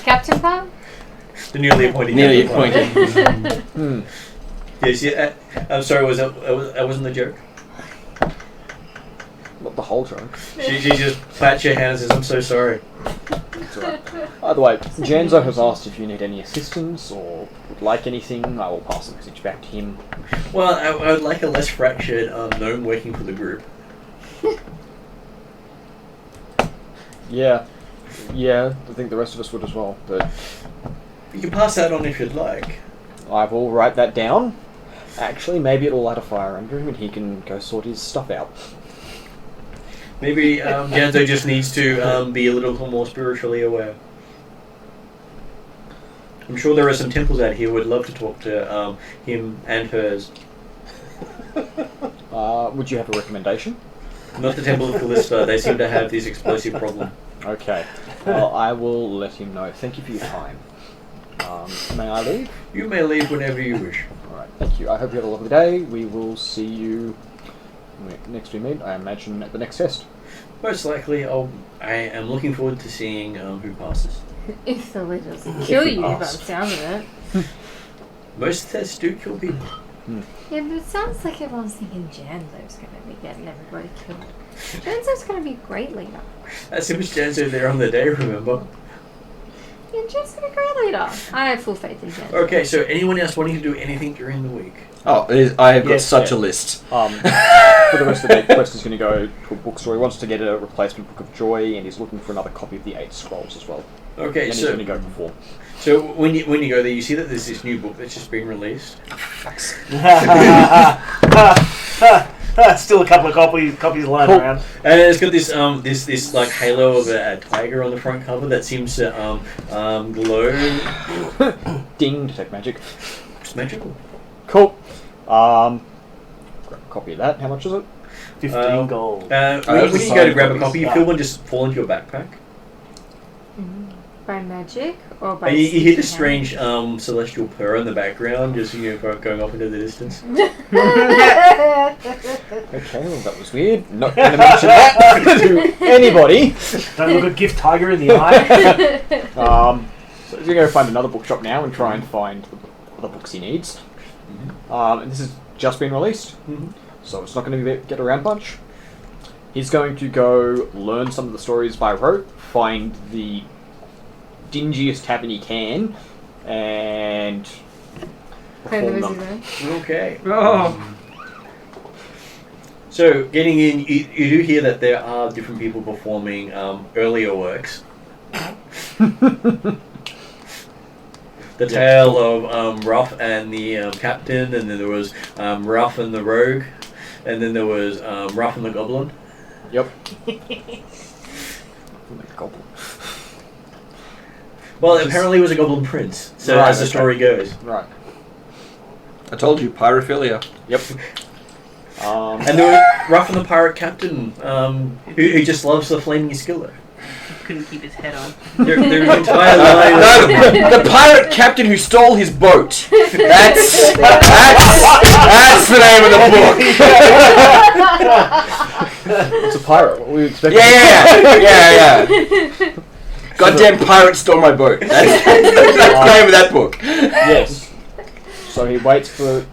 Speaker 3: captain part?
Speaker 2: The newly appointed.
Speaker 5: Nearly
Speaker 2: captain.
Speaker 5: appointed.
Speaker 2: Yes, yeah. I'm sorry. That wasn't the joke?
Speaker 8: Not the whole joke.
Speaker 2: She just pats your hand and says, "I'm so sorry."
Speaker 8: Either way, Janzo has asked if you need any assistance or would like anything. I will pass the message back to him.
Speaker 2: Well, I would like a less fractured gnome working for the group.
Speaker 8: Yeah, I think the rest of us would as well, but
Speaker 2: You can pass that on if you'd like.
Speaker 8: I will write that down. Actually, maybe it'll light a fire under him and he can go sort his stuff out.
Speaker 2: Maybe Janzo just needs to be a little more spiritually aware. I'm sure there are some temples out here who would love to talk to him and hers.
Speaker 8: Would you have a recommendation?
Speaker 2: Not the Temple of Callista. They seem to have this explosive problem.
Speaker 8: Okay. Well, I will let him know. Thank you for your time. May I leave?
Speaker 2: You may leave whenever you wish.
Speaker 8: Alright, thank you. I hope you have a lovely day. We will see you next we meet, I imagine, at the next test.
Speaker 2: Most likely, I am looking forward to seeing who passes.
Speaker 3: If the lid doesn't kill
Speaker 8: we
Speaker 3: you by the
Speaker 8: pass.
Speaker 3: sound of it.
Speaker 2: Most tests do kill people.
Speaker 3: Yeah, but it sounds like everyone's thinking Janzo's going to be getting everybody killed. Janzo's going to be a great leader.
Speaker 2: That's how much Janzo there on the day, remember?
Speaker 3: Yeah, Janzo's going to be a great leader. I have full faith in Janzo.
Speaker 2: Okay, so anyone else wanting to do anything during the week?
Speaker 5: Oh, I have got
Speaker 8: Yes,
Speaker 5: such
Speaker 8: yeah.
Speaker 5: a list.
Speaker 8: For the rest of the day, Quest is going to go to a bookstore. He wants to get a replacement Book of Joy, and he's looking for another copy of the 8 Scrolls as well.
Speaker 2: Okay,
Speaker 8: And he's
Speaker 2: so
Speaker 8: going to go for 4.
Speaker 2: so when you go there, you see that there's this new book that's just been released.
Speaker 4: Still a couple of copies lying
Speaker 8: Cool.
Speaker 4: around.
Speaker 2: And it's got this this like halo of a tiger on the front cover that seems to glow.
Speaker 8: Ding, detect magic.
Speaker 2: It's magical.
Speaker 8: Cool. Grab a copy of that. How much is it?
Speaker 4: 15 gold.
Speaker 2: When
Speaker 5: have
Speaker 2: you
Speaker 5: the
Speaker 2: go to
Speaker 5: signed
Speaker 2: grab a
Speaker 5: copies.
Speaker 2: copy, you feel one just fall into your backpack.
Speaker 3: By magic or by
Speaker 2: And you hear this
Speaker 3: sneaking
Speaker 2: strange celestial purr in the background, just going off into the distance.
Speaker 8: Okay, well, that was weird. Not going to mention that to anybody.
Speaker 4: Don't look a gift tiger in the eye.
Speaker 8: So he's going to go find another bookshop now and try and find the other books he needs. And this has just been released, so it's not going to get around much. He's going to go learn some of the stories by rote, find the dingiest tavern he can, and
Speaker 3: Play the
Speaker 8: perform
Speaker 3: wizard
Speaker 8: them.
Speaker 3: then.
Speaker 2: Okay.
Speaker 6: Oh.
Speaker 2: So getting in, you do hear that there are different people performing earlier works. The tale of Ruff and the captain, and then there was Ruff and the rogue, and then there was Ruff and the goblin.
Speaker 8: Yep. Goblin.
Speaker 2: Well, apparently it was a goblin prince, so
Speaker 8: Right,
Speaker 2: as the story goes.
Speaker 8: Right.
Speaker 5: I told you, pyrophilia.
Speaker 8: Yep.
Speaker 2: And there was Ruff and the pirate captain, who just loves the flaming skillet.
Speaker 6: Couldn't keep his head on.
Speaker 2: Their entire line.
Speaker 5: No, the pirate captain who stole his boat. That's the name of the book.
Speaker 8: It's a pirate. What were you expecting?
Speaker 5: Yeah. Goddamn pirate stole my boat. That's the name of that book.
Speaker 8: Yes. So he waits for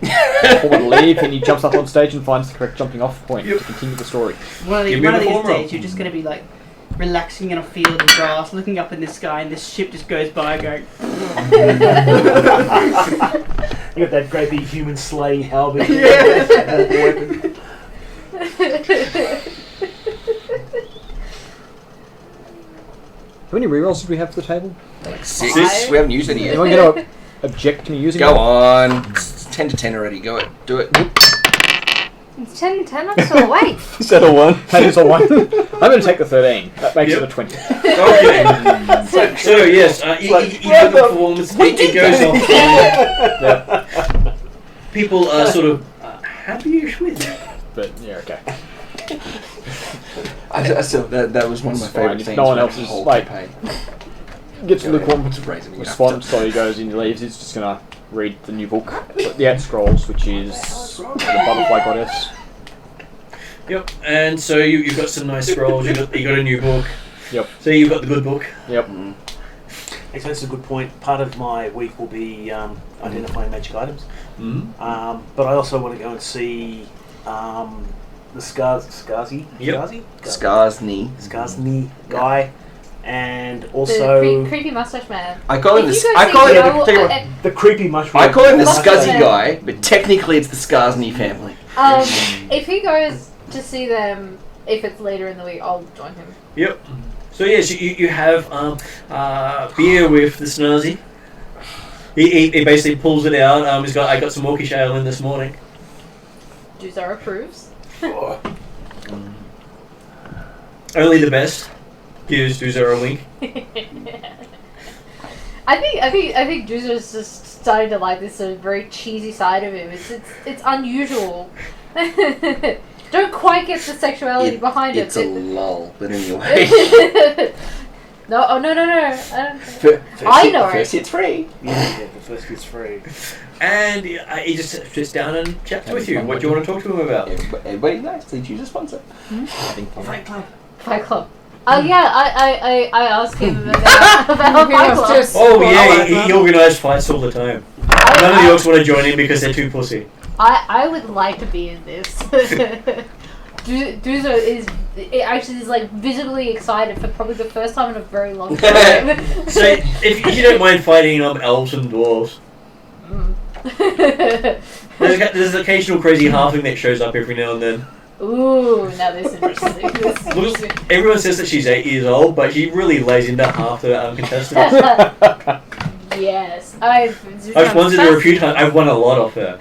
Speaker 8: Paul to leave, and he jumps up on stage and finds the correct jumping off point to continue the story.
Speaker 6: One of
Speaker 2: Give me
Speaker 6: these
Speaker 2: the form roll.
Speaker 6: days, you're just going to be like relaxing in a field of grass, looking up in the sky, and this ship just goes by going.
Speaker 4: You got that great big human slaying halberd. Weapon.
Speaker 8: How many rerolls did we have for the table?
Speaker 5: Like 6. We haven't used any yet.
Speaker 8: Anyone going to object to me using
Speaker 5: Go
Speaker 8: it?
Speaker 5: on. It's 10 to 10 already. Go it. Do it.
Speaker 3: It's 10 to 10, I'm still awake.
Speaker 8: Is that a 1? That is a 1. I'm going to take the 13. That makes it a 20.
Speaker 2: Okay. So yes, you got the performance. It goes off. People are sort of happy-ish with it.
Speaker 8: But, yeah, okay.
Speaker 5: So that was one of my
Speaker 8: It's fine.
Speaker 5: favourite
Speaker 8: If
Speaker 5: things.
Speaker 8: no one
Speaker 5: from
Speaker 8: else
Speaker 5: the
Speaker 8: is,
Speaker 5: whole
Speaker 8: like,
Speaker 5: campaign.
Speaker 8: Gets
Speaker 5: Go
Speaker 8: lukewarm
Speaker 5: ahead. It's raising it up.
Speaker 8: response, so he goes and leaves. He's just going to read the new book, the 8 Scrolls, which is the Butterfly Goddess.
Speaker 2: Yep. And so you've got some nice scrolls. You got a new book.
Speaker 8: Yep.
Speaker 2: So you've got the good book.
Speaker 8: Yep.
Speaker 4: Actually, that's a good point. Part of my week will be identifying magic items. But I also want to go and see the Skarsny guy, and also
Speaker 7: The creepy mustache man.
Speaker 5: I call him
Speaker 7: If
Speaker 5: the.
Speaker 7: you
Speaker 5: I
Speaker 7: go
Speaker 5: call
Speaker 7: see
Speaker 5: him.
Speaker 7: Joel-
Speaker 4: the creepy mushroom.
Speaker 5: I call him the
Speaker 7: Mustache
Speaker 5: Scuzzy
Speaker 7: Man.
Speaker 5: guy, but technically it's the Skarsny family.
Speaker 7: If he goes to see them, if it's later in the week, I'll join him.
Speaker 2: Yep. So yes, you have beer with the Snazzy. He basically pulls it out. I got some Orcish ale in this morning.
Speaker 7: Duzar approves.
Speaker 2: Only the best. Gives Duzar a wink.
Speaker 7: I think Duzar's just starting to like this sort of very cheesy side of him. It's unusual. Don't quite get the sexuality behind it.
Speaker 5: It's a lull, but anyway.
Speaker 7: No. I don't.
Speaker 5: First
Speaker 7: I know.
Speaker 5: First it's free.
Speaker 4: Yeah, the first gets free.
Speaker 2: And he just sits down and chats with you. What do you want to talk to him about?
Speaker 5: Everybody knows. Please choose a sponsor.
Speaker 7: Fight Club. Oh yeah, I asked him about Fight Club.
Speaker 2: Oh yeah, he organised fights all the time. None of the orcs want to join him because they're too pussy.
Speaker 7: I would like to be in this. Duzo is like visibly excited for probably the first time in a very long time.
Speaker 2: So if you don't mind fighting elves and dwarves, there's an occasional crazy halfling that shows up every now and then.
Speaker 7: Ooh, now this is interesting.
Speaker 2: Everyone says that she's 8 years old, but she really lays into half the contestants.
Speaker 7: Yes,
Speaker 2: I've won her a few times. I've won a lot off her.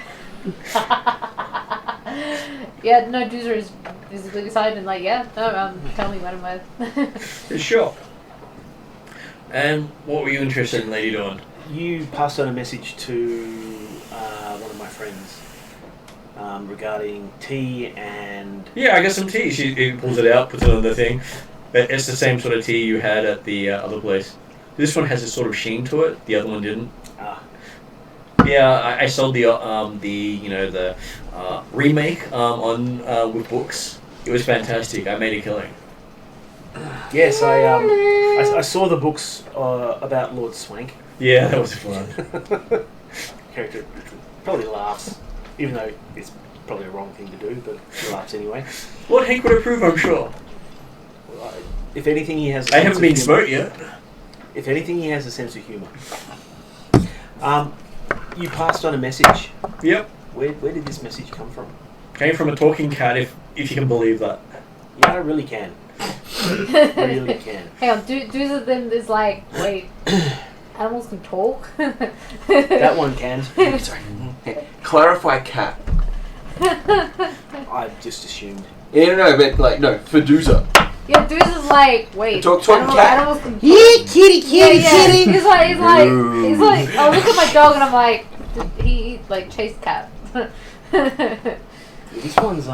Speaker 7: Yeah, no, Doozer is visibly excited and like, yeah, no, tell me when am I?
Speaker 2: Sure. And what were you interested in, Lady Dawn?
Speaker 4: You passed on a message to one of my friends regarding tea and...
Speaker 2: Yeah, I got some tea. He pulls it out, puts it on the thing. It's the same sort of tea you had at the other place. This one has a sort of sheen to it. The other one didn't. Yeah, I sold the remake on with books. It was fantastic. I made a killing.
Speaker 4: Yes, I saw the books about Lord Swank.
Speaker 2: Yeah, that was fun.
Speaker 4: Character probably laughs, even though it's probably a wrong thing to do, but he laughs anyway.
Speaker 2: Lord Hank would approve, I'm sure.
Speaker 4: If anything, he has.
Speaker 2: I haven't been smoked yet.
Speaker 4: If anything, he has a sense of humour. You passed on a message.
Speaker 2: Yep.
Speaker 4: Where did this message come from?
Speaker 2: Came from a talking cat, if you can believe that.
Speaker 4: Yeah, I really can. Really can.
Speaker 7: Hang on, Doozer then is like, wait, animals can talk?
Speaker 4: That one can.
Speaker 5: Sorry. Clarify cat.
Speaker 4: I just assumed.
Speaker 5: Yeah, no, but no, for Doozer.
Speaker 7: Yeah, Doozer's like, wait,
Speaker 5: Talking cat.
Speaker 7: animals can talk?
Speaker 5: Yeah, kitty.
Speaker 7: He's like, I look at my dog and I'm like, he like chased cat.
Speaker 4: This one's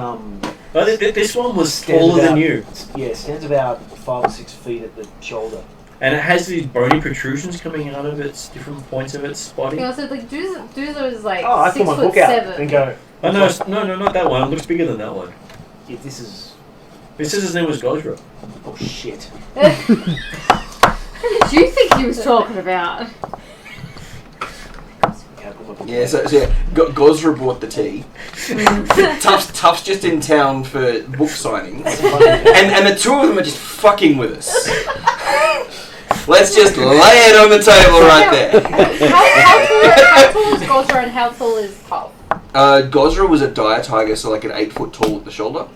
Speaker 2: This one was taller than you.
Speaker 4: Yeah, stands about 5 or 6 feet at the shoulder.
Speaker 2: And it has these bony protrusions coming out of its different points of its body.
Speaker 7: You know, so like Doozer is like
Speaker 4: I pull my book out and go.
Speaker 2: Oh no, no, not that one. It looks bigger than that one.
Speaker 4: Yeah, this is.
Speaker 2: This is his name was Gosra.
Speaker 4: Oh shit.
Speaker 7: What did you think he was talking about?
Speaker 5: Yeah, so Gosra bought the tea. Tuff's just in town for book signings, and the two of them are just fucking with us. Let's just lay it on the table right there.
Speaker 7: How tall is Gosra and how tall is Tuff?
Speaker 5: Gosra was a dire tiger, so like an 8 foot tall at the shoulder.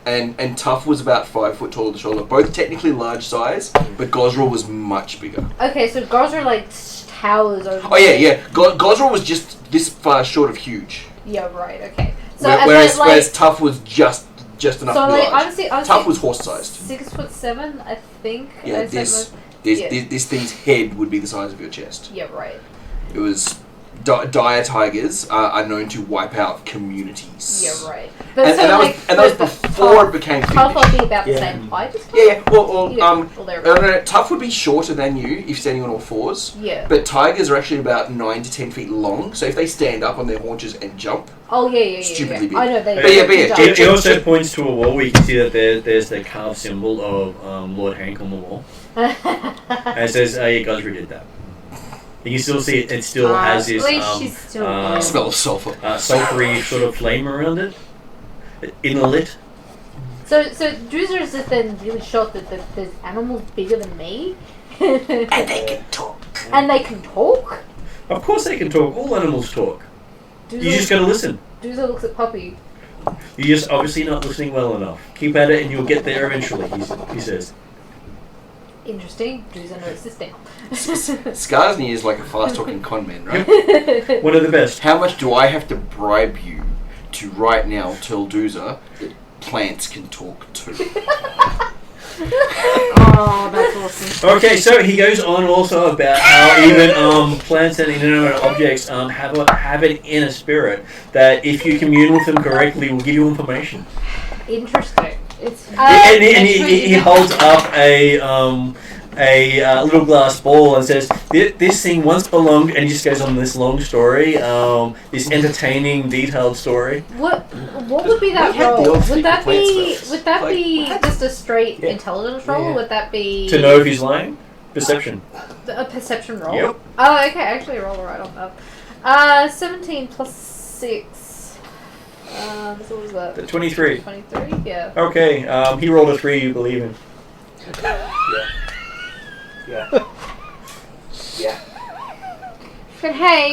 Speaker 5: And Tuff was about 5 foot tall at the shoulder. Both technically large size, but Gosra was much bigger.
Speaker 7: Okay, so Gosra like towers over.
Speaker 5: Oh yeah. Gosra was just this far short of huge.
Speaker 7: Yeah, right. Okay. So
Speaker 5: Whereas Tuff was just enough
Speaker 7: so
Speaker 5: to be
Speaker 7: like
Speaker 5: large. Tuff was horse sized.
Speaker 7: 6'7", I think.
Speaker 5: Yeah, this thing's head would be the size of your chest.
Speaker 7: Yeah, right.
Speaker 5: It was dire tigers are known to wipe out communities.
Speaker 7: Yeah, right.
Speaker 5: And that was before it became 50.
Speaker 7: Tough will be about the
Speaker 4: Yeah.
Speaker 7: same height as
Speaker 5: Yeah, well,
Speaker 7: Yeah, well,
Speaker 5: I
Speaker 7: they're
Speaker 5: don't know, Tough would be shorter than you if standing on all fours.
Speaker 7: Yeah.
Speaker 5: But tigers are actually about 9 to 10 feet long, so if they stand up on their haunches and jump,
Speaker 7: Oh yeah.
Speaker 5: Stupidly big.
Speaker 7: I know they.
Speaker 5: But yeah,
Speaker 2: It also points to a wall where you can see that there's the carved symbol of Lord Hank on the wall. And it says, you guys redid that. You can still see it. It still has this
Speaker 3: At least she's still alive.
Speaker 5: smell of sulfur.
Speaker 2: sulfury sort of flame around it. In the lit.
Speaker 7: So Droozer is just then really shocked that there's animals bigger than me.
Speaker 5: And they can talk.
Speaker 7: And they can talk?
Speaker 2: Of course they can talk. All animals talk. You just gotta listen.
Speaker 7: Droozer looks at Puppy.
Speaker 2: You're just obviously not listening well enough. Keep at it and you'll get there eventually, he says.
Speaker 7: Interesting. Droozer knows this now.
Speaker 5: Skarsny is like a fast-talking con man, right?
Speaker 2: One of the best.
Speaker 5: How much do I have to bribe you to right now tell Doozer that plants can talk too?
Speaker 3: Oh, that's awesome.
Speaker 2: Okay, so he goes on also about how even plants and inanimate objects have an inner spirit that if you commune with them correctly will give you information.
Speaker 7: Interesting. It's
Speaker 2: And he holds up a little glass ball and says, "This thing once belonged," and he just goes on this long story, this entertaining, detailed story.
Speaker 7: What would be that
Speaker 5: We had the
Speaker 7: role?
Speaker 5: old
Speaker 7: Would
Speaker 5: sleepy
Speaker 7: that
Speaker 5: plants
Speaker 7: be
Speaker 5: first.
Speaker 7: would that
Speaker 5: Like,
Speaker 7: be just a straight
Speaker 4: Yeah.
Speaker 7: intelligence roll?
Speaker 4: Yeah.
Speaker 7: Or would that be
Speaker 2: To know if he's lying, perception.
Speaker 7: a perception roll?
Speaker 2: Yep.
Speaker 7: Oh, okay. Actually, roll right on that. 17 plus 6. So what was that?
Speaker 2: 23.
Speaker 7: 23. Yeah.
Speaker 2: Okay, he rolled a 3. You believe him?
Speaker 4: Yeah. Yeah.
Speaker 3: But hey,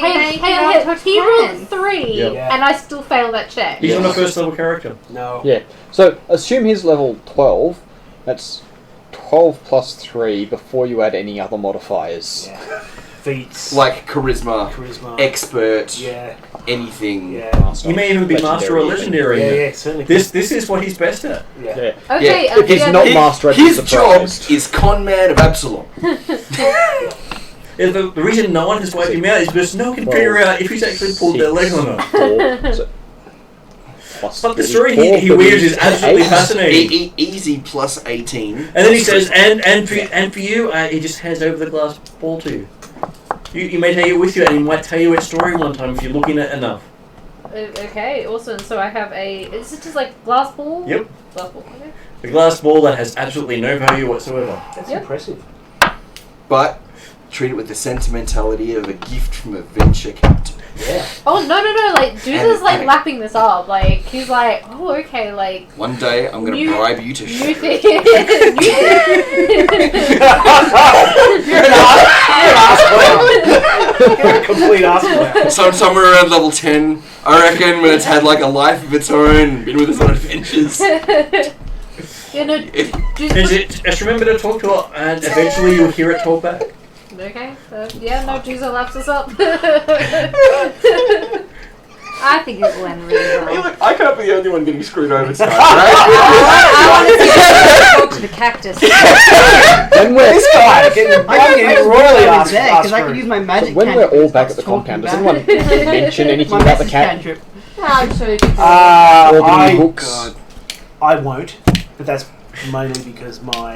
Speaker 7: He rolled 3,
Speaker 2: Yep.
Speaker 4: Yeah.
Speaker 7: and I still failed that check.
Speaker 2: He's on a first level character.
Speaker 4: No.
Speaker 8: Yeah. So assume he's level 12. That's 12 plus 3 before you add any other modifiers.
Speaker 4: Yeah. Feats.
Speaker 5: Like charisma,
Speaker 4: charisma.
Speaker 5: expert,
Speaker 4: Yeah.
Speaker 5: anything.
Speaker 4: Yeah.
Speaker 8: Master.
Speaker 2: You may even be master or legendary.
Speaker 4: Yeah.
Speaker 2: in it.
Speaker 4: Yeah. Certainly.
Speaker 2: This is what he's best at.
Speaker 4: Yeah.
Speaker 8: Yeah.
Speaker 7: Okay.
Speaker 5: Yeah.
Speaker 8: If he's
Speaker 7: yeah,
Speaker 8: not
Speaker 7: then-
Speaker 8: master, I'd be
Speaker 5: His job
Speaker 8: surprised.
Speaker 5: is con man of Absalom.
Speaker 2: Yeah, the reason no one has wiped him out is because no one can figure out if he's actually pulled their leg or not.
Speaker 8: 4, so plus
Speaker 2: But the
Speaker 8: 3,
Speaker 2: story
Speaker 8: 4,
Speaker 2: he
Speaker 8: but
Speaker 2: weaves
Speaker 8: he's
Speaker 2: is absolutely
Speaker 8: 8.
Speaker 2: fascinating.
Speaker 5: Easy plus 18.
Speaker 2: And then he says, and for you, he just hands over the glass ball to you. You may take it with you, and he might tell you its story one time if you're looking at it enough.
Speaker 7: Okay, awesome. So I have a. Is it just like glass ball?
Speaker 2: Yep.
Speaker 7: Glass ball. Okay.
Speaker 2: A glass ball that has absolutely no value whatsoever.
Speaker 4: That's
Speaker 7: Yep.
Speaker 4: impressive.
Speaker 5: But treat it with the sentimentality of a gift from a venture captain.
Speaker 4: Yeah.
Speaker 7: Oh no! Like Doozer's like
Speaker 5: and-
Speaker 7: lapping this up. Like he's like, oh okay, like
Speaker 5: One day I'm going to
Speaker 7: New-
Speaker 5: bribe you to
Speaker 7: new
Speaker 5: show.
Speaker 7: thing.
Speaker 4: You're an ass clown. You're a complete ass clown.
Speaker 5: So somewhere around level 10, I reckon, when it's had like a life of its own and been with its own adventures.
Speaker 7: Yeah, no.
Speaker 2: Just remember to talk to it, and eventually you'll hear it talk back.
Speaker 7: Okay. Yeah, no. Doozer laps us up.
Speaker 3: I think it will end really
Speaker 5: Hey,
Speaker 3: well.
Speaker 5: look, I can't be the only one getting screwed over tonight, right?
Speaker 3: I want to see talk to the cactus.
Speaker 8: When we're,
Speaker 4: This guy getting
Speaker 6: I can
Speaker 4: royally
Speaker 6: I
Speaker 4: asked
Speaker 6: because I can use my magic.
Speaker 8: when we're
Speaker 6: cantrip
Speaker 8: all
Speaker 6: and
Speaker 8: back at
Speaker 6: starts
Speaker 8: the
Speaker 6: talking
Speaker 8: compound, does
Speaker 6: back.
Speaker 8: anyone mention anything
Speaker 6: My
Speaker 8: about the
Speaker 6: message
Speaker 8: cat?
Speaker 6: cantrip.
Speaker 7: I'm sure you can.
Speaker 8: Or
Speaker 4: I
Speaker 8: the books?
Speaker 5: God.
Speaker 4: I won't, but that's mainly because my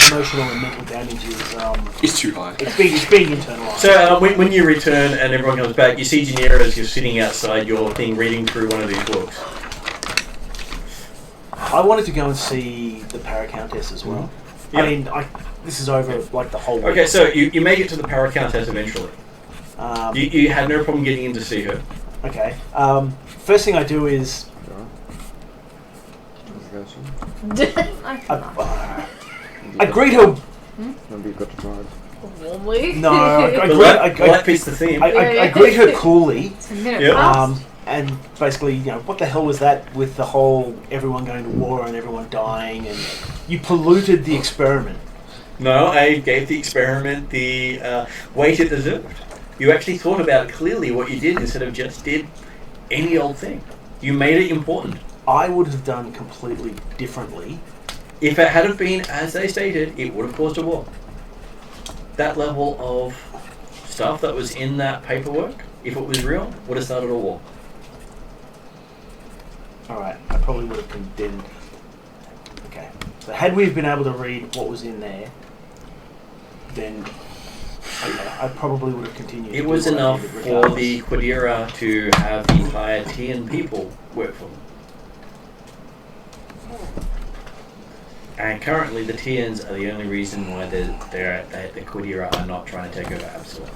Speaker 4: emotional and mental damage is
Speaker 5: It's too high.
Speaker 4: it's being internalized.
Speaker 2: So when you return and everyone comes back, you see Janira as you're sitting outside your thing reading through one of these books.
Speaker 4: I wanted to go and see the Paracountess as well.
Speaker 2: Yeah.
Speaker 4: I mean, this is over like the whole week.
Speaker 2: Okay, so you make it to the Paracountess eventually. You had no problem getting in to see her.
Speaker 4: Okay. First thing I do is I greet her.
Speaker 8: Remember you've got to drive.
Speaker 7: Warmly.
Speaker 4: No, I
Speaker 2: Well, that fits the theme.
Speaker 4: I greet her coolly.
Speaker 2: Yeah.
Speaker 4: And basically, what the hell was that with the whole everyone going to war and everyone dying, and you polluted the experiment.
Speaker 2: No, I gave the experiment the weight it deserved. You actually thought about clearly what you did instead of just did any old thing. You made it important.
Speaker 4: I would have done completely differently.
Speaker 2: If it hadn't been as they stated, it would have caused a war. That level of stuff that was in that paperwork, if it was real, would have started a war.
Speaker 4: Alright, I probably would have condemned. Okay. So had we been able to read what was in there, then I probably would have continued.
Speaker 2: It
Speaker 4: to
Speaker 2: was
Speaker 4: do what I
Speaker 2: enough
Speaker 4: needed
Speaker 2: for
Speaker 4: regardless.
Speaker 2: the Quadira to have the entire Tian people work for them. And currently the Tians are the only reason why the Quadira are not trying to take over Absalom.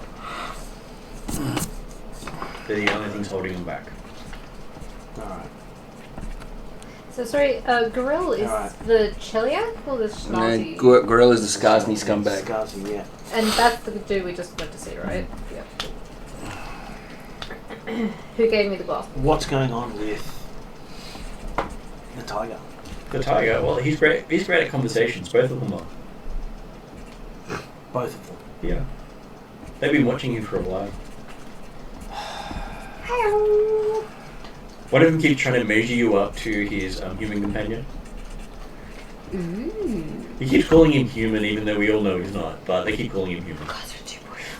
Speaker 2: They're the only things holding them back.
Speaker 4: Alright.
Speaker 7: So sorry, Gorilla is
Speaker 4: Alright.
Speaker 7: the Cheliac or the Schnazi?
Speaker 5: Gorilla's the Skarsny scumbag.
Speaker 4: Skarsny, yeah.
Speaker 7: And that's the dude we just went to see, right? Yep. Who gave me the glass?
Speaker 4: What's going on with the tiger?
Speaker 2: The Tiger, well, he's great at conversations, both of them are.
Speaker 4: Both of them.
Speaker 2: Yeah. They've been watching you for a while. One of them keeps trying to measure you up to his human companion. He keeps calling him human, even though we all know he's not, but they keep calling him human.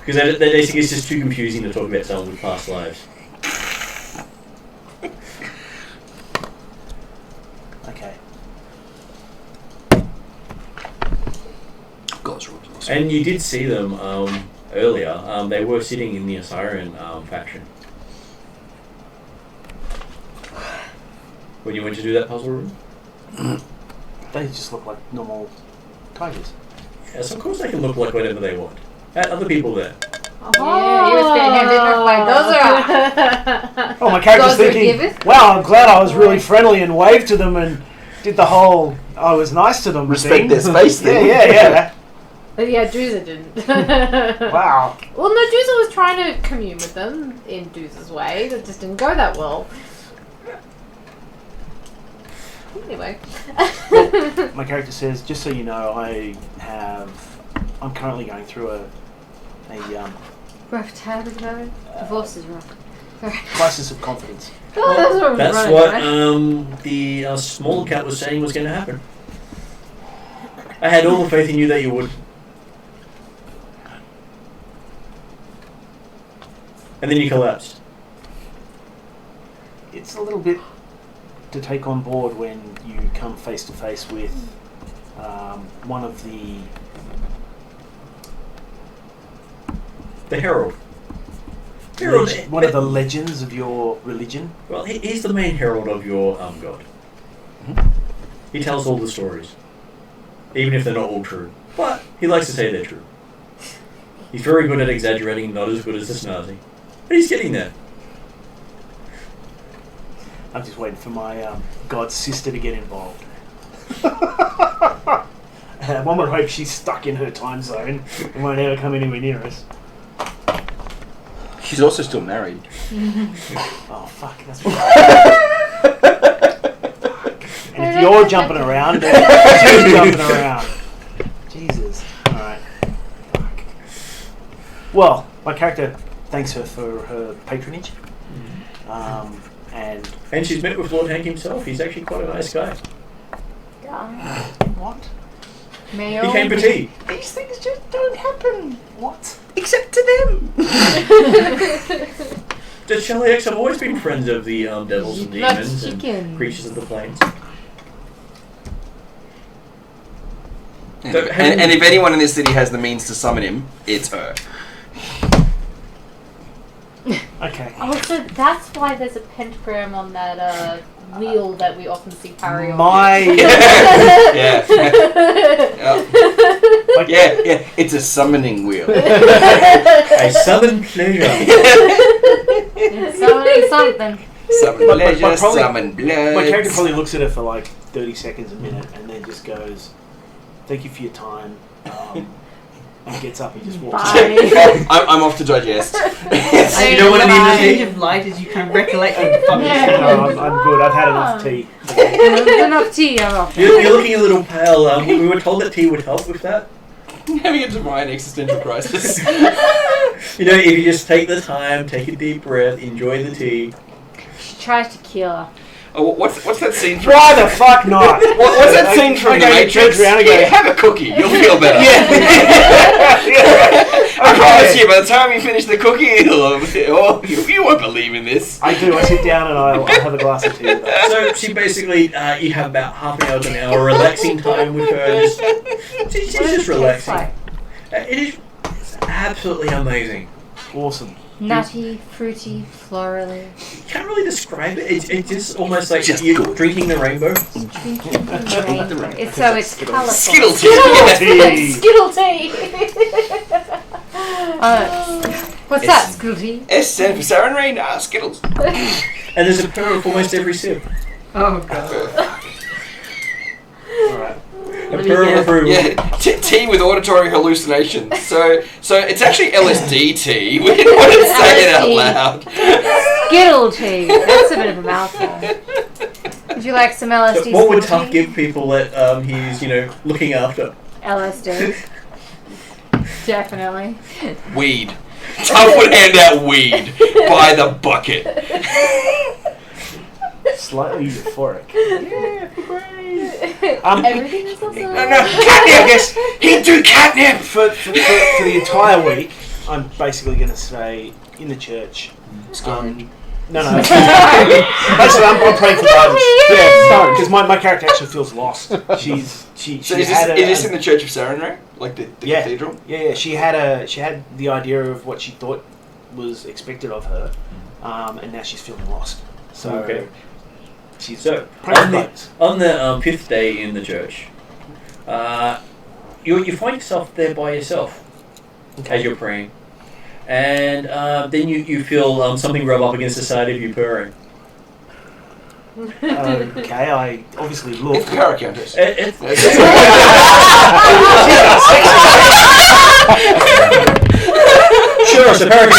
Speaker 2: Because they basically it's just too confusing to talk about someone with past lives.
Speaker 4: Okay.
Speaker 5: God's rules.
Speaker 2: And you did see them earlier. They were sitting in the Aspirant faction. When you went to do that puzzle room?
Speaker 4: They just look like normal tigers.
Speaker 2: Yes, of course they can look like whatever they want. Other people there.
Speaker 7: Yeah, he was getting handed off by Dozera.
Speaker 4: Oh, my character's
Speaker 7: God
Speaker 4: thinking,
Speaker 7: forgiveth.
Speaker 4: wow, I'm glad I was really friendly and waved to them and did the whole, I was nice to them
Speaker 5: Respect
Speaker 4: thing.
Speaker 5: their space thing.
Speaker 4: Yeah.
Speaker 7: But yeah, Dooza didn't.
Speaker 4: Wow.
Speaker 7: Well, no, Dooza was trying to commune with them in Dooza's way. That just didn't go that well. Anyway.
Speaker 4: My character says, just so you know, I'm currently going through a
Speaker 7: Rough time at the moment. Divorce is rough. Sorry.
Speaker 4: crisis of confidence.
Speaker 7: Oh, that's what,
Speaker 2: That's
Speaker 7: running,
Speaker 2: what
Speaker 7: right?
Speaker 2: the small cat was saying was going to happen. I had all the faith in you that you would. And then you collapsed.
Speaker 4: It's a little bit to take on board when you come face to face with one of the
Speaker 2: Herald.
Speaker 4: one of the legends of your religion.
Speaker 2: Well, he's the main herald of your god. He tells all the stories. Even if they're not all true. But he likes to say they're true. He's very good at exaggerating, not as good as the Snazi. But he's getting there.
Speaker 4: I'm just waiting for my god's sister to get involved. One would hope she's stuck in her time zone and won't ever come anywhere near us.
Speaker 5: She's also still married.
Speaker 4: Oh, fuck, that's right. And if you're jumping around, she's jumping around. Jesus. Alright. Fuck. Well, my character thanks her for her patronage.
Speaker 2: And she's met with Lord Hank himself. He's actually quite a nice guy.
Speaker 4: What?
Speaker 7: Mayo.
Speaker 2: He came for tea.
Speaker 4: These things just don't happen. What?
Speaker 5: Except to them.
Speaker 2: The Cheliacs have always been friends of the devils and
Speaker 7: Love
Speaker 2: demons
Speaker 7: chicken.
Speaker 2: and creatures of the plains.
Speaker 5: And if anyone in this city has the means to summon him, it's her.
Speaker 4: Okay.
Speaker 7: Oh, so that's why there's a pentagram on that wheel that we often see Harry on.
Speaker 5: Yeah. Yeah, it's a summoning wheel.
Speaker 2: A southern pleasure.
Speaker 7: It's summoning something.
Speaker 5: Summon
Speaker 4: But
Speaker 5: pleasure,
Speaker 4: probably-
Speaker 5: summon blood.
Speaker 4: My character probably looks at her for like 30 seconds, a minute, and then just goes, "Thank you for your time," and gets up and just walks.
Speaker 7: Bye.
Speaker 5: I'm off to digest.
Speaker 2: You don't want to need the
Speaker 6: change
Speaker 2: tea?
Speaker 6: of light as you can recollect the fucking
Speaker 7: Yeah.
Speaker 4: No, I'm good. I've had enough tea.
Speaker 7: There's enough tea, I'm off.
Speaker 2: You're looking a little pale. We were told that tea would help with that.
Speaker 5: Having a divine existential crisis.
Speaker 2: You know, if you just take the time, take a deep breath, enjoy the tea.
Speaker 7: She tries to kill her.
Speaker 5: Oh, what's that scene from?
Speaker 4: Why the fuck not?
Speaker 5: What's that scene from The Matrix?
Speaker 4: Yeah,
Speaker 5: Have a cookie, you'll feel better. I promise you, by the time you finish the cookie, you won't believe in this.
Speaker 4: I do. I sit down and I'll have a glass of tea with her.
Speaker 2: So she basically, you have about half an hour to an hour relaxing time with her. She's just relaxing. It is absolutely amazing.
Speaker 4: Awesome.
Speaker 3: Nutty, fruity, florally.
Speaker 2: You can't really describe it. It's just almost like you're drinking the rainbow.
Speaker 3: Drinking the rainbow. It's colourful.
Speaker 5: Skittle tea.
Speaker 3: Skittle tea. What's that, Skittle tea?
Speaker 5: S stands for Siren Rain. Skittles.
Speaker 2: And there's a purr of almost every sip.
Speaker 3: Oh god.
Speaker 4: Alright.
Speaker 2: A purr of approval.
Speaker 5: Yeah, tea with auditory hallucinations. So it's actually LSD tea. We didn't want to say it out loud.
Speaker 3: Skittle tea. That's a bit of a mouthful. Would you like some LSD?
Speaker 2: So what would
Speaker 3: Skittle
Speaker 2: Tuff
Speaker 3: tea?
Speaker 2: give people that he's, looking after?
Speaker 3: LSD. Definitely.
Speaker 5: Weed. Tuff would hand out weed by the bucket.
Speaker 4: Slightly euphoric.
Speaker 7: Everything is awesome.
Speaker 5: No, catnip. Yes, he'd do catnip.
Speaker 4: For the entire week, I'm basically going to stay in the church. No. Basically, I'm praying for guidance. Yeah, because my character actually feels lost. So
Speaker 5: So is this in the Church of Sarenrae? Like the cathedral?
Speaker 4: Yeah. She had the idea of what she thought was expected of her, and now she's feeling lost. So
Speaker 2: Okay.
Speaker 4: she's
Speaker 2: So
Speaker 4: praying for guidance.
Speaker 2: on the fifth day in the church, you find yourself there by yourself as you're praying, and then you feel something rub up against the side of you purring.
Speaker 4: Okay, I obviously look.
Speaker 5: It's the Countess.
Speaker 2: Sure, it's a parakeet.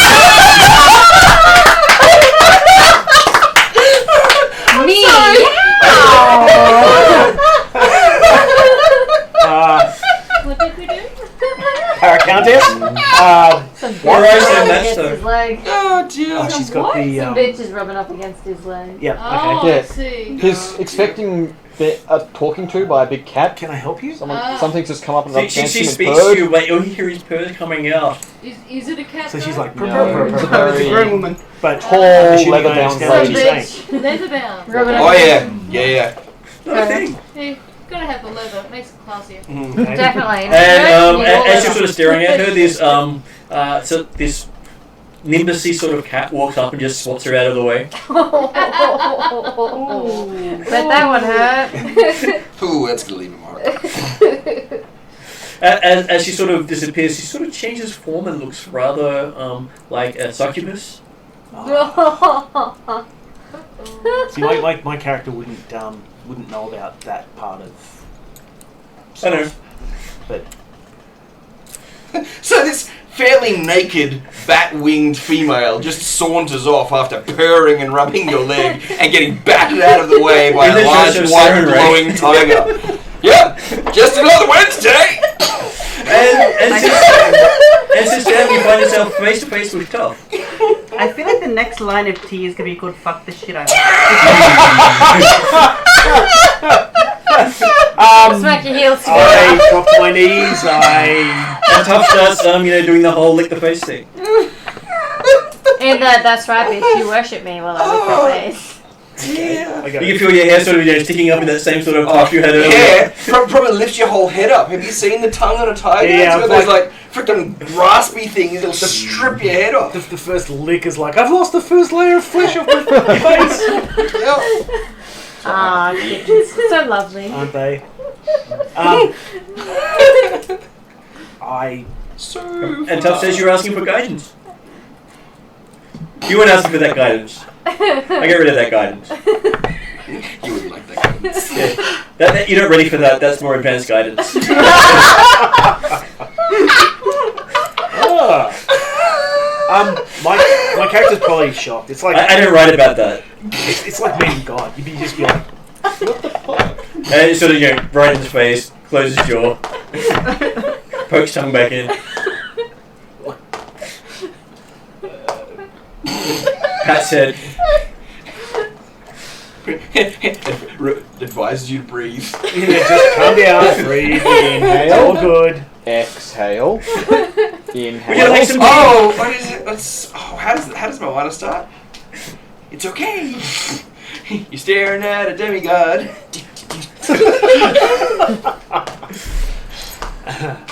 Speaker 3: Me.
Speaker 7: What did we do?
Speaker 4: Paracountess.
Speaker 2: Where I said that,
Speaker 3: Against
Speaker 2: so.
Speaker 3: his leg.
Speaker 5: Oh dear.
Speaker 4: She's got the.
Speaker 3: Some bitches rubbing up against his leg.
Speaker 4: Yeah.
Speaker 7: Oh,
Speaker 4: Okay.
Speaker 7: I
Speaker 8: Yeah.
Speaker 7: see.
Speaker 8: He's expecting talking to by a big cat.
Speaker 4: Can I help you?
Speaker 8: Something's just come up and rubbed
Speaker 2: She
Speaker 8: against him and
Speaker 2: speaks
Speaker 8: purred.
Speaker 2: to you, but you hear his purrs coming out.
Speaker 7: Is it a cat?
Speaker 4: So she's
Speaker 7: though?
Speaker 4: like,
Speaker 8: No, it's a
Speaker 6: It's a
Speaker 8: very
Speaker 6: grown woman.
Speaker 4: but
Speaker 8: tall,
Speaker 4: assuming I
Speaker 8: leather-bound
Speaker 4: understand what
Speaker 8: lady.
Speaker 4: she's saying.
Speaker 7: leather bound.
Speaker 3: Rubbing
Speaker 5: Oh
Speaker 3: up
Speaker 5: yeah.
Speaker 2: Not a thing.
Speaker 7: Hey, gotta have the leather. It makes it classier.
Speaker 4: Okay.
Speaker 3: Definitely.
Speaker 2: And as you're sort of staring at her, this this nimbusy sort of cat walks up and just swats her out of the way.
Speaker 3: Bet that one hurt.
Speaker 5: Ooh, that's gonna leave a mark.
Speaker 2: As she sort of disappears, she sort of changes form and looks rather like a succubus.
Speaker 4: See, my character wouldn't know about that part of.
Speaker 2: I know.
Speaker 4: But
Speaker 5: So this fairly naked, bat-winged female just saunters off after purring and rubbing your leg and getting batted out of the way by
Speaker 2: In the
Speaker 5: a large,
Speaker 2: Church of
Speaker 5: white,
Speaker 2: Sarenrae.
Speaker 5: glowing tiger. Yep, just another Wednesday.
Speaker 2: And since then you find yourself face to face with Tuff.
Speaker 6: I feel like the next line of tea is gonna be called "fuck the shit out of
Speaker 3: Smack your heels
Speaker 4: I
Speaker 3: together.
Speaker 4: drop to my knees.
Speaker 2: And Tuff starts doing the whole lick the face thing.
Speaker 3: And that's right, bitch. You worship me while I lick your face.
Speaker 5: Yeah.
Speaker 4: I go.
Speaker 2: You can feel your hair sort of sticking up in that same sort of puff you had earlier.
Speaker 5: Yeah, probably lifts your whole head up. Have you seen the tongue on a tiger?
Speaker 4: Yeah,
Speaker 5: It's got those like freaking raspy things that'll strip your head off.
Speaker 4: The first lick is like, I've lost the first layer of flesh off my face.
Speaker 5: Yep.
Speaker 3: Ah, kittens. So lovely.
Speaker 4: Aren't they? I.
Speaker 2: And Tuff says you're asking for guidance. You weren't asking for that guidance. I get rid of that guidance.
Speaker 5: You wouldn't like that guidance.
Speaker 2: Yeah. That, you're not ready for that. That's more advanced guidance.
Speaker 4: My character's probably shocked. It's like
Speaker 2: I didn't write about that.
Speaker 4: it's like meeting God. You'd just be like,
Speaker 2: And it's sort of right in his face, closes his jaw, pokes tongue back in. Pat said,
Speaker 5: Advises you to breathe.
Speaker 4: Yeah, just calm down, breathe, inhale, all good.
Speaker 8: Exhale.
Speaker 2: Would you
Speaker 8: Inhale.
Speaker 2: like some
Speaker 5: Oh, what is it? How does Moana start? It's okay. You're staring at a demigod.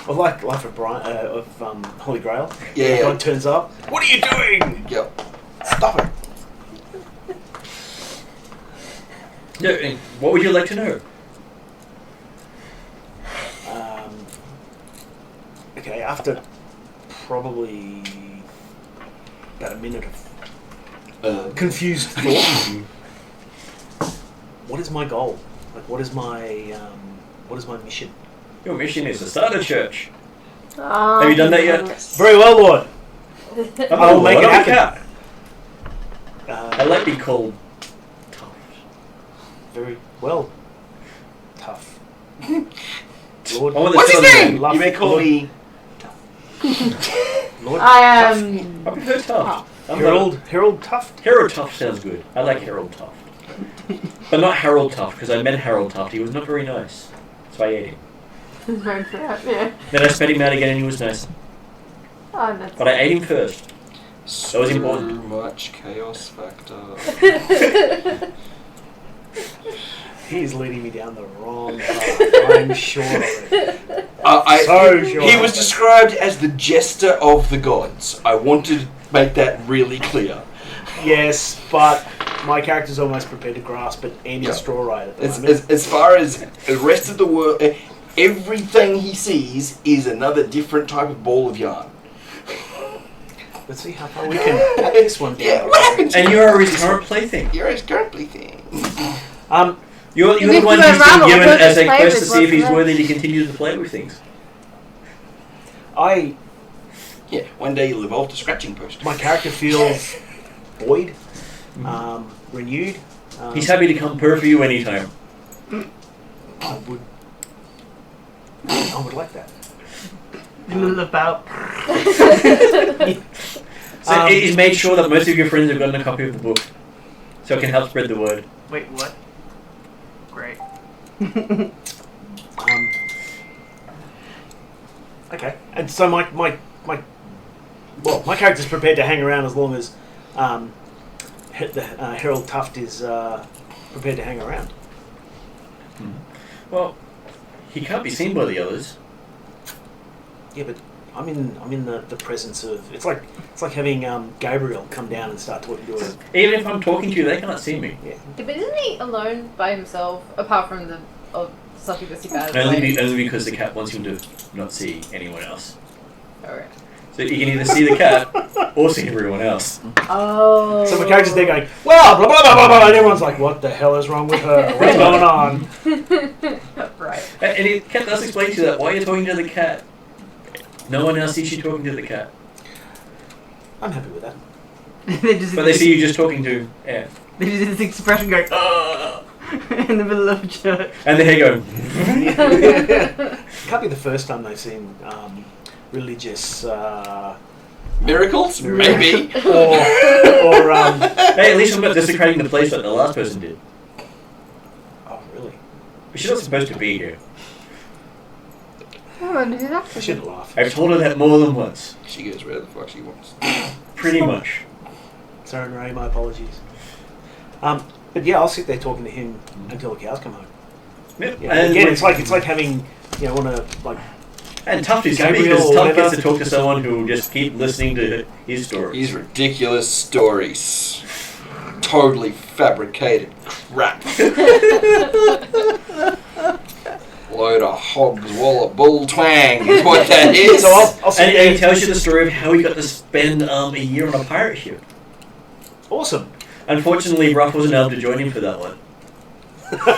Speaker 4: Well, like of Holy Grail.
Speaker 5: Yeah.
Speaker 4: God turns up. What are you doing?
Speaker 5: Yep. Stop it.
Speaker 2: Yeah, what would you like to know?
Speaker 4: Okay, after probably about a minute of confused thought, what is my goal? Like, what is my mission?
Speaker 2: Your mission is to start a church.
Speaker 7: Have
Speaker 2: Have you done that yet?
Speaker 4: Very well, Lord.
Speaker 2: I
Speaker 4: will make it happen.
Speaker 2: I like being called tough.
Speaker 4: Very well. Tough. Lord.
Speaker 5: What's his name?
Speaker 4: Love-
Speaker 5: You may call me.
Speaker 4: Lord.
Speaker 7: I am.
Speaker 2: I prefer tough.
Speaker 4: Harold Tuft.
Speaker 2: Harold Tuft sounds good. I like Harold Tuft. But not Harold Tuft, because I met Harold Tuft. He was not very nice. So I ate him.
Speaker 7: Very proud, yeah.
Speaker 2: Then I spat him out again and he was nice.
Speaker 7: Oh, that's
Speaker 2: But I ate him first.
Speaker 5: So
Speaker 2: was important.
Speaker 5: much chaos factor.
Speaker 4: He's leading me down the wrong path. I'm sure of it. So sure.
Speaker 5: He was described as the jester of the gods. I wanted to make that really clear.
Speaker 4: Yes, but my character's almost prepared to grasp at any
Speaker 5: Yeah.
Speaker 4: straw right at the moment.
Speaker 5: As far as the rest of the world, everything he sees is another different type of ball of yarn.
Speaker 4: Let's see how far we can put this one down.
Speaker 5: Yeah, what happened to
Speaker 2: And you're his current plaything.
Speaker 5: You're his current plaything.
Speaker 2: You're
Speaker 7: If
Speaker 2: the
Speaker 7: you
Speaker 2: one
Speaker 7: do
Speaker 2: who's
Speaker 7: unravel,
Speaker 2: been given
Speaker 7: we'll
Speaker 2: as a
Speaker 7: just play
Speaker 2: quest to
Speaker 7: with
Speaker 2: see if
Speaker 7: what's
Speaker 2: he's
Speaker 7: left.
Speaker 2: worthy to continue to play with things.
Speaker 5: Yeah, one day you'll evolve to scratching post.
Speaker 4: My character feels buoyed, renewed.
Speaker 2: He's happy to come per for you anytime.
Speaker 4: I would like that.
Speaker 6: In the middle of bout.
Speaker 2: So he's made sure that most of your friends have gotten a copy of the book. So it can help spread the word.
Speaker 6: Wait, what? Great.
Speaker 4: Okay, and so my character's prepared to hang around as long as Harold Tuft is prepared to hang around.
Speaker 2: Well, he can't be seen by the others.
Speaker 4: Yeah, but I'm in the presence of it's like having Gabriel come down and start talking to us.
Speaker 2: Even if I'm talking to you, they can't see me.
Speaker 4: Yeah.
Speaker 7: But isn't he alone by himself, apart from the succubus he battled?
Speaker 2: Only because the cat wants him to not see anyone else.
Speaker 7: Alright.
Speaker 2: So you can either see the cat or see everyone else.
Speaker 7: Oh.
Speaker 4: So my character's there going, well, blah, blah, blah, blah, blah, and everyone's like, what the hell is wrong with her? What's going on?
Speaker 7: Right.
Speaker 2: And the cat does explain to you that while you're talking to the cat, no one else sees you talking to the cat.
Speaker 4: I'm happy with that.
Speaker 2: But they see you just talking to air.
Speaker 6: They just did this expression going, "Ugh," in the middle of church.
Speaker 2: And the hair going.
Speaker 4: Can't be the first time they've seen religious
Speaker 5: Miracles? Maybe.
Speaker 4: or
Speaker 2: Hey, at least I'm not desecrating the place like the last person did.
Speaker 4: oh really?
Speaker 2: But she's not supposed to be here.
Speaker 7: I wonder who that
Speaker 4: I should laugh.
Speaker 2: I've told her that more than once.
Speaker 5: She goes where the fuck she wants.
Speaker 2: Pretty much.
Speaker 4: Sorry, Ray, my apologies. But yeah, I'll sit there talking to him until the cows come home.
Speaker 2: Yep.
Speaker 4: Yeah,
Speaker 2: And
Speaker 4: again, it's like having one of like.
Speaker 2: And Tuft is happy
Speaker 4: Gabriel
Speaker 2: because
Speaker 4: or
Speaker 2: Tuft
Speaker 4: whatever.
Speaker 2: gets to talk to someone who will just keep listening to his stories.
Speaker 5: These ridiculous stories. Totally fabricated crap. Load of hogs, wall of bull twang is what that is.
Speaker 4: So I'll sit
Speaker 2: And
Speaker 4: there.
Speaker 2: he tells you the story of how he got to spend a year on a pirate ship.
Speaker 4: Awesome.
Speaker 2: Unfortunately, Ruff wasn't able to join him for that one.
Speaker 5: Because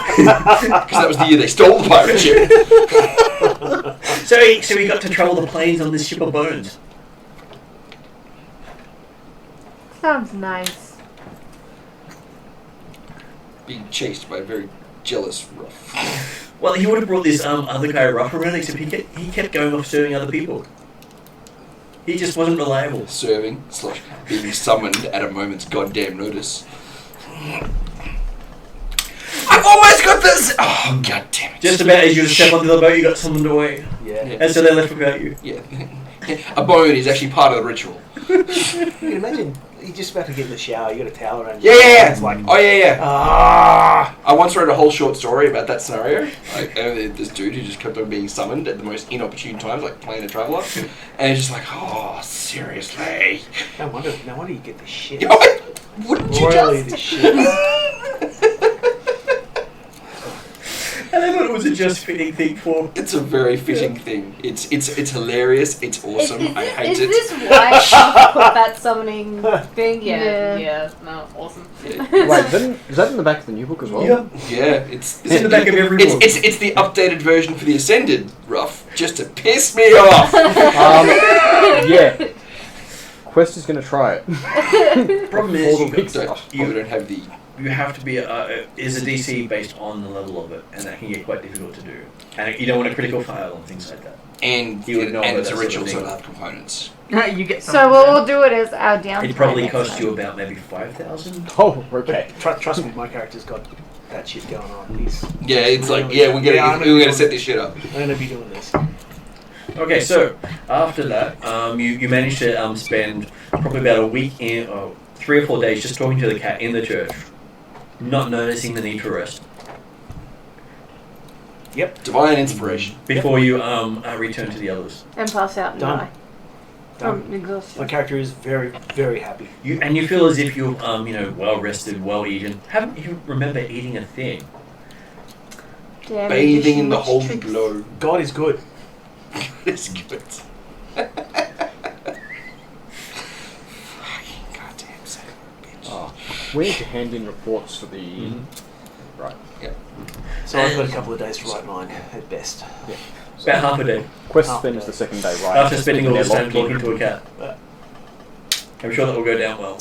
Speaker 5: that was the year they stole the pirate ship.
Speaker 2: So he got to travel the plains on this ship of bones.
Speaker 7: Sounds nice.
Speaker 5: Being chased by a very jealous Ruff.
Speaker 2: Well, he would have brought this other guy Ruff around, except he kept going off serving other people. He just wasn't reliable.
Speaker 5: Serving / being summoned at a moment's goddamn notice. got this! Oh, god damn it.
Speaker 2: Just about as you step onto the boat, you got summoned away.
Speaker 4: Yeah.
Speaker 2: And so they left without you.
Speaker 5: Yeah. A bone is actually part of the ritual.
Speaker 4: You can imagine you're just about to get in the shower, you got a towel around you.
Speaker 5: Yeah.
Speaker 4: It's like,
Speaker 5: Oh, yeah. I once read a whole short story about that scenario. Like, this dude who just kept on being summoned at the most inopportune times, like playing a traveller. And he's just like, oh, seriously.
Speaker 4: no wonder you get the shit.
Speaker 5: Wouldn't you
Speaker 4: Royally
Speaker 5: just?
Speaker 4: the shit.
Speaker 2: And I thought it was a just fitting thing for.
Speaker 5: It's a very fitting thing. It's hilarious. It's awesome. I hate
Speaker 7: Is
Speaker 5: it.
Speaker 7: this why she put that summoning thing? Yeah. No, awesome.
Speaker 8: Wait, is that in the back of the new book as well?
Speaker 2: Yeah.
Speaker 5: Yeah, it's
Speaker 2: in the back of every book.
Speaker 5: It's the updated version for the Ascended, Ruff, just to piss me off.
Speaker 8: Yeah. Quest is going to try it.
Speaker 2: Problem is,
Speaker 8: All the big
Speaker 5: Don't,
Speaker 8: stuff.
Speaker 5: we don't have the.
Speaker 2: you have to be is a DC based on the level of it, and that can get quite difficult to do. And you don't want a critical fail and things like that.
Speaker 5: And
Speaker 2: You would know
Speaker 5: and
Speaker 2: about
Speaker 5: it's a
Speaker 2: that sort of
Speaker 5: ritual, so
Speaker 2: thing.
Speaker 5: it'll have components.
Speaker 6: You get
Speaker 3: So what we'll do it is our down.
Speaker 2: It probably cost you about maybe 5,000.
Speaker 8: Oh, okay.
Speaker 4: Trust me, my character's got that shit going on. He's
Speaker 5: Yeah, it's like
Speaker 4: really-
Speaker 5: we're
Speaker 4: I'm
Speaker 5: gonna set this shit up.
Speaker 4: I'm gonna be doing this.
Speaker 2: Okay, so after that, you managed to spend probably about a week in, 3 or 4 days just talking to the cat in the church, not noticing the need to rest
Speaker 5: Divine inspiration.
Speaker 2: before you return to the others.
Speaker 3: And pass out and
Speaker 4: Done.
Speaker 3: die.
Speaker 4: Done.
Speaker 3: From exhaustion.
Speaker 4: My character is very, very happy.
Speaker 2: You feel as if you're well rested, well eaten. Haven't you remember eating a thing?
Speaker 3: Damn,
Speaker 5: Bathing in the
Speaker 3: much
Speaker 5: holy
Speaker 3: tricks.
Speaker 5: glow.
Speaker 4: God is good.
Speaker 5: It's good. Goddamn son of a bitch.
Speaker 8: Oh, we need to hand in reports for the. Right.
Speaker 4: So I've got a couple of days to write mine at best.
Speaker 2: About half a day
Speaker 8: Quest
Speaker 4: Half
Speaker 8: spends
Speaker 4: day.
Speaker 8: the second day right.
Speaker 2: after spending all
Speaker 8: their
Speaker 2: this time
Speaker 8: locking.
Speaker 2: talking to a cat. I'm sure that will go down well.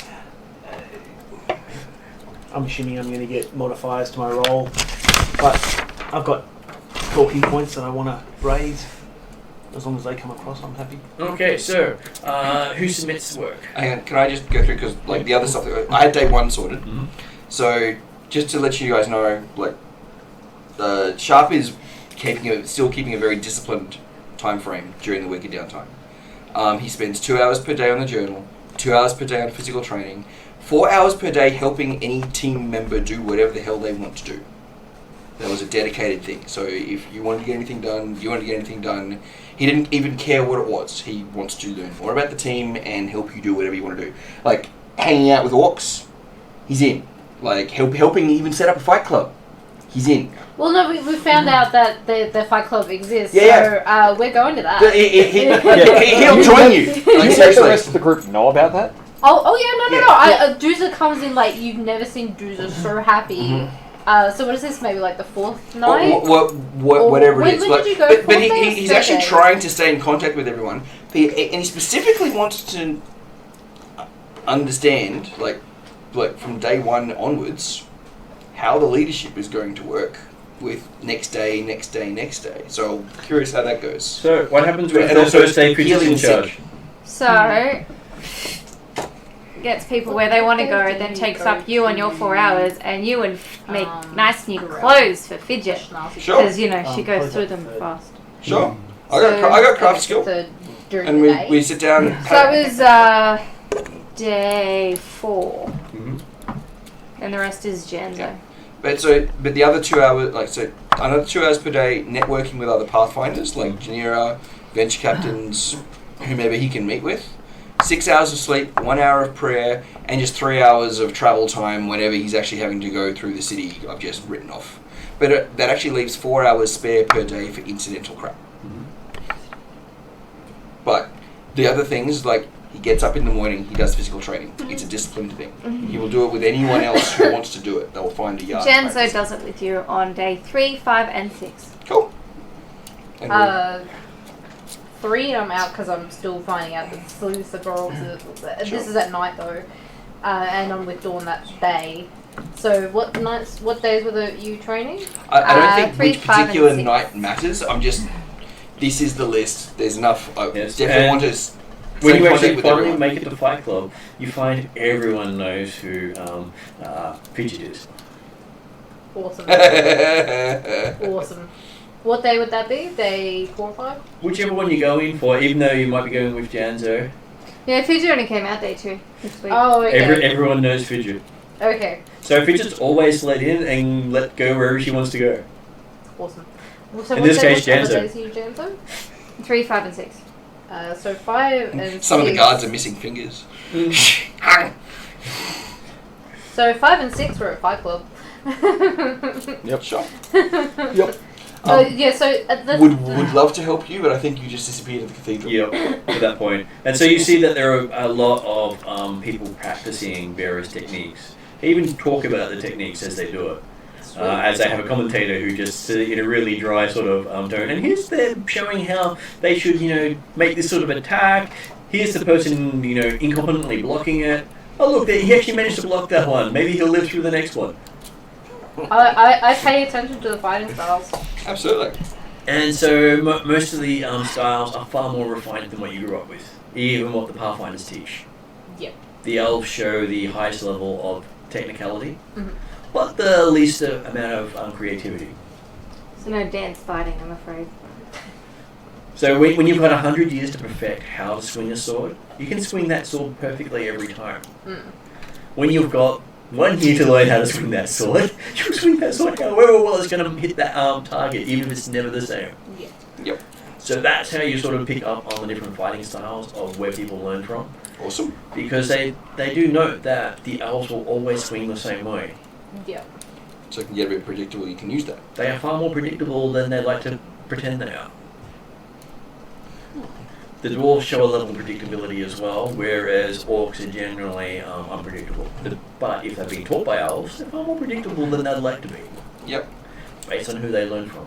Speaker 4: I'm assuming I'm going to get modifiers to my roll, but I've got talking points that I want to raise. As long as they come across, I'm happy.
Speaker 2: Okay, so who submits the work?
Speaker 5: Hang on, can I just go through, because like the other stuff, I had day 1 sorted.
Speaker 2: Mhm.
Speaker 5: So just to let you guys know, like Sharp is still keeping a very disciplined time frame during the week of downtime. He spends 2 hours per day on the journal, 2 hours per day on physical training, 4 hours per day helping any team member do whatever the hell they want to do. That was a dedicated thing. So if you wanted to get anything done, he didn't even care what it was. He wants to learn more about the team and help you do whatever you want to do. Like hanging out with orcs, he's in. Like helping even set up a fight club, he's in.
Speaker 7: Well, no, we found out that the Fight Club exists,
Speaker 5: Yeah,
Speaker 7: so we're going to that.
Speaker 5: He'll join you. Like
Speaker 8: Did you let the
Speaker 5: seriously.
Speaker 8: rest of the group know about that?
Speaker 7: Oh yeah, no.
Speaker 5: Yeah.
Speaker 7: Dooza comes in like you've never seen Dooza so happy. So what is this? Maybe like the 4th night?
Speaker 5: Whatever it is.
Speaker 7: When
Speaker 5: Like,
Speaker 7: did you go?
Speaker 5: but
Speaker 7: 4th day or
Speaker 5: he's
Speaker 7: 3rd
Speaker 5: actually
Speaker 7: day?
Speaker 5: trying to stay in contact with everyone. And he specifically wants to understand, like from day 1 onwards, how the leadership is going to work with next day. So I'm curious how that goes.
Speaker 2: So what happens with
Speaker 5: And
Speaker 2: the
Speaker 5: also
Speaker 2: first day creatures
Speaker 5: healing
Speaker 2: in charge?
Speaker 3: So gets people where they want to go, then takes up you on your 4 hours, and you would make nice new clothes for Fidget,
Speaker 5: Sure,
Speaker 3: because she
Speaker 4: clothes
Speaker 3: goes through
Speaker 4: up
Speaker 3: them
Speaker 4: the third.
Speaker 3: fast.
Speaker 5: sure. I got craft skill,
Speaker 7: During
Speaker 5: and
Speaker 7: the day.
Speaker 5: we sit down.
Speaker 3: So it was day 4,
Speaker 2: Mhm.
Speaker 3: and the rest is Janzo.
Speaker 5: But the other 2 hours, another 2 hours per day networking with other Pathfinders, like Janira, venture captains, whomever he can meet with. 6 hours of sleep, 1 hour of prayer, and just 3 hours of travel time whenever he's actually having to go through the city I've just written off. But that actually leaves 4 hours spare per day for incidental crap. But the other things, like, he gets up in the morning, he does physical training. It's a disciplined thing. He will do it with anyone else who wants to do it. They will find a yard.
Speaker 3: Janzo
Speaker 5: practice.
Speaker 3: does it with you on day 3, 5, and 6.
Speaker 5: Cool. And
Speaker 7: 3 I'm out because I'm still finding out the sleuths of girls. This is at night though, and I'm with Dawn that day. So what days were you training?
Speaker 5: I don't think
Speaker 3: 3,
Speaker 5: which
Speaker 3: 5, and
Speaker 5: particular
Speaker 3: 6.
Speaker 5: night matters. I'm just. This is the list. There's enough. I
Speaker 2: Yes,
Speaker 5: definitely
Speaker 2: and
Speaker 5: want to
Speaker 2: When
Speaker 5: stay
Speaker 2: you
Speaker 5: in
Speaker 2: actually
Speaker 5: contact with
Speaker 2: finally
Speaker 5: everyone.
Speaker 2: make it to Fight Club, you find everyone knows who Fidget is.
Speaker 7: Awesome. Awesome. What day would that be? Day 4 or 5?
Speaker 2: Whichever one you're going for, even though you might be going with Janzo.
Speaker 3: Yeah, Fidget only came out day 2 this week.
Speaker 7: Oh, okay.
Speaker 2: Everyone knows Fidget.
Speaker 7: Okay.
Speaker 2: So Fidget's always let in and let go wherever she wants to go.
Speaker 7: Awesome. So
Speaker 2: In this case,
Speaker 7: what
Speaker 2: Janzo.
Speaker 7: days are you, Janzo?
Speaker 3: 3, 5, and 6.
Speaker 7: So 5 and
Speaker 5: Some of the
Speaker 7: 6.
Speaker 5: guards are missing fingers.
Speaker 7: So 5 and 6 were at Fight Club.
Speaker 8: Yep.
Speaker 5: Sure.
Speaker 8: Yep.
Speaker 7: Yeah, so that's
Speaker 5: Would love to help you, but I think you just disappeared at the cathedral.
Speaker 2: Yep, at that point. And so you see that there are a lot of people practicing various techniques. They even talk about the techniques as they do it. As they have a commentator who just in a really dry sort of tone. And here's them showing how they should, make this sort of attack. Here's the person, incompetently blocking it. Oh look, he actually managed to block that one. Maybe he'll live through the next one.
Speaker 7: I pay attention to the fighting styles.
Speaker 5: Absolutely.
Speaker 2: And so most of the styles are far more refined than what you grew up with, even what the Pathfinders teach.
Speaker 7: Yep.
Speaker 2: The elves show the highest level of technicality,
Speaker 7: Mhm.
Speaker 2: but the least amount of creativity.
Speaker 3: So no dance fighting, I'm afraid.
Speaker 2: So when you've got 100 years to perfect how to swing a sword, you can swing that sword perfectly every time.
Speaker 7: Mm.
Speaker 2: When you've got 1 year to learn how to swing that sword, you'll swing that sword however well it's going to hit that target, even if it's never the same.
Speaker 7: Yeah.
Speaker 5: Yep.
Speaker 2: So that's how you sort of pick up on the different fighting styles of where people learn from.
Speaker 5: Awesome.
Speaker 2: Because they do note that the elves will always swing the same way.
Speaker 7: Yeah.
Speaker 5: So it can get a bit predictable, you can use that.
Speaker 2: They are far more predictable than they like to pretend they are. The dwarves show a level of predictability as well, whereas orcs are generally unpredictable. But if they're being taught by elves, they're far more predictable than they'd like to be,
Speaker 5: Yep.
Speaker 2: based on who they learn from.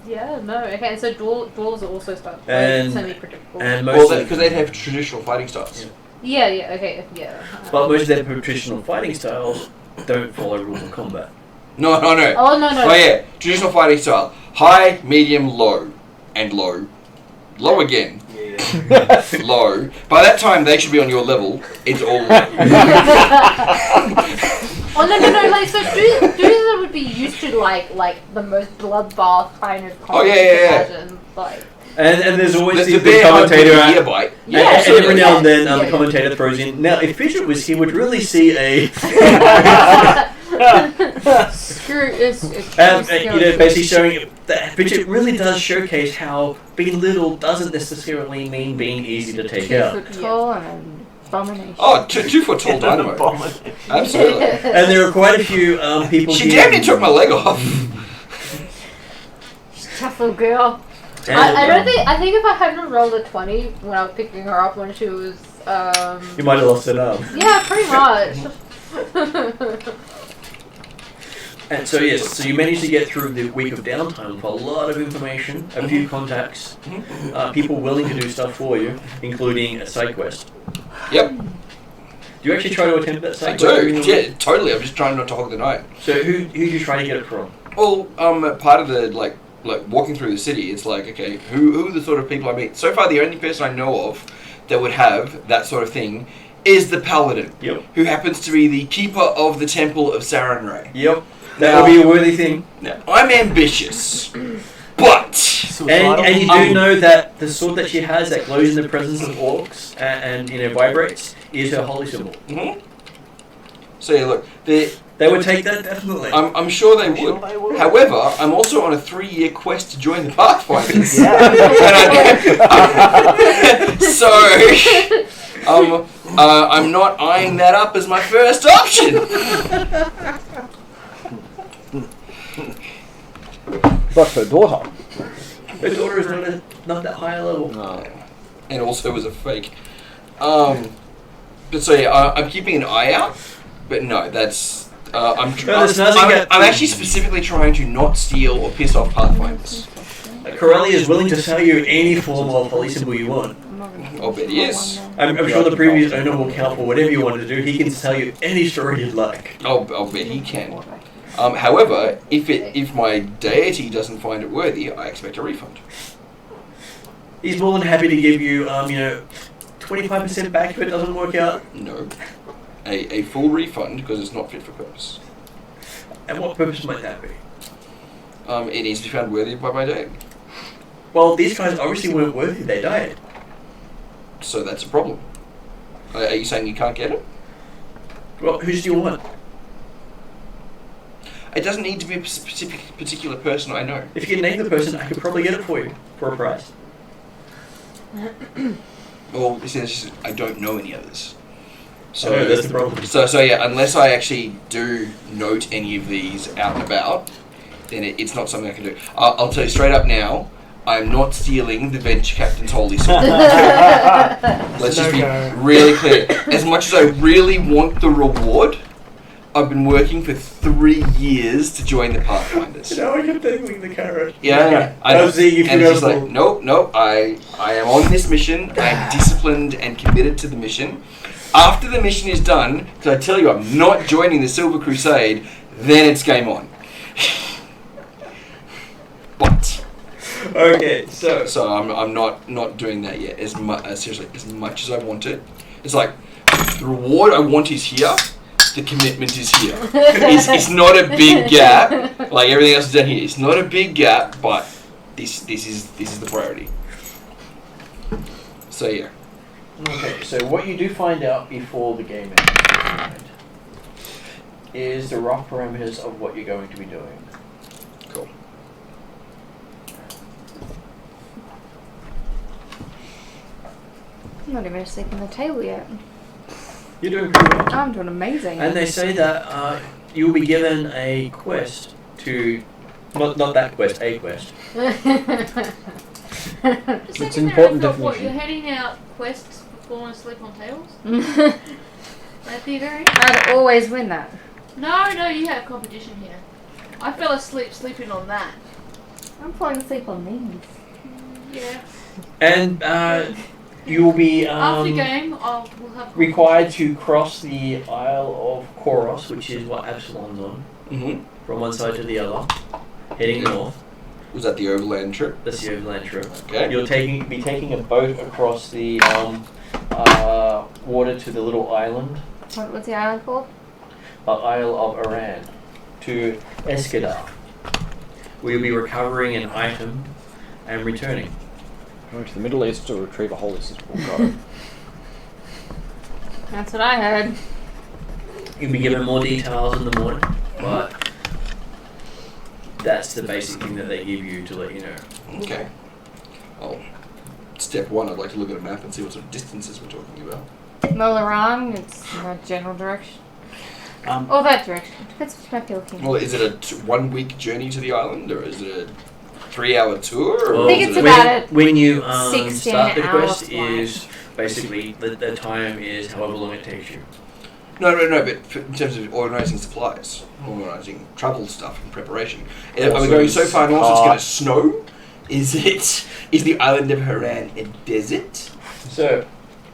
Speaker 7: Yeah, no, okay, and so dwarves are also
Speaker 2: And-
Speaker 7: semi-predictable.
Speaker 2: And
Speaker 5: Well,
Speaker 2: most of,
Speaker 5: because they'd have traditional fighting styles.
Speaker 2: Yeah.
Speaker 7: yeah, okay, yeah.
Speaker 2: but most of their traditional fighting styles don't follow rules of combat.
Speaker 5: No.
Speaker 7: Oh, no.
Speaker 5: Oh yeah, traditional fighting style. High, medium, low. And low. Low again. Low. By that time, they should be on your level. It's all low.
Speaker 7: Oh, no, like, so dudes would be used to, like the most bloodbath kind of combat.
Speaker 5: yeah.
Speaker 7: Imagine, like...
Speaker 2: And there's always
Speaker 5: There's
Speaker 2: the
Speaker 5: the
Speaker 2: big
Speaker 5: bear hug with
Speaker 2: commentator.
Speaker 5: the ear bite.
Speaker 7: Yeah,
Speaker 2: and every
Speaker 7: absolutely.
Speaker 2: now and then
Speaker 7: Yeah.
Speaker 2: the commentator throws in. Now, if Fidget was here, would really see a.
Speaker 7: Screw it's
Speaker 2: Basically showing that Fidget really does showcase how being little doesn't necessarily mean being easy to take
Speaker 3: 2
Speaker 2: out.
Speaker 3: foot tall and abomination.
Speaker 5: Oh, 2 foot tall dynamo. Absolutely.
Speaker 2: And there are quite a few people.
Speaker 5: She
Speaker 2: here-
Speaker 5: damn near took my leg off.
Speaker 3: Tough little girl.
Speaker 2: and,
Speaker 7: I think if I hadn't rolled a 20 when I was picking her up when she was
Speaker 2: you might have lost it up.
Speaker 7: yeah, pretty much.
Speaker 2: And so yes, so you managed to get through the week of downtime with a lot of information, a few contacts, people willing to do stuff for you, including a side quest.
Speaker 5: Yep.
Speaker 2: Do you actually try to attempt that
Speaker 5: I
Speaker 2: side quest?
Speaker 5: do. Yeah, totally. I'm just trying not to hog the night.
Speaker 2: So who do you try to get it from?
Speaker 5: Well, part of the like walking through the city, it's like, okay, who are the sort of people I meet? So far, the only person I know of that would have that sort of thing is the paladin,
Speaker 2: Yep.
Speaker 5: who happens to be the keeper of the temple of Sarenrae.
Speaker 2: Yep. That would be a worthy thing.
Speaker 5: Now, I'm ambitious, but
Speaker 2: And you do know that the sword that she has that glows in the presence of orcs and vibrates is her holy symbol.
Speaker 5: So yeah, look,
Speaker 2: They would take that definitely.
Speaker 5: I'm sure they would. However, I'm also on a 3-year quest to join the Pathfinders. So, I'm not eyeing that up as my first option.
Speaker 8: But her daughter.
Speaker 2: Her daughter is not that high a level.
Speaker 8: No.
Speaker 5: And also was a fake. But so yeah, I'm keeping an eye out. But no, that's I'm actually specifically trying to not steal or piss off Pathfinders.
Speaker 2: Corelli is willing to sell you any form of holy symbol you want.
Speaker 5: I'll bet he is.
Speaker 2: I'm sure the previous owner will count for whatever you want to do. He can tell you any story you'd like.
Speaker 5: I'll bet he can. However, if my deity doesn't find it worthy, I expect a refund.
Speaker 2: He's more than happy to give you 25% back if it doesn't work out.
Speaker 5: No. A full refund because it's not fit for purpose.
Speaker 2: And what purpose might that be?
Speaker 5: It needs to be found worthy by my date.
Speaker 2: Well, these guys obviously weren't worthy. They died.
Speaker 5: So that's a problem. Are you saying you can't get it?
Speaker 2: Well, who do you want?
Speaker 5: It doesn't need to be a specific particular person I know.
Speaker 2: If you can name the person, I could probably get it for you for a price.
Speaker 5: Well, you see, it's just, I don't know any others. So
Speaker 2: that's the problem.
Speaker 5: So yeah, unless I actually do note any of these out and about, then it's not something I can do. I'll tell you straight up now, I'm not stealing the Venture Captain's holy sword. Let's just be really clear. As much as I really want the reward, I've been working for 3 years to join the Pathfinders.
Speaker 2: I kept thinking the carrot.
Speaker 5: Yeah.
Speaker 2: I was seeing if
Speaker 5: and
Speaker 2: you
Speaker 5: it's just like, nope, I am on this mission, I'm disciplined and committed to the mission. After the mission is done, because I tell you I'm not joining the Silver Crusade, then it's game on. But
Speaker 2: Okay, so
Speaker 5: I'm not doing that yet. Seriously, as much as I want it, it's like the reward I want is here. The commitment is here. It's not a big gap, like everything else is down here. It's not a big gap, but this is the priority. So yeah.
Speaker 2: Okay, so what you do find out before the game ends is the rough parameters of what you're going to be doing.
Speaker 5: Cool.
Speaker 3: I'm not even asleep on the table yet.
Speaker 2: You're doing pretty well.
Speaker 3: I'm doing amazing.
Speaker 2: And they say that you'll be given a quest to... Not that quest, a quest.
Speaker 8: It's an important
Speaker 7: What, you're
Speaker 8: definition.
Speaker 7: handing out quests for falling asleep on tables? That theory?
Speaker 3: I'd always win that.
Speaker 7: No, you have competition here. I fell asleep sleeping on that.
Speaker 3: I'm falling asleep on these.
Speaker 7: Yeah.
Speaker 2: And you will be
Speaker 7: After game, we'll have
Speaker 2: required to cross the Isle of Koros, which is what Absalon's on,
Speaker 5: Mm-hmm.
Speaker 2: from one side to the other, heading north.
Speaker 5: Was that the overland trip?
Speaker 2: That's the overland trip.
Speaker 5: Okay.
Speaker 2: You'll be taking a boat across the water to the little island,
Speaker 3: What's the island called?
Speaker 2: Isle of Iran, to Eskedar. We'll be recovering an item and returning.
Speaker 8: Going to the Middle East to retrieve a holy symbol. Got it.
Speaker 3: That's what I heard.
Speaker 2: You'll be given more details in the morning, but that's the basic thing that they give you to let you know.
Speaker 5: Okay. Well, step one, I'd like to look at a map and see what sort of distances we're talking about.
Speaker 3: Molarang, it's in that general direction.
Speaker 4: Um,
Speaker 3: That direction. Depends what you might be looking at.
Speaker 5: Well, is it a 1 week journey to the island, or is it a 3 hour tour? Or
Speaker 3: I think
Speaker 5: is
Speaker 3: it's
Speaker 5: it
Speaker 3: about
Speaker 2: when you
Speaker 3: 16
Speaker 2: start the quest
Speaker 3: hours flight.
Speaker 2: is basically the time is however long it takes you.
Speaker 5: No, but in terms of organising supplies, organising travel stuff and preparation. Are we
Speaker 8: Also
Speaker 5: going so far north it's going to
Speaker 8: start-
Speaker 5: snow? Is the island of Haran a desert?
Speaker 2: So,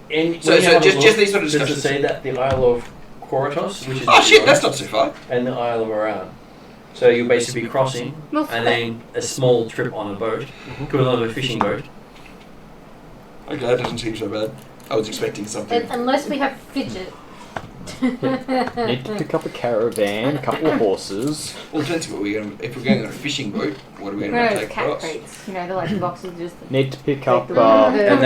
Speaker 5: just these sort of
Speaker 2: does it
Speaker 5: discussions.
Speaker 2: say that the Isle of Korotos, which is
Speaker 5: Oh shit,
Speaker 2: the
Speaker 5: that's not so far.
Speaker 2: and the Isle of Iran. So you'll basically be crossing, and then a small trip on a boat, equivalent of a fishing boat.
Speaker 5: Okay, that doesn't seem so bad. I was expecting something.
Speaker 7: Unless we have fidget.
Speaker 8: Need to pick up a caravan, a couple of horses.
Speaker 5: Well, it depends what we're going. If we're going on a fishing boat, what are we going
Speaker 3: No,
Speaker 5: to
Speaker 3: it's
Speaker 5: take
Speaker 3: cat
Speaker 5: across?
Speaker 3: crates. You know, they're like boxes just...
Speaker 8: Need to pick up.
Speaker 2: And a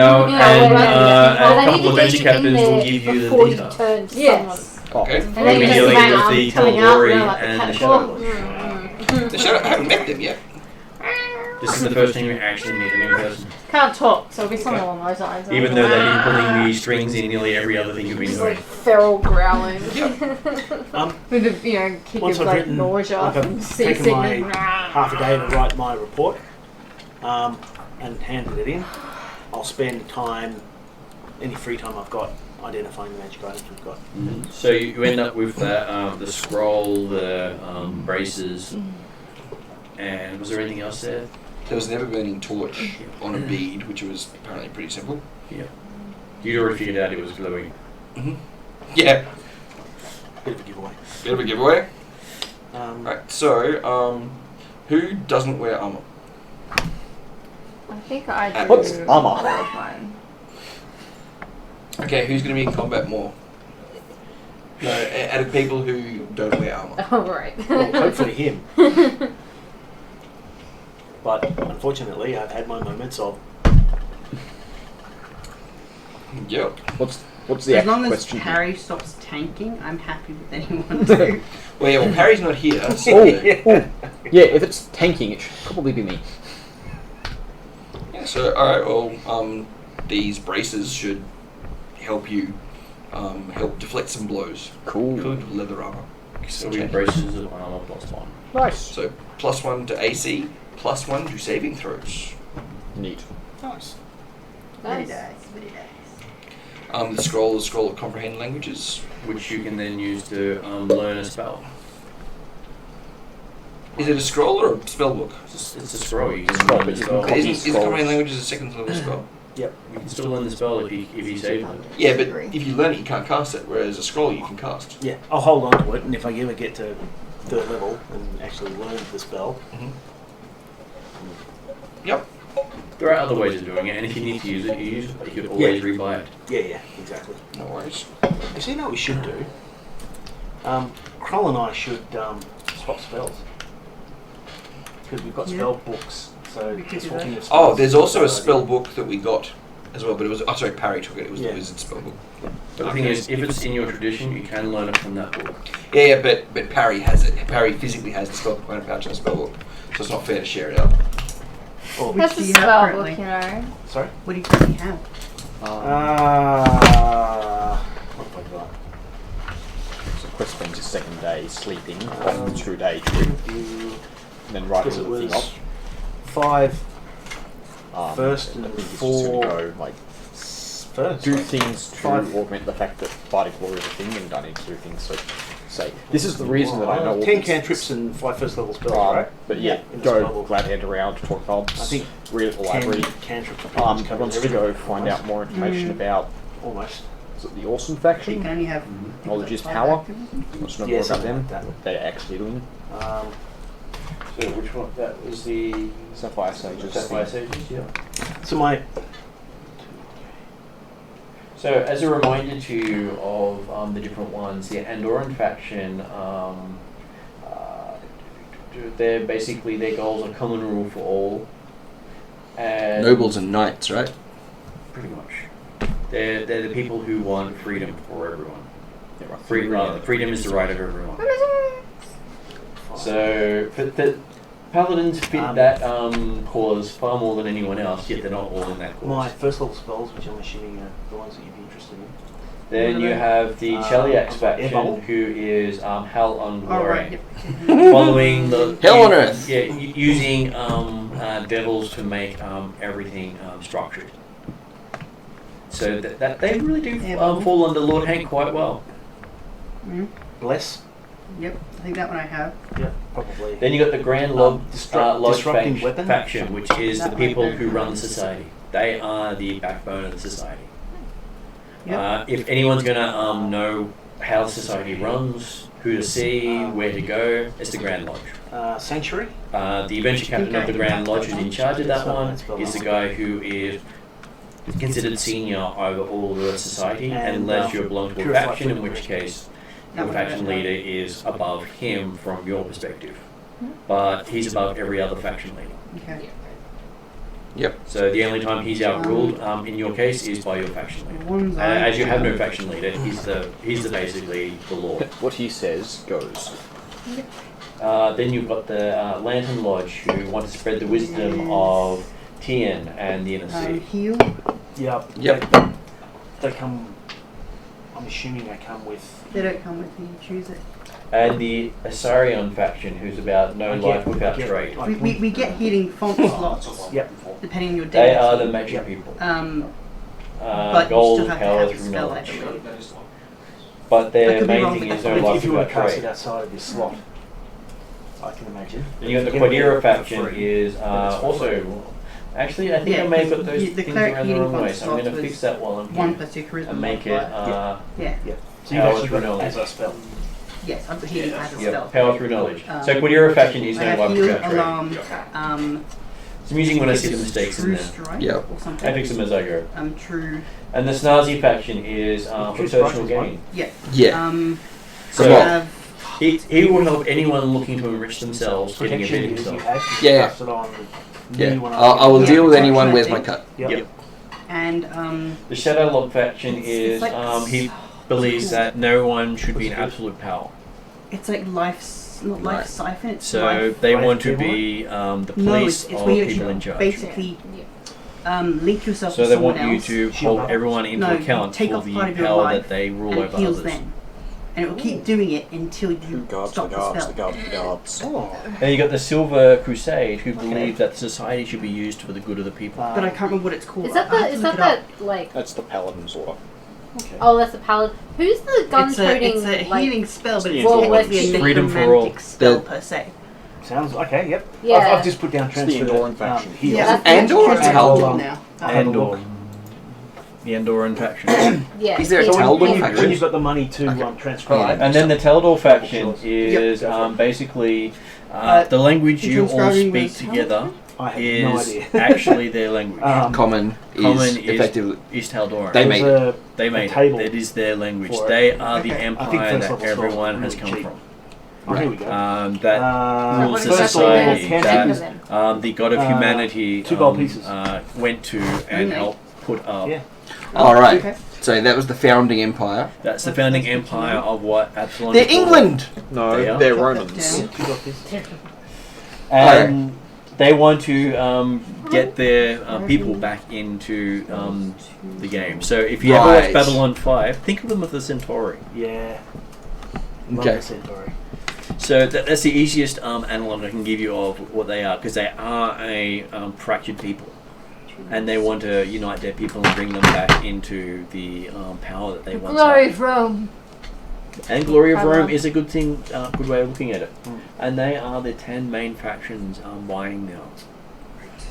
Speaker 2: couple of venture captains will give you the
Speaker 7: before you
Speaker 2: details.
Speaker 7: turn to
Speaker 3: Yes.
Speaker 5: Okay.
Speaker 7: someone.
Speaker 2: We'll be
Speaker 7: you
Speaker 2: dealing
Speaker 7: just
Speaker 2: with
Speaker 7: see
Speaker 2: the
Speaker 7: my arm coming out,
Speaker 2: Tal'Dorei
Speaker 7: you know, like the
Speaker 2: and the
Speaker 7: cat
Speaker 2: Shadowrun.
Speaker 5: The Shadow, I haven't met them yet.
Speaker 2: This is the first time you actually meet them in person.
Speaker 7: Can't talk, so it'll be something along those lines.
Speaker 2: Even though they've been pulling the strings in nearly every other thing you've been
Speaker 7: Just
Speaker 2: doing.
Speaker 7: like feral growling.
Speaker 3: With a, kick
Speaker 4: Once
Speaker 3: of
Speaker 4: I've
Speaker 3: like
Speaker 4: written,
Speaker 3: nausea
Speaker 4: like
Speaker 3: from
Speaker 4: I've taken my
Speaker 3: seasickness.
Speaker 4: half a day to write my report, and handed it in, I'll spend time, any free time I've got, identifying the magic items we've got.
Speaker 2: So you end up with the scroll, the braces, and was there anything else there?
Speaker 5: There was an ever-burning torch on a bead, which was apparently pretty simple.
Speaker 2: You'd already figured out it was glowing.
Speaker 5: Yeah,
Speaker 4: Bit of a giveaway.
Speaker 5: bit of a giveaway.
Speaker 4: Right.
Speaker 5: So, who doesn't wear armor?
Speaker 3: I think I do.
Speaker 8: What's armor?
Speaker 3: all of mine.
Speaker 5: Okay, who's going to be in combat more? No, out of people who don't wear armor.
Speaker 7: Oh, right.
Speaker 4: Well, hopefully him. But unfortunately, I've had my moments of.
Speaker 5: Yep.
Speaker 8: What's the
Speaker 6: As long
Speaker 8: actual
Speaker 6: as
Speaker 8: question?
Speaker 6: Harry stops tanking, I'm happy with anyone too.
Speaker 5: Well, yeah, well, Parry's not here, so...
Speaker 8: Oh, yeah, if it's tanking, it should probably be me.
Speaker 5: Yeah, so, alright, well, these braces should help you, help deflect some blows.
Speaker 8: Cool.
Speaker 5: Leather armor.
Speaker 2: So we braces of armor +1.
Speaker 8: Nice.
Speaker 5: So, +1 to AC, +1 to saving throws.
Speaker 8: Neat.
Speaker 4: Nice.
Speaker 6: Very
Speaker 7: Nice.
Speaker 6: nice, very nice.
Speaker 5: The scroll is Scroll of Comprehend Languages.
Speaker 2: Which you can then use to learn a spell.
Speaker 5: Is it a scroll or a spell book?
Speaker 2: It's a scroll. You can
Speaker 8: Scroll,
Speaker 2: learn
Speaker 8: but
Speaker 2: the
Speaker 8: you
Speaker 2: spell.
Speaker 8: can copy
Speaker 5: Is
Speaker 8: scrolls.
Speaker 5: Comprehend Languages a second level spell?
Speaker 2: You can still learn the spell if you save it.
Speaker 5: Yeah, but if you learn it, you can't cast it, whereas a scroll you can cast.
Speaker 4: Yeah, I'll hold on to it, and if I ever get to 3rd level and actually learn the spell,
Speaker 5: Yep.
Speaker 2: There are other ways of doing it, and if you need to use it, you use it. But you could always rebuy it.
Speaker 4: yeah, exactly.
Speaker 5: No worries.
Speaker 4: Actually, you know what we should do? Kroll and I should swap spells. Because we've got spell books, so
Speaker 6: We could do
Speaker 4: talking
Speaker 6: that.
Speaker 4: of spells,
Speaker 5: Oh, there's also a
Speaker 4: it's
Speaker 5: spell
Speaker 4: idea.
Speaker 5: book that we got as well, but it was... Oh, sorry, Parry took it. It was
Speaker 4: Yeah.
Speaker 5: the Wizard spell book.
Speaker 2: But the thing is, if it's in your tradition, you can learn it from that book.
Speaker 5: Yeah, but Parry has it. Parry physically has the spell component pouch in the spell book, so it's not fair to share it out.
Speaker 4: Oh,
Speaker 6: Which
Speaker 7: That's
Speaker 6: do
Speaker 7: a
Speaker 6: you have
Speaker 7: spell
Speaker 6: currently?
Speaker 7: book, you know.
Speaker 4: sorry?
Speaker 6: What do you currently have?
Speaker 4: What have I got?
Speaker 8: So Quest spends his second day sleeping on the 2-day trip, and then right
Speaker 4: Because
Speaker 8: as
Speaker 4: it
Speaker 8: the thing
Speaker 4: was
Speaker 8: up.
Speaker 4: 5 first
Speaker 8: and
Speaker 4: and
Speaker 8: I think he's just
Speaker 4: 4
Speaker 8: gonna go, like,
Speaker 4: first.
Speaker 8: do things to
Speaker 4: 5.
Speaker 8: augment the fact that Bardic Glory is a thing, and I need to do things so say, this is the reason that I know all
Speaker 4: 10
Speaker 8: these
Speaker 4: cantrips
Speaker 8: things.
Speaker 4: and 5 first level spells, right?
Speaker 8: But yeah,
Speaker 4: in the
Speaker 8: go
Speaker 4: spell book.
Speaker 8: glad head around, talk pubs,
Speaker 4: I think
Speaker 8: read at the
Speaker 4: 10
Speaker 8: library.
Speaker 4: cantrips.
Speaker 8: He wants to go find out more information about
Speaker 4: Almost.
Speaker 8: is it the Awesome
Speaker 6: You
Speaker 8: faction.
Speaker 6: can only have
Speaker 8: Knowledge is
Speaker 6: 5
Speaker 8: power.
Speaker 6: activism?
Speaker 8: Wants to know
Speaker 4: Yeah,
Speaker 8: more about
Speaker 4: something
Speaker 8: them,
Speaker 4: like that.
Speaker 8: what they're actually doing.
Speaker 2: So which one? That was the
Speaker 8: Sapphire Sages.
Speaker 2: Sapphire Sages, yeah.
Speaker 4: So my
Speaker 2: So as a reminder to you of the different ones, the Andorran faction, they're basically, their goals are common rule for all. And
Speaker 5: Nobles and knights, right?
Speaker 2: pretty much. They're the people who want freedom for everyone.
Speaker 8: Yeah, right.
Speaker 2: Freedom is the right of everyone. So the Paladins fit that cause far more than anyone else, yet they're not all in that cause.
Speaker 4: my first level spells, which I'm assuming are the ones that you'd be interested in.
Speaker 2: Then you have the Cheliax faction,
Speaker 4: Airbubble.
Speaker 2: who is Hell on
Speaker 6: Oh,
Speaker 2: Glory.
Speaker 6: right. Yep.
Speaker 2: Following the
Speaker 5: Hell on Earth.
Speaker 2: Yeah, using devils to make everything structured. So that they really do fall under Lord Hank quite well.
Speaker 6: Mhm.
Speaker 4: Bless.
Speaker 6: Yep, I think that one I have.
Speaker 4: Yeah, probably.
Speaker 2: Then you got the Grand Lodge
Speaker 4: disrupting weapons?
Speaker 2: faction, which is the
Speaker 6: That
Speaker 2: people
Speaker 6: might be-
Speaker 2: who run the society. They are the backbone of the society.
Speaker 6: Yep.
Speaker 2: If anyone's gonna know how the society runs, who to see, where to go, it's the Grand Lodge.
Speaker 4: Sanctuary.
Speaker 2: The adventure captain of the Grand Lodge who's in charge of that one is the guy who is considered senior over all the society,
Speaker 4: And,
Speaker 2: unless you belong to a
Speaker 4: Purified
Speaker 2: faction, in
Speaker 4: Fluid.
Speaker 2: which case
Speaker 6: That
Speaker 2: your
Speaker 6: one I
Speaker 2: faction
Speaker 6: have.
Speaker 2: leader is above him from your perspective. But he's above every other faction leader.
Speaker 6: Okay.
Speaker 5: Yep.
Speaker 2: So the only time he's outruled, in your case, is by your faction
Speaker 6: The
Speaker 2: leader.
Speaker 6: ones I
Speaker 2: As you have no faction leader, he's the basically the lord.
Speaker 8: What he says goes.
Speaker 2: Then you've got the Lantern Lodge, who want to spread the wisdom of Tien and the Inner Sea.
Speaker 6: heal.
Speaker 4: Yeah.
Speaker 5: Yep.
Speaker 4: They come. I'm assuming they come with.
Speaker 6: They don't come with you, choose it.
Speaker 2: And the Asarion faction, who's about no life without trade.
Speaker 6: We get healing font slots
Speaker 4: Yep.
Speaker 6: depending on your
Speaker 2: They
Speaker 6: day.
Speaker 2: are the magic people.
Speaker 6: But
Speaker 2: Gold,
Speaker 6: you still have to
Speaker 2: power
Speaker 6: have the
Speaker 2: through
Speaker 6: spell, I
Speaker 2: knowledge.
Speaker 6: believe.
Speaker 2: But
Speaker 6: I
Speaker 2: their
Speaker 6: could be
Speaker 2: main
Speaker 6: wrong,
Speaker 2: thing
Speaker 6: but
Speaker 2: is
Speaker 6: I
Speaker 2: no
Speaker 6: believe
Speaker 2: life
Speaker 4: If you want
Speaker 2: without
Speaker 4: to cast it
Speaker 2: trade.
Speaker 4: outside of this slot, I can imagine.
Speaker 2: Then you got the
Speaker 4: Get it
Speaker 2: Quadira
Speaker 4: for
Speaker 2: faction
Speaker 4: free.
Speaker 2: is also... Actually, I think I may have got those
Speaker 6: the
Speaker 2: things
Speaker 6: cleric
Speaker 2: around the
Speaker 6: healing
Speaker 2: wrong way,
Speaker 6: font
Speaker 2: so I'm going to
Speaker 6: slots
Speaker 2: fix
Speaker 6: was
Speaker 2: that while I'm
Speaker 6: 1
Speaker 2: here.
Speaker 6: plus your charisma
Speaker 2: And make it...
Speaker 6: modifier. Yeah.
Speaker 4: So you've
Speaker 2: Power
Speaker 4: actually
Speaker 2: through
Speaker 4: got it
Speaker 2: knowledge.
Speaker 4: as a spell.
Speaker 6: Yes, I've got healing as a
Speaker 2: Yeah,
Speaker 6: spell.
Speaker 2: power through knowledge.
Speaker 6: Um,
Speaker 2: So Quadira faction is
Speaker 6: I
Speaker 2: no
Speaker 6: have
Speaker 2: life
Speaker 6: heal,
Speaker 2: without trade.
Speaker 6: alarm,
Speaker 2: I'm using when I see the mistakes in
Speaker 6: True
Speaker 2: there.
Speaker 6: strike
Speaker 5: Yep.
Speaker 6: or something.
Speaker 2: I fix them as I go.
Speaker 6: True.
Speaker 2: And the snazzy faction is for
Speaker 4: True strike
Speaker 2: personal
Speaker 4: is one.
Speaker 2: gain.
Speaker 6: Yeah.
Speaker 5: Yeah.
Speaker 2: So
Speaker 6: I have
Speaker 2: he will help anyone looking to enrich themselves getting a bit
Speaker 4: Protection is you
Speaker 2: himself.
Speaker 4: had
Speaker 5: Yeah.
Speaker 4: passed it on.
Speaker 5: Yeah.
Speaker 4: New one
Speaker 5: I will
Speaker 6: Yeah,
Speaker 5: deal with
Speaker 6: protection,
Speaker 5: anyone.
Speaker 6: I
Speaker 5: Where's my
Speaker 6: think.
Speaker 5: cut?
Speaker 4: Yep.
Speaker 2: Yep.
Speaker 6: and
Speaker 2: The Shadow Log faction
Speaker 6: It's
Speaker 2: is
Speaker 6: like
Speaker 2: he believes that no one should be in absolute power.
Speaker 6: it's like not life
Speaker 5: Right.
Speaker 6: siphon. It's
Speaker 2: So
Speaker 6: life.
Speaker 2: they
Speaker 4: Life
Speaker 2: want to
Speaker 4: keyboard?
Speaker 2: be the
Speaker 6: No,
Speaker 2: police
Speaker 6: it's
Speaker 2: of
Speaker 6: where you
Speaker 2: people in
Speaker 6: actually
Speaker 2: charge.
Speaker 6: basically link yourself
Speaker 2: So
Speaker 6: to
Speaker 2: they
Speaker 6: someone
Speaker 2: want you
Speaker 6: else
Speaker 2: to
Speaker 4: Shield
Speaker 2: hold
Speaker 4: up.
Speaker 2: everyone into
Speaker 6: No, you
Speaker 2: account
Speaker 6: take
Speaker 2: for
Speaker 6: off
Speaker 2: the
Speaker 6: part of your
Speaker 2: power
Speaker 6: life
Speaker 2: that they rule
Speaker 6: and it
Speaker 2: over
Speaker 6: heals
Speaker 2: others.
Speaker 6: them. And it will keep doing it until you
Speaker 8: Who guards
Speaker 6: stop
Speaker 8: the
Speaker 6: the
Speaker 8: guards,
Speaker 6: spell.
Speaker 8: the guards, the guards.
Speaker 4: Oh.
Speaker 2: And you got the Silver Crusade, who believe that the society should be used for the good of the people.
Speaker 6: But I can't remember what it's called.
Speaker 7: Is that
Speaker 6: I'll have
Speaker 7: the
Speaker 6: to
Speaker 7: is
Speaker 6: look
Speaker 7: that
Speaker 6: it up.
Speaker 7: the like?
Speaker 8: That's the paladin's order.
Speaker 4: Okay.
Speaker 7: Oh, that's the paladin. Who's the gun
Speaker 6: It's
Speaker 7: toting?
Speaker 6: a
Speaker 7: like,
Speaker 6: healing spell, but it's
Speaker 8: Well,
Speaker 6: not
Speaker 7: let's
Speaker 6: really a
Speaker 2: freedom for all.
Speaker 6: necromantic spell
Speaker 5: The-
Speaker 6: per se.
Speaker 4: Sounds okay. Yep.
Speaker 7: Yeah.
Speaker 4: I've just put down
Speaker 8: It's the
Speaker 4: transfer.
Speaker 8: Enduring faction.
Speaker 4: Heal.
Speaker 6: Yeah,
Speaker 5: Andor or Tal'Dorei?
Speaker 6: now.
Speaker 2: Andor. The Andoran faction.
Speaker 7: yeah.
Speaker 5: Is there a
Speaker 7: he's-
Speaker 5: Tal'Dorei
Speaker 4: When
Speaker 5: faction?
Speaker 4: you've got the money to transfer.
Speaker 5: Alright.
Speaker 2: And then the Teldor faction
Speaker 4: Yep.
Speaker 2: is
Speaker 4: Go for it.
Speaker 2: basically the language you all
Speaker 6: transcribing
Speaker 2: speak
Speaker 6: was
Speaker 2: together
Speaker 4: I have no
Speaker 2: is
Speaker 4: idea.
Speaker 2: actually their language.
Speaker 5: Common is effectively.
Speaker 2: East Tal'Doran.
Speaker 5: They
Speaker 4: There's
Speaker 5: made
Speaker 4: a-
Speaker 2: They made
Speaker 4: table
Speaker 2: it. It is their language.
Speaker 4: for it.
Speaker 2: They are the
Speaker 6: Okay.
Speaker 4: I think
Speaker 2: empire
Speaker 4: first
Speaker 2: that
Speaker 4: level
Speaker 2: everyone
Speaker 4: spells
Speaker 2: has
Speaker 4: really
Speaker 2: come
Speaker 4: cheap.
Speaker 2: from.
Speaker 4: Oh, here we go.
Speaker 2: That rules the
Speaker 4: first
Speaker 2: society
Speaker 4: level,
Speaker 2: that the god of humanity
Speaker 4: 2 gold pieces.
Speaker 2: went to and helped put up.
Speaker 4: Yeah.
Speaker 5: All right.
Speaker 6: Okay.
Speaker 5: So that was the founding empire.
Speaker 2: That's the founding empire of what Absalom.
Speaker 5: They're England.
Speaker 8: No,
Speaker 2: They are?
Speaker 8: they're
Speaker 6: Jot that
Speaker 8: Romans.
Speaker 6: down.
Speaker 4: 2 gold pieces.
Speaker 2: And they want to get their people back into the game. So if you ever watch
Speaker 5: Right.
Speaker 2: Babylon 5, think of them as the Centauri.
Speaker 4: Yeah. Love
Speaker 5: Okay.
Speaker 4: the Centauri.
Speaker 2: So that's the easiest analog I can give you of what they are, because they are a fractured people. And they want to unite their people and bring them back into the power that they once
Speaker 7: Glory
Speaker 2: had.
Speaker 7: from.
Speaker 2: And Glory of
Speaker 7: Power.
Speaker 2: Rome is a good thing, good way of looking at it. And they are the 10 main factions vying now.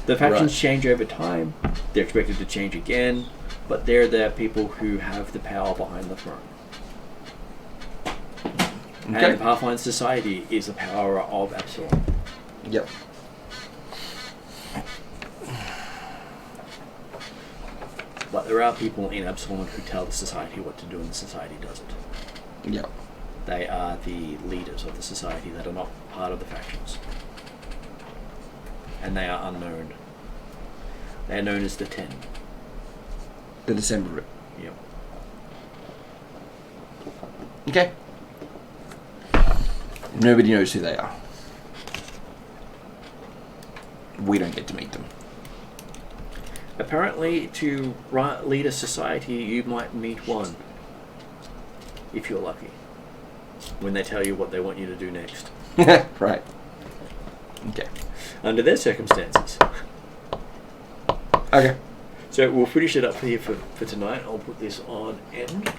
Speaker 2: The factions
Speaker 5: Right.
Speaker 2: change over time. They're expected to change again, but they're the people who have the power behind the throne.
Speaker 5: Okay.
Speaker 2: And the Pathfinder Society is the power of Absalom.
Speaker 5: Yep.
Speaker 2: But there are people in Absalom who tell the society what to do, and the society doesn't.
Speaker 5: Yep.
Speaker 2: They are the leaders of the society that are not part of the factions. And they are unknown. They are known as the 10.
Speaker 5: The December.
Speaker 2: Yep.
Speaker 5: Okay. Nobody knows who they are. We don't get to meet them.
Speaker 2: Apparently, to lead a society, you might meet one. If you're lucky. When they tell you what they want you to do next.
Speaker 5: Right. Okay.
Speaker 2: Under their circumstances.
Speaker 5: Okay.
Speaker 2: So we'll finish it up here for tonight. I'll put this on end.